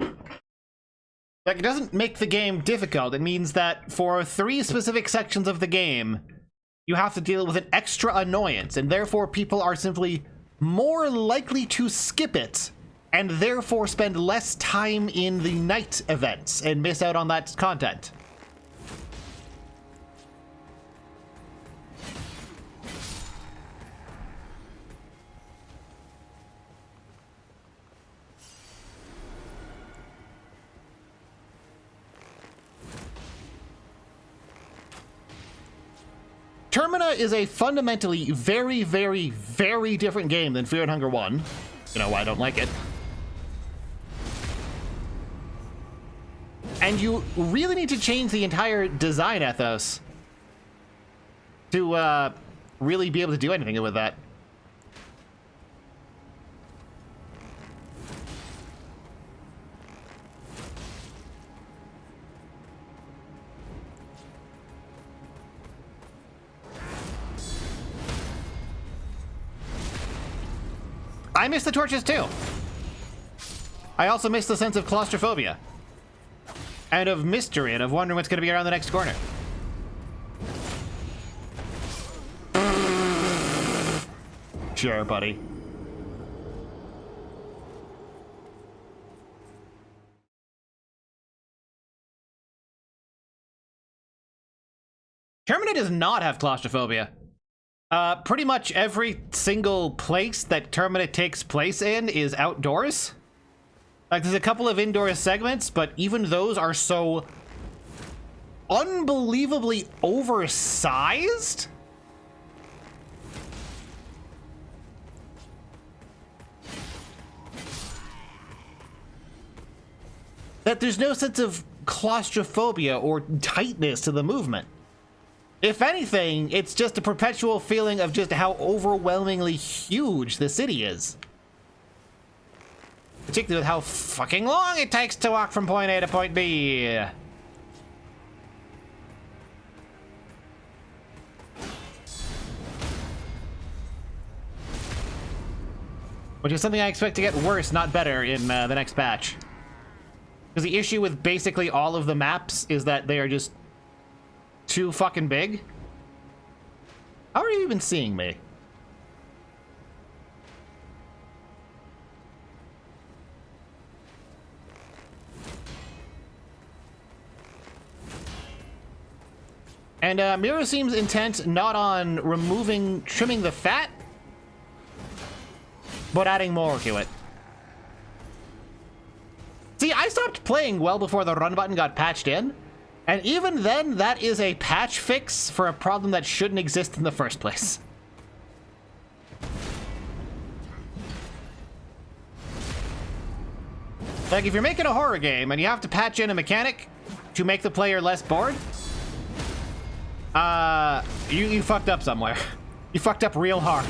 Like, it doesn't make the game difficult. It means that for 3 specific sections of the game, you have to deal with an extra annoyance, and therefore people are simply more likely to skip it and therefore spend less time in the night events and miss out on that content. Termina is a fundamentally very, very, very different game than Fear and Hunger 1. You know why I don't like it. And you really need to change the entire design ethos to really be able to do anything with that. I miss the torches too. I also miss the sense of claustrophobia and of mystery and of wondering what's going to be around the next corner. Sure, buddy. Termina does not have claustrophobia. Pretty much every single place that Termina takes place in is outdoors. Like, there's a couple of indoor segments, but even those are so unbelievably oversized that there's no sense of claustrophobia or tightness to the movement. If anything, it's just a perpetual feeling of just how overwhelmingly huge the city is. Particularly with how fucking long it takes to walk from point A to point B. Which is something I expect to get worse, not better, in the next patch. Because the issue with basically all of the maps is that they are just too fucking big. How are you even seeing me? And Mira seems intent not on trimming the fat, but adding more to it. See, I stopped playing well before the run button got patched in. And even then, that is a patch fix for a problem that shouldn't exist in the first place. Like, if you're making a horror game and you have to patch in a mechanic to make the player less bored, you fucked up somewhere. You fucked up real hard.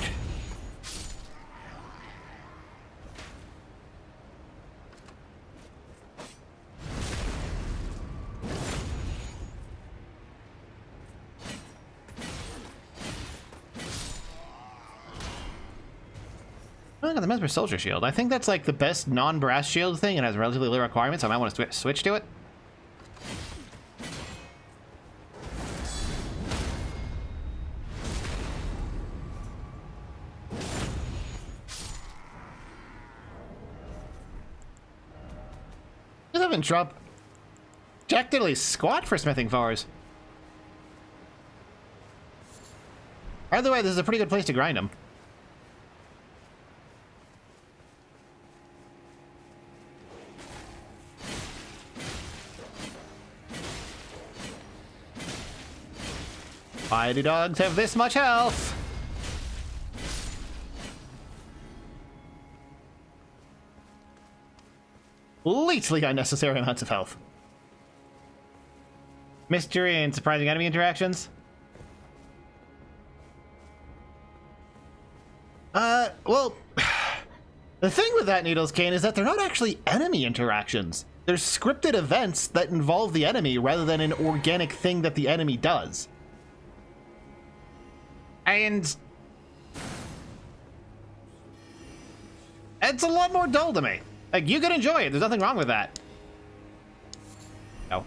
I got the Mesmer Soldier Shield. I think that's like the best non-brass shield thing and has relatively low requirements, so I might want to switch to it. Just haven't dropped Jack Diddley squat for smithing fours. Either way, this is a pretty good place to grind them. Why do dogs have this much health? Completely unnecessary amounts of health. Mystery and surprising enemy interactions. Well, the thing with that, Needles Cane, is that they're not actually enemy interactions. They're scripted events that involve the enemy rather than an organic thing that the enemy does. And it's a lot more dull to me. Like, you could enjoy it. There's nothing wrong with that. No.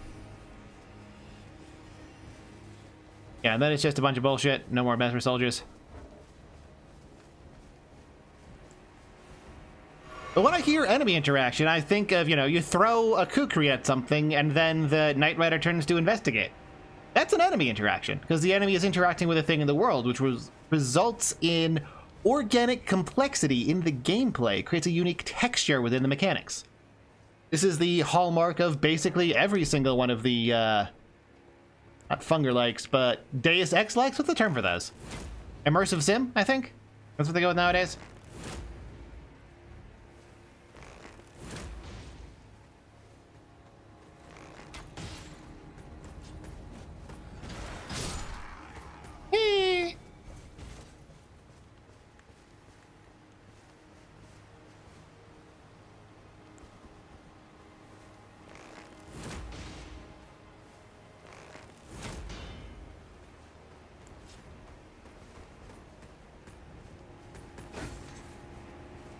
Yeah, and then it's just a bunch of bullshit. No more Mesmer soldiers. But when I hear enemy interaction, I think of, you throw a kukri at something and then the Knight Rider turns to investigate. That's an enemy interaction, because the enemy is interacting with a thing in the world, which results in organic complexity in the gameplay, creates a unique texture within the mechanics. This is the hallmark of basically every single one of the, not Funger-likes, but Deus Ex-likes? What's the term for those? Immersive sim, I think? That's what they go with nowadays?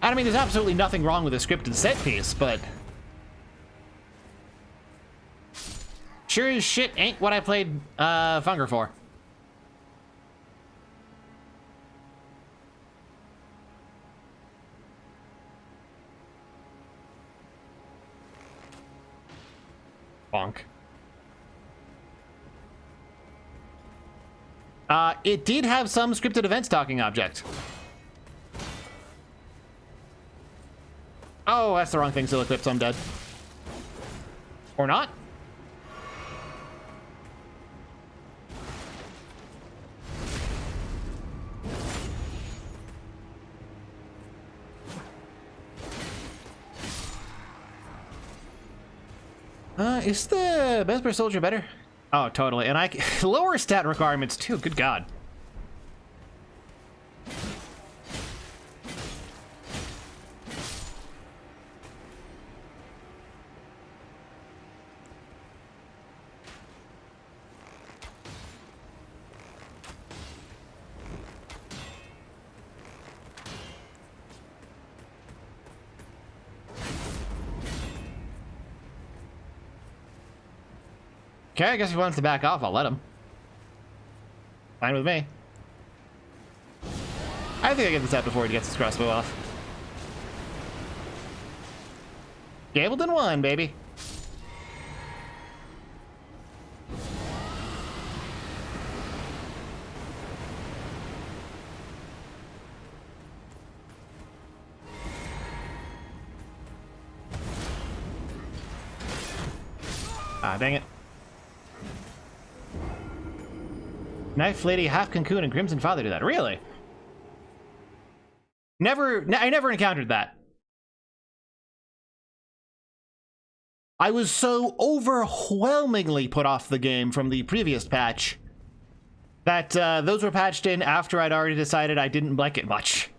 I mean, there's absolutely nothing wrong with a scripted set piece, but sure as shit ain't what I played Funger for. Bonk. It did have some scripted events talking object. Oh, that's the wrong thing, Still Eclipse, I'm dead. Or not? Is the Besper Soldier better? Oh, totally. And lower stat requirements too, good god. Okay, I guess if he wants to back off, I'll let him. Fine with me. I think I get this out before he gets his crossbow off. Gableton won, baby. Ah, dang it. Knife Lady, Half Cocoon, and Crimson Father do that. Really? I never encountered that. I was so overwhelmingly put off the game from the previous patch that those were patched in after I'd already decided I didn't like it much.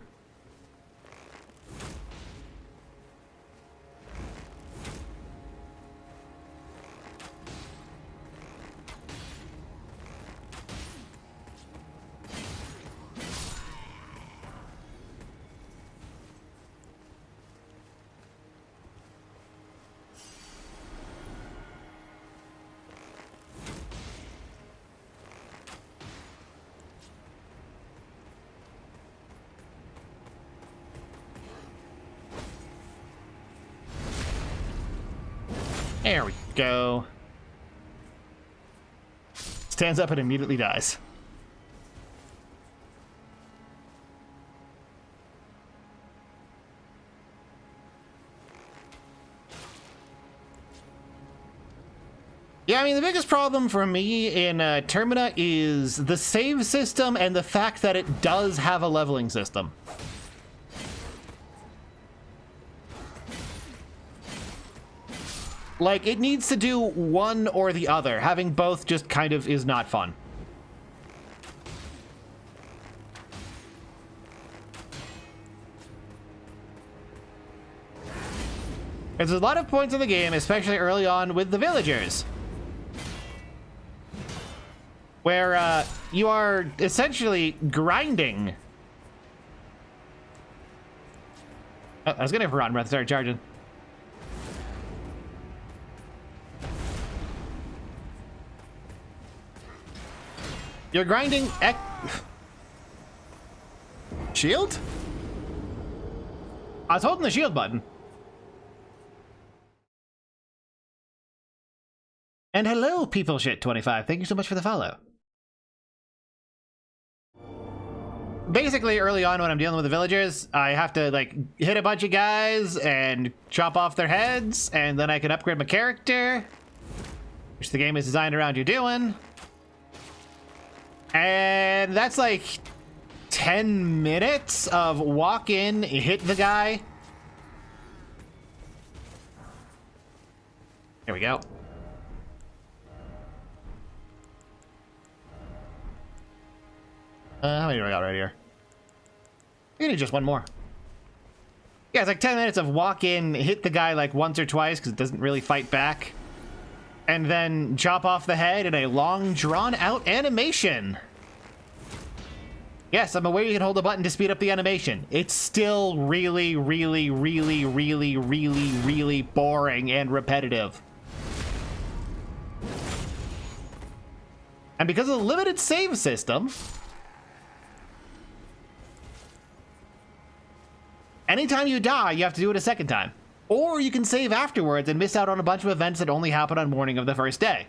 There we go. Stands up and immediately dies. Yeah, I mean, the biggest problem for me in Termina is the save system and the fact that it does have a leveling system. Like, it needs to do one or the other. Having both just kind of is not fun. There's a lot of points in the game, especially early on with the villagers, where you are essentially grinding. Oh, I was gonna have Rotten Breath start charging. You're grinding Shield? I was holding the shield button. And hello, PeopleShit25. Thank you so much for the follow. Basically, early on when I'm dealing with the villagers, I have to, like, hit a bunch of guys and chop off their heads, and then I can upgrade my character, which the game is designed around you doing. And that's like 10 minutes of walk in, hit the guy. Here we go. How many do I got right here? We need just one more. Yeah, it's like 10 minutes of walk in, hit the guy like once or twice because it doesn't really fight back. And then chop off the head in a long, drawn-out animation. Yes, I'm aware you can hold a button to speed up the animation. It's still really, really, really, really, really, really boring and repetitive. And because of the limited save system, anytime you die, you have to do it a second time. Or you can save afterwards and miss out on a bunch of events that only happen on morning of the first day.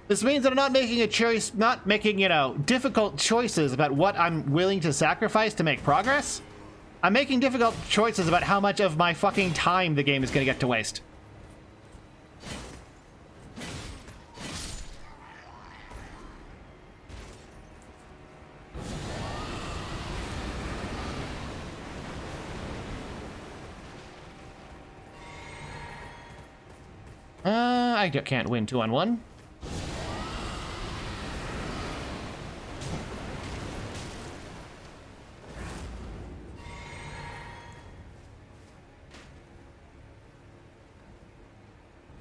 This means that I'm not making a choice, not making, you know, difficult choices about what I'm willing to sacrifice to make progress. I'm making difficult choices about how much of my fucking time the game is going to get to waste. I can't win 2-on-1.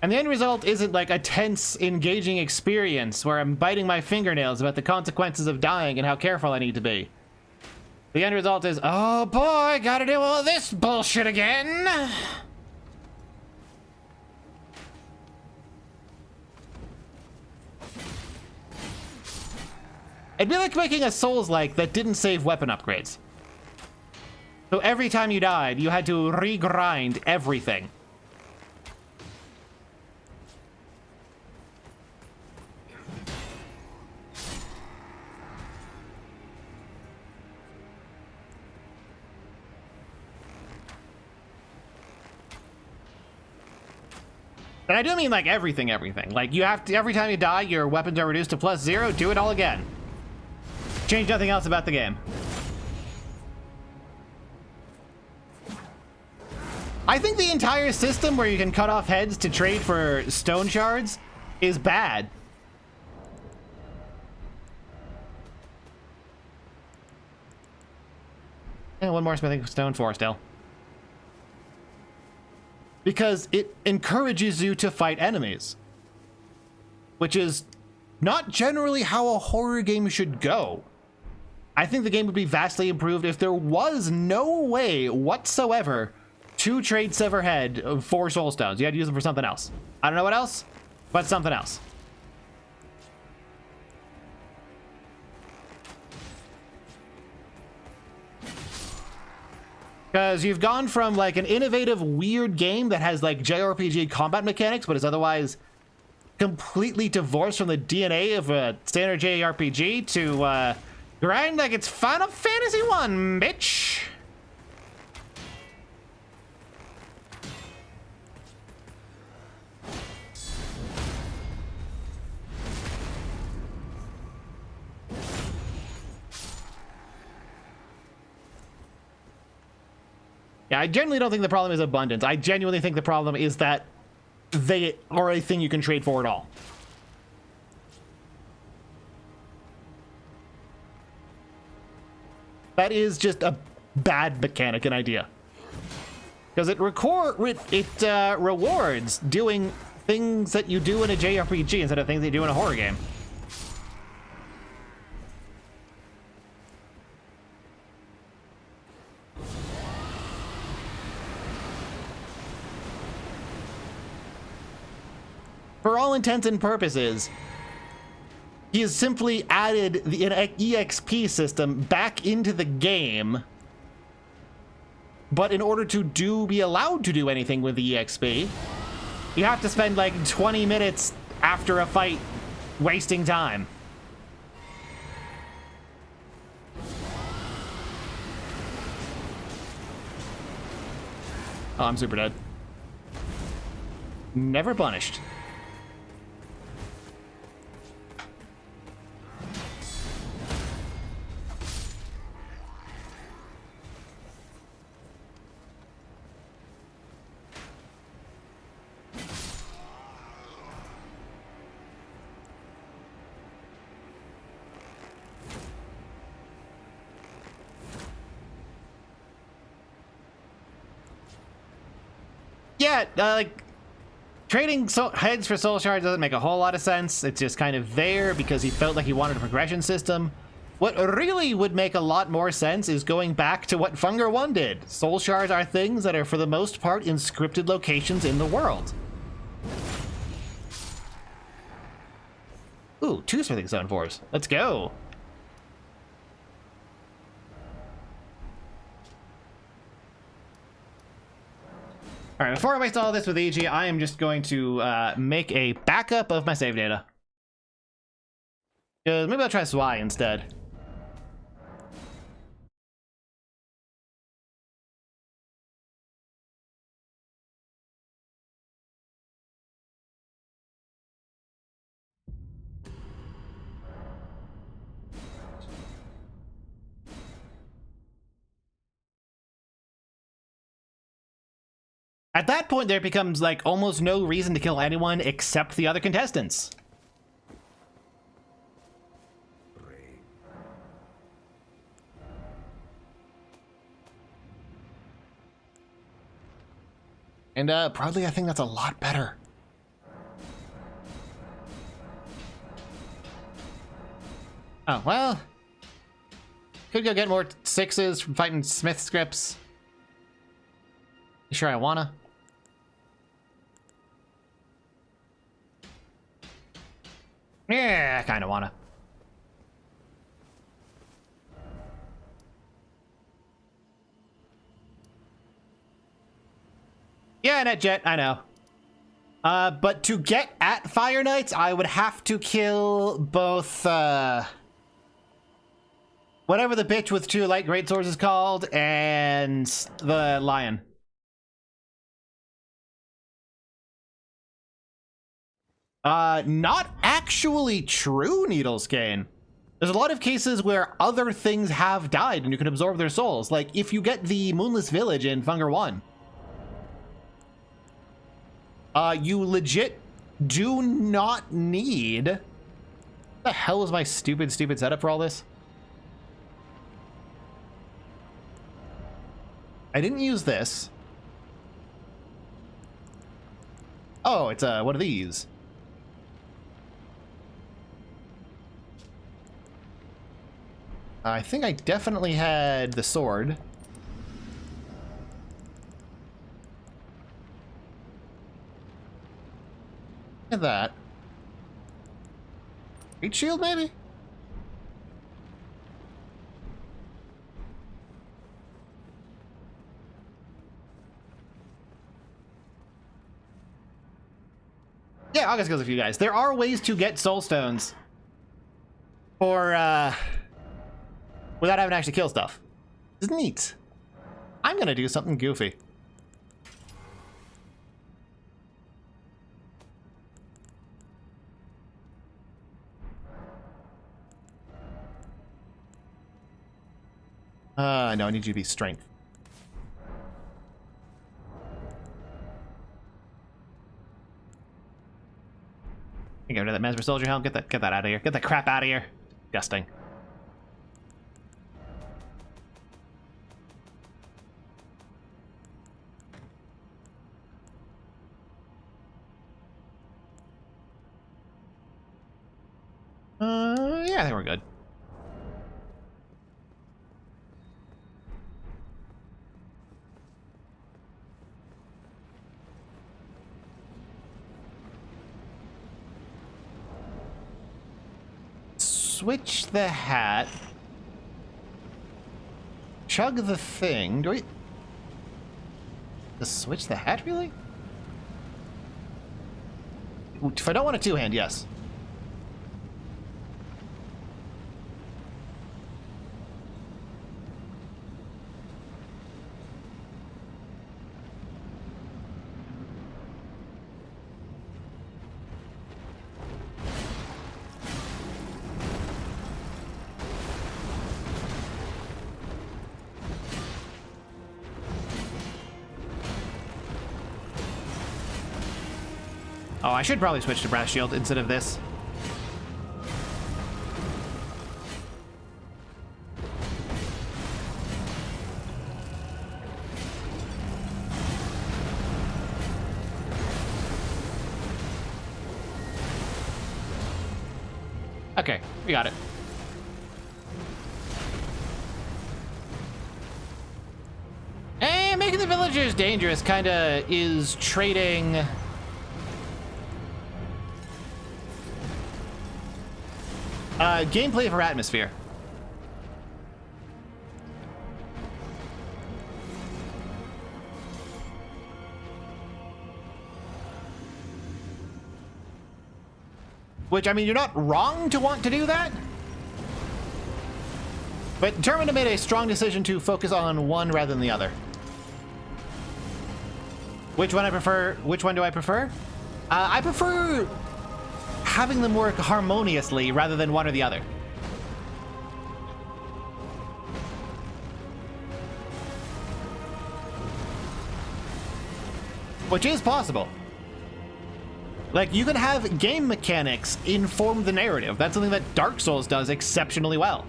And the end result isn't like a tense, engaging experience where I'm biting my fingernails about the consequences of dying and how careful I need to be. The end result is, oh boy, gotta do all this bullshit again! It'd be like making a Souls-like that didn't save weapon upgrades. So every time you died, you had to re-grind everything. And I do mean like everything. Like you have to, every time you die, your weapons are reduced to +0, do it all again. Change nothing else about the game. I think the entire system where you can cut off heads to trade for stone shards is bad. And one more smithing stone 4 still. Because it encourages you to fight enemies. Which is not generally how a horror game should go. I think the game would be vastly improved if there was no way whatsoever to trade Sever Head for Soul Stones. You had to use them for something else. I don't know what else, but something else. Because you've gone from like an innovative, weird game that has like JRPG combat mechanics, but is otherwise completely divorced from the DNA of a standard JRPG to grind like it's Final Fantasy 1, bitch. Yeah, I genuinely don't think the problem is abundance. I genuinely think the problem is that they are a thing you can trade for at all. That is just a bad mechanic and idea. Because it rewards doing things that you do in a JRPG instead of things that you do in a horror game. For all intents and purposes, he has simply added an EXP system back into the game But in order to be allowed to do anything with the EXP, you have to spend like 20 minutes after a fight wasting time. Oh, I'm super dead. Never punished. Yeah, like, trading heads for soul shards doesn't make a whole lot of sense. It's just kind of there because he felt like he wanted a progression system. What really would make a lot more sense is going back to what Funger 1 did. Soul shards are things that are, for the most part, in scripted locations in the world. Ooh, 2 smithing stone 4s. Let's go. All right, before I waste all this with EG, I am just going to make a backup of my save data. Maybe I'll try SWI instead. At that point, there becomes like almost no reason to kill anyone except the other contestants. And probably I think that's a lot better. Oh, well. Could go get more 6s from fighting Smith scripts. You sure I wanna? Yeah, I kinda wanna. Yeah, NetJet, I know. But to get at Fire Knights, I would have to kill both, whatever the bitch with 2 light greatswords is called, and the lion. Not actually true, Needlescane. There's a lot of cases where other things have died and you can absorb their souls. Like, if you get the Moonless Village in Funger 1, you legit do not need... What the hell is my stupid setup for all this? I didn't use this. Oh, it's one of these. I think I definitely had the sword. Look at that. Great shield, maybe? Yeah, I'll just go with a few guys. There are ways to get soul stones for, without having to actually kill stuff. It's neat. I'm gonna do something goofy. No, I need you to be strength. Get rid of that Mesmer Soldier helm. Get that out of here. Get that crap out of here. Disgusting. Yeah, I think we're good. Switch the hat. Chug the thing. Do we... To switch the hat, really? If I don't want a two-hand, yes. Oh, I should probably switch to Brass Shield instead of this. Okay, we got it. And making the villagers dangerous kinda is trading... gameplay for atmosphere. Which, I mean, you're not wrong to want to do that. But Determined made a strong decision to focus on one rather than the other. Which one I prefer? Which one do I prefer? I prefer having them work harmoniously rather than one or the other. Which is possible. Like, you can have game mechanics inform the narrative. That's something that Dark Souls does exceptionally well.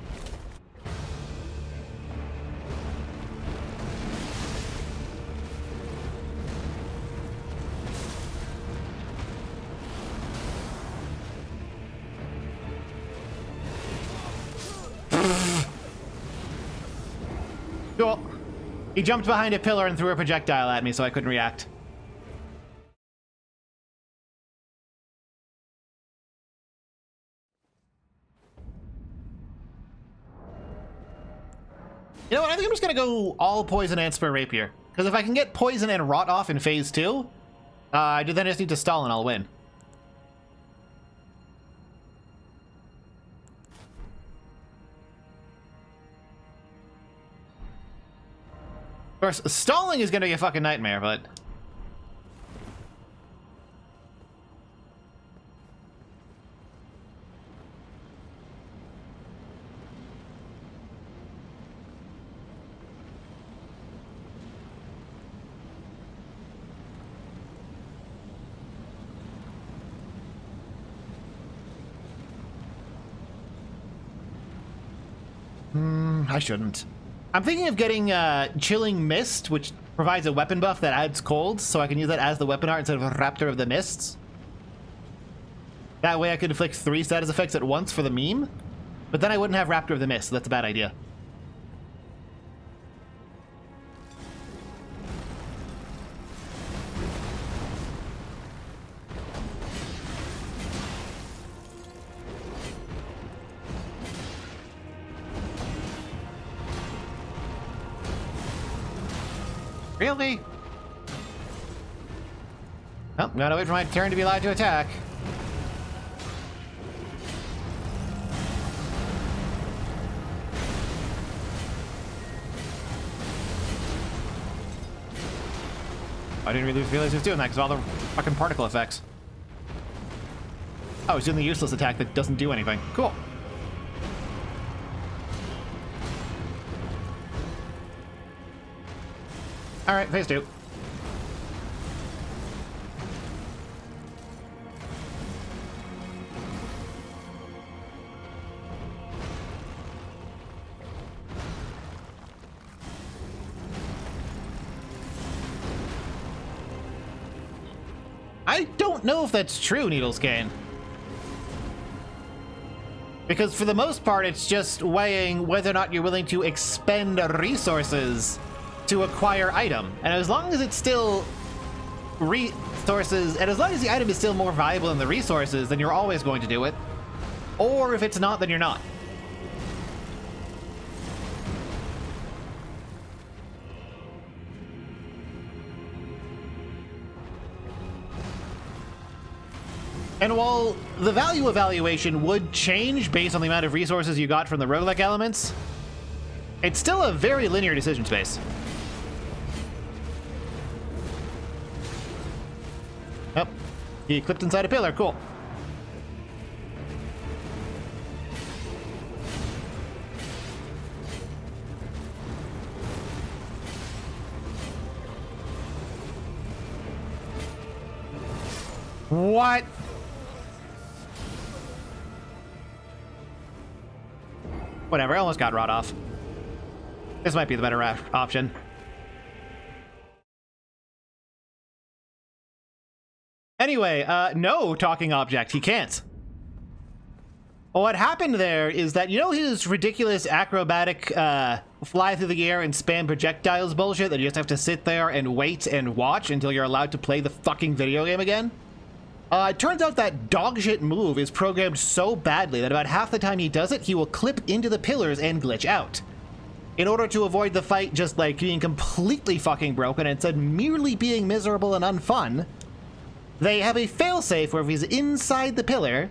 Cool. He jumped behind a pillar and threw a projectile at me, so I couldn't react. You know what? I think I'm just gonna go all poison and spare rapier. Because if I can get poison and rot off in phase 2, then I just need to stall and I'll win. Of course, stalling is gonna be a fucking nightmare, but... I shouldn't. I'm thinking of getting Chilling Mist, which provides a weapon buff that adds cold, so I can use that as the weapon art instead of a Raptor of the Mists. That way I could inflict 3 status effects at once for the meme, but then I wouldn't have Raptor of the Mist, so that's a bad idea. Really? Oh, gotta wait for my turn to be allowed to attack. I didn't really realize he was doing that because of all the fucking particle effects. Oh, he's doing the useless attack that doesn't do anything. Cool. Alright, phase 2. I don't know if that's true, Needlescane. Because for the most part, it's just weighing whether or not you're willing to expend resources to acquire item. And as long as it's still resources, and as long as the item is still more valuable than the resources, then you're always going to do it. Or if it's not, then you're not. And while the value evaluation would change based on the amount of resources you got from the roguelike elements, it's still a very linear decision space. Oh, he clipped inside a pillar, cool. What? Whatever, I almost got rot off. This might be the better option. Anyway, no talking object, he can't. What happened there is that, you know his ridiculous acrobatic fly through the air and spam projectiles bullshit that you just have to sit there and wait and watch until you're allowed to play the fucking video game again? It turns out that dogshit move is programmed so badly that about half the time he does it, he will clip into the pillars and glitch out. In order to avoid the fight just like being completely fucking broken and instead merely being miserable and unfun, they have a failsafe where if he's inside the pillar...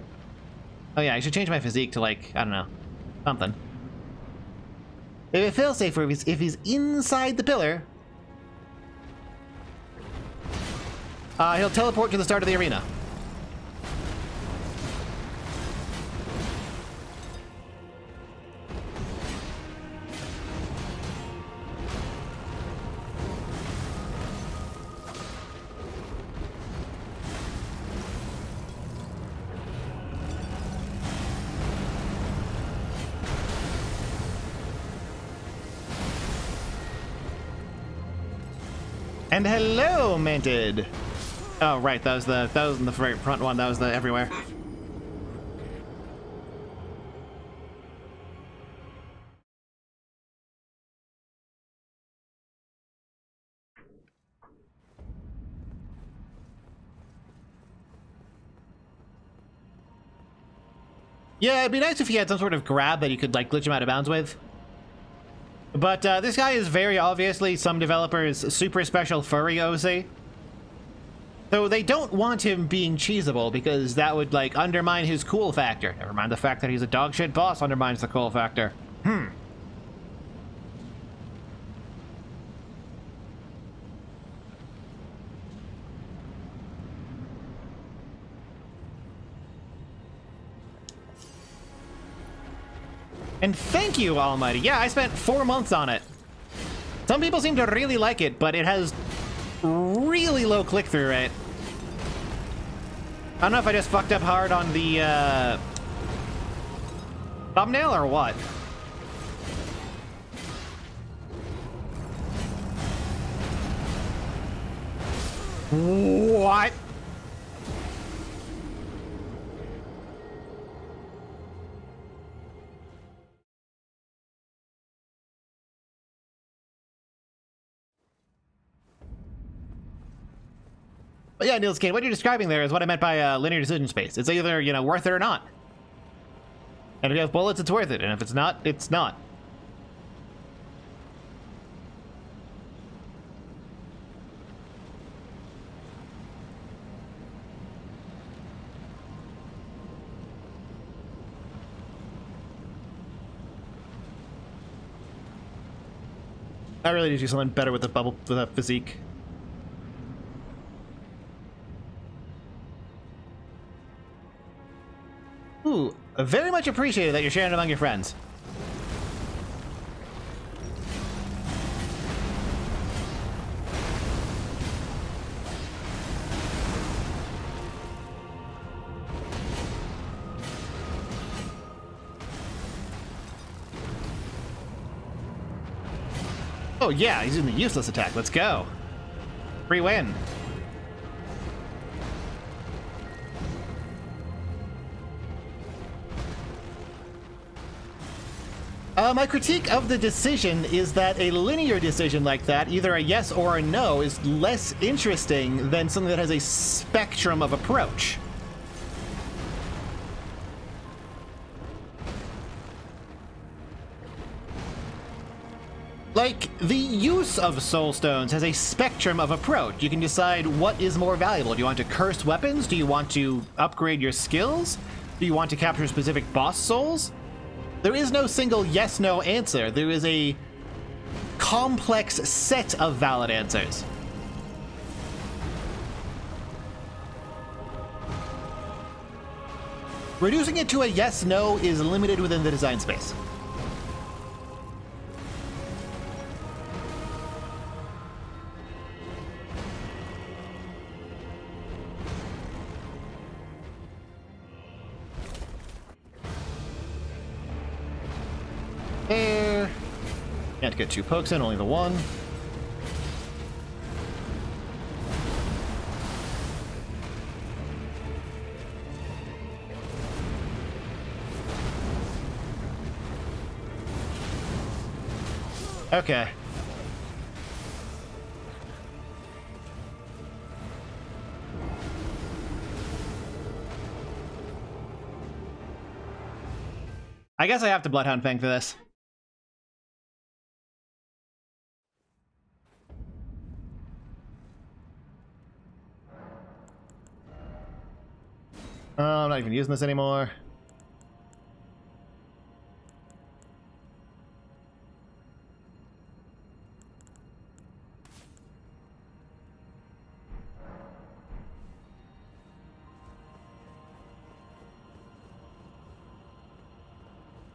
Oh yeah, I should change my physique to like, I don't know, something. They have a failsafe where if he's inside the pillar, he'll teleport to the start of the arena. And hello, Minted. Oh, right, that was in the very front one. That was the everywhere. Yeah, it'd be nice if you had some sort of grab that you could like glitch him out of bounds with. But this guy is very obviously some developer's super special furry OC. So they don't want him being cheesable because that would like undermine his cool factor. Never mind the fact that he's a dogshit boss undermines the cool factor. And thank you, Almighty. Yeah, I spent 4 months on it. Some people seem to really like it, but it has really low click-through rate. I don't know if I just fucked up hard on the thumbnail or what. What? But yeah, Niels Kane, what you're describing there is what I meant by linear decision space. It's either, you know, worth it or not. And if you have bullets, it's worth it. And if it's not, it's not. I really need to do something better with the bubble, with the physique. Ooh, very much appreciated that you're sharing it among your friends. Oh yeah, he's using the useless attack. Let's go. Free win. My critique of the decision is that a linear decision like that, either a yes or a no, is less interesting than something that has a spectrum of approach. Like, the use of soul stones has a spectrum of approach. You can decide what is more valuable. Do you want to curse weapons? Do you want to upgrade your skills? Do you want to capture specific boss souls? There is no single yes-no answer. There is a complex set of valid answers. Reducing it to a yes-no is limited within the design space. There. Can't get 2 pokes in, only the 1. Okay. I guess I have to Bloodhound Fang for this. Oh, I'm not even using this anymore.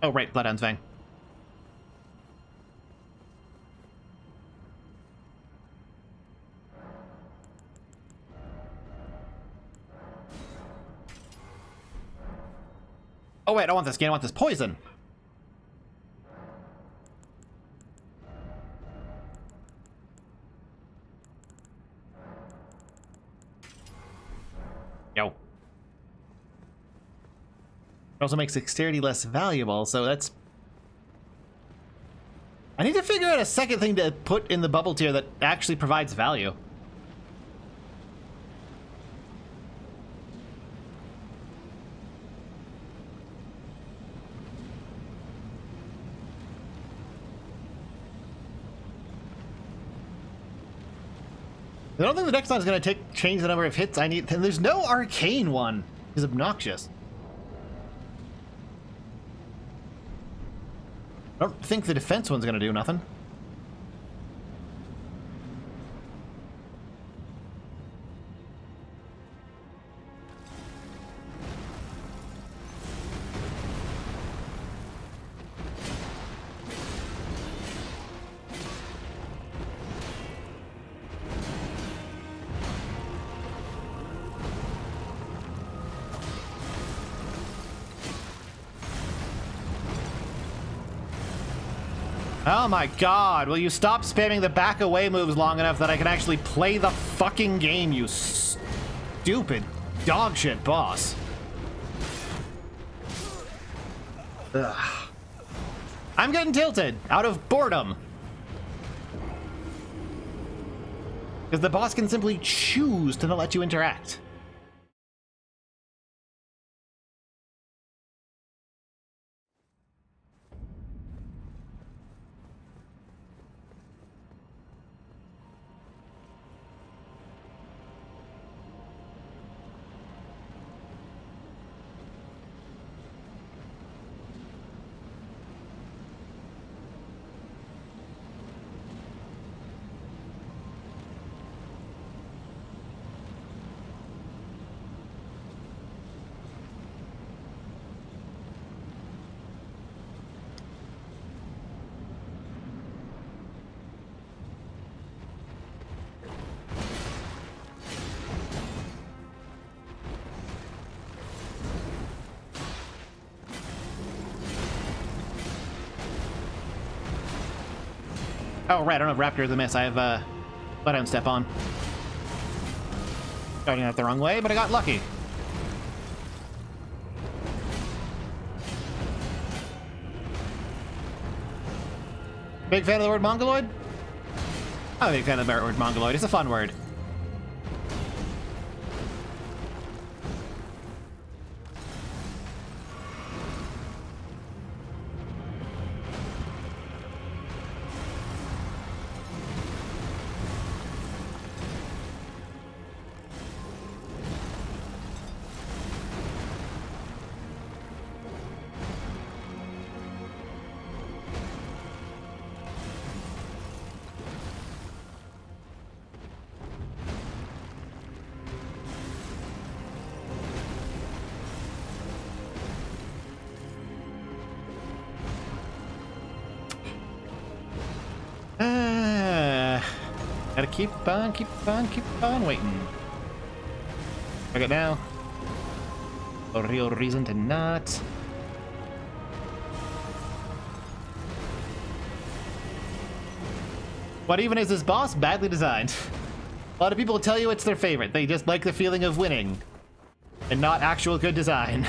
Oh, right, Bloodhound's Fang. Oh, wait, I don't want this game, I want this poison. Yo. It also makes dexterity less valuable, so that's... I need to figure out a second thing to put in the bubble tier that actually provides value. I don't think the next one is going to change the number of hits I need. There's no arcane one. It's obnoxious. I don't think the defense one's going to do nothing. Oh my god, will you stop spamming the back away moves long enough that I can actually play the fucking game, you stupid dogshit boss. Ugh. I'm getting tilted out of boredom. Because the boss can simply choose to not let you interact. Oh, right, I don't have Raptor as a miss. I have, Bloodhound Step on. Starting out the wrong way, but I got lucky. Big fan of the word Mongoloid? I'm a big fan of the word Mongoloid. It's a fun word. Gotta keep on waiting. I got now. No real reason to not. What even is this boss? Badly designed. A lot of people tell you it's their favorite. They just like the feeling of winning and not actual good design.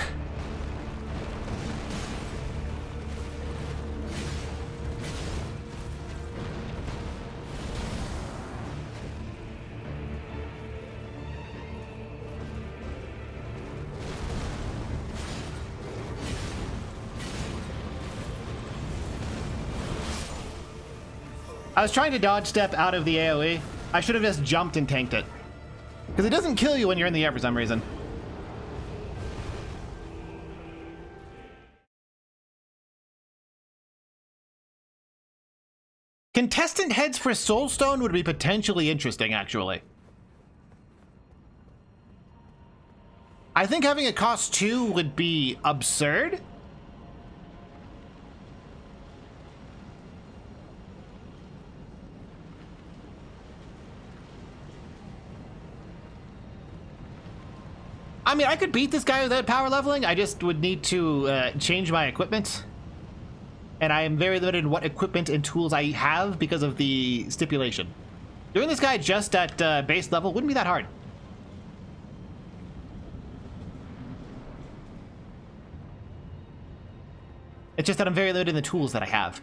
I was trying to dodge step out of the AoE. I should have just jumped and tanked it. Because it doesn't kill you when you're in the air for some reason. Contestant heads for Soulstone would be potentially interesting, actually. I think having it cost 2 would be absurd. I mean, I could beat this guy without power leveling. I just would need to change my equipment. And I am very limited in what equipment and tools I have because of the stipulation. Doing this guy just at base level wouldn't be that hard. It's just that I'm very limited in the tools that I have.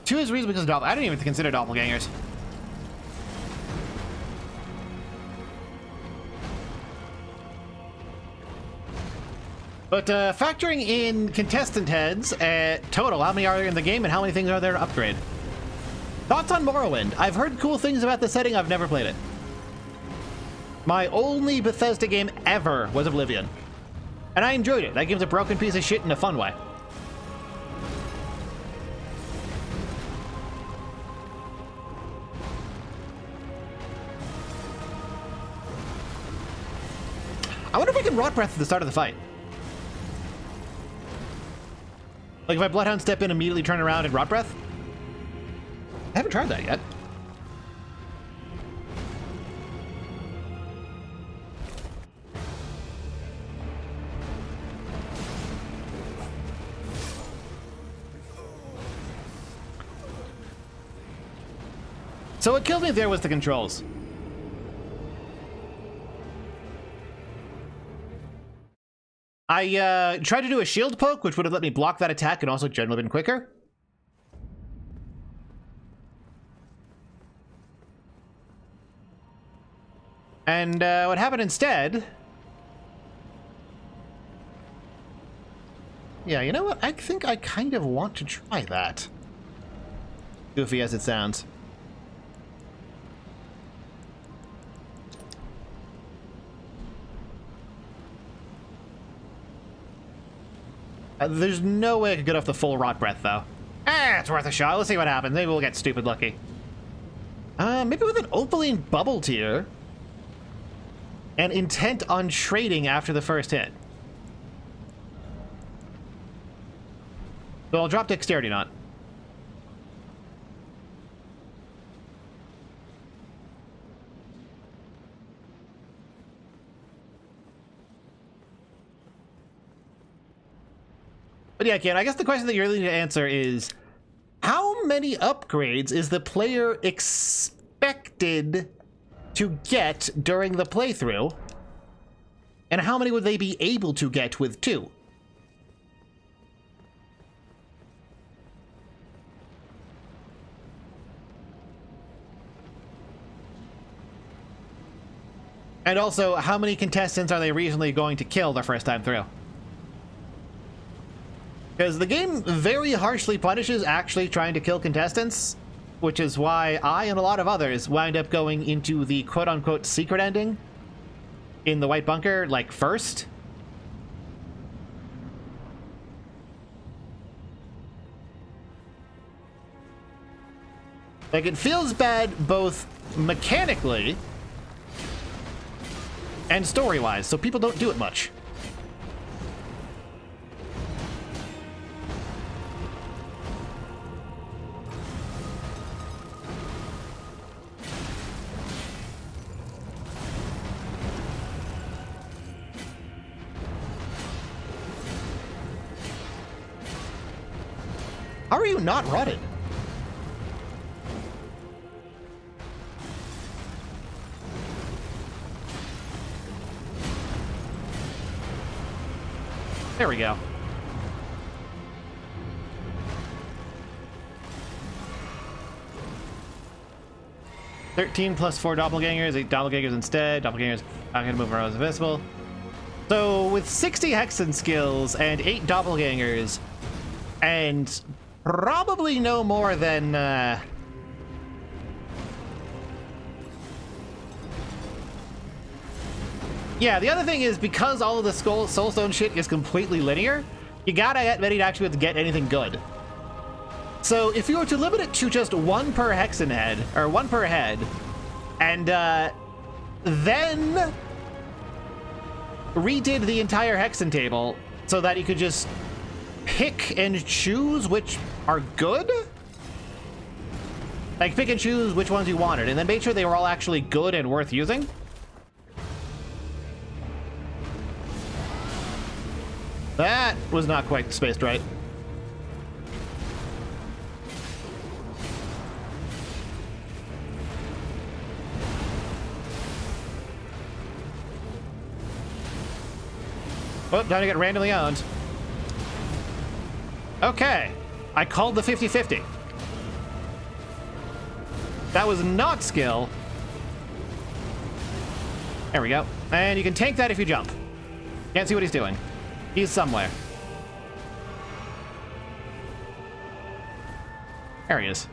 Two is reason because of doppel. I don't even consider doppelgangers. But factoring in contestant heads, total, how many are there in the game and how many things are there to upgrade? Thoughts on Morrowind? I've heard cool things about the setting, I've never played it. My only Bethesda game ever was Oblivion. And I enjoyed it. That game's a broken piece of shit in a fun way. I wonder if I can rot breath at the start of the fight. Like if I Bloodhound step in, immediately turn around and rot breath? I haven't tried that yet. So what killed me there was the controls. I tried to do a shield poke, which would have let me block that attack and also generally been quicker. And what happened instead... Yeah, you know what? I think I kind of want to try that. Goofy as it sounds. There's no way I could get off the full rot breath, though. It's worth a shot. Let's see what happens. Maybe we'll get stupid lucky. Maybe with an Opaline Bubble Tier. And intent on trading after the first hit. So I'll drop Dexterity Knot. But yeah, Ken, I guess the question that you really need to answer is, how many upgrades is the player expected to get during the playthrough? And how many would they be able to get with 2? And also, how many contestants are they reasonably going to kill the first time through? Because the game very harshly punishes actually trying to kill contestants, which is why I and a lot of others wind up going into the quote-unquote secret ending in the White Bunker, like, first. Like, it feels bad both mechanically and story-wise, so people don't do it much. How are you not rotted? There we go. $13 plus 4 doppelgangers, 8 doppelgangers instead. Doppelgangers not gonna move around as invisible. So with 60 Hexen skills and 8 doppelgangers, and probably no more than yeah, the other thing is, because all of the Soulstone shit is completely linear, you gotta get ready to actually have to get anything good. So if you were to limit it to just 1 per Hexen head, or 1 per head, and then redid the entire Hexen table so that you could just pick and choose which are good? Like, pick and choose which ones you wanted, and then make sure they were all actually good and worth using? That was not quite spaced right. Oh, time to get randomly owned. Okay. I called the 50-50. That was not skill. There we go. And you can tank that if you jump. Can't see what he's doing. He's somewhere. There he is.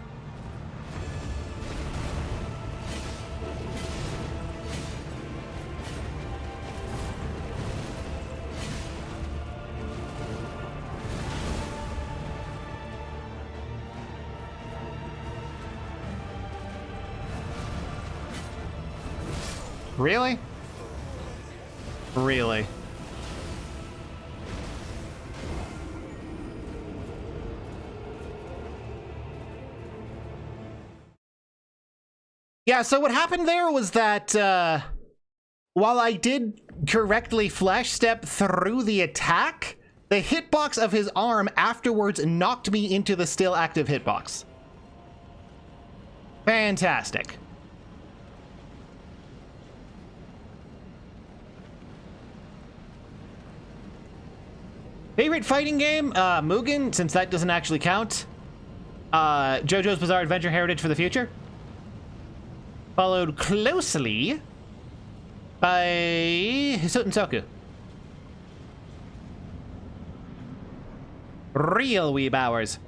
Really? Really? Yeah, so what happened there was that, while I did correctly flash step through the attack, the hitbox of his arm afterwards knocked me into the still active hitbox. Fantastic. Favorite fighting game? Mugen, since that doesn't actually count. JoJo's Bizarre Adventure Heritage for the Future. Followed closely by Hisuten Soku. Real weeb hours.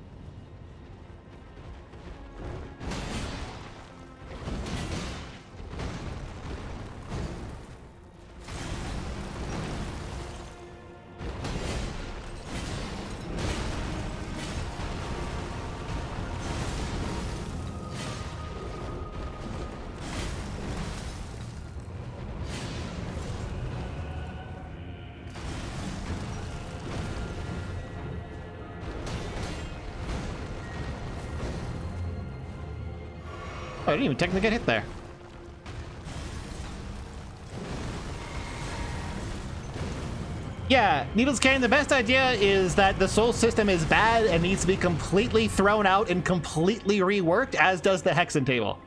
I didn't even technically get hit there. Yeah, Needles Cannon, the best idea is that the soul system is bad and needs to be completely thrown out and completely reworked, as does the Hexen table.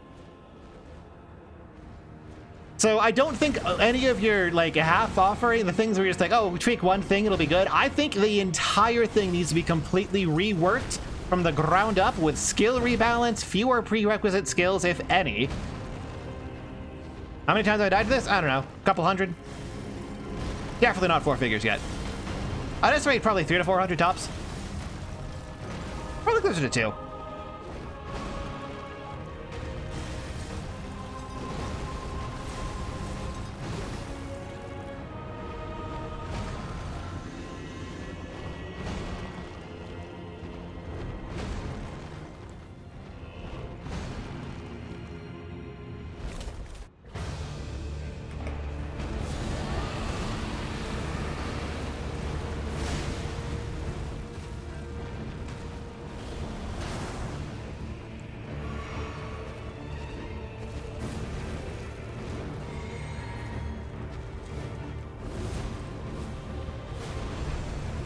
So I don't think any of your, like, half offering, the things where you're just like, oh, we tweak one thing, it'll be good. I think the entire thing needs to be completely reworked from the ground up with skill rebalance, fewer prerequisite skills, if any. How many times have I died to this? I don't know. A couple hundred? Definitely not 4 figures yet. I'd estimate probably 300 to 400 tops. Probably closer to 2.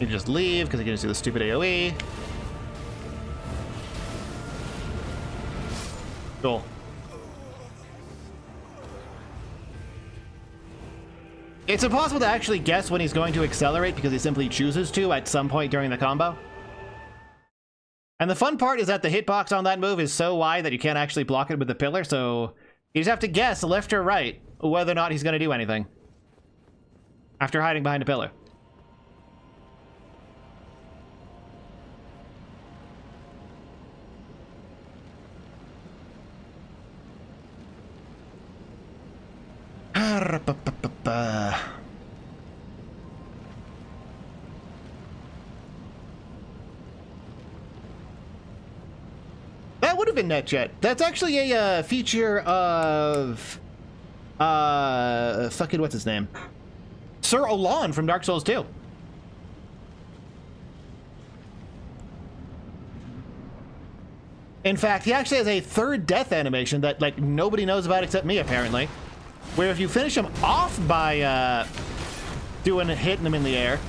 You can just leave because you can just do the stupid AoE. Cool. It's impossible to actually guess when he's going to accelerate because he simply chooses to at some point during the combo. And the fun part is that the hitbox on that move is so wide that you can't actually block it with the pillar, so you just have to guess left or right whether or not he's going to do anything after hiding behind a pillar. That would have been NetJet. That's actually a feature of fucking what's his name? Sir Olan from Dark Souls 2. In fact, he actually has a third death animation that like nobody knows about except me apparently. Where if you finish him off by hitting him in the air,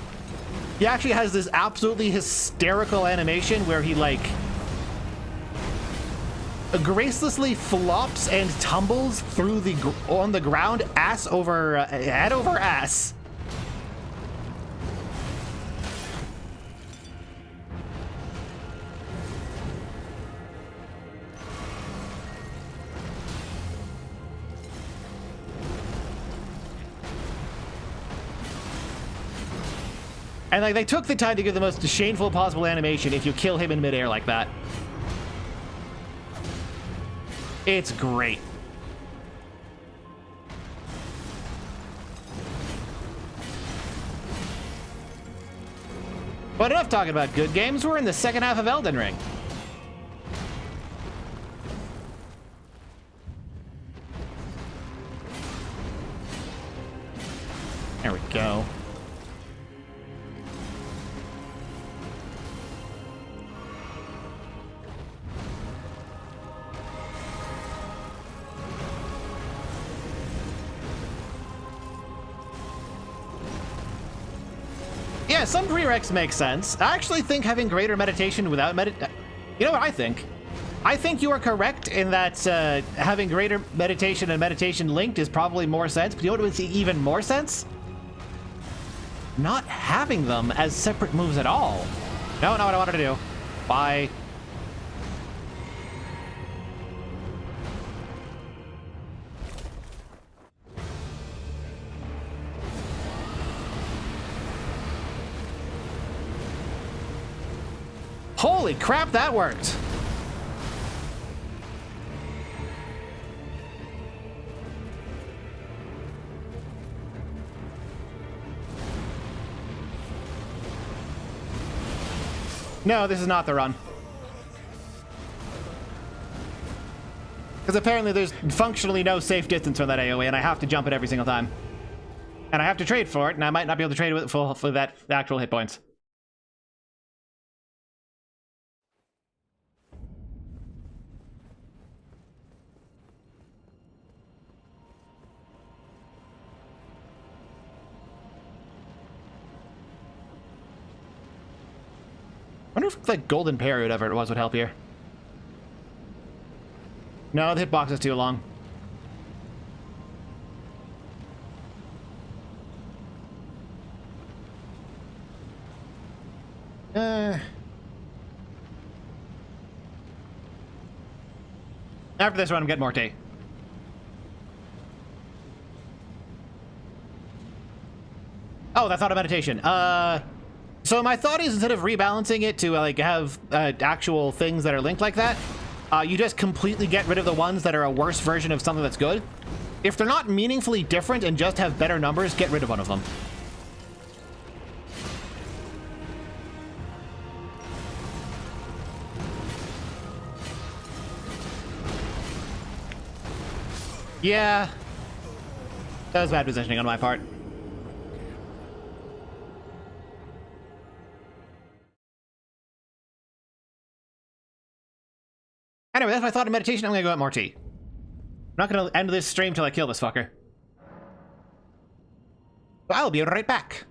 he actually has this absolutely hysterical animation where he like gracelessly flops and tumbles through on the ground, ass over head over ass. And like they took the time to give the most shameful possible animation if you kill him in midair like that. It's great. But enough talking about good games. We're in the second half of Elden Ring. There we go. Yeah, some prereqs make sense. I actually think having greater meditation without you know what I think? I think you are correct in that having greater meditation and meditation linked is probably more sense, but you know what would see even more sense? Not having them as separate moves at all. No, not what I wanted to do. Bye. Holy crap, that worked! No, this is not the run. Because apparently there's functionally no safe distance from that AoE, and I have to jump it every single time. And I have to trade for it, and I might not be able to trade with for that actual hit points. I wonder if like golden parry, whatever it was, would help here. No, the hitbox is too long. After this run, I'm getting more tea. Oh, that thought of meditation. So my thought is, instead of rebalancing it to like have actual things that are linked like that, you just completely get rid of the ones that are a worse version of something that's good. If they're not meaningfully different and just have better numbers, get rid of one of them. Yeah. That was bad positioning on my part. Anyway, that's my thought of meditation. I'm gonna go get more tea. I'm not gonna end this stream till I kill this fucker. So I'll be right back.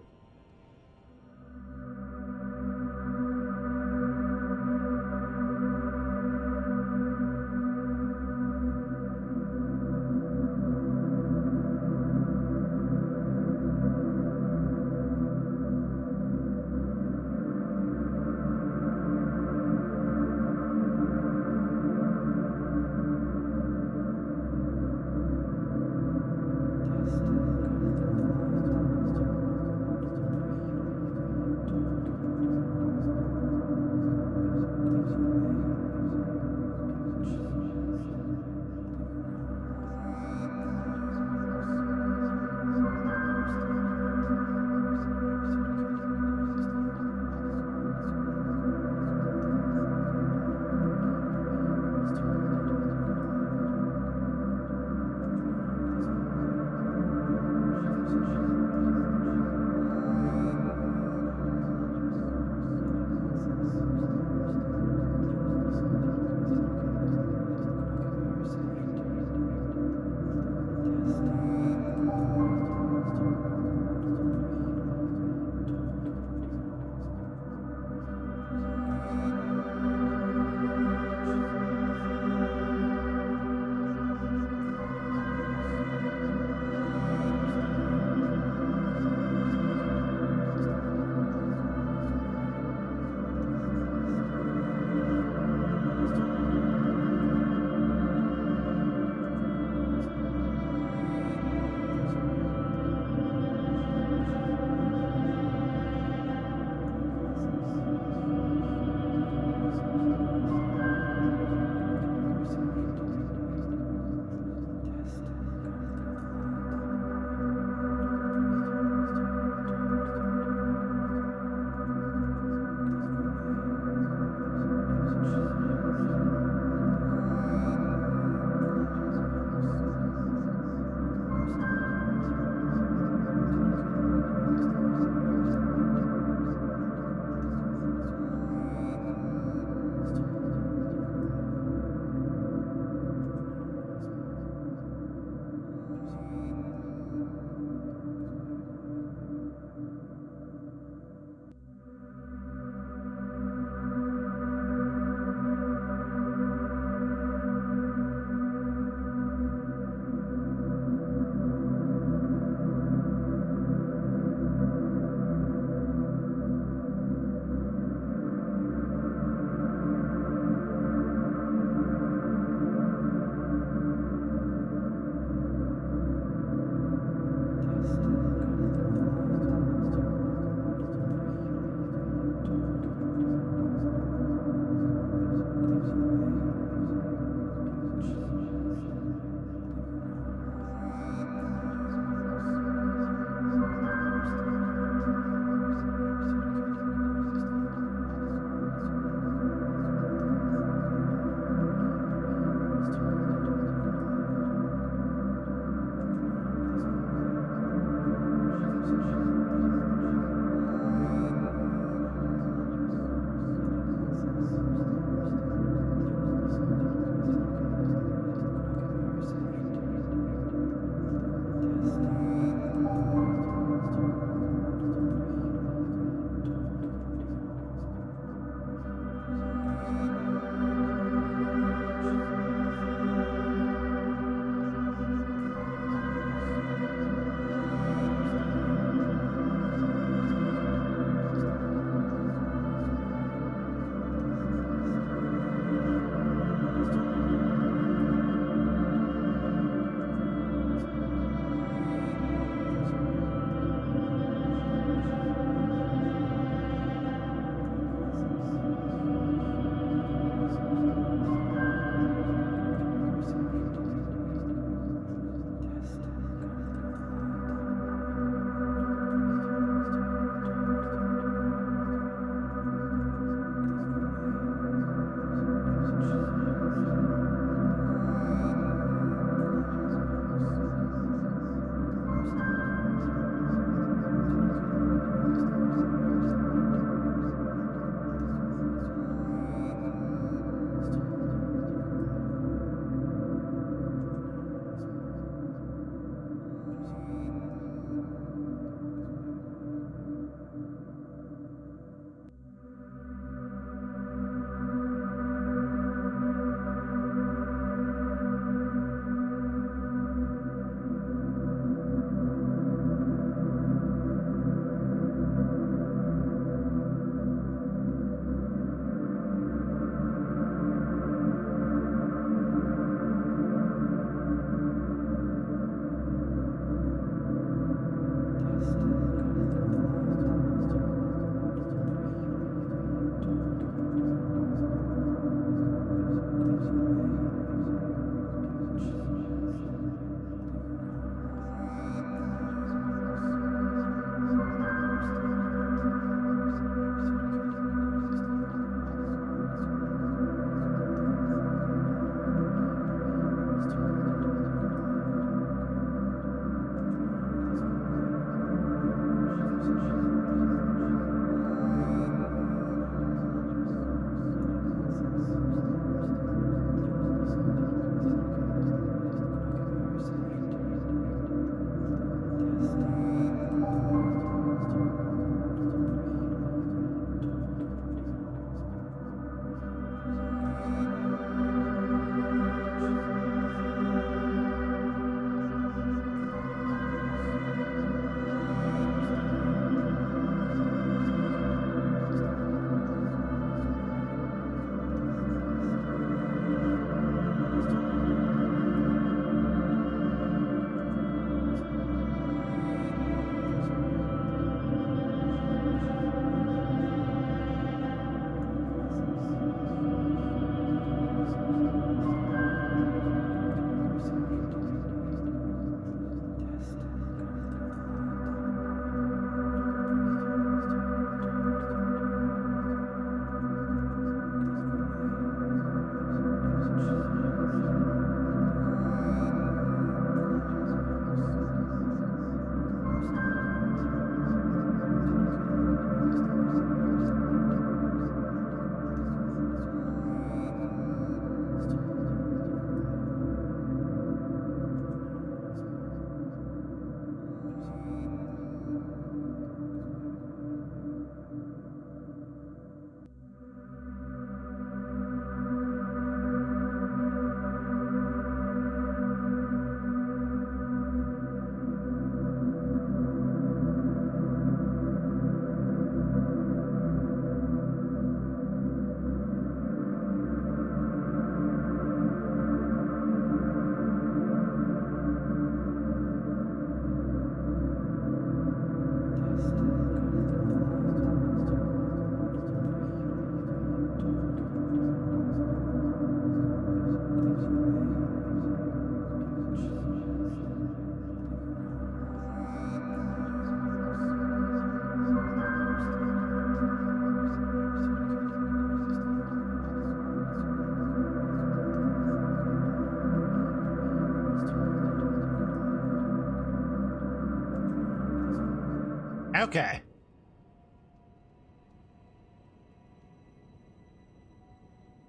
Okay.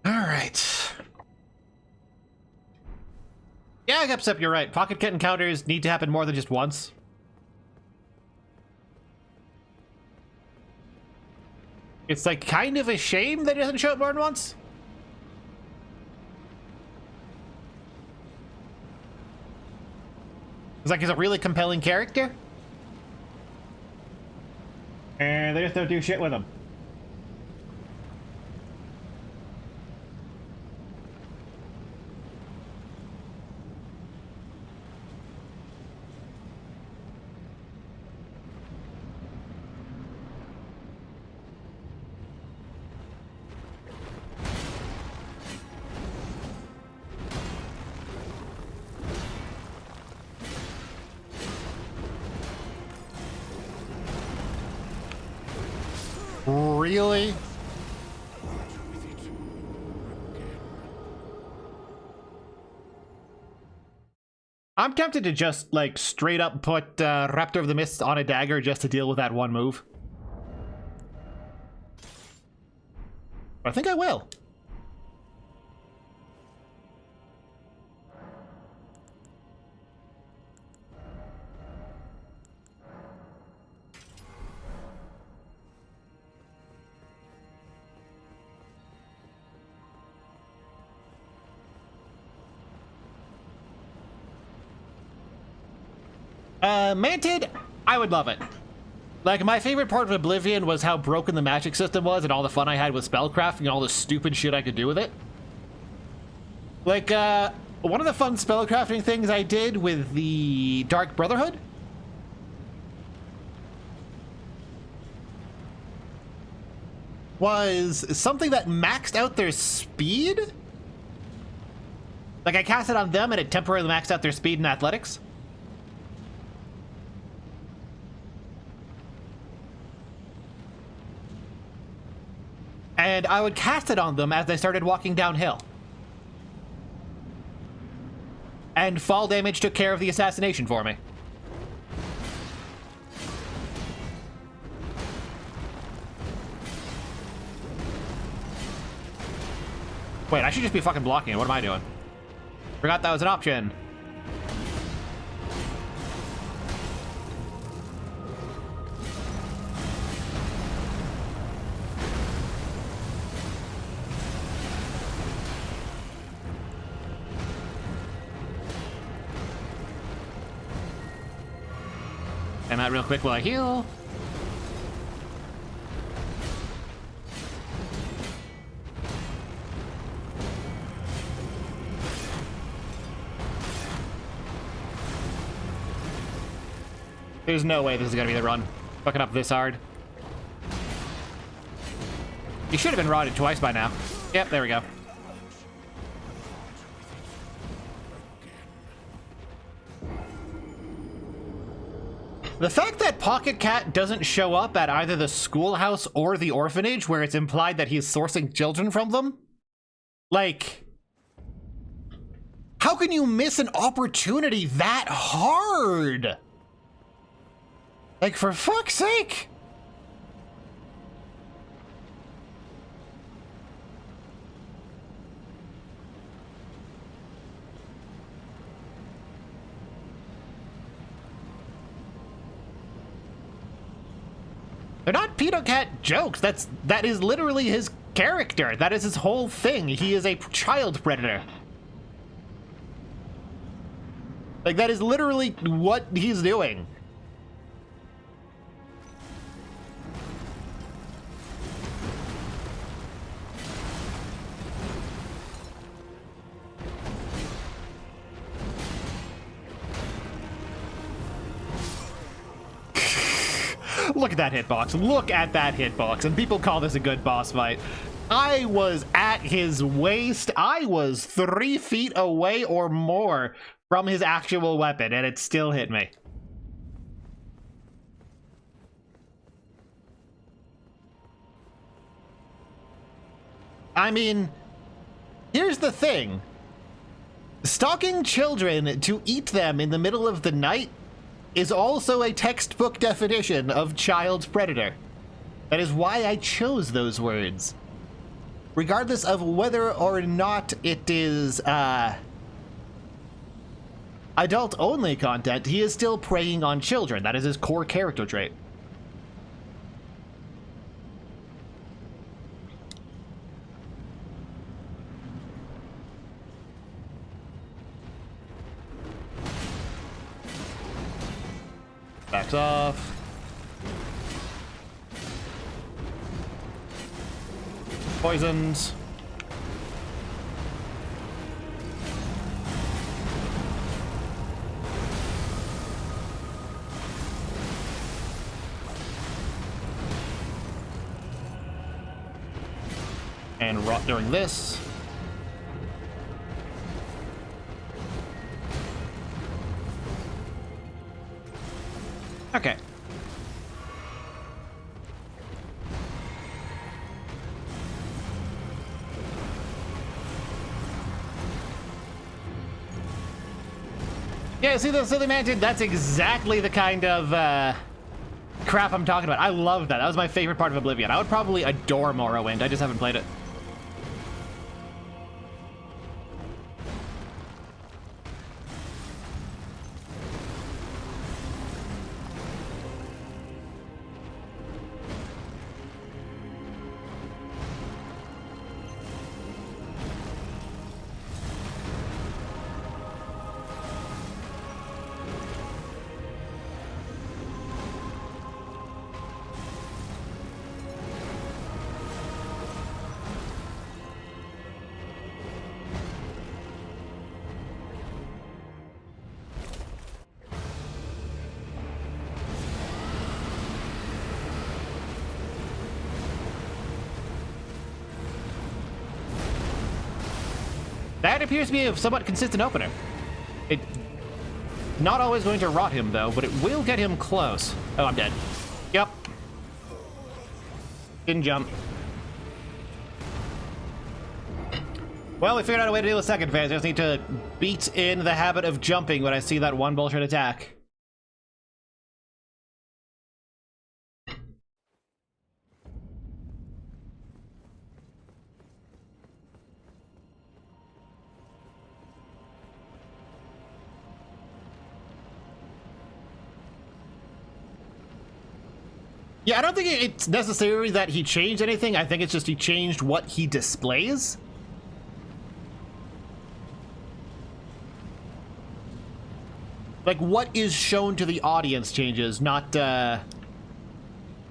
All right. Yeah, except you're right. Pocket Cat encounters need to happen more than just once. It's like kind of a shame that it doesn't show up more than once. It's like he's a really compelling character. And they just don't do shit with him. Really? I'm tempted to just, like, straight up put Raptor of the Mist on a dagger just to deal with that one move. I think I will. Manted, I would love it. Like, my favorite part of Oblivion was how broken the magic system was and all the fun I had with spellcrafting and all the stupid shit I could do with it. Like, one of the fun spellcrafting things I did with the Dark Brotherhood was something that maxed out their speed. Like, I cast it on them and it temporarily maxed out their speed and athletics. And I would cast it on them as they started walking downhill. And fall damage took care of the assassination for me. Wait, I should just be fucking blocking it. What am I doing? Forgot that was an option. I'm out real quick while I heal. There's no way this is gonna be the run. Fucking up this hard. You should have been rotted twice by now. Yep, there we go. The fact that Pocket Cat doesn't show up at either the schoolhouse or the orphanage where it's implied that he's sourcing children from them? Like, how can you miss an opportunity that hard? Like, for fuck's sake. They're not Pedo Cat jokes. That is literally his character. That is his whole thing. He is a child predator. Like, that is literally what he's doing. Look at that hitbox. Look at that hitbox. And people call this a good boss fight. I was at his waist. I was 3 feet away or more from his actual weapon, and it still hit me. I mean, here's the thing. Stalking children to eat them in the middle of the night is also a textbook definition of child predator. That is why I chose those words. Regardless of whether or not it is adult-only content, he is still preying on children. That is his core character trait. Backs off. Poisoned. And rot during this. Okay. Yeah, see the silly mantis? That's exactly the kind of crap I'm talking about. I love that. That was my favorite part of Oblivion. I would probably adore Morrowind. I just haven't played it. That appears to be a somewhat consistent opener. It not always going to rot him though, but it will get him close. Oh, I'm dead. Yep. Didn't jump. Well, we figured out a way to deal with second phase. I just need to beat in the habit of jumping when I see that one bullshit attack. Yeah, I don't think it's necessarily that he changed anything. I think it's just he changed what he displays. Like, what is shown to the audience changes, not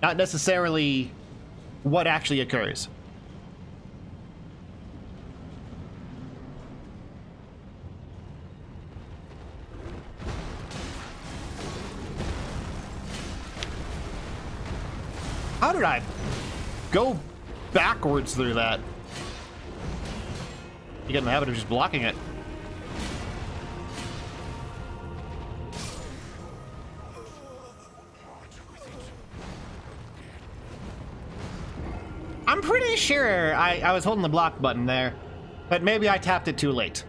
necessarily what actually occurs. How did I go backwards through that? You get in the habit of just blocking it. I'm pretty sure I was holding the block button there, but maybe I tapped it too late.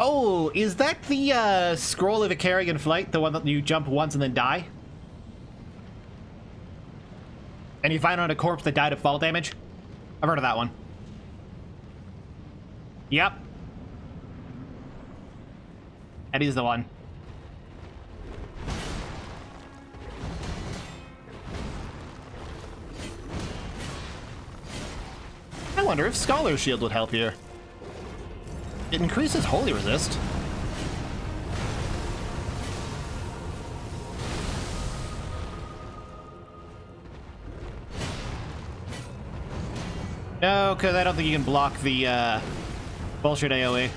Oh, is that the scroll of Icarian Flight? The one that you jump once and then die? And you find on a corpse that died of fall damage? I've heard of that one. Yep. That is the one. I wonder if Scholar's Shield would help here. It increases Holy Resist. No, because I don't think you can block the bullshit AoE.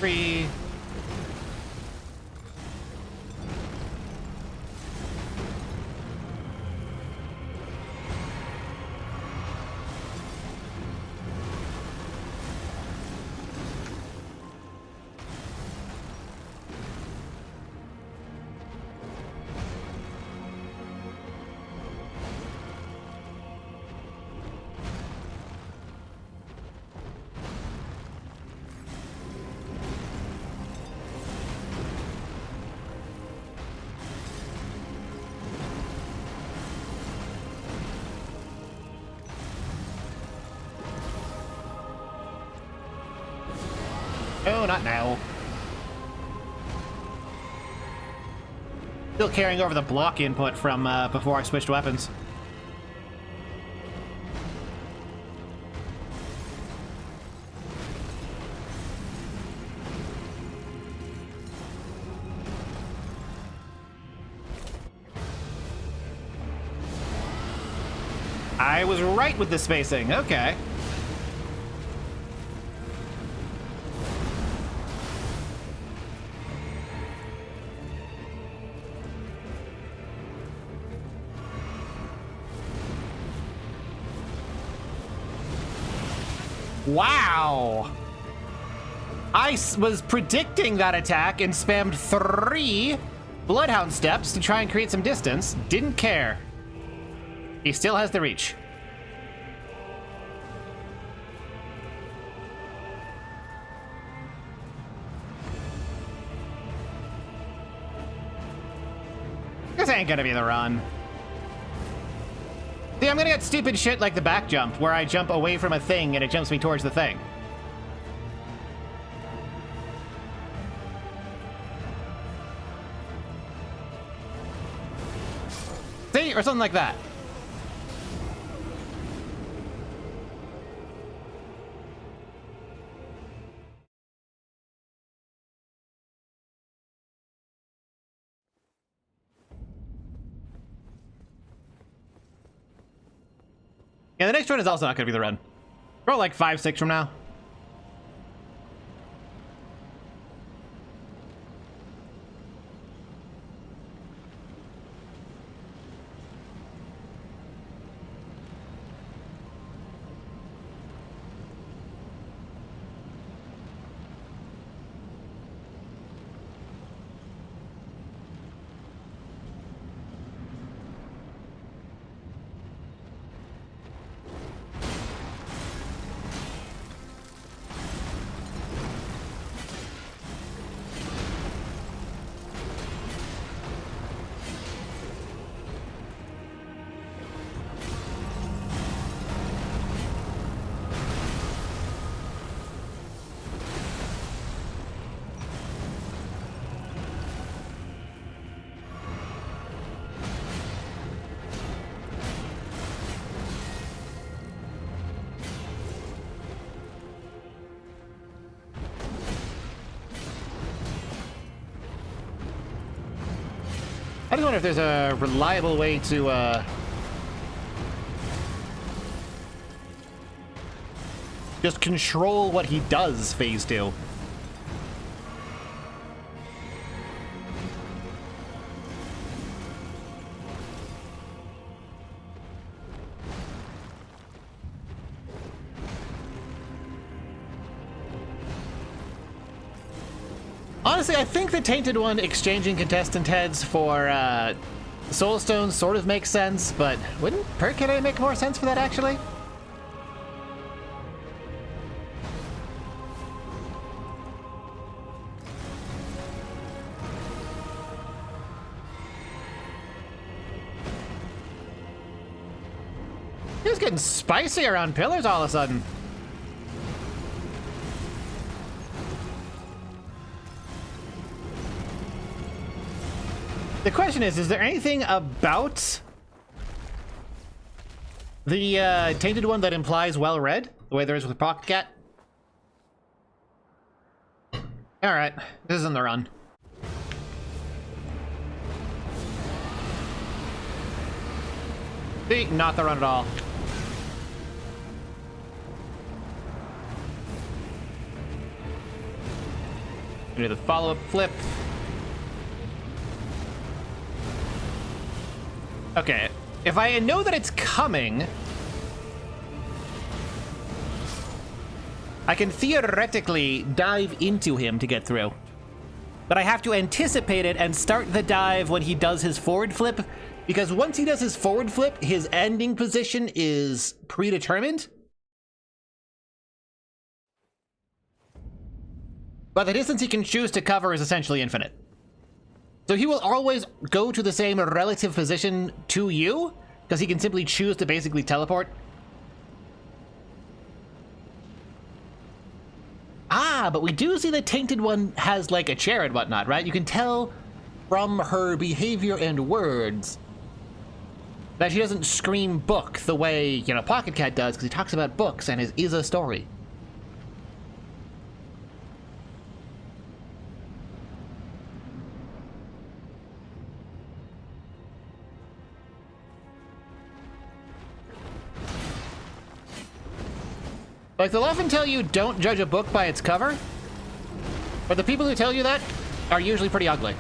Erdtree. Oh, not now. Still carrying over the block input from before I switched weapons. I was right with the spacing. Okay. Wow! I was predicting that attack and spammed 3 Bloodhound steps to try and create some distance. Didn't care. He still has the reach. This ain't gonna be the run. See, I'm gonna get stupid shit like the back jump, where I jump away from a thing and it jumps me towards the thing. See? Or something like that. Yeah, the next run is also not gonna be the run. Probably like 5, 6 from now. I just wonder if there's a reliable way to, just control what he does, phase 2. Honestly, I think the Tainted One exchanging contestant heads for Soul Stones sort of makes sense, but wouldn't Perkele make more sense for that, actually? It's getting spicy around pillars all of a sudden. The question is there anything about the Tainted One that implies well-read, the way there is with Pocket Cat? Alright, this isn't the run. See, not the run at all. Do the follow-up flip. Okay, if I know that it's coming, I can theoretically dive into him to get through. But I have to anticipate it and start the dive when he does his forward flip, because once he does his forward flip, his ending position is predetermined. But the distance he can choose to cover is essentially infinite. So he will always go to the same relative position to you, because he can simply choose to basically teleport. Ah, but we do see the Tainted One has, like, a chair and whatnot, right? You can tell from her behavior and words that she doesn't scream book the way, you know, Pocket Cat does, because he talks about books and is a story. Like, they'll often tell you don't judge a book by its cover, but the people who tell you that are usually pretty ugly.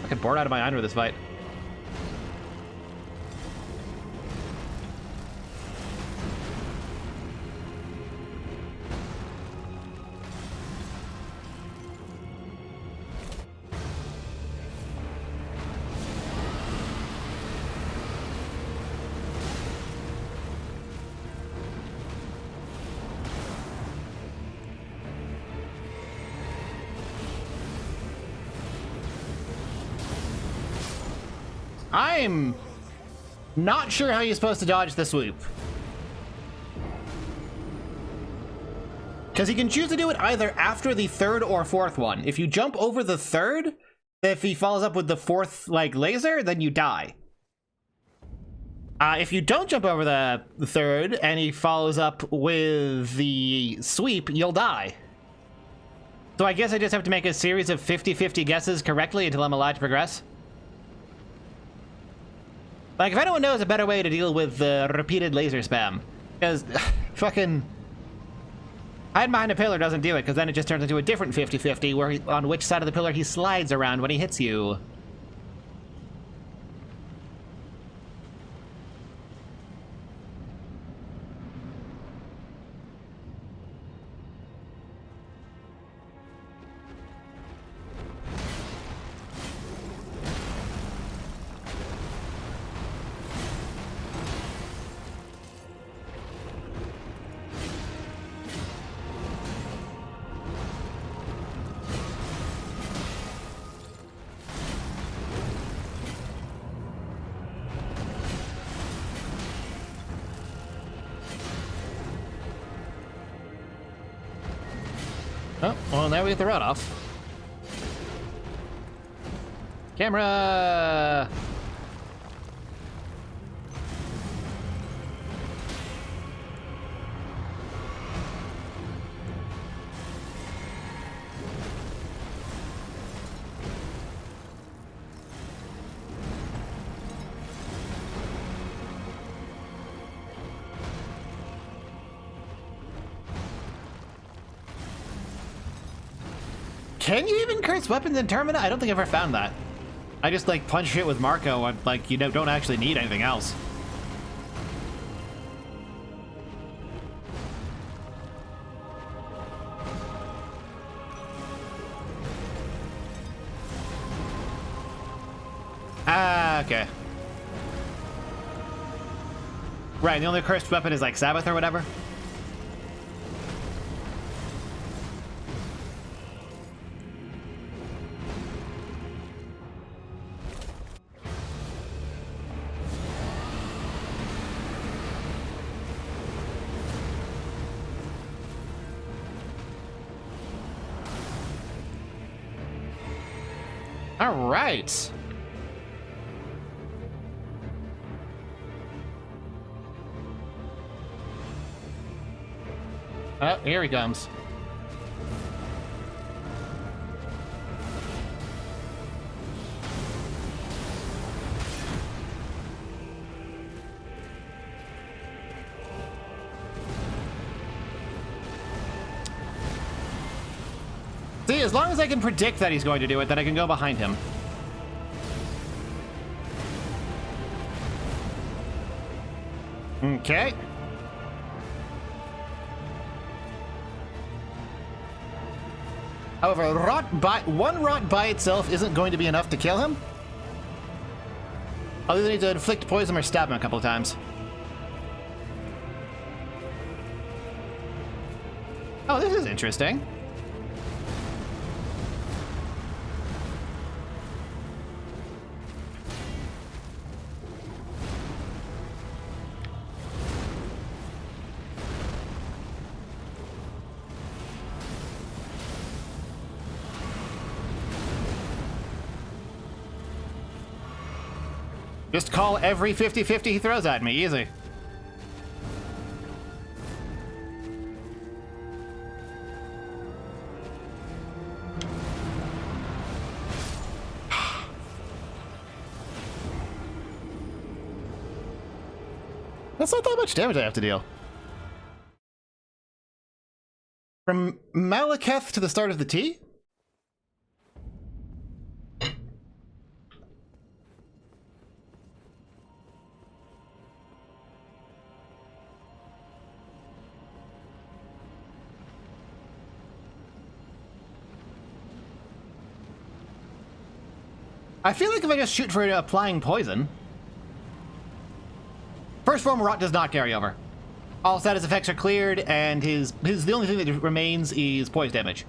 Fucking bored out of my mind with this fight. I'm not sure how you're supposed to dodge the swoop. Because you can choose to do it either after the third or fourth one. If you jump over the third, if he follows up with the fourth, like, laser, then you die. If you don't jump over the third and he follows up with the sweep, you'll die. So I guess I just have to make a series of 50-50 guesses correctly until I'm allowed to progress. Like, if anyone knows a better way to deal with repeated laser spam, because fucking hide behind a pillar doesn't do it, because then it just turns into a different 50-50 where on which side of the pillar he slides around when he hits you. Oh, well, now we get the rod off. Camera! Can you even curse weapons in Termina? I don't think I've ever found that. I just, like, punch shit with Marco, and, like, you don't actually need anything else. Ah, okay. Right, the only cursed weapon is, like, Sabbath or whatever? All right. Oh, here he comes. See, as long as I can predict that he's going to do it, then I can go behind him. Okay. However, one rot by itself isn't going to be enough to kill him. I'll either need to inflict poison or stab him a couple of times. Oh, this is interesting. Just call every 50-50 he throws at me, easy. That's not that much damage I have to deal. From Malekith to the start of the T? I feel like if I just shoot for applying poison... First form rot does not carry over. All status effects are cleared, and the only thing that remains is poise damage.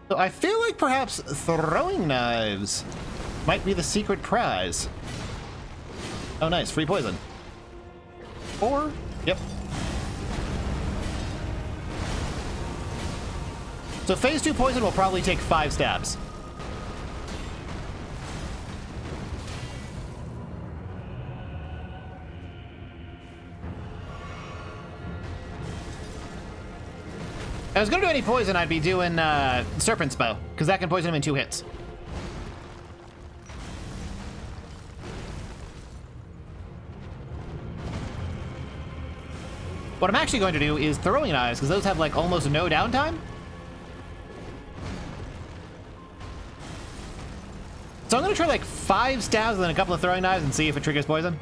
So I feel like perhaps throwing knives might be the secret prize. Oh nice, free poison. Or, yep. So phase 2 poison will probably take 5 stabs. If I was gonna do any poison, I'd be doing Serpent's Bow, because that can poison him in 2 hits. What I'm actually going to do is throwing knives, because those have like almost no downtime. So I'm going to try like 5 stabs and then a couple of throwing knives and see if it triggers poison.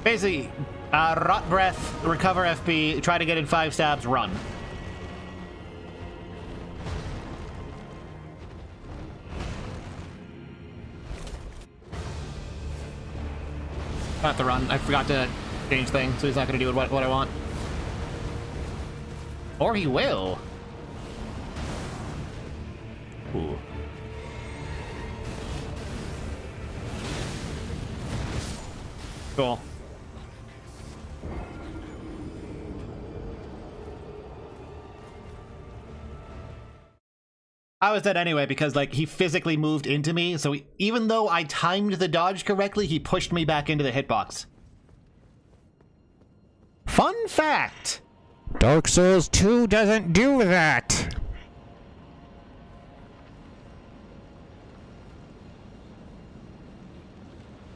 Basically, rot breath, recover FP, try to get in 5 stabs, run. Not to run. I forgot to change things, so he's not going to do what I want. Or he will. Ooh. Cool. I was dead anyway because, like, he physically moved into me, so even though I timed the dodge correctly, he pushed me back into the hitbox. Fun fact! Dark Souls 2 doesn't do that!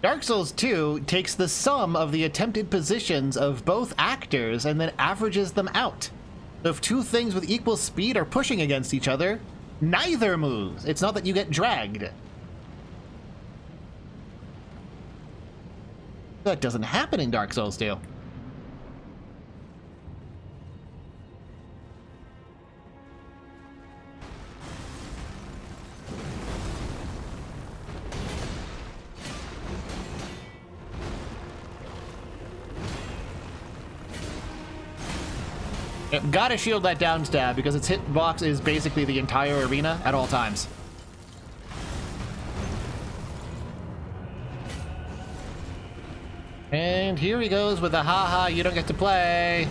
Dark Souls 2 takes the sum of the attempted positions of both actors and then averages them out. So if two things with equal speed are pushing against each other, neither moves. It's not that you get dragged. That doesn't happen in Dark Souls 2. Yep, gotta shield that down stab because its hitbox is basically the entire arena at all times. And here he goes with the haha, you don't get to play.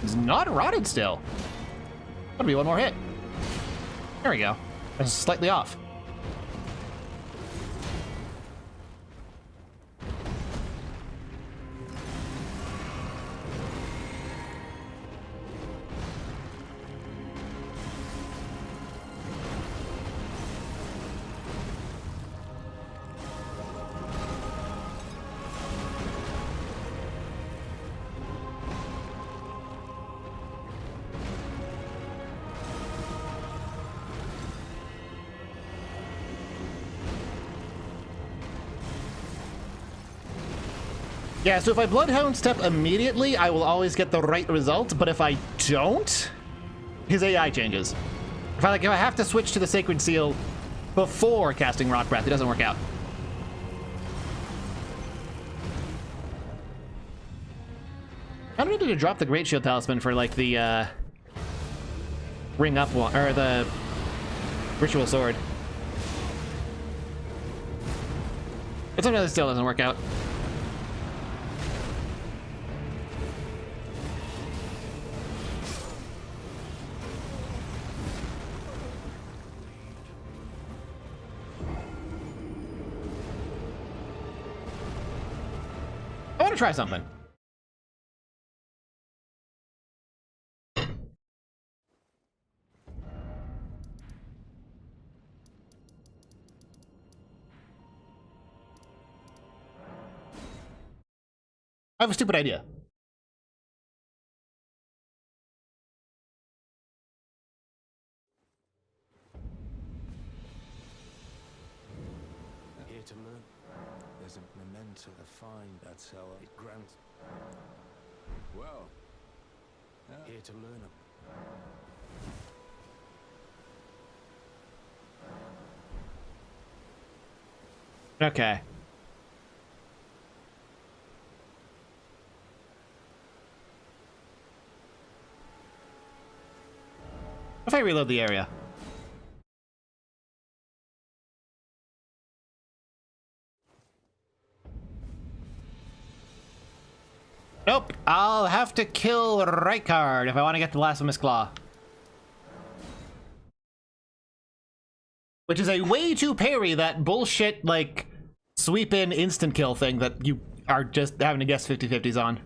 He's not rotted still. Gotta be one more hit. There we go. That's slightly off. Yeah, so if I Bloodhound Step immediately, I will always get the right result, but if I don't, his AI changes. If I have to switch to the Sacred Seal before casting Rock Breath, it doesn't work out. I don't need to drop the Great Shield Talisman for, like, the, Ring Up one, or the Ritual Sword. But sometimes it still doesn't work out. I want to try something. I have a stupid idea. Here to learn. There's a memento to find. That's how it grants. Well, here to learn. Okay. If I reload the area. Nope, I'll have to kill Rykard if I want to get the Blasphemous Claw. Which is a way to parry that bullshit, like, sweep in instant kill thing that you are just having to guess 50-50s on.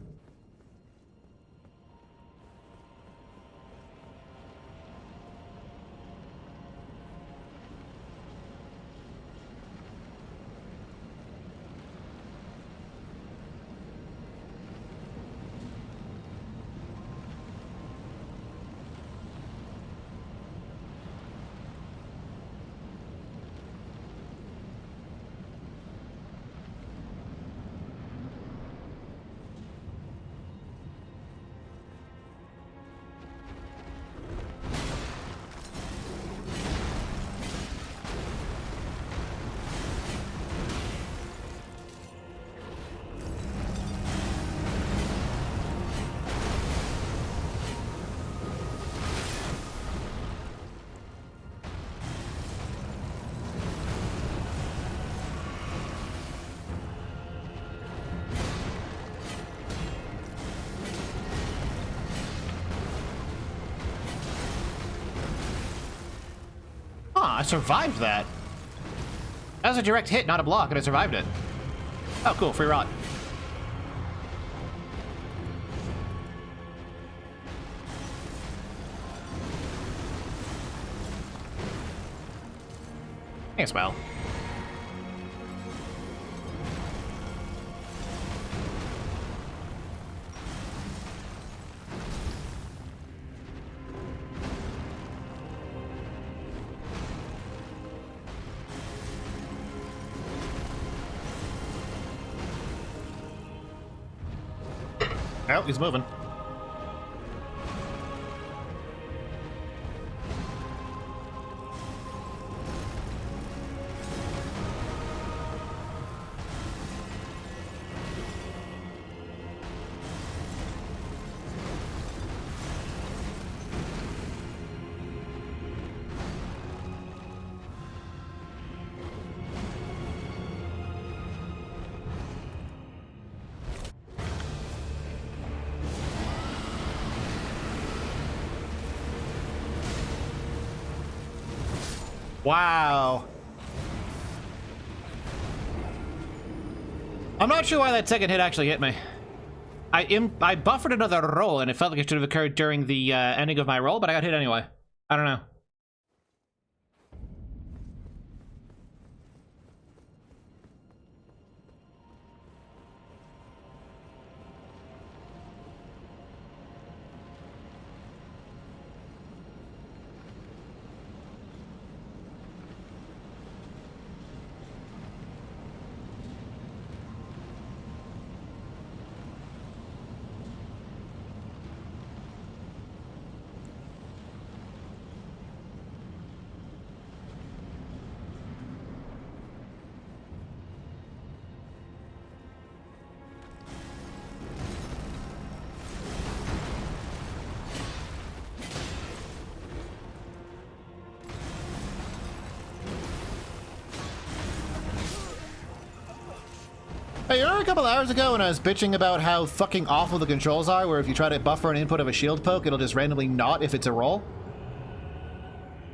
I survived that. That was a direct hit, not a block, and I survived it. Oh, cool. Free rot. Thanks, well. Oh, he's moving. Wow. I'm not sure why that second hit actually hit me. I buffered another roll, and it felt like it should have occurred during the ending of my roll, but I got hit anyway. I don't know. Hey, you remember a couple hours ago when I was bitching about how fucking awful the controls are, where if you try to buffer an input of a shield poke, it'll just randomly not if it's a roll?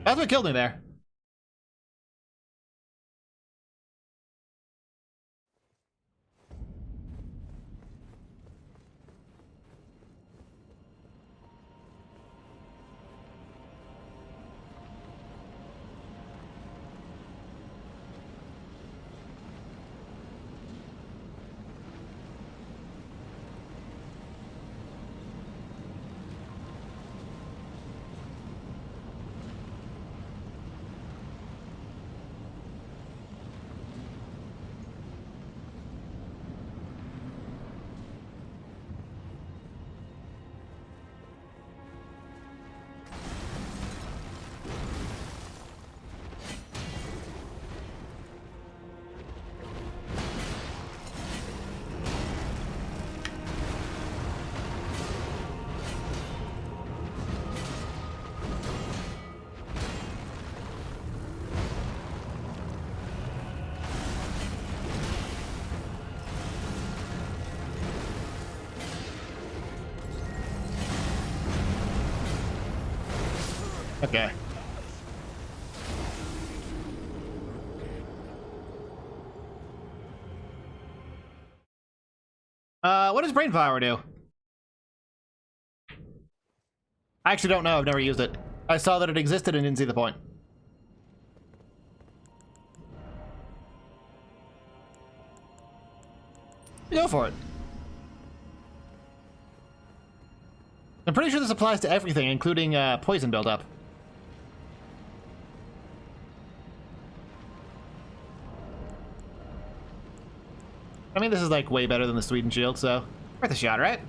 That's what killed me there. Okay. What does brain power do? I actually don't know. I've never used it. I saw that it existed and didn't see the point. Go for it. I'm pretty sure this applies to everything, including poison buildup. I mean, this is like way better than the Sweden shield, so worth a shot, right?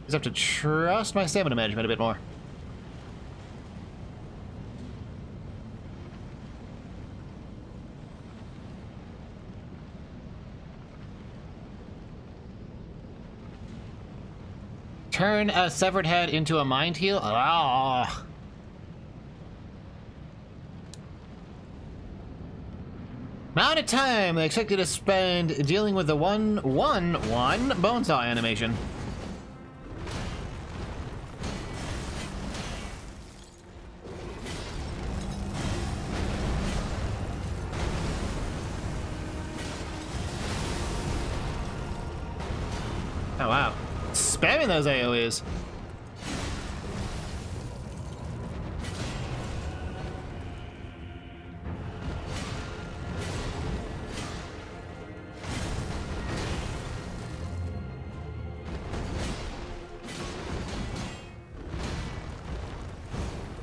Just have to trust my stamina management a bit more. Turn a severed head into a mind heal? Ah. Amount of time they expect you to spend dealing with the 1-1-1 bonesaw animation. Oh, wow. Spamming those AoEs.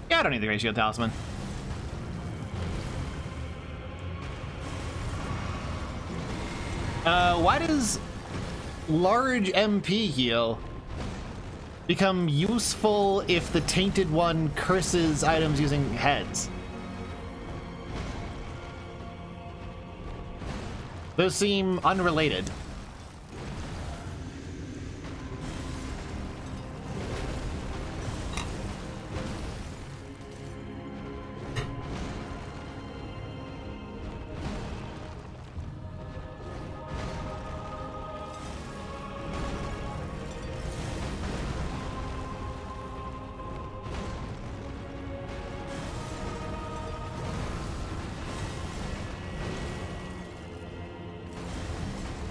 Yeah, I don't need the Great Shield Talisman. Why does large MP heal become useful if the Tainted One curses items using heads? Those seem unrelated.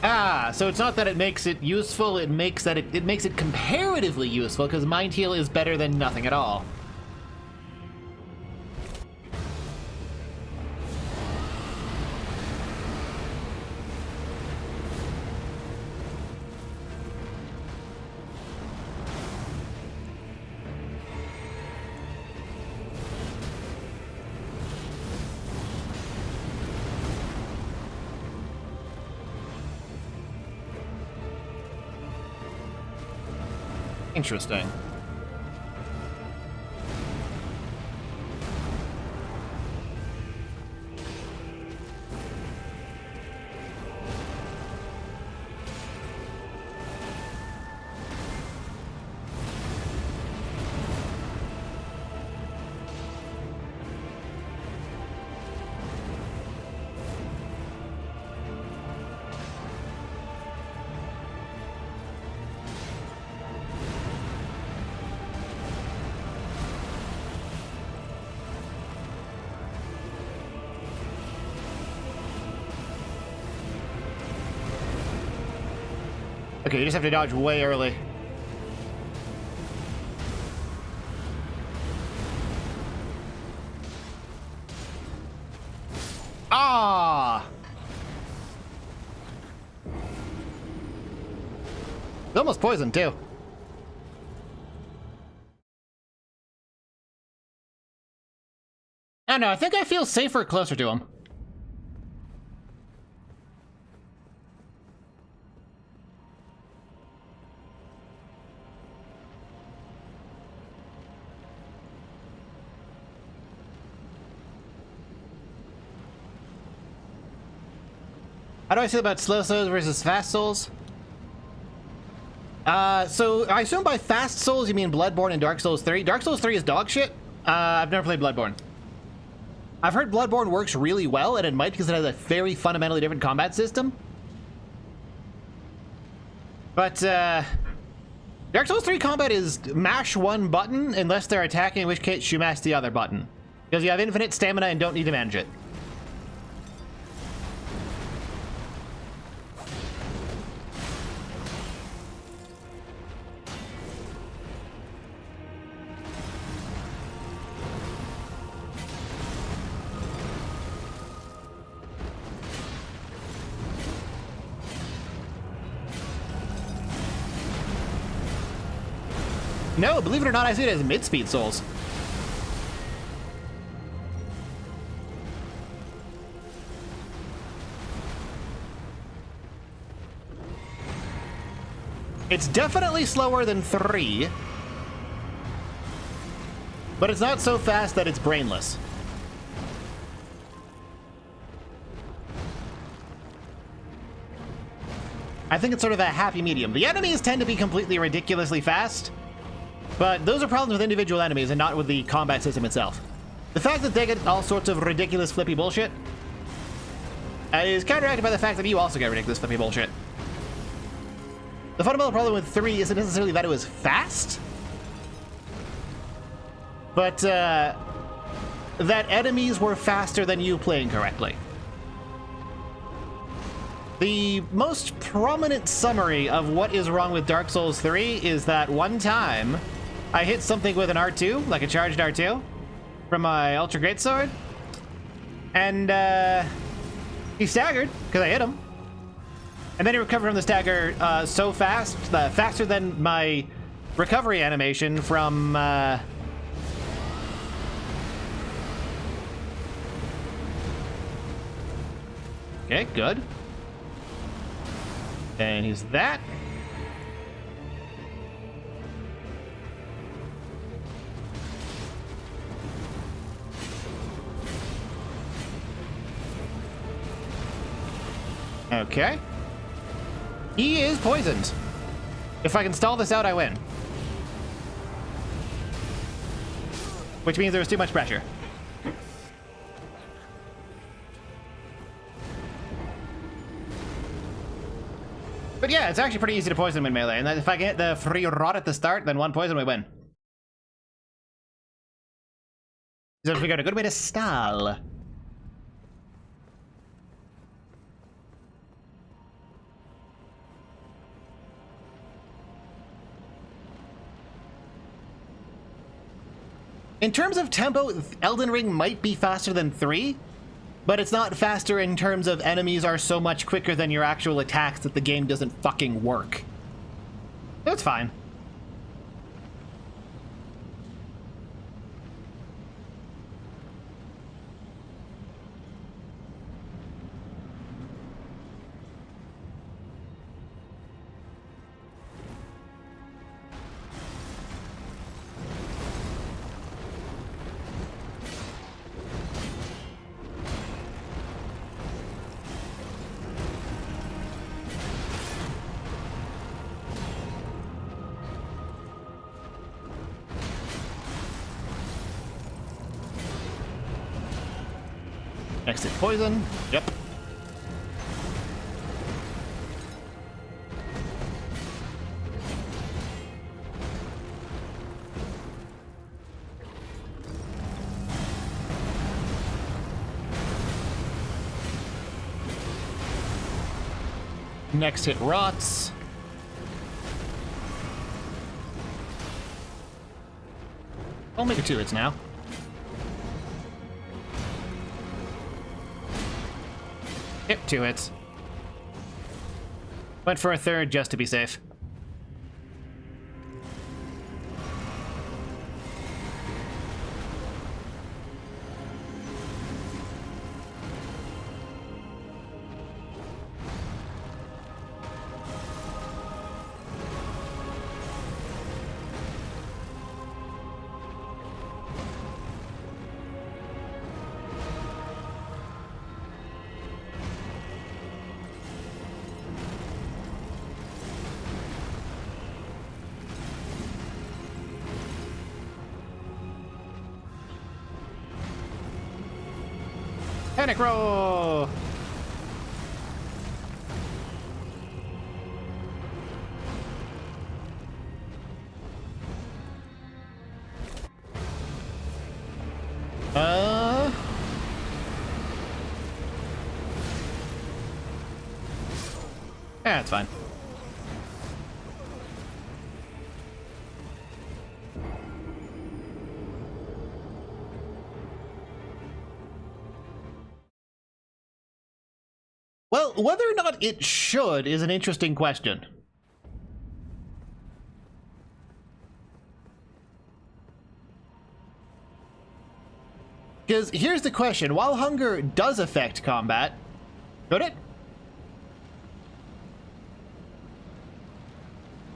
Ah, so it's not that it makes it useful, it makes that it makes it comparatively useful, because Mind Heal is better than nothing at all. Interesting. Okay, you just have to dodge way early. Ah! It's almost poisoned, too. I don't know, I think I feel safer closer to him. How do I feel about slow souls versus fast souls? So I assume by fast souls you mean Bloodborne and Dark Souls 3. Dark Souls 3 is dog shit. I've never played Bloodborne. I've heard Bloodborne works really well, and it might because it has a very fundamentally different combat system. But, Dark Souls 3 combat is mash one button unless they're attacking, in which case you mash the other button. Because you have infinite stamina and don't need to manage it. No, believe it or not, I see it as mid-speed souls. It's definitely slower than 3, but it's not so fast that it's brainless. I think it's sort of a happy medium. The enemies tend to be completely ridiculously fast, but those are problems with individual enemies and not with the combat system itself. The fact that they get all sorts of ridiculous flippy bullshit is counteracted by the fact that you also get ridiculous flippy bullshit. The fundamental problem with 3 isn't necessarily that it was fast, but that enemies were faster than you playing correctly. The most prominent summary of what is wrong with Dark Souls 3 is that one time I hit something with an R2, like a charged R2, from my Ultra Greatsword, and he staggered because I hit him. And then he recovered from the stagger so fast, faster than my recovery animation from... Okay, good. And he's that. Okay. He is poisoned. If I can stall this out, I win. Which means there was too much pressure. But yeah, it's actually pretty easy to poison him in melee, and if I get the free rot at the start, then one poison we win. So we got a good way to stall. In terms of tempo, Elden Ring might be faster than 3, but it's not faster in terms of enemies are so much quicker than your actual attacks that the game doesn't fucking work. It's fine. Exit poison. Yep. Next hit rots. I'll make it 2 hits now. Yep, 2 hits. Went for a third just to be safe. Panic roll! Yeah, it's fine. Well, whether or not it should is an interesting question. Because here's the question. While hunger does affect combat, should it?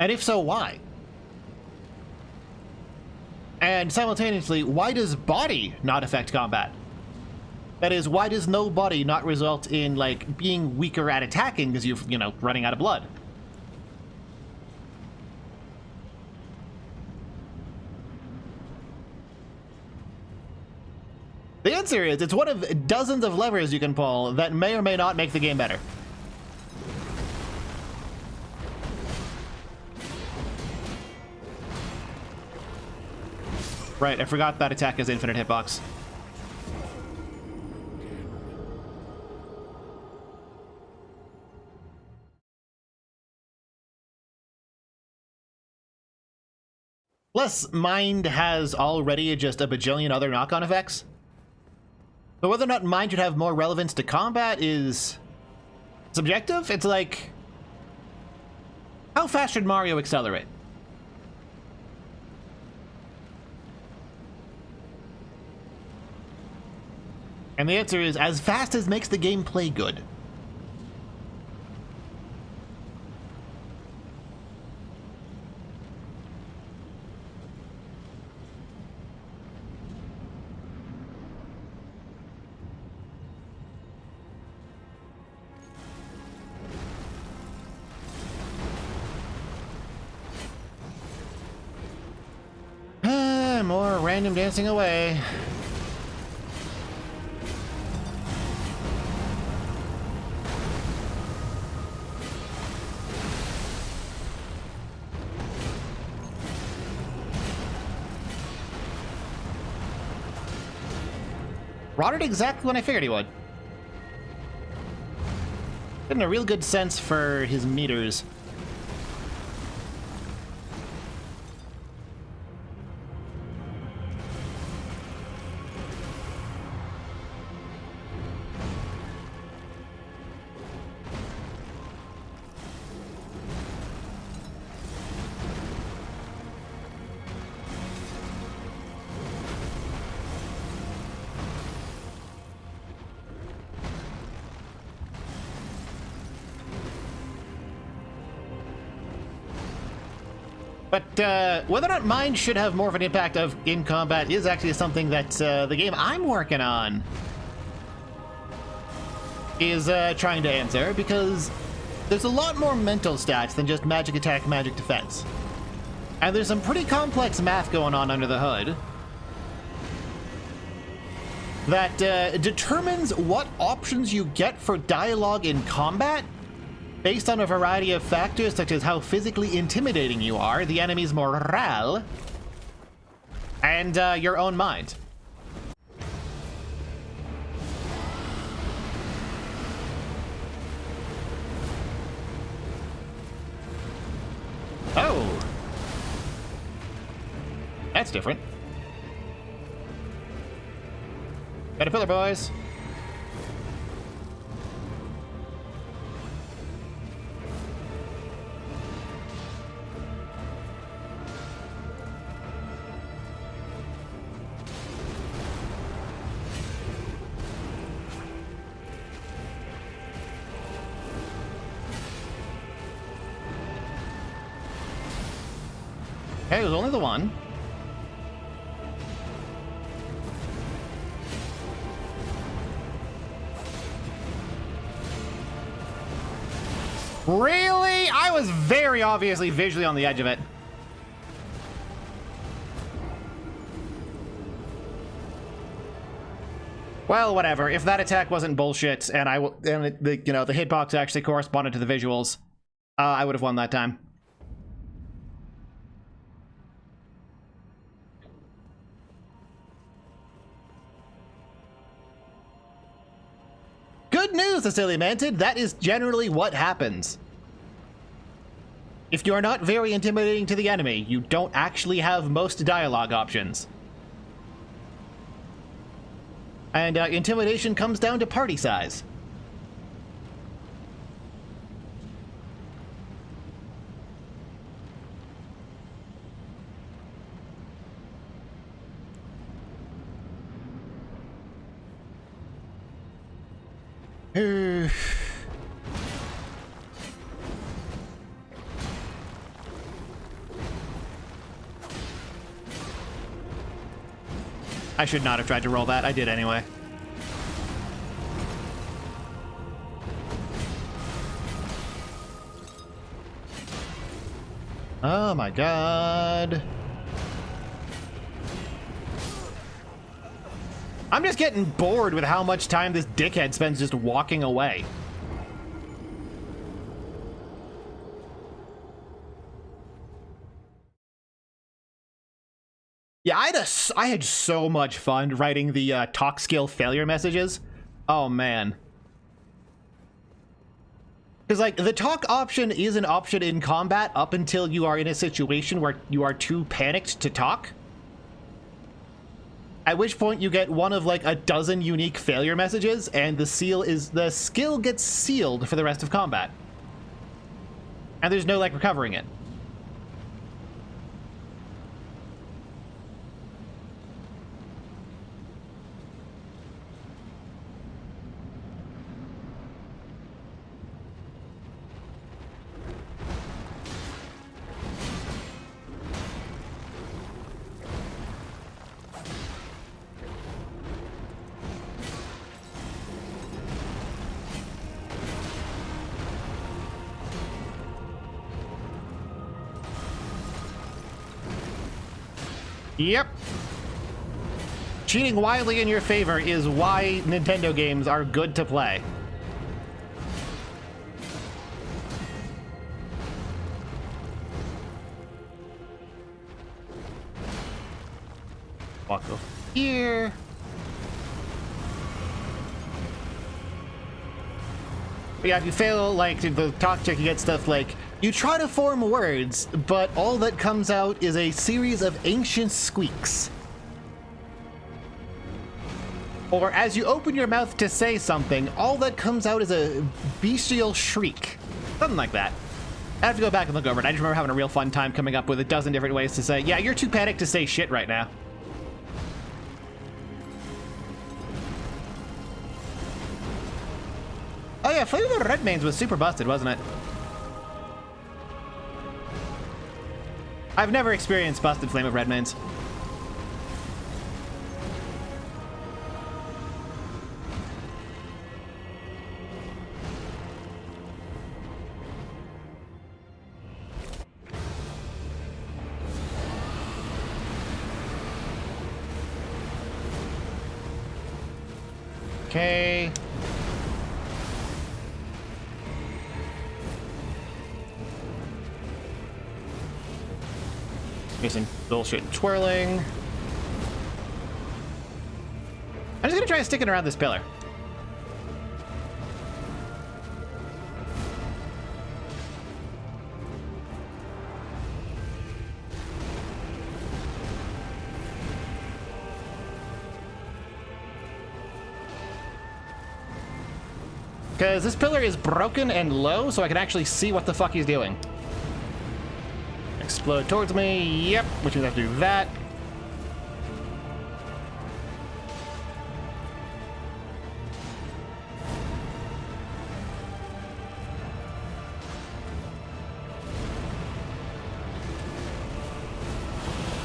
And if so, why? And simultaneously, why does body not affect combat? That is, why does no body not result in, like, being weaker at attacking because you're, you know, running out of blood? The answer is, it's one of dozens of levers you can pull that may or may not make the game better. Right, I forgot that attack is infinite hitbox. Plus, Mind has already just a bajillion other knock-on effects. But whether or not Mind should have more relevance to combat is subjective. It's like, how fast should Mario accelerate? And the answer is as fast as makes the game play good. More random dancing away. Rotted exactly when I figured he would. Getting a real good sense for his meters. But whether or not Mind should have more of an impact in combat is actually something that the game I'm working on is trying to answer, because there's a lot more mental stats than just magic attack, magic defense. And there's some pretty complex math going on under the hood that determines what options you get for dialogue in combat based on a variety of factors, such as how physically intimidating you are, the enemy's morale, and your own mind. Oh. That's different. Caterpillar boys. Hey, it was only the one. Really? I was very obviously visually on the edge of it. Well, whatever. If that attack wasn't bullshit and the hitbox actually corresponded to the visuals, I would have won that time. Good news, Cecilia Manted. That is generally what happens. If you are not very intimidating to the enemy, you don't actually have most dialogue options. And intimidation comes down to party size. I should not have tried to roll that. I did anyway. Oh my god. I'm just getting bored with how much time this dickhead spends just walking away. Yeah, I had so much fun writing the talk skill failure messages. Oh man. Because, like, the talk option is an option in combat up until you are in a situation where you are too panicked to talk. At which point you get one of, like, a dozen unique failure messages, and the skill gets sealed for the rest of combat. And there's no, like, recovering it. Yep. Cheating wildly in your favor is why Nintendo games are good to play. Walk over here. But yeah, if you fail, like, the talk check, you get stuff like, you try to form words, but all that comes out is a series of ancient squeaks. Or as you open your mouth to say something, all that comes out is a bestial shriek. Something like that. I have to go back and look over it. I just remember having a real fun time coming up with a dozen different ways to say, yeah, you're too panicked to say shit right now. Oh yeah, Flame of the Redmanes was super busted, wasn't it? I've never experienced busted Flame of Redmanes. Okay. Some bullshit twirling. I'm just gonna try sticking around this pillar. Because this pillar is broken and low, so I can actually see what the fuck he's doing. Explode towards me. Yep, which means I have to do that.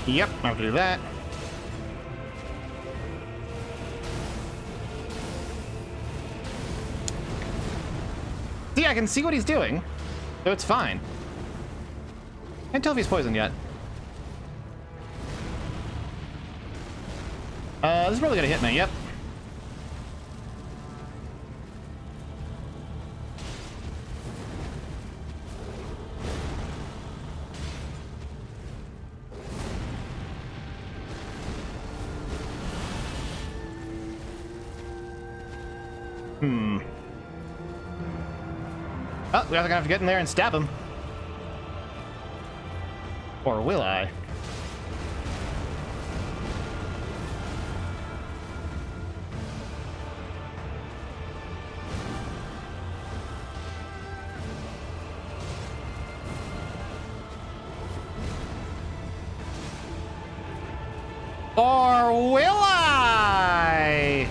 Yep, I have to do that. See, I can see what he's doing, so it's fine. Can't tell if he's poisoned yet. This is probably gonna hit me, yep. Oh, we're gonna have to get in there and stab him. Or will I? Or will I?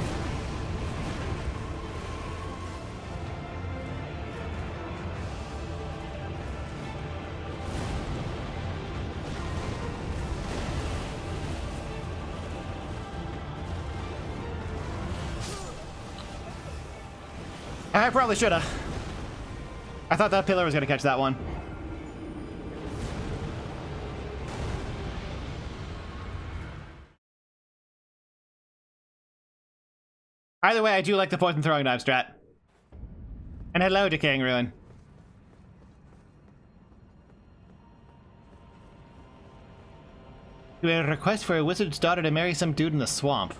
I probably should have. I thought that pillar was going to catch that one. Either way, I do like the poison throwing knife strat. And hello, Decaying Ruin. You had a request for a wizard's daughter to marry some dude in the swamp.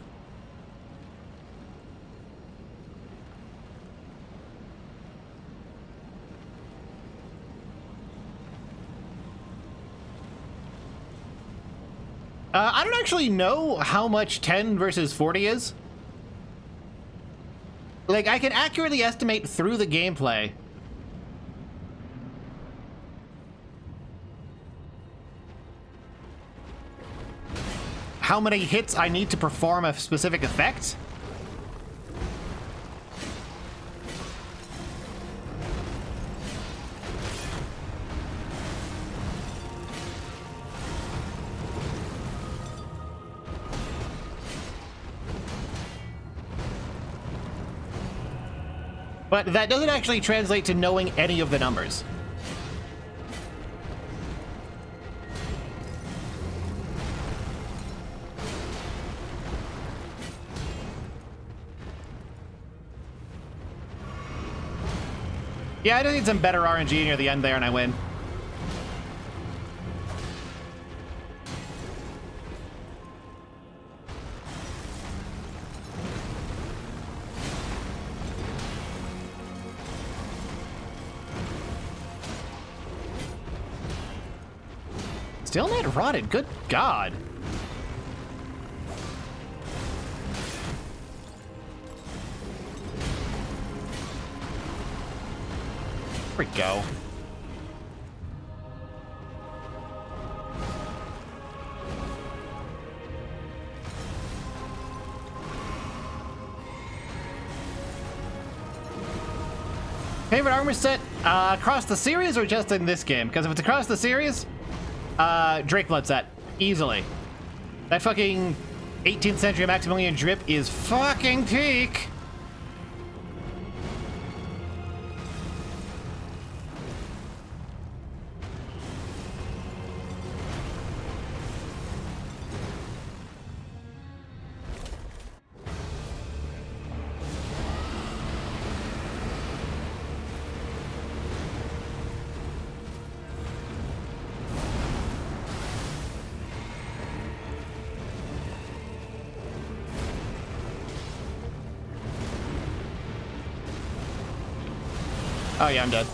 I don't actually know how much 10 versus 40 is. Like, I can accurately estimate through the gameplay how many hits I need to perform a specific effect. But that doesn't actually translate to knowing any of the numbers. Yeah, I just need some better RNG near the end there and I win. Still not rotted, good God. There we go. Favorite armor set across the series or just in this game? Because if it's across the series, Drake Blood set. Easily. That fucking 18th century Maximilian drip is fucking peak. Oh yeah, I'm dead.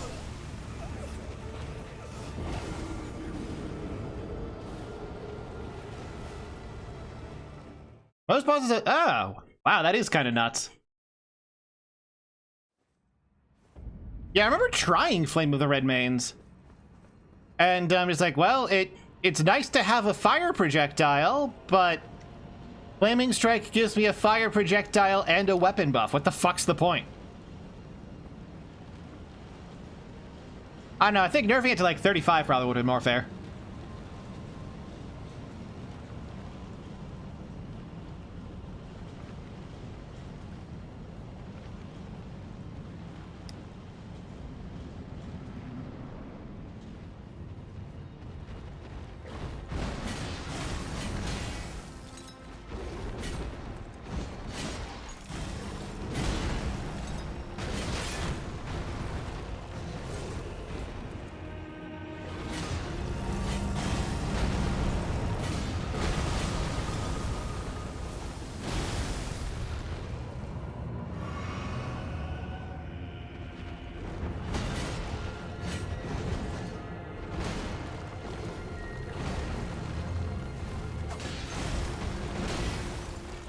Most bosses are, oh, wow, that is kind of nuts. Yeah, I remember trying Flame of the Red Mains. And I'm just like, well, it's nice to have a fire projectile, but Flaming Strike gives me a fire projectile and a weapon buff. What the fuck's the point? I don't know, I think nerfing it to like 35 probably would have been more fair.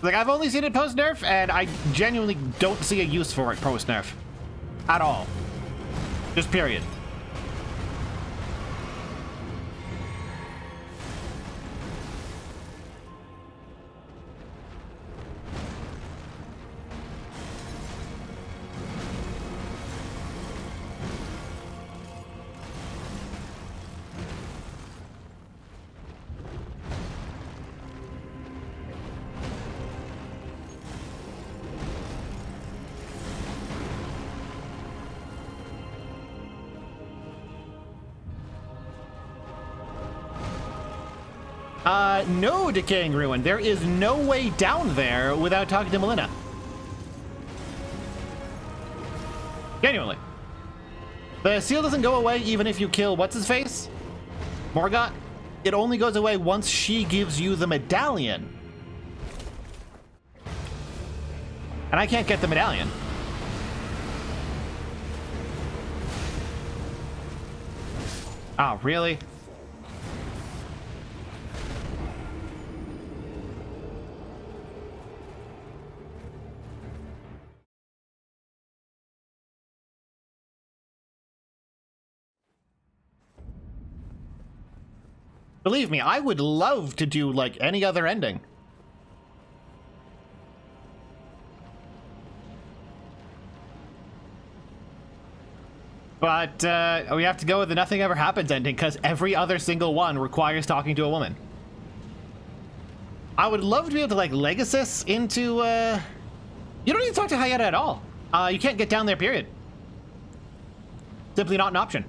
Like, I've only seen it post-nerf, and I genuinely don't see a use for it post-nerf. At all. Just period. No, Decaying Ruin. There is no way down there without talking to Melina. Genuinely. The seal doesn't go away even if you kill what's-his-face? Morgott? It only goes away once she gives you the medallion. And I can't get the medallion. Oh, really? Believe me, I would love to do, like, any other ending. But we have to go with the nothing ever happens ending because every other single one requires talking to a woman. I would love to be able to, like, Legacy into, You don't need to talk to Hayata at all. You can't get down there, period. Simply not an option.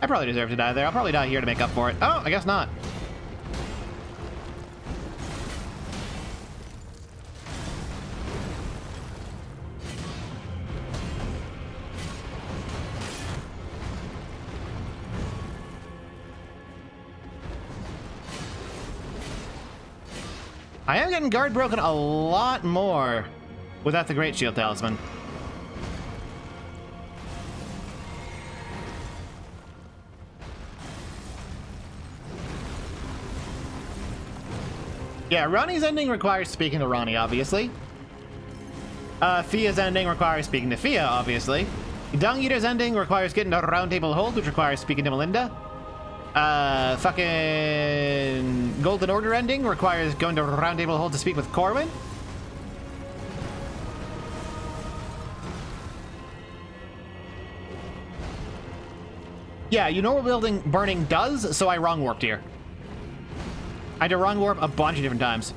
I probably deserve to die there. I'll probably die here to make up for it. Oh, I guess not. I am getting guard broken a lot more without the Great Shield Talisman. Yeah, Ronnie's ending requires speaking to Ronnie, obviously. Fia's ending requires speaking to Fia, obviously. Dung Eater's ending requires getting to Round Table Hold, which requires speaking to Melinda. Fucking Golden Order ending requires going to Round Table Hold to speak with Corwin. Yeah, you know what building burning does, so I wrong warped here. I had to wrong warp a bunch of different times.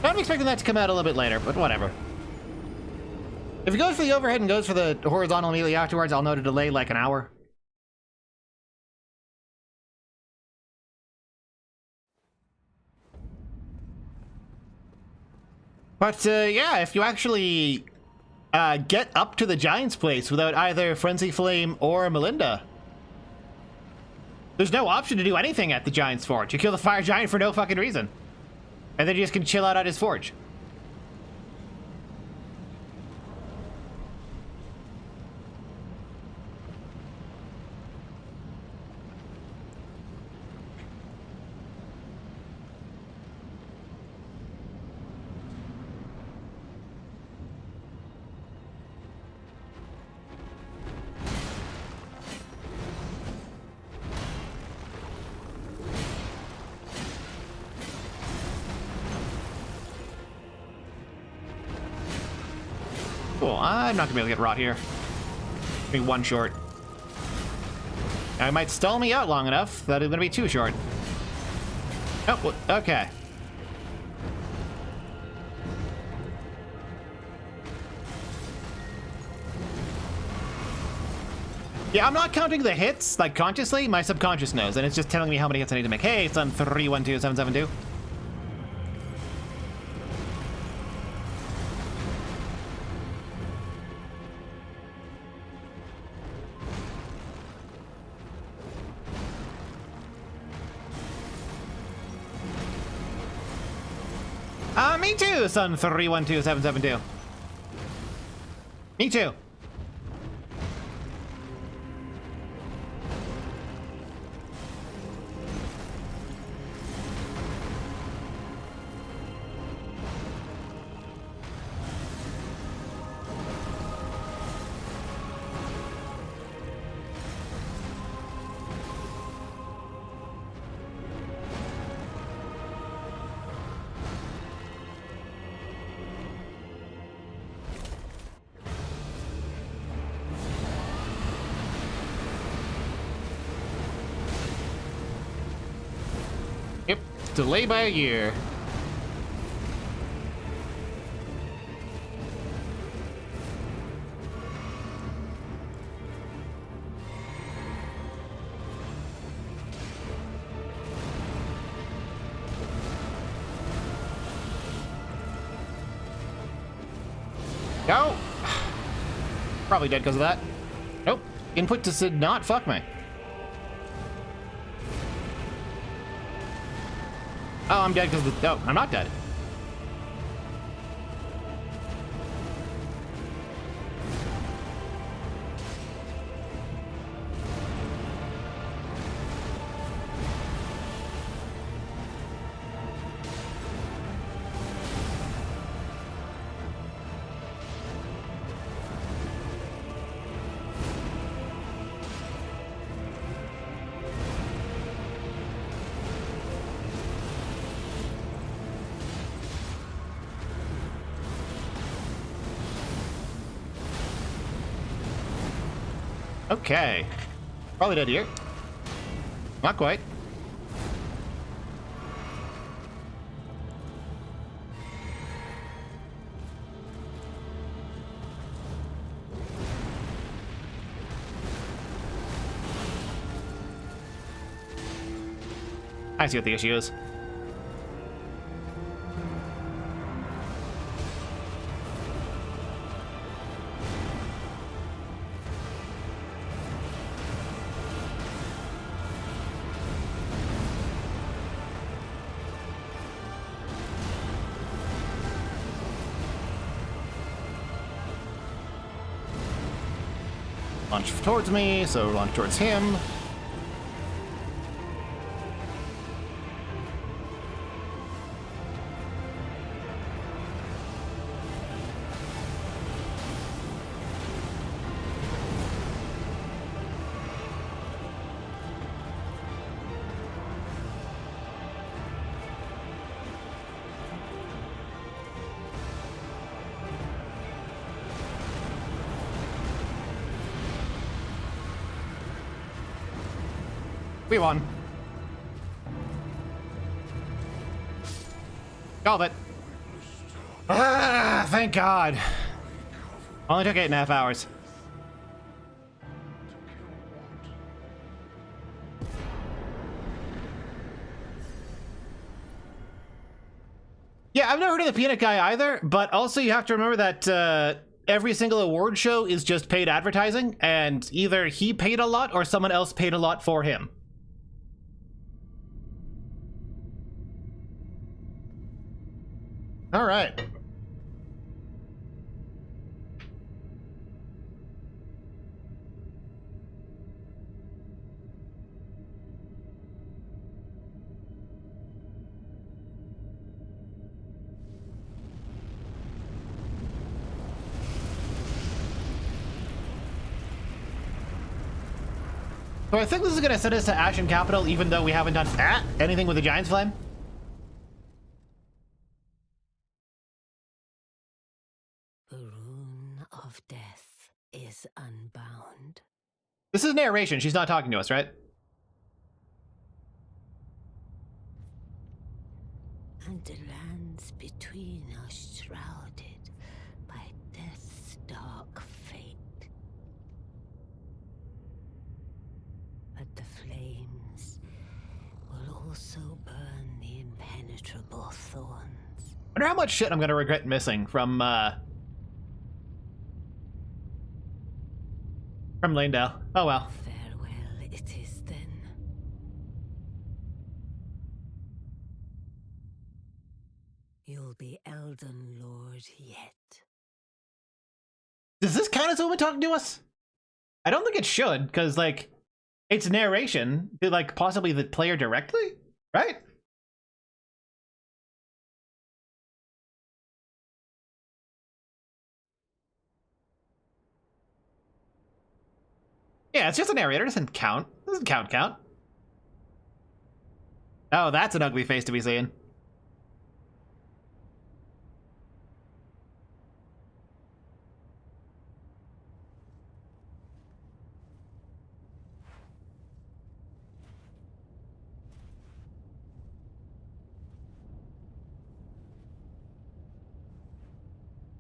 I'm expecting that to come out a little bit later, but whatever. If it goes for the overhead and goes for the horizontal immediately afterwards, I'll know to delay like an hour. But yeah, if you actually get up to the Giant's place without either Frenzy Flame or Melinda, there's no option to do anything at the Giant's Forge. You kill the Fire Giant for no fucking reason. And then you just can chill out at his forge. Cool, I'm not gonna be able to get rot here. Be one short. Now, it might stall me out long enough that it's gonna be two short. Oh, well, okay. Yeah, I'm not counting the hits, like, consciously. My subconscious knows, and it's just telling me how many hits I need to make. Hey, it's on 312772. Me too, son 312772. Me too. Yep, delay by a year. Go! Probably dead because of that. Nope. Input did not fuck me. Oh, I'm dead because of the... Oh, I'm not dead. Okay. Probably dead here. Not quite. I see what the issue is. Launch towards me, so launch towards him. We won. Called it. Ah, thank God. Only took 8.5 hours. Yeah, I've never heard of the peanut guy either, but also you have to remember that every single award show is just paid advertising, and either he paid a lot or someone else paid a lot for him. All right. So I think this is going to send us to Ashen Capital, even though we haven't done anything with the Giant's Flame. The rune of death is unbound. This is narration. She's not talking to us, right? And the lands between are shrouded by death's dark fate. But the flames will also burn the impenetrable thorns. I wonder how much shit I'm going to regret missing from Lanedale. Oh well. Farewell it is then. You'll be Elden Lord yet. Does this count as a woman talking to us? I don't think it should, because, like, it's narration to, like, possibly the player directly, right? Yeah, it's just a narrator. It doesn't count. It doesn't count. Oh, that's an ugly face to be seeing.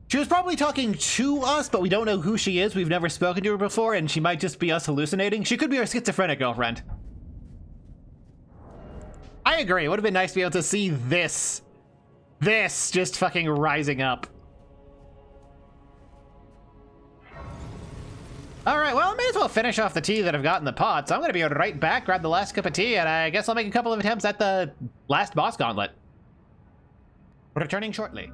She was probably talking to us, but we don't know who she is. We've never spoken to her before, and she might just be us hallucinating. She could be our schizophrenic girlfriend. I agree. It would have been nice to be able to see this just fucking rising up. All right, well, I may as well finish off the tea that I've got in the pot, so I'm going to be right back, grab the last cup of tea, and I guess I'll make a couple of attempts at the last boss gauntlet. Returning shortly.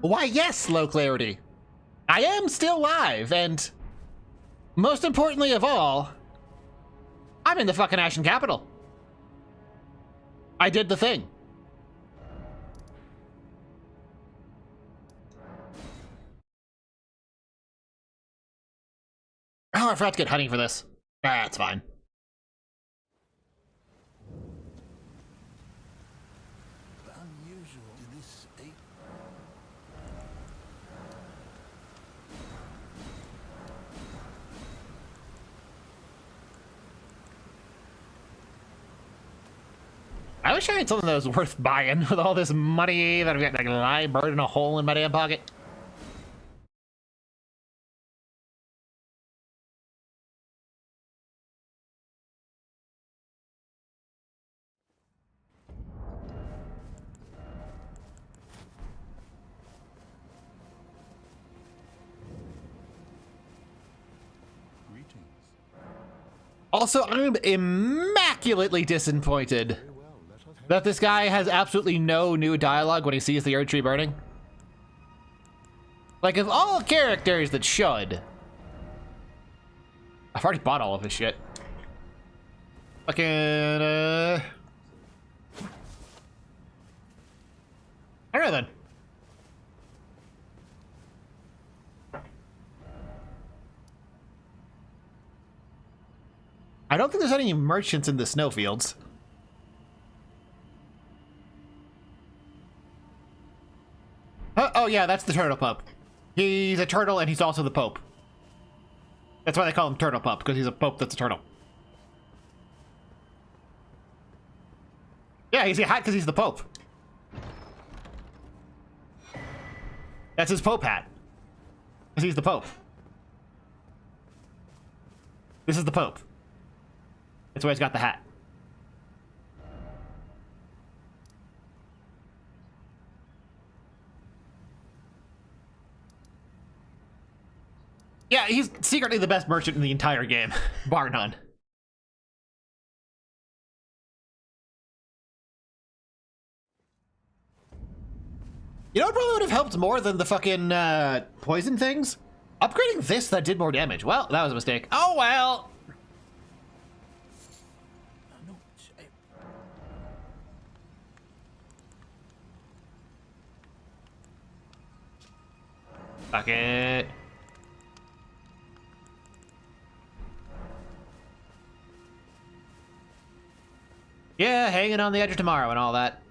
Why, yes, low clarity. I am still live, and most importantly of all, I'm in the fucking Ashen Capital. I did the thing. Oh, I forgot to get honey for this. That's fine. Unusual to this ape. I wish I had something that was worth buying with all this money that I've got like lie burning a hole in my damn pocket. Also, I'm immaculately disappointed that this guy has absolutely no new dialogue when he sees the Erdtree burning. Like, of all characters that should. I've already bought all of his shit. Fucking, alright then. I don't think there's any merchants in the snowfields. Oh yeah, that's the Turtle Pope. He's a turtle and he's also the Pope. That's why they call him Turtle Pope, because he's a Pope that's a turtle. Yeah, he's a hat because he's the Pope. That's his Pope hat. Because he's the Pope. This is the Pope. That's why he's got the hat. Yeah, he's secretly the best merchant in the entire game, bar none. You know what probably would have helped more than the fucking poison things? Upgrading this that did more damage. Well, that was a mistake. Oh well! Fuck it. Yeah, hanging on the edge of tomorrow and all that.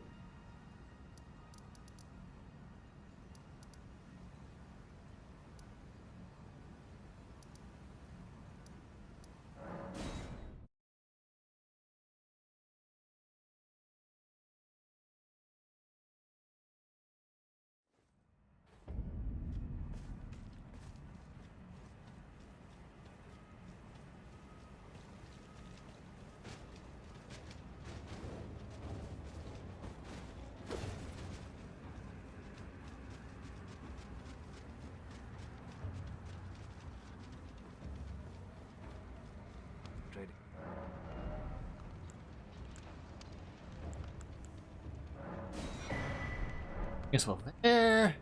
Guess we'll there.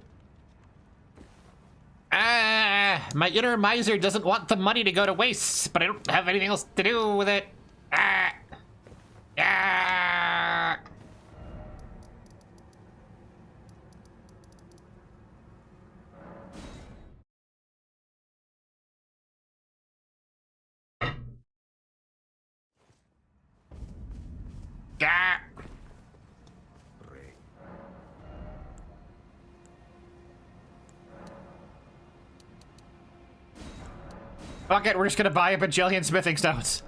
Ah, my inner miser doesn't want the money to go to waste, but I don't have anything else to do with it. Ah. Ah. Ah. Fuck it, we're just gonna buy a bajillion smithing stones.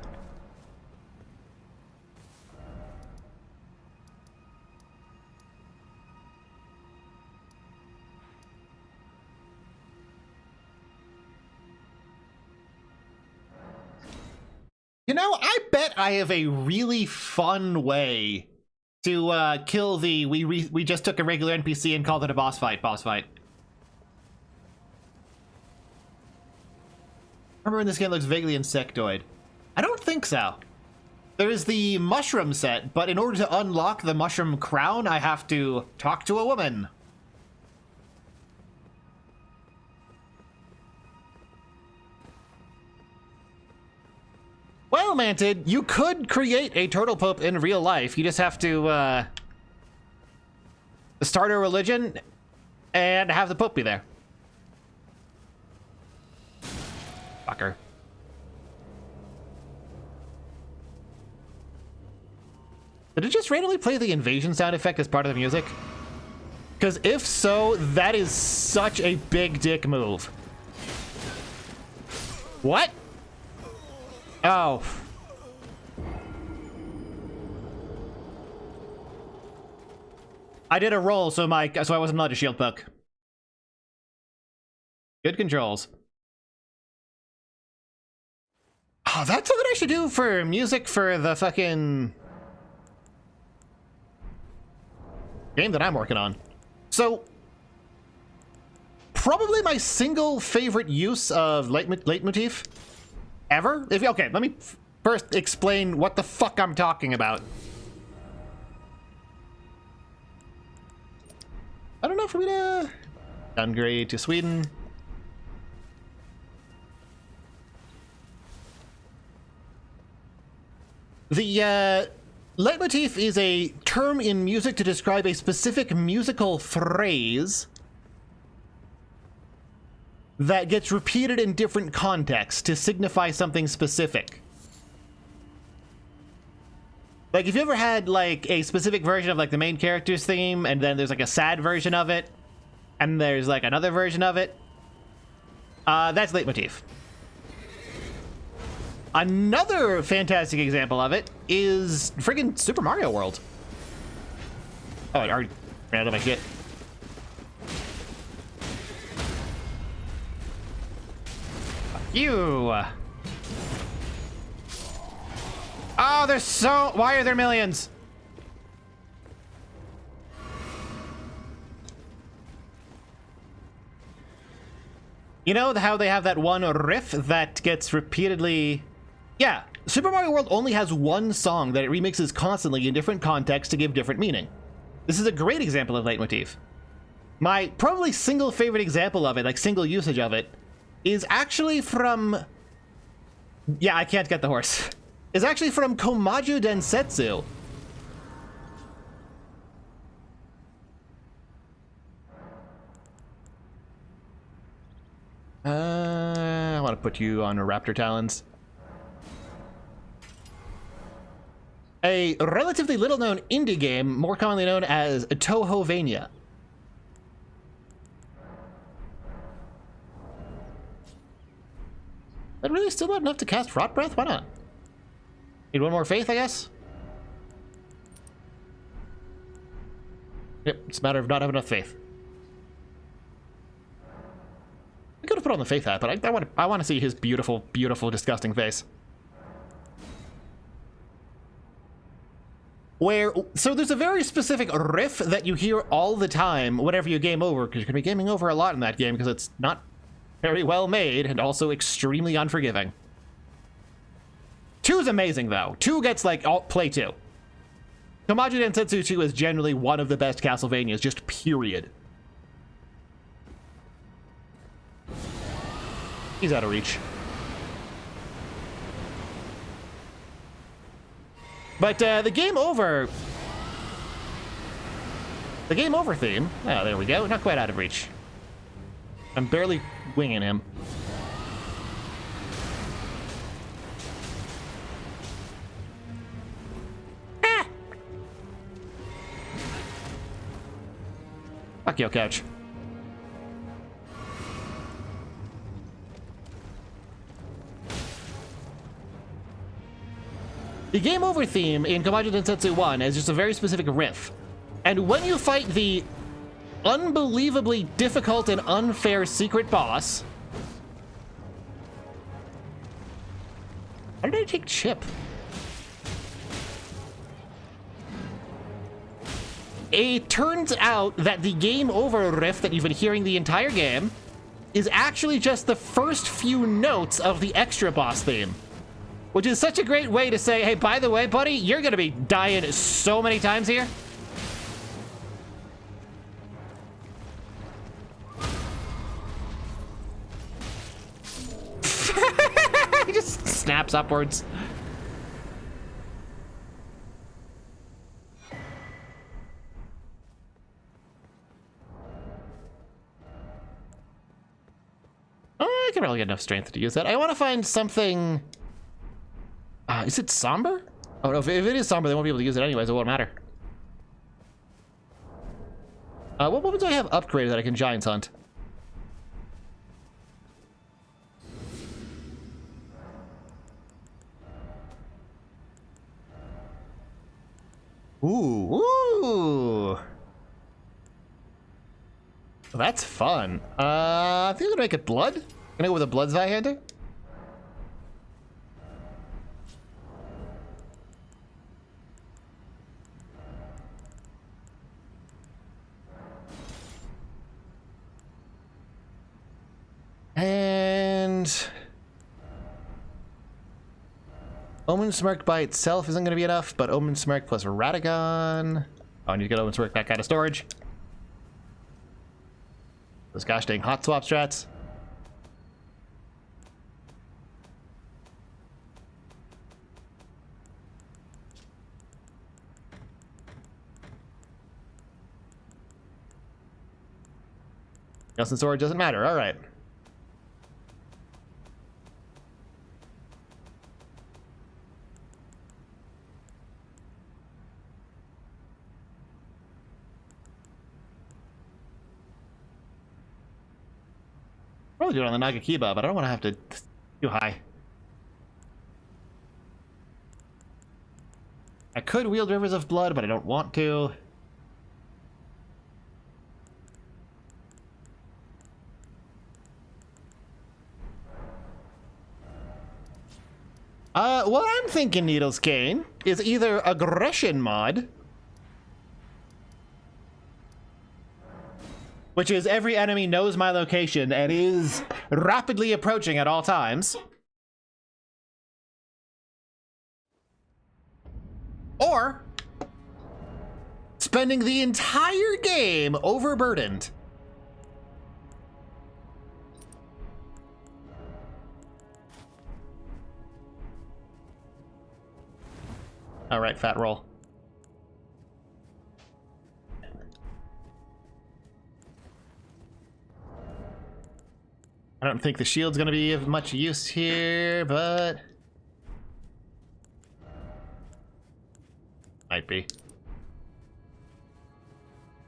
You know, I bet I have a really fun way to kill the we just took a regular NPC and called it a boss fight. Remember when this game looks vaguely insectoid? I don't think so. There is the mushroom set, but in order to unlock the mushroom crown, I have to talk to a woman. Well, Manted, you could create a turtle pope in real life. You just have to start a religion and have the pope be there. Fucker. Did it just randomly play the invasion sound effect as part of the music? Because if so, that is such a big dick move. What? Oh. I did a roll, so I wasn't allowed to shield poke. Good controls. Oh, that's something I should do for music for the fucking game that I'm working on. So, probably my single favorite use of leitmotif ever. Okay, let me first explain what the fuck I'm talking about. I don't know for me to downgrade to Sweden. The leitmotif is a term in music to describe a specific musical phrase that gets repeated in different contexts to signify something specific. Like, if you ever had, like, a specific version of, like, the main character's theme, and then there's, like, a sad version of it, and there's, like, another version of it, that's leitmotif. Another fantastic example of it is friggin' Super Mario World. Oh, I already ran out of my shit. Fuck you. Oh, there's so... Why are there millions? You know how they have that one riff that gets repeatedly... Yeah, Super Mario World only has one song that it remixes constantly in different contexts to give different meaning. This is a great example of leitmotif. My probably single favorite example of it, like single usage of it, is actually from... Yeah, I can't get the horse. Is actually from Komaju Densetsu. I want to put you on Raptor Talons. A relatively little-known indie game, more commonly known as Tohovania. That really still not enough to cast Rot Breath? Why not? Need one more faith, I guess? Yep, it's a matter of not having enough faith. I could have put on the faith hat, but I want to see his beautiful, beautiful, disgusting face. So there's a very specific riff that you hear all the time whenever you game over, because you're going to be gaming over a lot in that game because it's not very well made and also extremely unforgiving. 2's amazing, though. 2 gets, like, play 2. Komaju Densetsu 2 is generally one of the best Castlevanias, just period. He's out of reach. But the game over theme, oh, there we go, not quite out of reach. I'm barely winging him. Ah! Fuck you, couch. The game over theme in Komaju Densetsu 1 is just a very specific riff. And when you fight the unbelievably difficult and unfair secret boss... How did I take Chip? It turns out that the game over riff that you've been hearing the entire game is actually just the first few notes of the extra boss theme. Which is such a great way to say, hey, by the way, buddy, you're gonna be dying so many times here. He just snaps upwards. I can probably get enough strength to use that. I want to find something. Is it somber? Oh no, if it is somber, they won't be able to use it anyways. It won't matter. What weapons do I have upgraded that I can giants hunt? Ooh. That's fun. I think I'm gonna make it blood. Gonna go with a blood Zweihander. And Omen Smirk by itself isn't going to be enough, but Omen Smirk plus Radagon. Oh, I need to get Omen Smirk back out of storage. Those gosh dang hot swap strats. Else in storage doesn't matter. All right. Probably do it on the Nagakiba, but I don't want to have to too high. I could wield Rivers of Blood, but I don't want to. What I'm thinking, Needles Cane, is either Aggression mod, which is every enemy knows my location and is rapidly approaching at all times, or spending the entire game overburdened. All right, fat roll. I don't think the shield's gonna be of much use here, but might be.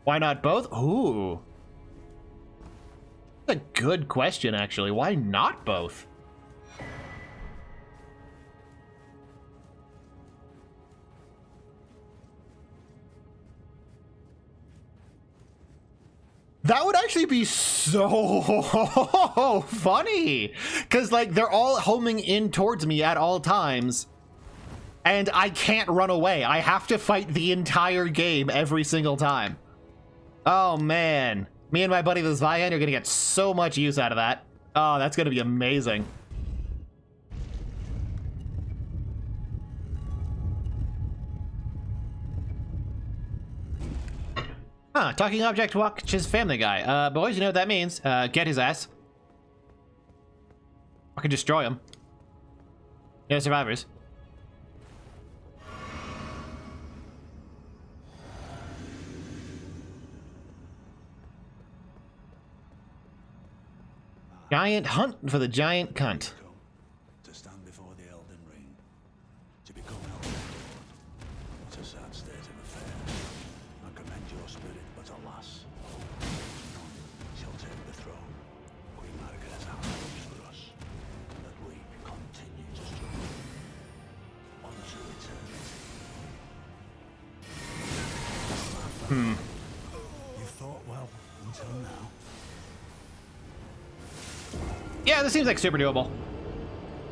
Why not both? Ooh. That's a good question, actually. Why not both? That would actually be so funny, because like they're all homing in towards me at all times, and I can't run away. I have to fight the entire game every single time. Oh man, me and my buddy the Zweihander are gonna get so much use out of that. Oh, that's gonna be amazing. Huh, talking object watches Family Guy. Boys, you know what that means. Get his ass. I can destroy him. No survivors. Giant hunt for the giant cunt. To stand before the Elden Ring, to become Elden Lord. It's a sad state of affairs. I commend your spirit, but alas, none shall take the throne. Queen Margaret's house hopes for us, that we continue to struggle unto eternity. You thought well until now. Yeah, this seems like super doable.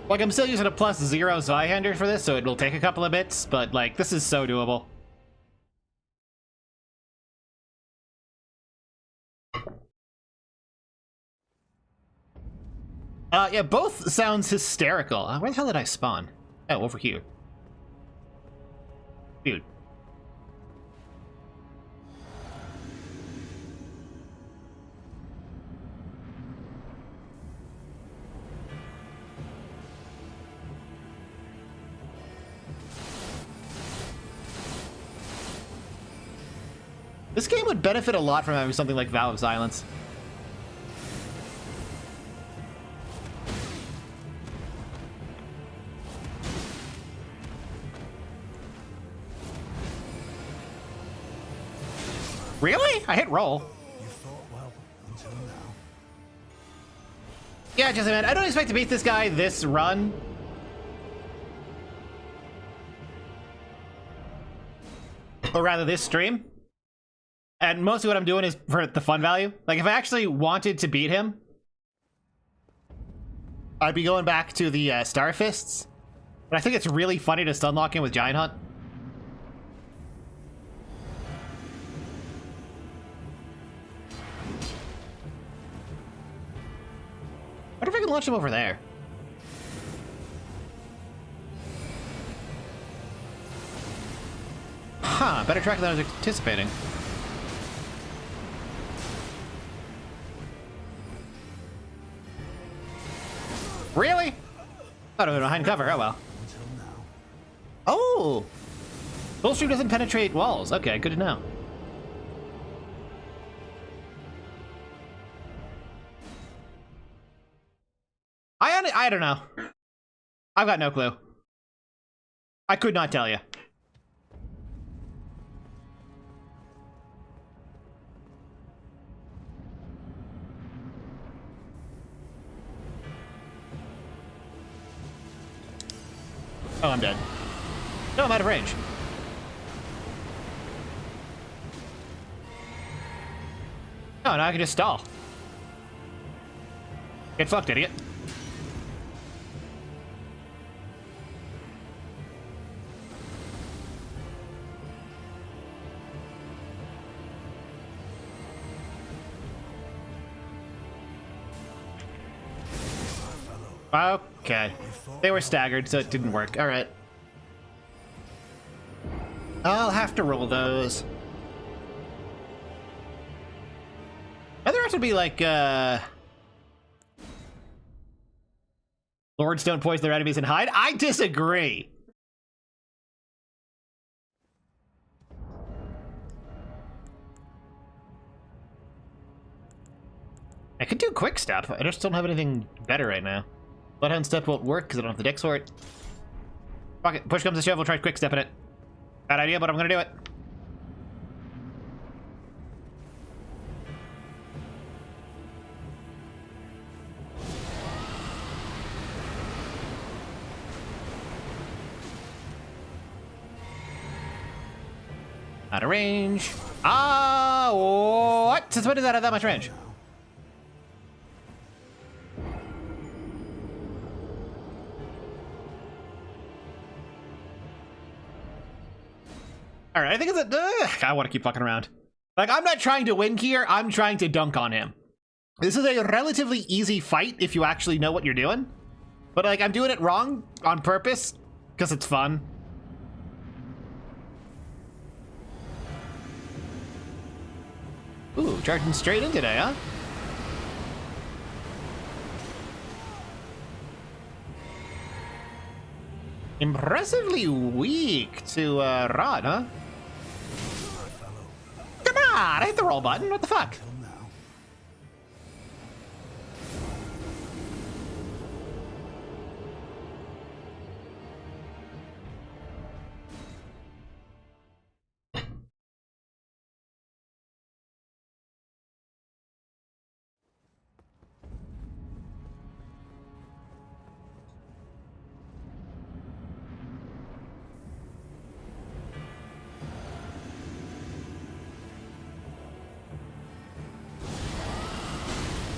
Like, I'm still using a +0 Zweihander for this, so it will take a couple of bits, but, like, this is so doable. Yeah, both sounds hysterical. Where the hell did I spawn? Oh, over here. Dude. This game would benefit a lot from having something like Vow of Silence. Really? I hit roll. You fought well until now. Yeah, just a minute. I don't expect to beat this guy this run. Or rather, this stream. And most of what I'm doing is for the fun value. Like, if I actually wanted to beat him, I'd be going back to the Star Fists. But I think it's really funny to stun lock him with Giant Hunt. I wonder if I can launch him over there. Huh, better track than I was anticipating. Really? Thought I was behind cover. Oh well. Until now. Oh! Full stream doesn't penetrate walls. Okay, good to know. I don't know. I've got no clue. I could not tell you. Oh, I'm dead. No, I'm out of range. Oh, now I can just stall. Get fucked, idiot. Okay. They were staggered, so it didn't work. Alright. I'll have to roll those. Other ones would be like, Lords don't poison their enemies and hide? I disagree! I could do quick step. I just don't have anything better right now. Bloodhound step won't work because I don't have the dex for it. Fuck it. Push comes to shove, we'll try quick stepping it. Bad idea, but I'm gonna do it. Out of range. Ah, what? Since when did that have that much range? All right, I think it's a. I want to keep fucking around. Like, I'm not trying to win here. I'm trying to dunk on him. This is a relatively easy fight if you actually know what you're doing. But like, I'm doing it wrong on purpose because it's fun. Ooh, charging straight in today, huh? Impressively weak to Rod, huh? Come on, I hit the roll button. What the fuck? Until now.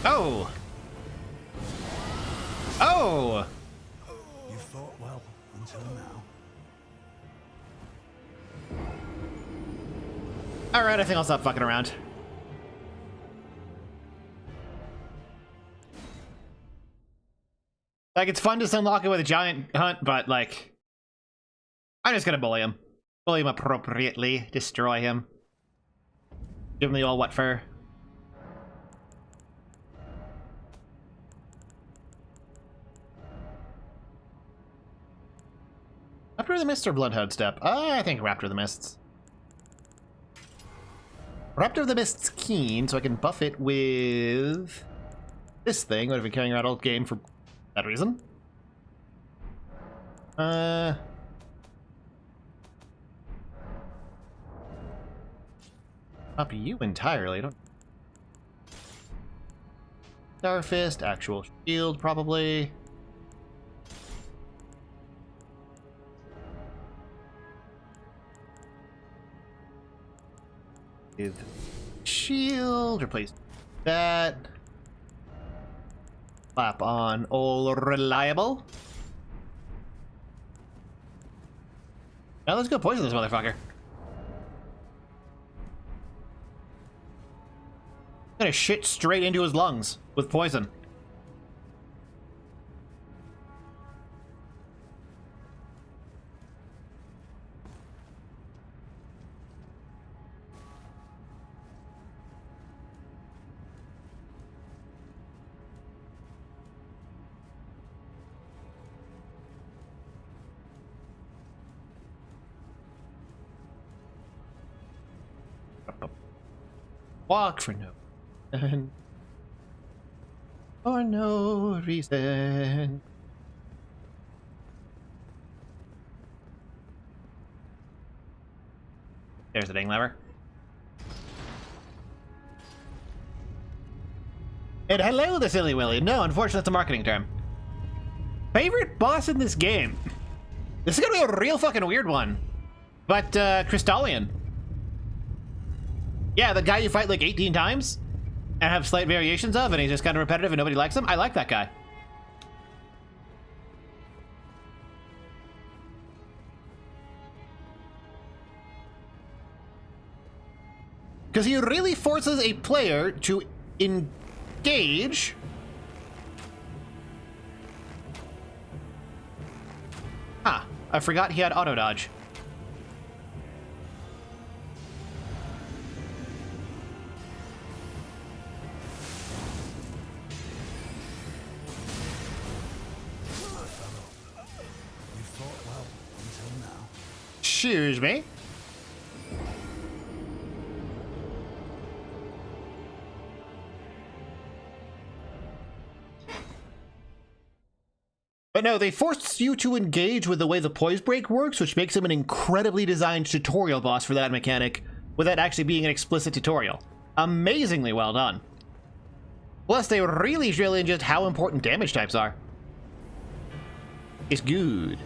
Oh! Oh! You fought well until now. Alright, I think I'll stop fucking around. Like, it's fun to unlock it with a giant hunt, but like, I'm just gonna bully him. Bully him appropriately. Destroy him. Give him the old what fur. Raptor of the Mists or Bloodhound Step? I think Raptor of the Mists. Raptor of the Mist's keen, so I can buff it with this thing. What have been carrying around all game for that reason? Up you entirely. Don't. Starfist, actual shield, probably. With shield, replace that. Slap on all reliable. Now let's go poison this motherfucker. Gonna shit straight into his lungs with poison. Walk for no reason. For no reason. There's the dang lever. And hello, the silly willy. No, unfortunately, that's a marketing term. Favorite boss in this game? This is gonna be a real fucking weird one. But, Crystallian. Yeah, the guy you fight like 18 times and have slight variations of, and he's just kind of repetitive and nobody likes him. I like that guy. Because he really forces a player to engage. Ah, I forgot he had auto dodge. Excuse me. But no, they forced you to engage with the way the poise break works, which makes him an incredibly designed tutorial boss for that mechanic, without actually being an explicit tutorial. Amazingly well done. Plus, they really drill in just how important damage types are. It's good.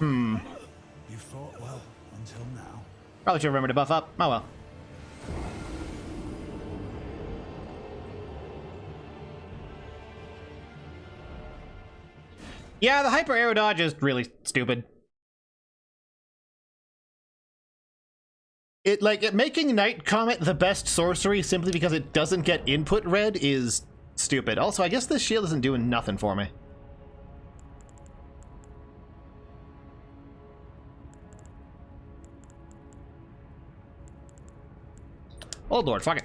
You fought well until now. Probably should remember to buff up. Oh well. Yeah, the hyper arrow dodge is really stupid. Making Night Comet the best sorcery simply because it doesn't get input red is stupid. Also, I guess this shield isn't doing nothing for me. Oh lord, fuck it.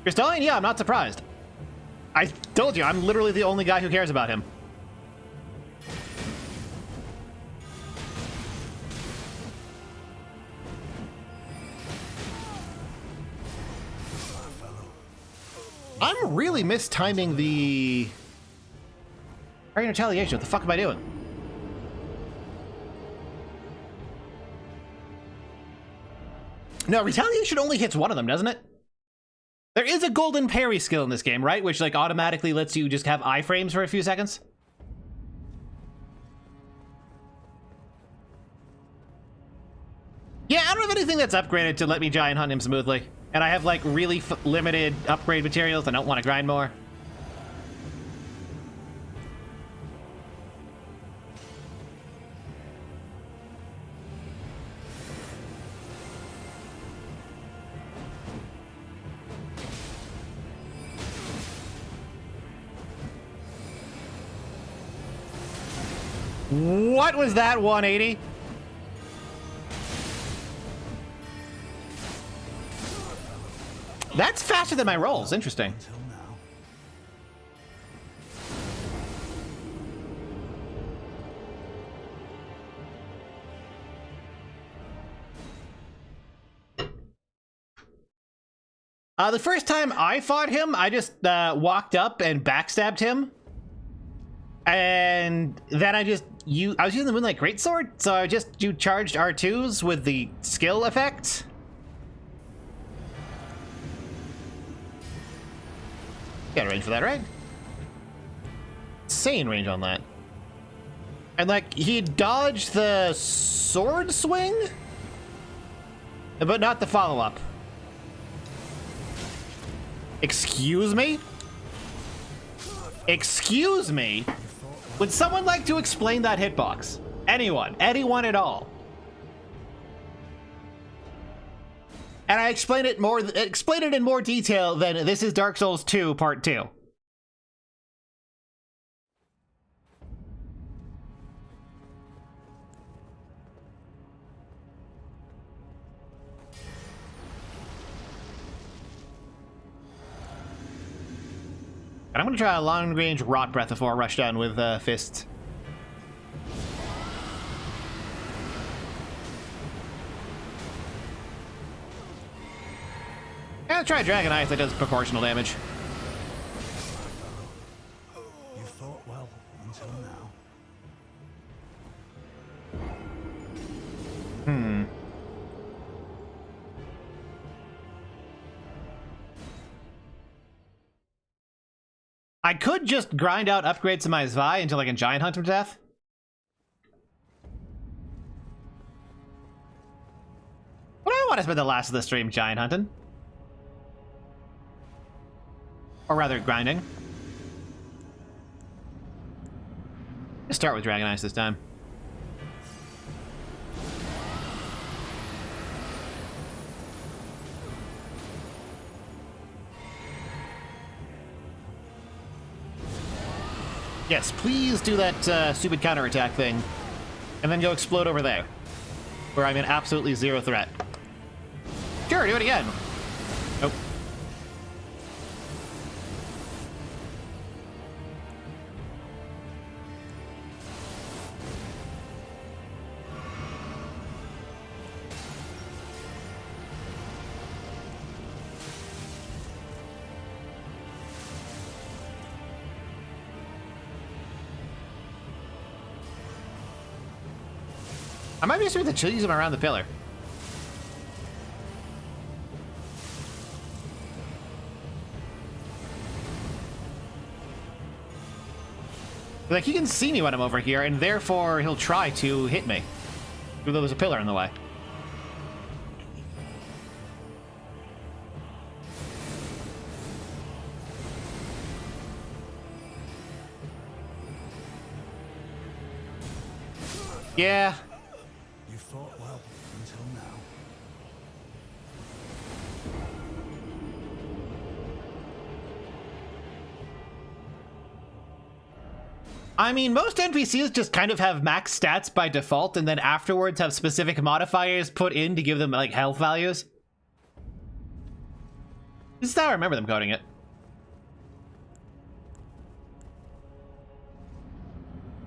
Crystallian? Yeah, I'm not surprised. I told you, I'm literally the only guy who cares about him. I'm really mistiming the... Parry retaliation, what the fuck am I doing? No, retaliation only hits one of them, doesn't it? There is a golden parry skill in this game, right? Which like automatically lets you just have iframes for a few seconds. Yeah, I don't have anything that's upgraded to let me giant hunt him smoothly. And I have like really limited upgrade materials. I don't want to grind more. What was that 180? That's faster than my rolls. Interesting. Until now. The first time I fought him, I just walked up and backstabbed him. And then I was using the Moonlight Greatsword, so I just charged R2s with the skill effect. Got a range for that, right? Insane range on that. And like, he dodged the sword swing, but not the follow-up. Excuse me? Excuse me? Would someone like to explain that hitbox? Anyone? Anyone at all? And I explain it in more detail than this is Dark Souls 2 Part 2. And I'm gonna try a long-range Rot Breath before I rush down with Fists. Yeah, try Dragon Ice that does proportional damage. You fought well until now. I could just grind out upgrades to my Zwei until I can Giant Hunt him to death. But I want to spend the last of the stream Giant Hunting. Or rather, grinding. Let's start with Dragon Ice this time. Yes, please do that stupid counterattack thing, and then go explode over there, where I'm in absolutely zero threat. Sure, do it again. Nope. I might be just to use him around the pillar. Like, he can see me when I'm over here, and therefore he'll try to hit me. Even though there's a pillar in the way. Yeah. You fought well until now. I mean, most NPCs just kind of have max stats by default, and then afterwards have specific modifiers put in to give them, like, health values. This is how I remember them coding it.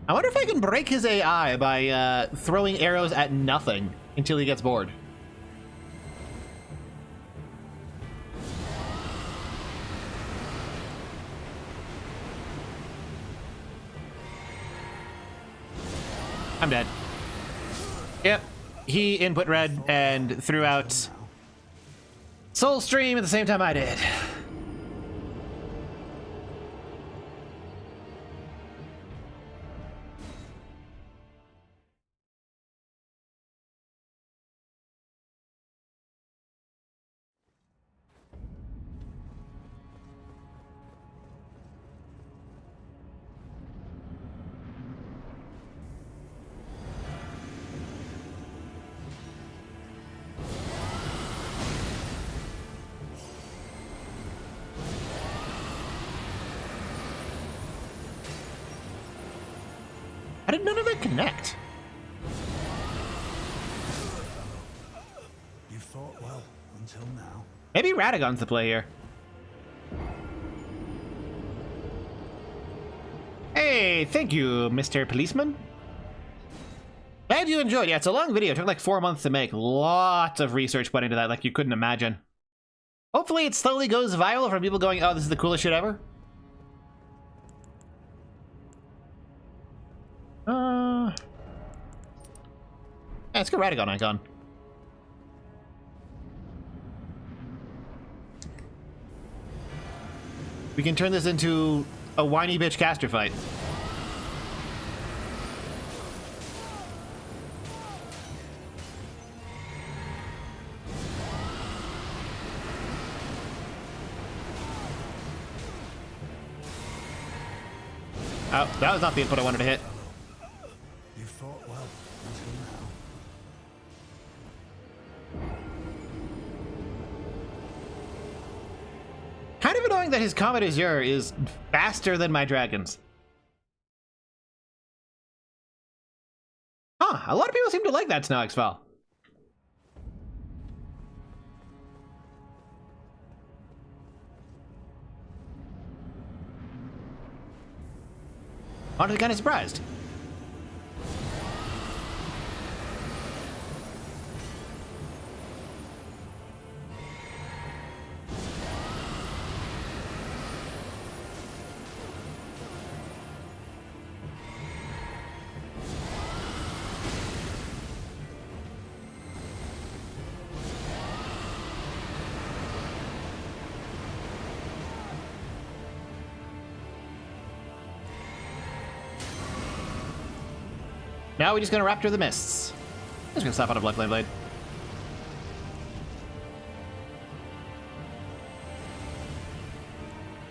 I wonder if I can break his AI by throwing arrows at nothing until he gets bored. I'm dead. Yep, he input red and threw out Soul Stream at the same time I did. How did none of that connect? You fought well until now. Maybe Radagon's the play here. Hey, thank you, Mr. Policeman. Glad you enjoyed. Yeah, it's a long video. It took like 4 months to make. Lots of research put into that, like you couldn't imagine. Hopefully it slowly goes viral from people going, oh, this is the coolest shit ever. Yeah, let's get Radagon icon. We can turn this into a whiny bitch caster fight. Oh, that was not the input I wanted to hit. You fought well until now. Kind of annoying that his Comet Azure is faster than my dragons. Huh, a lot of people seem to like that Snow X-File. Honestly, kind of surprised. Now we're just gonna Raptor the Mists. I'm just gonna stop out of Black Flame Blade.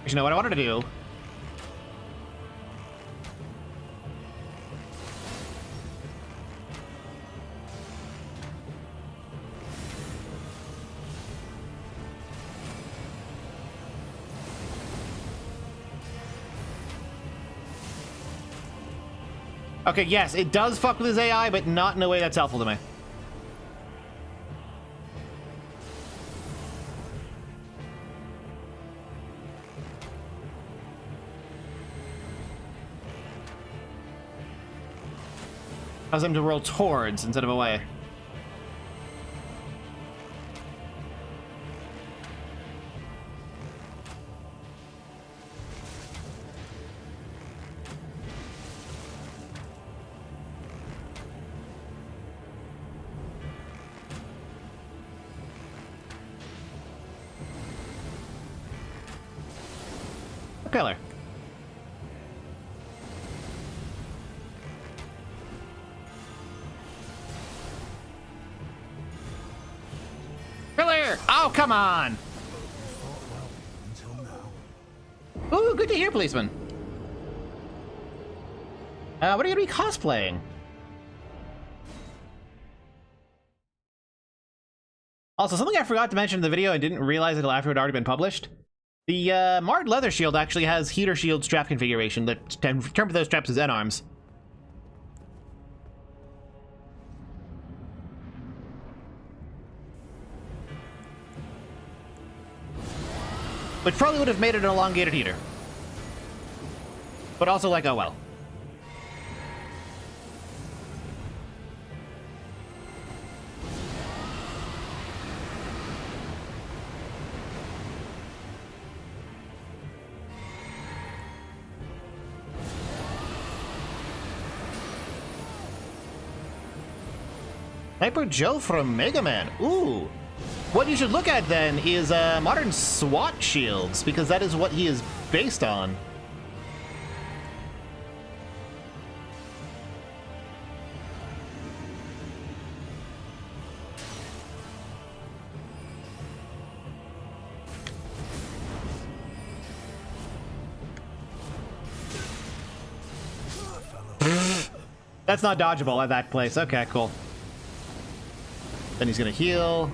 You know what I wanted to do? Okay, yes, it does fuck with his AI, but not in a way that's helpful to me. Cause him to roll towards instead of away. Pillar. Pillar! Oh, come on! You fought well until now. Ooh, good to hear, policeman. What are you gonna be cosplaying? Also, something I forgot to mention in the video and didn't realize until after it had already been published. The Marred Leather Shield actually has heater shield strap configuration that can turn those straps as N-arms. Which probably would have made it an elongated heater. But also like, oh well. Sniper Joe from Mega Man. Ooh. What you should look at then is modern SWAT shields, because that is what he is based on. That's not dodgeable at that place. Okay, cool. Then he's gonna heal.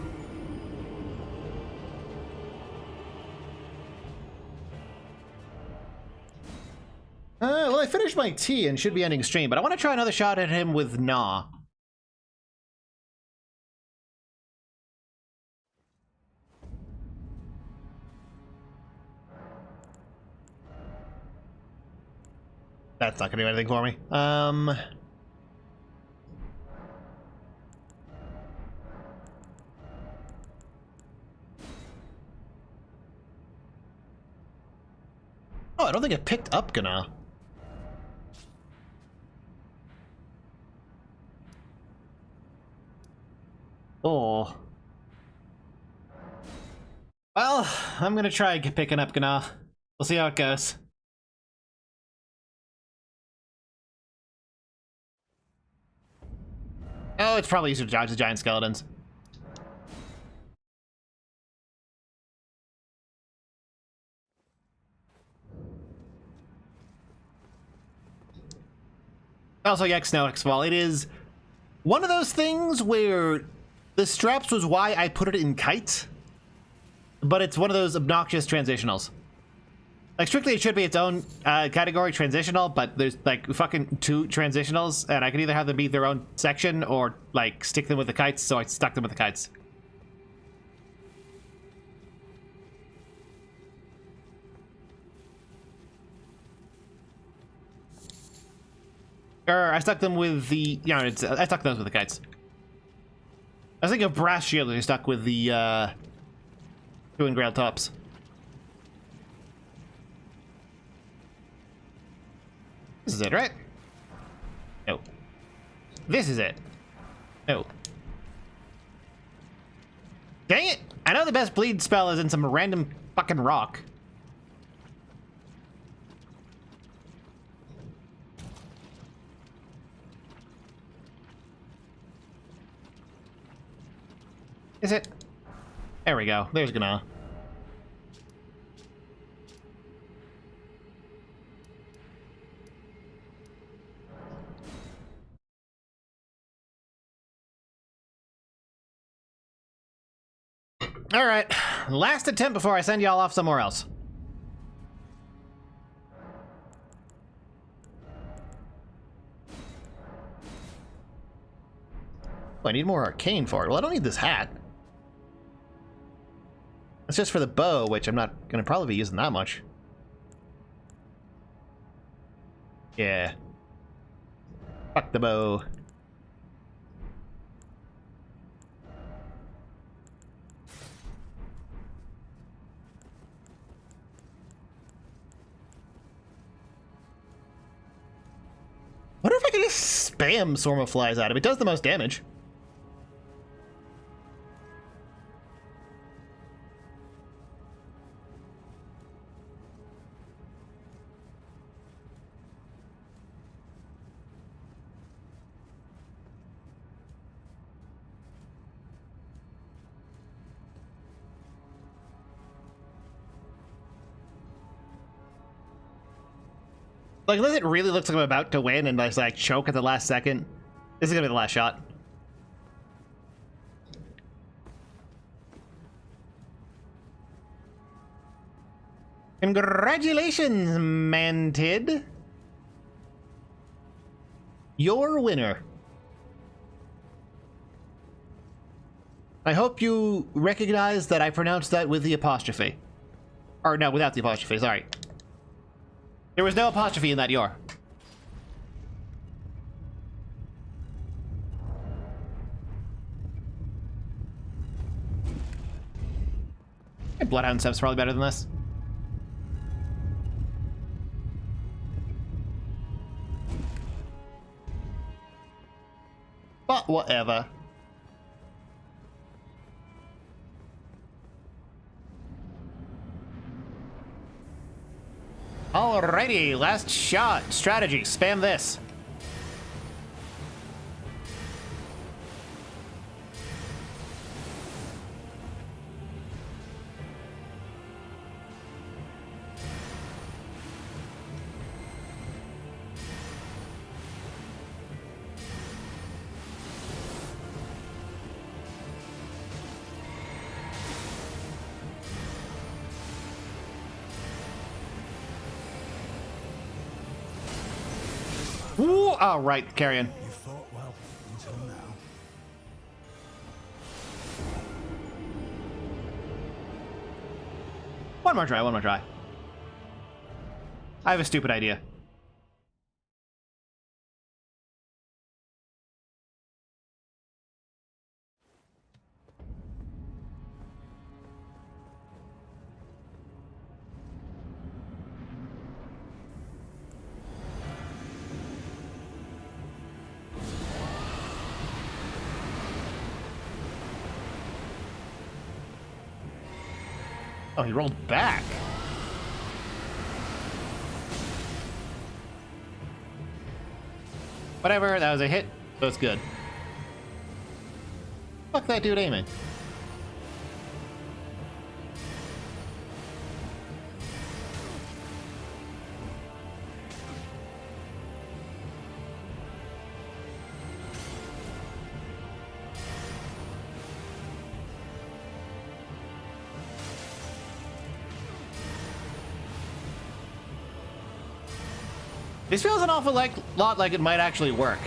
Well, I finished my tea and should be ending stream, but I want to try another shot at him with Gnaw. That's not gonna do anything for me. Oh, I don't think it picked up Gana. Oh. Well, I'm gonna try picking up Gana. We'll see how it goes. Oh, it's probably easier to dodge the giant skeletons. Also, yeah, Snow X-Fall. It is one of those things where the straps was why I put it in kite, but it's one of those obnoxious transitionals. Like, strictly, it should be its own category, transitional, but there's, like, fucking 2 transitionals, and I could either have them be their own section or, like, stick them with the kites, so I stuck them with the kites. Or I stuck them with the, you know, I stuck those with the kites. I was thinking of Brass Shield, and I stuck with the, 2 engrailed tops. This is it, right? No. This is it. No. Dang it! I know the best bleed spell is in some random fucking rock. Is it? There we go. There's Gana. All right, last attempt before I send y'all off somewhere else. Oh, I need more arcane for it. Well, I don't need this hat. It's just for the bow, which I'm not gonna probably be using that much. Yeah. Fuck the bow. Wonder if I can just spam Swarm of Flies at him. It does the most damage. Like, unless it really looks like I'm about to win and I like choke at the last second, this is gonna be the last shot. Congratulations, Mantid. You're a winner. I hope you recognize that I pronounced that with the apostrophe. Or no, without the apostrophe, sorry. There was no apostrophe in that your. Bloodhound Steps probably better than this. But whatever. Alrighty, last shot. Strategy. Spam this. Ooh, all right, carrion. You fought well until now. One more try, one more try. I have a stupid idea. Oh, he rolled back. Whatever, that was a hit, so it's good. Fuck that dude aiming. This feels an awful lot like it might actually work.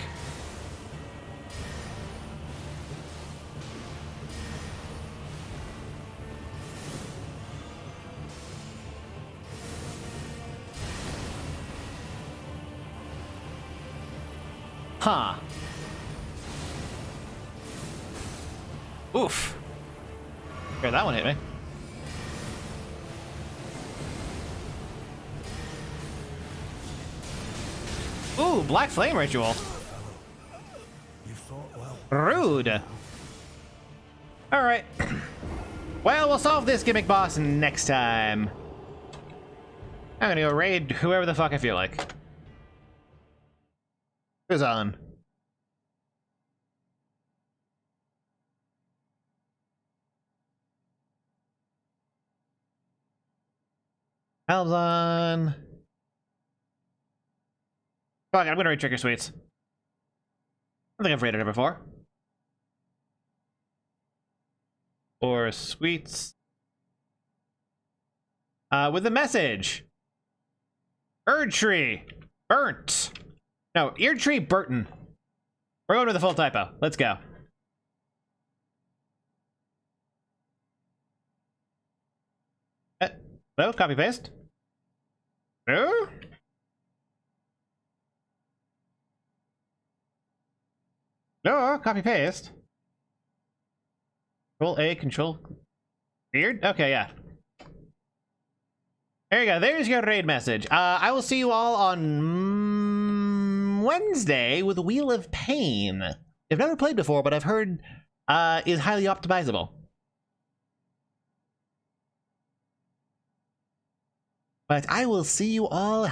Huh. Oof. Here, that one hit me. Ooh, Black Flame Ritual. You fought well. Rude. Alright. Well, we'll solve this gimmick boss next time. I'm gonna go raid whoever the fuck I feel like. Who's on? Hal's on. Fuck it, I'm gonna raid Trigger Sweets. I think I've raided her before. Or Sweets. With a message. Erdtree. Burnt. No, Erdtree Burton. We're going with the full typo. Let's go. Hello, copy paste. No? No, copy paste. Control A, control. Weird? Okay, yeah. There you go. There's your raid message. I will see you all on Wednesday with Wheel of Pain. I've never played before, but I've heard is highly optimizable. But I will see you all.